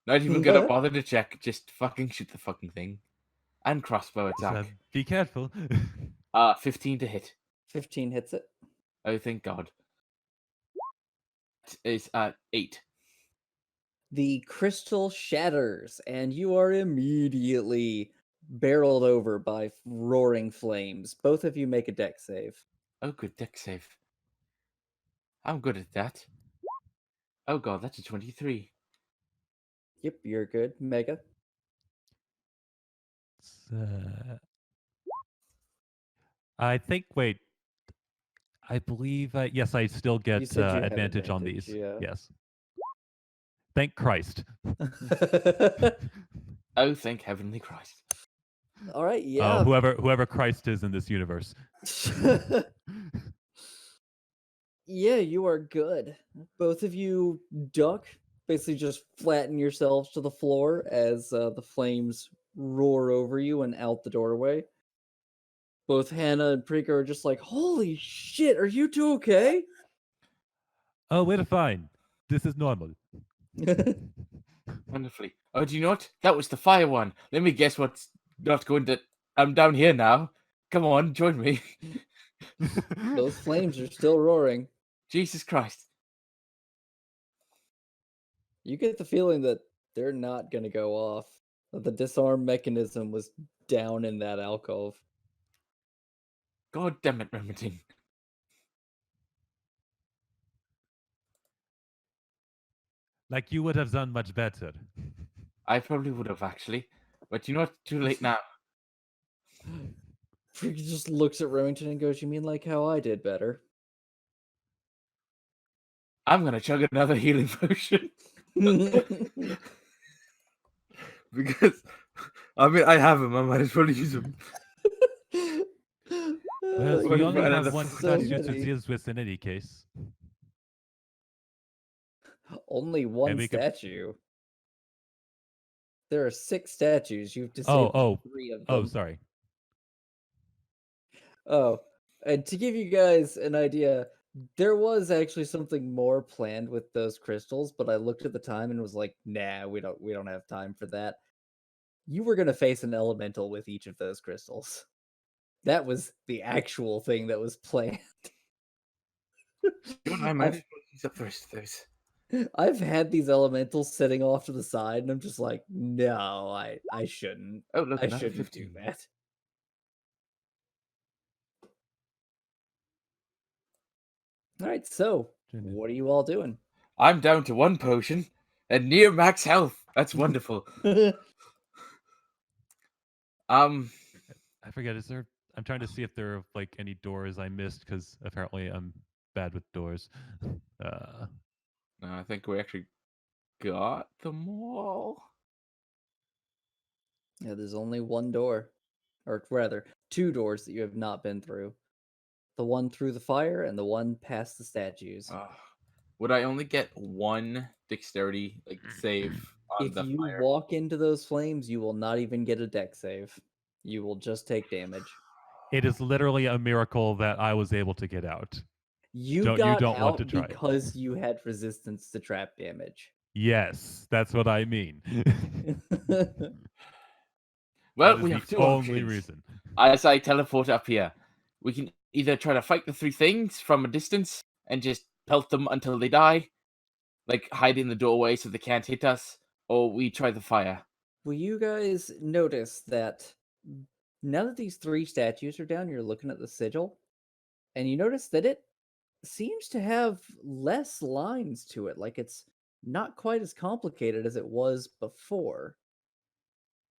Speaker 2: Not even gonna bother to check. Just fucking shoot the fucking thing. And crossbow attack.
Speaker 4: Be careful.
Speaker 2: 15 to hit.
Speaker 1: 15 hits it.
Speaker 2: Oh, thank God. It is 8.
Speaker 1: The crystal shatters, and you are immediately barreled over by roaring flames. Both of you make a dex save.
Speaker 2: Oh, good, deck save. I'm good at that. Oh God, that's a 23.
Speaker 1: Yep, you're good. Mega.
Speaker 4: I think. Wait. I believe. Yes, I still
Speaker 1: You
Speaker 4: get
Speaker 1: said you have
Speaker 4: advantage on
Speaker 1: advantage,
Speaker 4: these.
Speaker 1: yeah.
Speaker 4: Yes. Thank Christ.
Speaker 2: Oh, thank heavenly Christ.
Speaker 1: All right, yeah.
Speaker 4: Whoever Christ is in this universe.
Speaker 1: Yeah, you are good. Both of you duck, basically just flatten yourselves to the floor as the flames roar over you and out the doorway. Both Hannah and Prika are just like, holy shit, are you two okay?
Speaker 4: Oh, we're fine. This is normal.
Speaker 2: Wonderfully. Oh, do you know what? That was the fire one. Let me guess what's not going to. I'm down here now. Come on, join me.
Speaker 1: Those flames are still roaring.
Speaker 2: Jesus Christ.
Speaker 1: You get the feeling that they're not going to go off. That the disarm mechanism was down in that alcove.
Speaker 2: God damn it, Remington.
Speaker 4: Like you would have done much better.
Speaker 2: I probably would have actually. But you know what? Too late now.
Speaker 1: Prika just looks at Remington and goes, you mean like how I did better?
Speaker 2: I'm gonna chug another healing potion. Because I mean I have him, I might as well use him.
Speaker 4: Well,
Speaker 2: What
Speaker 4: we
Speaker 2: if
Speaker 4: only
Speaker 2: I had
Speaker 4: have
Speaker 2: a
Speaker 4: one
Speaker 2: so
Speaker 4: statue to
Speaker 1: many.
Speaker 4: deal with in any case.
Speaker 1: Only one
Speaker 4: we could-
Speaker 1: statue.
Speaker 7: There are 6 statues. You've disabled 3 of them.
Speaker 4: Oh, sorry.
Speaker 7: Oh, and to give you guys an idea, there was actually something more planned with those crystals, but I looked at the time and was like, "Nah, we don't have time for that." You were gonna face an elemental with each of those crystals. That was the actual thing that was planned.
Speaker 2: You and I might as well use up the rest of those.
Speaker 7: I've had these elementals sitting off to the side, and I'm just like, no, I shouldn't.
Speaker 2: Oh, look,
Speaker 7: I
Speaker 2: another
Speaker 7: shouldn't do
Speaker 2: 15.
Speaker 7: that. All right, so what are you all doing?
Speaker 2: I'm down to 1 potion and near max health. That's wonderful.
Speaker 4: I forget. Is there? I'm trying to see if there are like any doors I missed because apparently I'm bad with doors.
Speaker 2: No, I think we actually got them all.
Speaker 7: Yeah, there's only one door, or rather, 2 doors that you have not been through. The one through the fire and the one past the statues.
Speaker 2: Would I only get 1 dexterity save on
Speaker 7: If
Speaker 2: the
Speaker 7: you
Speaker 2: fire?
Speaker 7: walk into those flames, you will not even get a deck save. You will just take damage.
Speaker 4: It is literally a miracle that I was able to get out.
Speaker 7: You
Speaker 4: don't
Speaker 7: got
Speaker 4: want
Speaker 7: out
Speaker 4: to try it.
Speaker 7: because you had resistance to trap damage.
Speaker 4: Yes, that's what I mean.
Speaker 2: Well,
Speaker 4: That is
Speaker 2: we
Speaker 4: the
Speaker 2: have 2
Speaker 4: only
Speaker 2: options.
Speaker 4: reason.
Speaker 2: As I teleport up here, we can either try to fight the 3 things from a distance and just pelt them until they die, like hide in the doorway so they can't hit us, or we try the fire.
Speaker 7: Will you guys notice that now that these 3 statues are down, you're looking at the sigil, and you notice that it seems to have less lines to it, like it's not quite as complicated as it was before.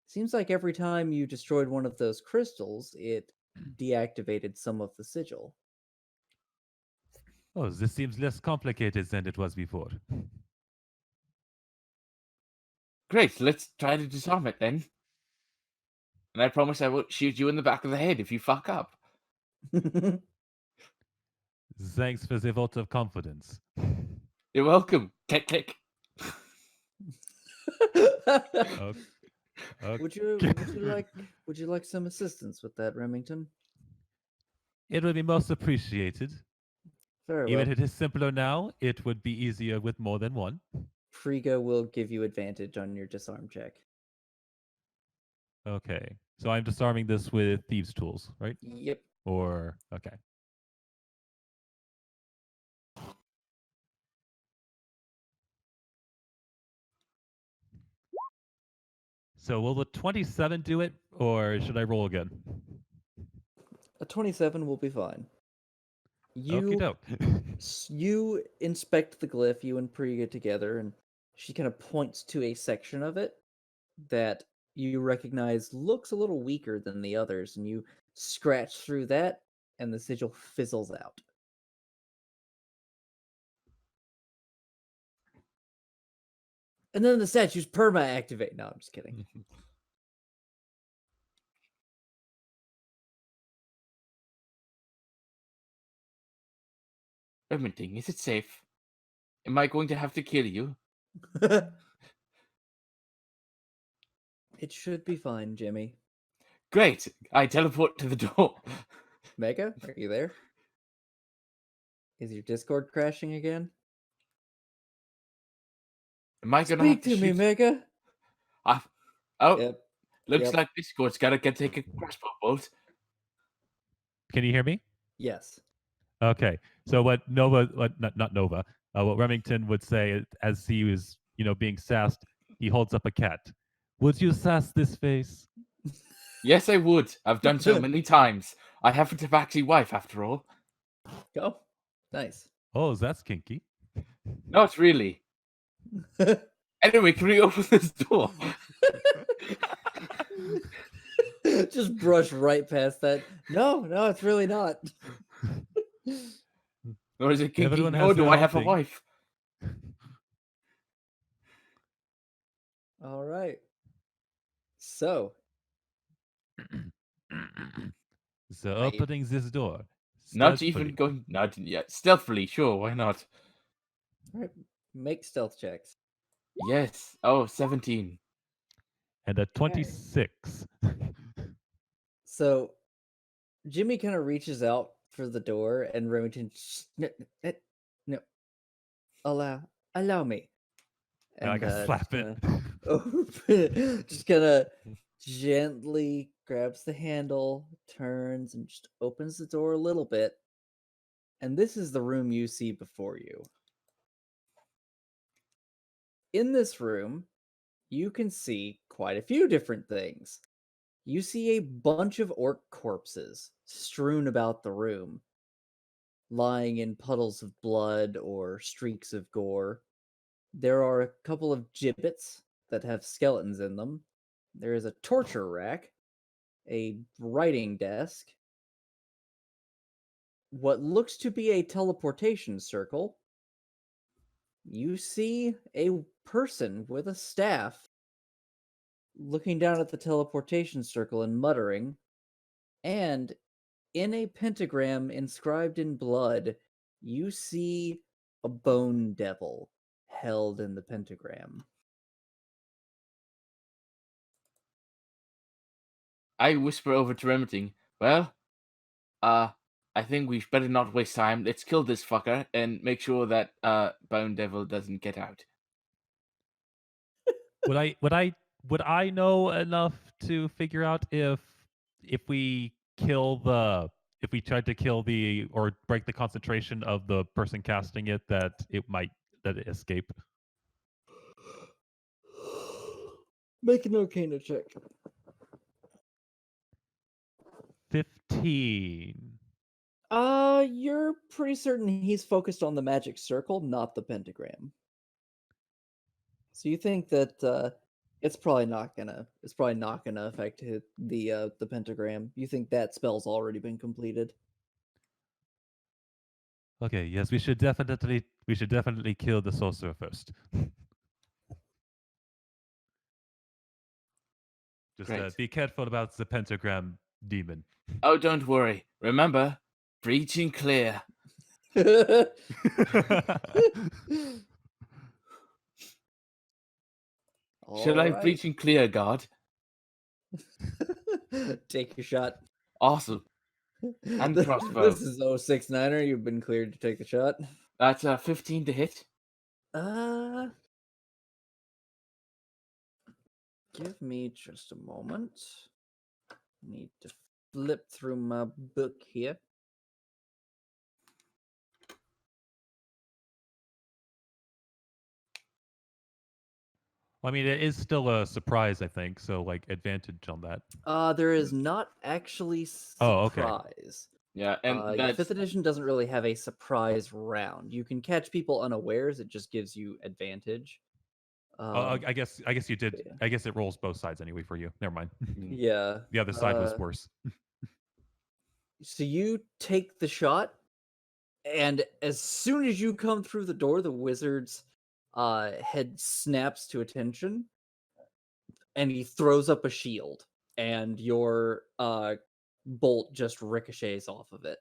Speaker 7: Seems like every time you destroyed one of those crystals, it deactivated some of the sigil.
Speaker 4: Oh, this seems less complicated than it was before.
Speaker 2: Great, let's try to disarm it then. And I promise I won't shoot you in the back of the head if you fuck up.
Speaker 4: Thanks for the vote of confidence.
Speaker 2: You're welcome. Click, click.
Speaker 7: Would you like some assistance with that, Remington?
Speaker 4: It would be most appreciated.
Speaker 7: Very well.
Speaker 4: Even if it is simpler now, it would be easier with more than one.
Speaker 7: Friga will give you advantage on your disarm check.
Speaker 4: Okay. So I'm disarming this with thieves' tools, right?
Speaker 7: Yep.
Speaker 4: Or okay. So will the 27 do it, or should I roll again?
Speaker 7: A 27 will be fine.
Speaker 4: Okie doke.
Speaker 7: You inspect the glyph, you and Priya together, and she kind of points to a section of it that you recognize looks a little weaker than the others, and you scratch through that, and the sigil fizzles out. And then the statues perma-activate. No, I'm just kidding.
Speaker 2: Remington, is it safe? Am I going to have to kill you?
Speaker 7: It should be fine, Jimmy.
Speaker 2: Great. I teleport to the door.
Speaker 7: Mega, are you there? Is your Discord crashing again?
Speaker 2: Am I gonna
Speaker 7: Speak
Speaker 2: have to
Speaker 7: to me,
Speaker 2: shoot?
Speaker 7: Mega.
Speaker 2: Oh,
Speaker 7: Yep.
Speaker 2: looks
Speaker 7: Yep.
Speaker 2: like Discord's gotta take a crossbow bolt.
Speaker 4: Can you hear me?
Speaker 7: Yes.
Speaker 4: Okay. So what not Nova, what Remington would say as he was, being sassed, he holds up a cat. Would you sass this face?
Speaker 2: Yes, I would. I've done so many times. I have a tabaxi wife, after all.
Speaker 7: Go. Nice.
Speaker 4: Oh, that's kinky.
Speaker 2: Not really. Anyway, can we open this door?
Speaker 7: Just brush right past that. No, it's really not.
Speaker 2: Nor is it kinky,
Speaker 4: Everyone has
Speaker 2: nor do
Speaker 4: their
Speaker 2: I
Speaker 4: own
Speaker 2: have a
Speaker 4: thing.
Speaker 2: wife.
Speaker 7: All right. So,
Speaker 4: So
Speaker 7: Are you-
Speaker 4: opening this door.
Speaker 2: Not
Speaker 4: stealthily.
Speaker 2: even going, not yet. Stealthily, sure, why not?
Speaker 7: all right, make stealth checks.
Speaker 2: Yes. Oh, 17.
Speaker 4: And a 26.
Speaker 1: So Jimmy kind of reaches out for the door, and Remington, no, no, allow me.
Speaker 4: And I
Speaker 1: And
Speaker 4: can slap it.
Speaker 1: just kind of gently grabs the handle, turns, and just opens the door a little bit. And this is the room you see before you. In this room, you can see quite a few different things. You see a bunch of orc corpses strewn about the room, lying in puddles of blood or streaks of gore. There are a couple of gibbets that have skeletons in them. There is a torture rack, a writing desk, what looks to be a teleportation circle. You see a person with a staff looking down at the teleportation circle and muttering, and in a pentagram inscribed in blood, you see a bone devil held in the pentagram.
Speaker 2: I whisper over to Remington, well, I think we better not waste time. Let's kill this fucker and make sure that Bone Devil doesn't get out.
Speaker 4: Would I know enough to figure out if we if we tried to kill the or break the concentration of the person casting it that it escape?
Speaker 1: Make an Arcana check.
Speaker 4: 15.
Speaker 1: You're pretty certain he's focused on the magic circle, not the pentagram. So you think that it's probably not gonna affect the pentagram. You think that spell's already been completed.
Speaker 4: Okay, yes, we should definitely kill the sorcerer first. Just
Speaker 2: Great.
Speaker 4: be careful about the pentagram demon.
Speaker 2: Oh, don't worry. Remember, breaching clear. Shall I
Speaker 1: Alright.
Speaker 2: breaching clear, God?
Speaker 1: Take your shot.
Speaker 2: Awesome. And
Speaker 1: This
Speaker 2: crossbow.
Speaker 1: is 069er. You've been cleared to take the shot.
Speaker 2: That's 15 to hit.
Speaker 1: Give me just a moment. Need to flip through my book here.
Speaker 4: I mean, it is still a surprise, I think. So, like, advantage on that.
Speaker 1: There is not actually
Speaker 4: Oh, okay.
Speaker 1: surprise.
Speaker 2: Yeah, and that's
Speaker 1: 5th edition doesn't really have a surprise round. You can catch people unawares. It just gives you advantage.
Speaker 4: I guess you did.
Speaker 1: yeah.
Speaker 4: I guess it rolls both sides anyway for you. Never mind.
Speaker 1: Yeah.
Speaker 4: The other side was worse.
Speaker 1: So you take the shot, and as soon as you come through the door, the wizard's head snaps to attention, and he throws up a shield, and your bolt just ricochets off of it.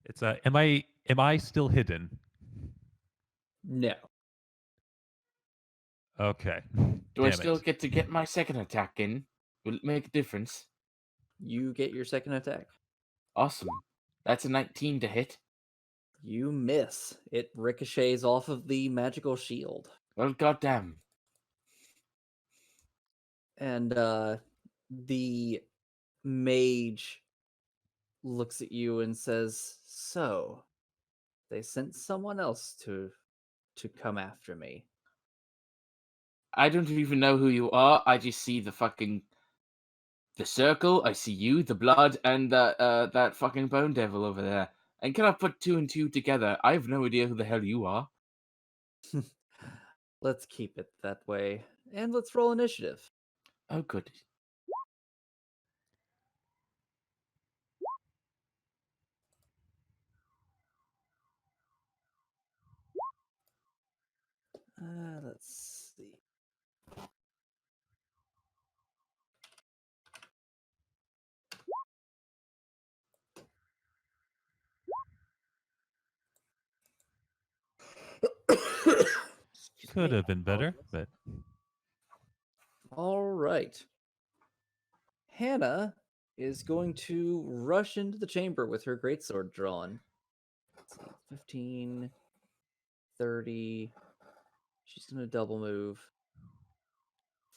Speaker 4: It's am I still hidden?
Speaker 1: No.
Speaker 4: Okay.
Speaker 2: do I
Speaker 4: Damn
Speaker 2: still
Speaker 4: it.
Speaker 2: get to get my second attack in? Will it make a difference?
Speaker 1: You get your second attack.
Speaker 2: Awesome. That's a 19 to hit.
Speaker 1: You miss. It ricochets off of the magical shield.
Speaker 2: Well, goddamn.
Speaker 1: And the mage looks at you and says, "So, they sent someone else to come after me."
Speaker 2: I don't even know who you are. I just see the circle. I see you, the blood, and that fucking bone devil over there. And can I put two and two together? I have no idea who the hell you are.
Speaker 1: Let's keep it that way. And let's roll initiative.
Speaker 2: Oh, good.
Speaker 1: Let's see. Excuse
Speaker 4: Could
Speaker 1: me,
Speaker 4: have been better,
Speaker 1: apologize.
Speaker 4: but
Speaker 1: All right. Hannah is going to rush into the chamber with her greatsword drawn. Let's see, 15, 30. She's going to double move.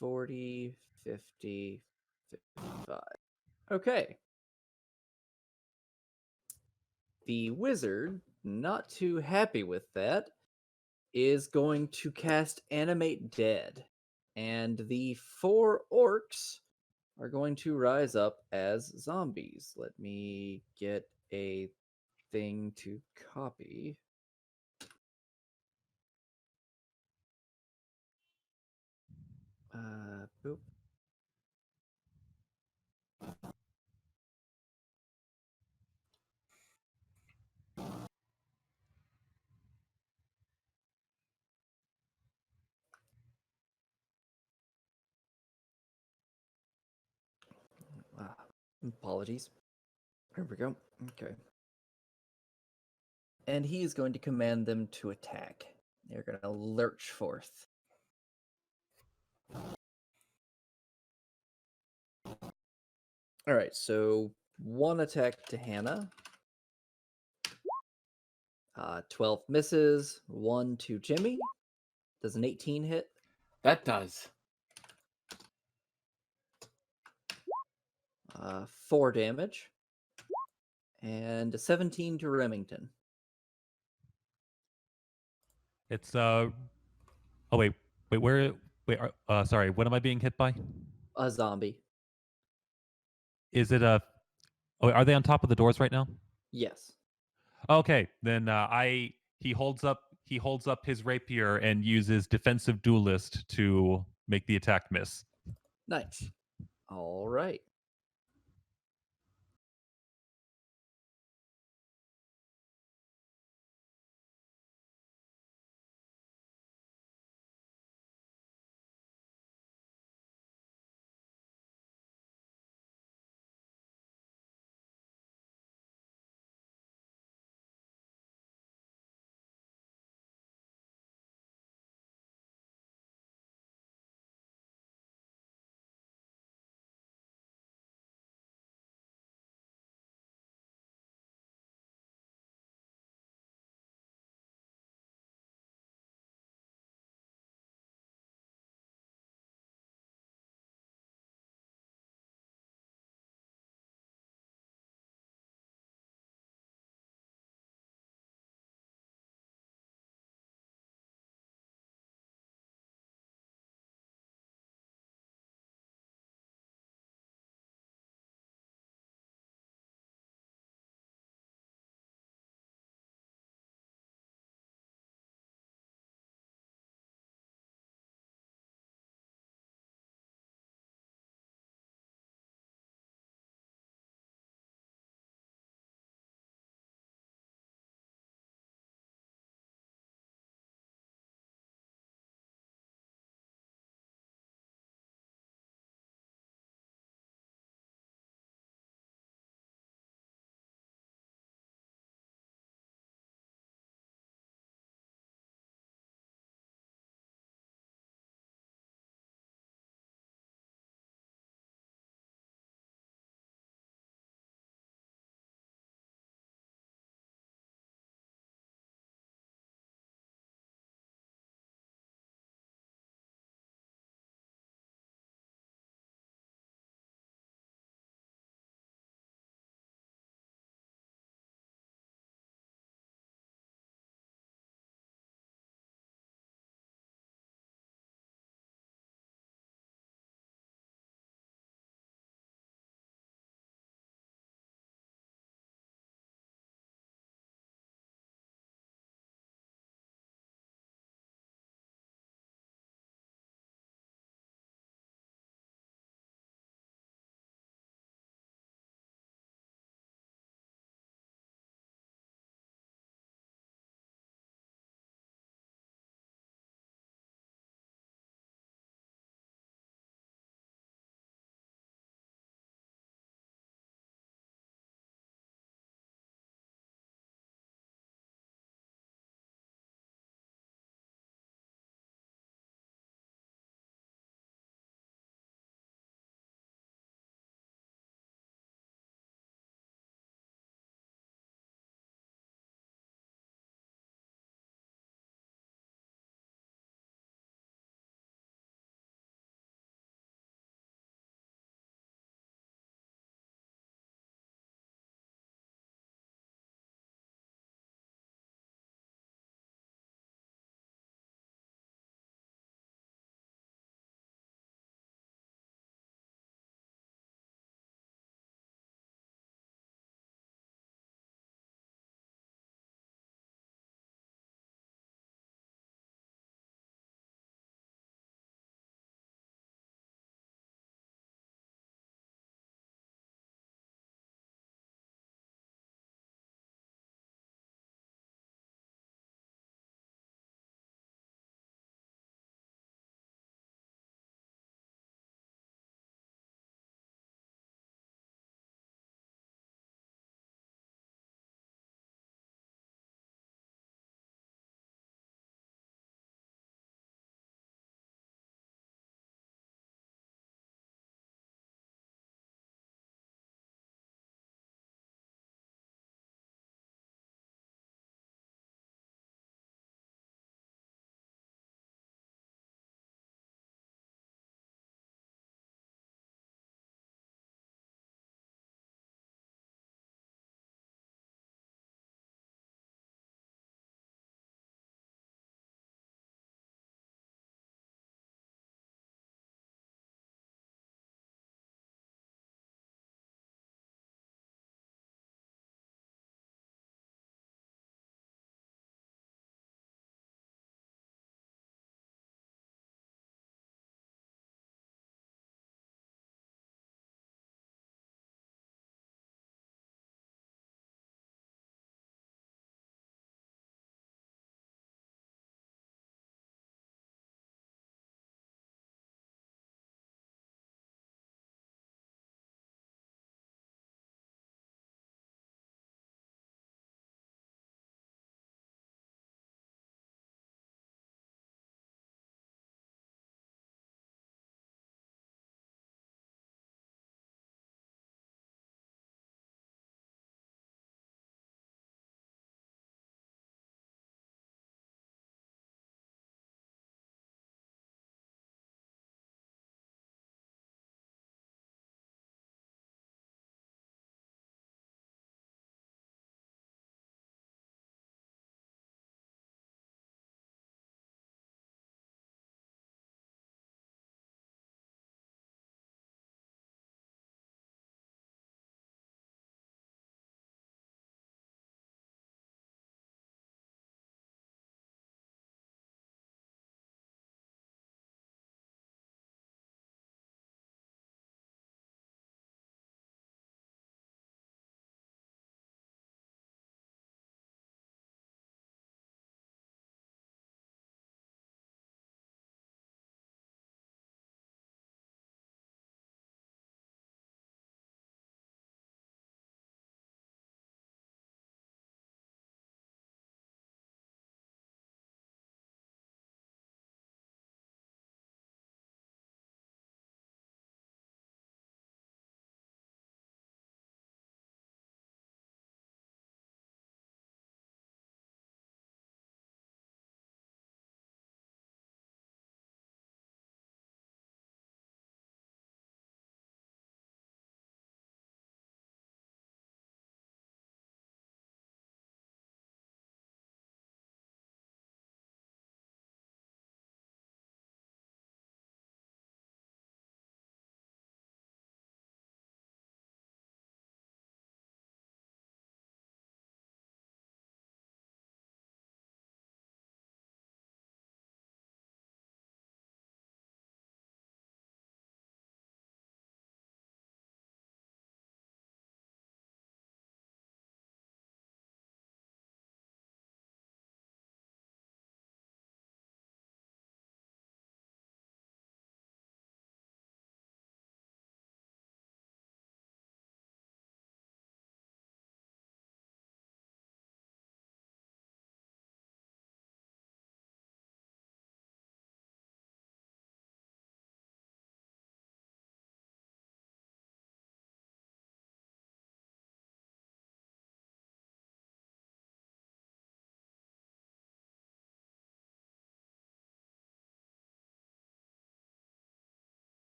Speaker 1: 40, 50, 55. Okay. The wizard, not too happy with that, is going to cast Animate Dead. And the 4 orcs are going to rise up as zombies. Let me get a thing to copy. Boop. Ah, apologies. There we go. Okay. And he is going to command them to attack. They're going to lurch forth. All right, so 1 attack to Hannah. 12 misses. 1 to Jimmy. Does an 18 hit?
Speaker 2: That does.
Speaker 1: 4 damage. And a 17 to Remington.
Speaker 4: it's Oh wait, where? Wait, sorry. What am I being hit by?
Speaker 1: A zombie.
Speaker 4: Is it a? Oh, are they on top of the doors right now?
Speaker 1: Yes.
Speaker 4: Okay, then he holds up his rapier and uses defensive duelist to make the attack miss.
Speaker 1: Nice. All right.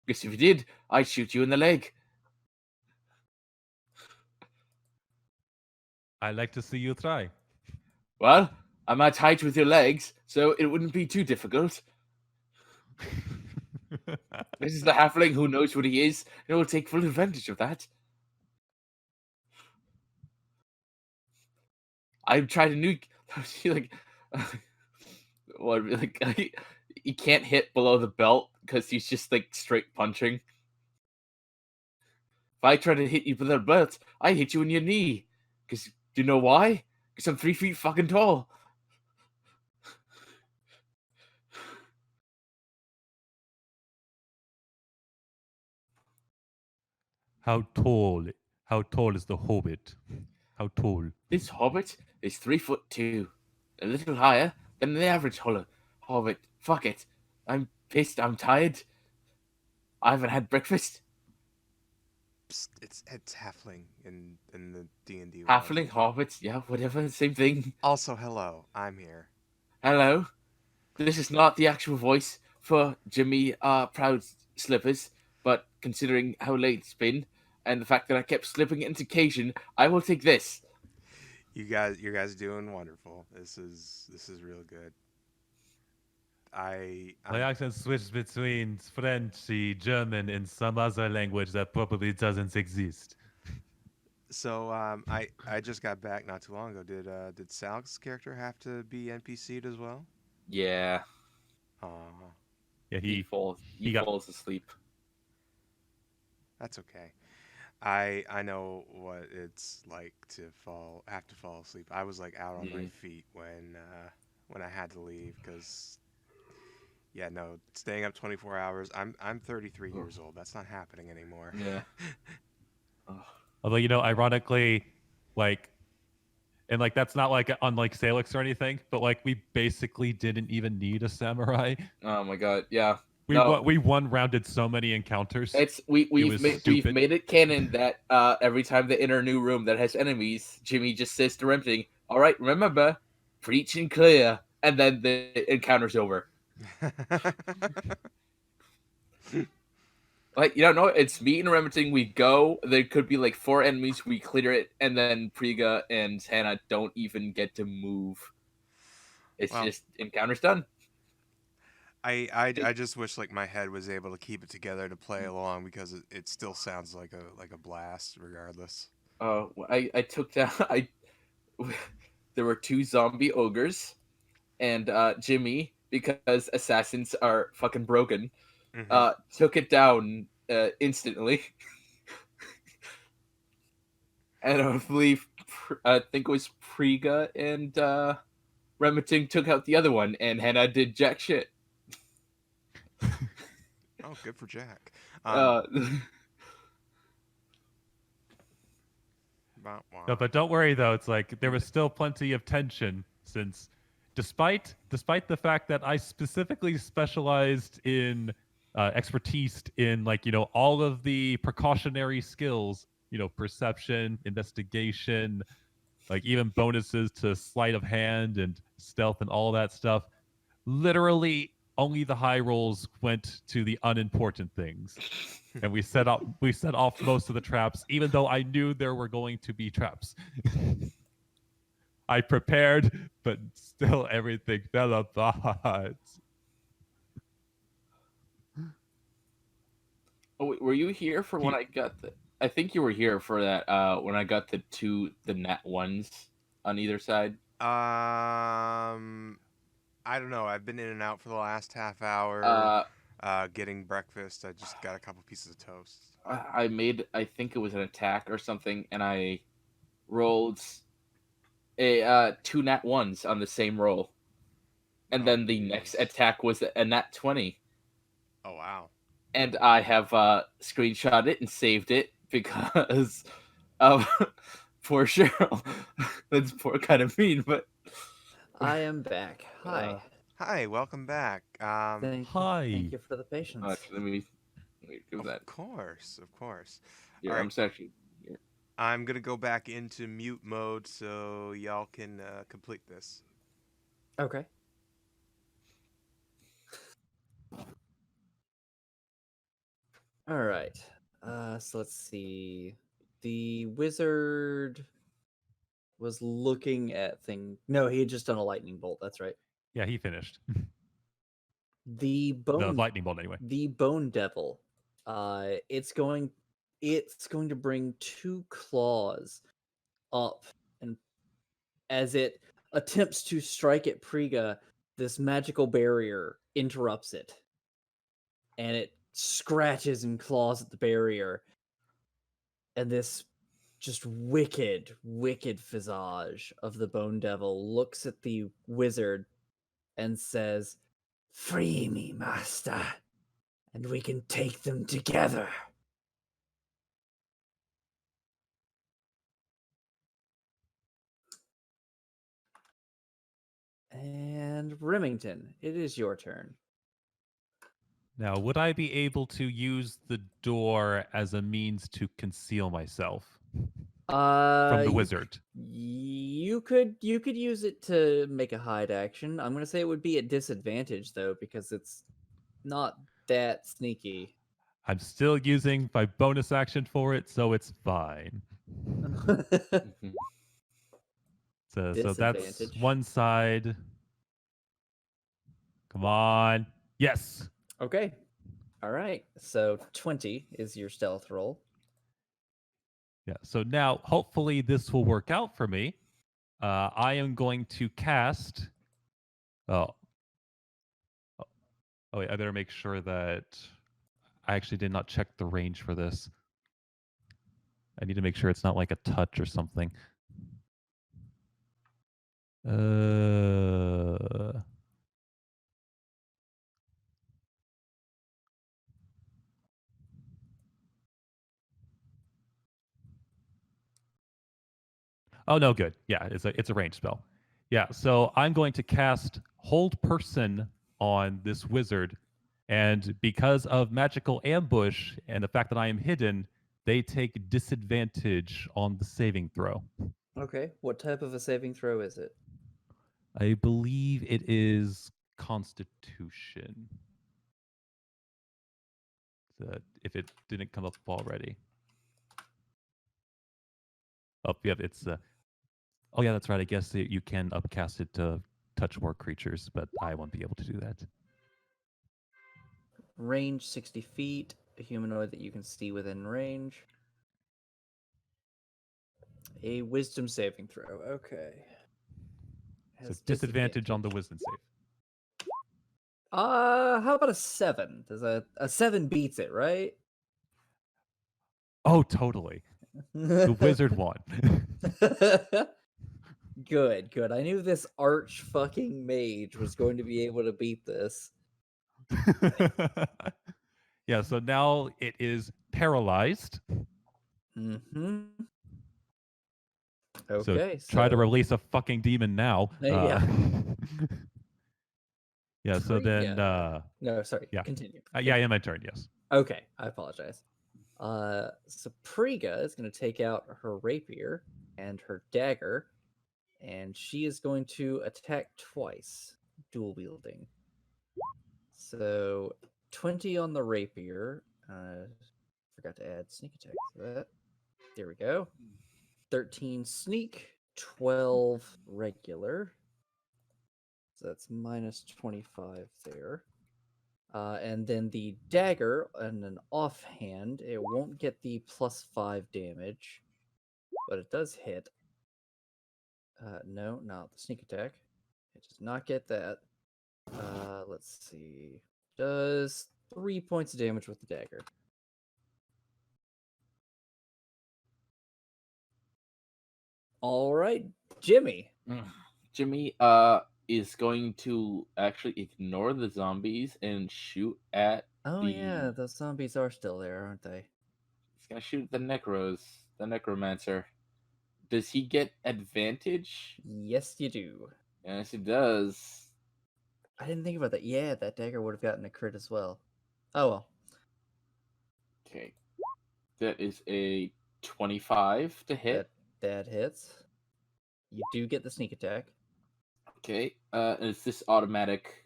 Speaker 2: Because if you did, I'd shoot you in the leg.
Speaker 4: I like to see you try.
Speaker 2: Well, I'm at height with your legs, so it wouldn't be too difficult. This is the halfling who knows what he is, and will take full advantage of that. I've tried a new, like, what, like, he can't hit below the belt because he's just like straight punching. If I try to hit you below the belt, I hit you in your knee. Because, do you know why? Because I'm 3 feet fucking tall.
Speaker 4: How tall? How tall is the hobbit? How tall?
Speaker 2: This hobbit is 3'2", a little higher than the average hobbit. Fuck it. I'm pissed. I'm tired. I haven't had breakfast.
Speaker 3: Psst, it's halfling in the D&D world.
Speaker 2: Halfling, hobbits, yeah, whatever, same thing.
Speaker 3: Also, hello, I'm here.
Speaker 2: Hello. This is not the actual voice for Jimmy Proud Slippers, but considering how late it's been and the fact that I kept slipping into Cajun, I will take this.
Speaker 3: You guys doing wonderful. This is real good.
Speaker 4: My
Speaker 3: I'm
Speaker 4: accent switched between French, German, and some other language that probably doesn't exist.
Speaker 3: so I just got back not too long ago. Did Sal's character have to be NPC'd as well?
Speaker 2: Yeah,
Speaker 3: Aw,
Speaker 4: Yeah,
Speaker 2: he falls
Speaker 4: got-
Speaker 2: falls asleep.
Speaker 3: that's okay. I know what it's like to have to fall asleep. I was like out on my feet when I had to leave because yeah, no, staying up 24 hours. I'm 33 years old. That's not happening anymore.
Speaker 2: Yeah.
Speaker 4: Although, ironically, like, and like that's not like unlike Salix or anything, but like we basically didn't even need a samurai.
Speaker 2: Oh my god, yeah.
Speaker 4: We one-rounded so many encounters.
Speaker 2: It's
Speaker 4: was
Speaker 2: we've
Speaker 4: stupid.
Speaker 2: made it canon that every time they enter a new room that has enemies, Jimmy just says to Remington, "All right, remember, preach and clear," and then the encounter's over. Like, no, it's me and Remington. We go. There could be like 4 enemies. We clear it, and then Priga and Hannah don't even get to move. It's
Speaker 3: Well,
Speaker 2: just encounter's done.
Speaker 3: I just wish like my head was able to keep it together to play along because it still sounds like a blast regardless.
Speaker 2: I took down. There were 2 zombie ogres, and Jimmy, because assassins are fucking broken,
Speaker 3: Mhm.
Speaker 2: took it down instantly. And I believe, I think it was Priga and Remington took out the other one, and Hannah did jack shit.
Speaker 3: Oh, good for Jack.
Speaker 2: Uh,
Speaker 4: No, but don't worry though. It's like there was still plenty of tension since, despite the fact that I specifically specialized in expertise in like all of the precautionary skills, perception, investigation, like even bonuses to sleight of hand and stealth and all that stuff. Literally, only the high rolls went to the unimportant things. And we set off most of the traps, even though I knew there were going to be traps. I prepared, but still everything fell apart.
Speaker 2: were you here for when I got the? I think you were here for that. When I got the nat ones on either side.
Speaker 3: I don't know. I've been in and out for the last half hour. Getting breakfast. I just got a couple pieces of toast.
Speaker 2: I made. I think it was an attack or something, and I rolled a 2 nat ones on the same roll, and then the next attack was a nat 20.
Speaker 3: Oh wow!
Speaker 2: And I have screenshot it and saved it because of poor Cheryl. That's poor kind of mean, but
Speaker 1: I am back. Hi.
Speaker 3: Hi, welcome back.
Speaker 1: Thank
Speaker 4: Hi.
Speaker 1: you for the patience.
Speaker 2: let me do that.
Speaker 3: Of course.
Speaker 2: Yeah,
Speaker 3: All
Speaker 2: I'm
Speaker 3: right.
Speaker 2: actually. Yeah.
Speaker 3: I'm gonna go back into mute mode so y'all can complete this.
Speaker 1: Okay. All right. So let's see. The wizard was looking at thing. No, he had just done a lightning bolt. That's right.
Speaker 4: Yeah, he finished.
Speaker 1: The
Speaker 4: The
Speaker 1: bone,
Speaker 4: lightning bolt, anyway.
Speaker 1: the bone devil. It's going to bring 2 claws up, and as it attempts to strike at Priga, this magical barrier interrupts it, and it scratches and claws at the barrier, and this just wicked visage of the bone devil looks at the wizard and says, "Free me, master, and we can take them together." And Remington, it is your turn.
Speaker 4: Now, would I be able to use the door as a means to conceal myself from the wizard?
Speaker 1: You could use it to make a hide action. I'm gonna say it would be at disadvantage though, because it's not that sneaky.
Speaker 4: I'm still using my bonus action for it, so it's fine.
Speaker 2: Mhm.
Speaker 4: So that's
Speaker 1: Disadvantage.
Speaker 4: one side. Come on. Yes.
Speaker 1: Okay. All right. So 20 is your stealth roll.
Speaker 4: Yeah. So now, hopefully, this will work out for me. I am going to cast. Oh. Oh, wait, I better make sure that I actually did not check the range for this. I need to make sure it's not like a touch or something. Oh no, good. Yeah, it's a range spell. Yeah, so I'm going to cast Hold Person on this wizard, and because of magical ambush and the fact that I am hidden, they take disadvantage on the saving throw.
Speaker 1: Okay. What type of a saving throw is it?
Speaker 4: I believe it is Constitution. If it didn't come up already. Oh, yeah, it's oh yeah, that's right. I guess you can upcast it to touch more creatures, but I won't be able to do that.
Speaker 1: Range 60 feet. A humanoid that you can see within range. A wisdom saving throw. Okay.
Speaker 4: So
Speaker 1: Has
Speaker 4: disadvantage on the wisdom save.
Speaker 1: How about a 7? Does a 7 beats it, right?
Speaker 4: Oh, totally. The wizard won.
Speaker 1: Good. I knew this arch fucking mage was going to be able to beat this.
Speaker 4: Yeah, so now it is paralyzed.
Speaker 1: Mm-hmm.
Speaker 4: So
Speaker 1: Okay,
Speaker 4: try to
Speaker 1: so
Speaker 4: release a fucking demon now.
Speaker 1: Yeah.
Speaker 4: Yeah, so then
Speaker 1: no, sorry.
Speaker 4: yeah.
Speaker 1: Continue.
Speaker 4: Yeah, my turn, yes.
Speaker 1: Okay, I apologize. So Priga is going to take out her rapier and her dagger, and she is going to attack twice, dual wielding. So 20 on the rapier. Forgot to add sneak attack to that. There we go. 13 sneak, 12 regular. So that's minus 25 there. And then the dagger and an offhand, it won't get the +5 damage, but it does hit. No, not the sneak attack. It does not get that. Let's see. Does 3 points of damage with the dagger. All right, Jimmy.
Speaker 2: Jimmy is going to actually ignore the zombies and shoot at
Speaker 1: Oh
Speaker 2: the
Speaker 1: yeah, those zombies are still there, aren't they?
Speaker 2: he's gonna shoot the necromancer. Does he get advantage?
Speaker 1: Yes, you do.
Speaker 2: Yes, he does.
Speaker 1: I didn't think about that. Yeah, that dagger would have gotten a crit as well. Oh well.
Speaker 2: Okay. That is a 25 to hit.
Speaker 1: That hits. You do get the sneak attack.
Speaker 2: Okay. Is this automatic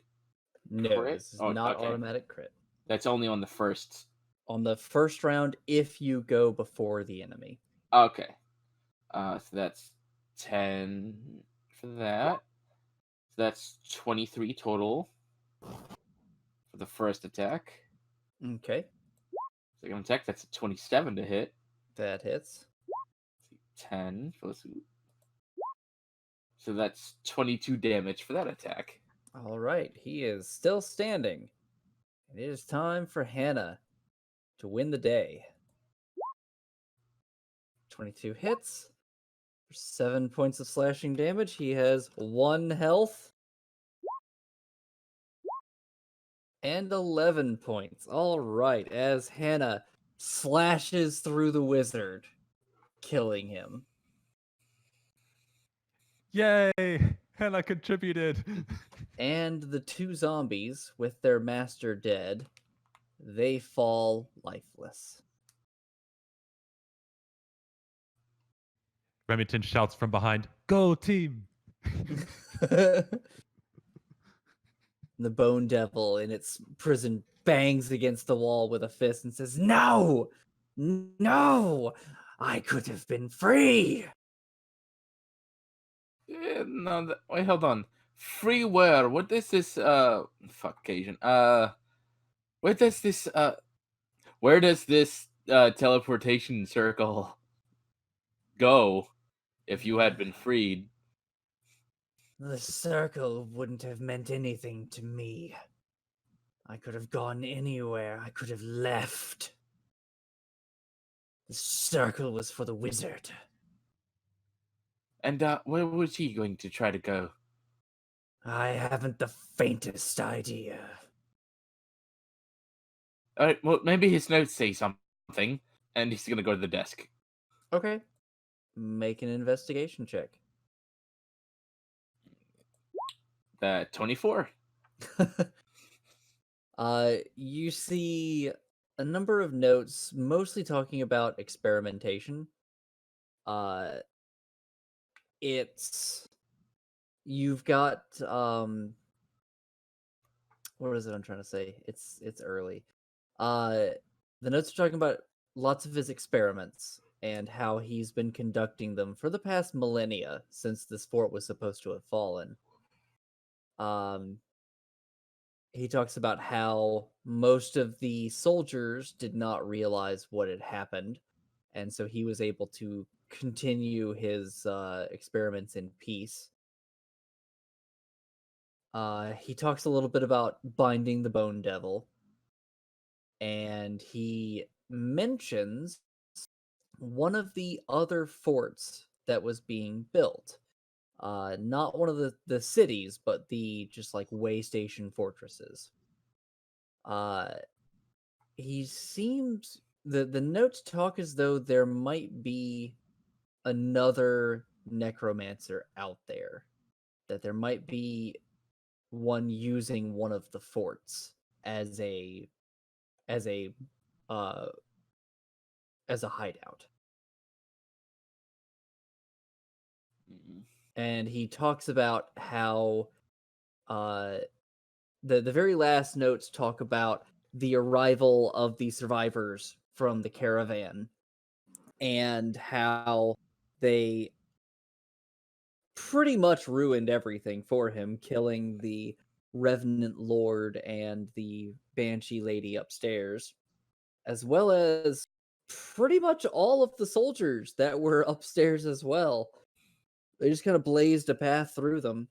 Speaker 1: No,
Speaker 2: crit?
Speaker 1: this is
Speaker 2: Oh,
Speaker 1: not
Speaker 2: okay.
Speaker 1: automatic crit.
Speaker 2: That's only on the first
Speaker 1: On the first round, if you go before the enemy.
Speaker 2: Okay. So that's 10 for that. So that's 23 total for the first attack.
Speaker 1: Okay,
Speaker 2: Second attack, that's a 27 to hit.
Speaker 1: that hits.
Speaker 2: 10 for the So that's 22 damage for that attack.
Speaker 1: All right, he is still standing. And it is time for Hannah to win the day. 22 hits for 7 points of slashing damage. He has 1 health and 11 points. All right, as Hannah slashes through the wizard, killing him.
Speaker 4: Yay! And I contributed.
Speaker 1: And the 2 zombies, with their master dead, they fall lifeless.
Speaker 4: Remington shouts from behind, "Go team!"
Speaker 1: The bone devil in its prison bangs against the wall with a fist and says, "No! No! I could have been free!"
Speaker 2: No, wait, hold on. Free where? What is this? Fuck Asian. Where does this? Where does this teleportation circle go? If you had been freed,
Speaker 1: The circle wouldn't have meant anything to me. I could have gone anywhere. I could have left. The circle was for the wizard.
Speaker 2: and where was he going to try to go?
Speaker 1: I haven't the faintest idea.
Speaker 2: All right, well, maybe his notes say something, and he's gonna go to the desk.
Speaker 1: Okay. Make an investigation check.
Speaker 2: 24.
Speaker 1: You see a number of notes, mostly talking about experimentation. Uh, you've got what is it I'm trying to say? It's early. The notes are talking about lots of his experiments and how he's been conducting them for the past millennia since this fort was supposed to have fallen. He talks about how most of the soldiers did not realize what had happened, and so he was able to continue his experiments in peace. He talks a little bit about binding the bone devil, and he mentions one of the other forts that was being built. Not one of the cities, but the just like way station fortresses. Uh, he seems the notes talk as though there might be another necromancer out there, that there might be one using one of the forts as a as a uh as a hideout. And he talks about how uh the very last notes talk about the arrival of the survivors from the caravan and how they pretty much ruined everything for him, killing the Revenant Lord and the Banshee Lady upstairs, as well as pretty much all of the soldiers that were upstairs as well. They just kind of blazed a path through them.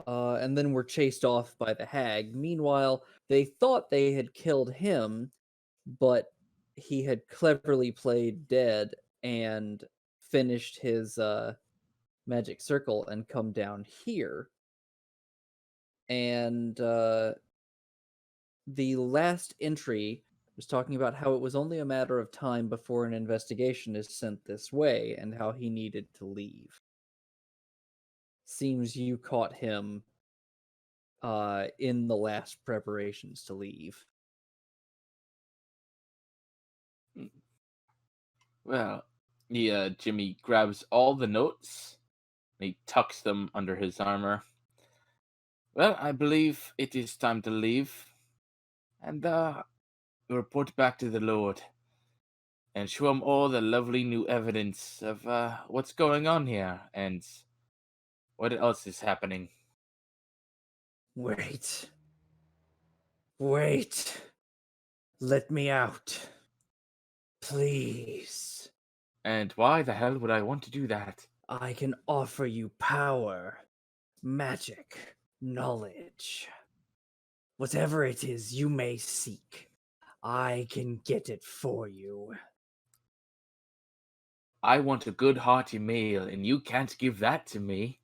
Speaker 1: And then were chased off by the hag. Meanwhile, they thought they had killed him, but he had cleverly played dead and finished his magic circle and come down here. And the last entry was talking about how it was only a matter of time before an investigation is sent this way and how he needed to leave. Seems you caught him in the last preparations to leave.
Speaker 2: Well, Jimmy grabs all the notes, and he tucks them under his armor. Well, I believe it is time to leave. And report back to the Lord and show him all the lovely new evidence of what's going on here and what else is happening.
Speaker 1: Wait. Wait. Let me out. Please.
Speaker 2: And why the hell would I want to do that?
Speaker 1: I can offer you power, magic, knowledge. Whatever it is you may seek, I can get it for you.
Speaker 2: I want a good hearty meal, and you can't give that to me.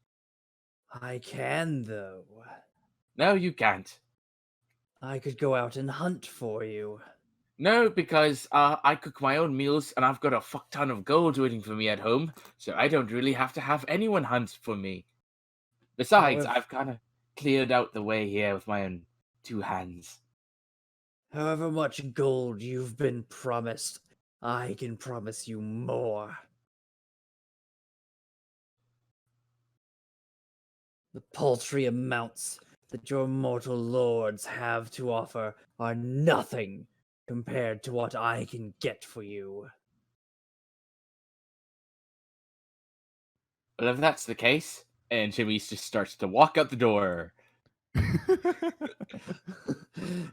Speaker 1: I can, though.
Speaker 2: No, you can't.
Speaker 1: I could go out and hunt for you.
Speaker 2: No, because I cook my own meals, and I've got a fuck ton of gold waiting for me at home, so I don't really have to have anyone hunt for me. Besides,
Speaker 1: However,
Speaker 2: I've kind of cleared out the way here with my own two hands.
Speaker 1: however much gold you've been promised, I can promise you more. The paltry amounts that your mortal lords have to offer are nothing compared to what I can get for you.
Speaker 2: Well, if that's the case, and Jimmy just starts to walk out the door.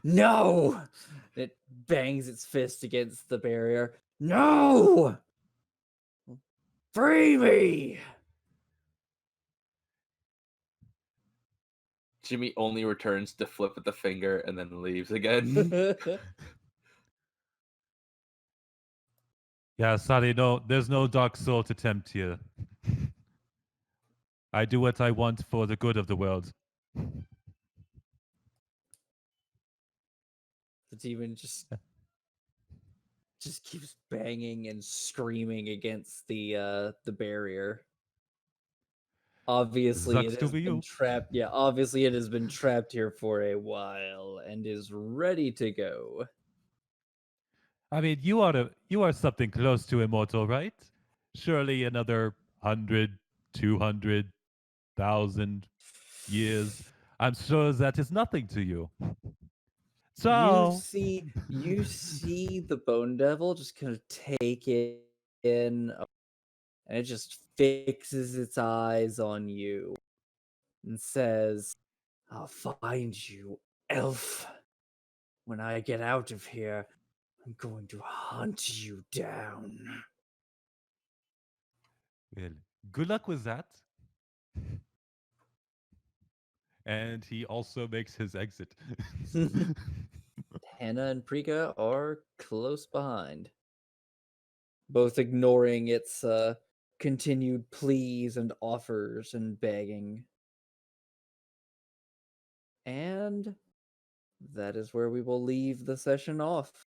Speaker 1: No! It bangs its fist against the barrier. No! Free me!
Speaker 2: Jimmy only returns to flip at the finger and then leaves again.
Speaker 4: Yeah, sorry, no, there's no dark soul to tempt you. I do what I want for the good of the world.
Speaker 1: The demon just keeps banging and screaming against the barrier. Obviously,
Speaker 4: Sucks
Speaker 1: it
Speaker 4: to
Speaker 1: has
Speaker 4: be
Speaker 1: been
Speaker 4: you.
Speaker 1: trapped. Yeah, obviously, it has been trapped here for a while and is ready to go.
Speaker 4: I mean, you are something close to immortal, right? Surely another 100, 200,000 years. I'm sure that is nothing to you.
Speaker 1: You
Speaker 4: So,
Speaker 1: see the bone devil just kind of take it in, and it just fixes its eyes on you and says, "I'll find you, elf. When I get out of here, I'm going to hunt you down."
Speaker 4: well, good luck with that. And he also makes his exit.
Speaker 1: Hannah and Prika are close behind, both ignoring its continued pleas and offers and begging. And that is where we will leave the session off.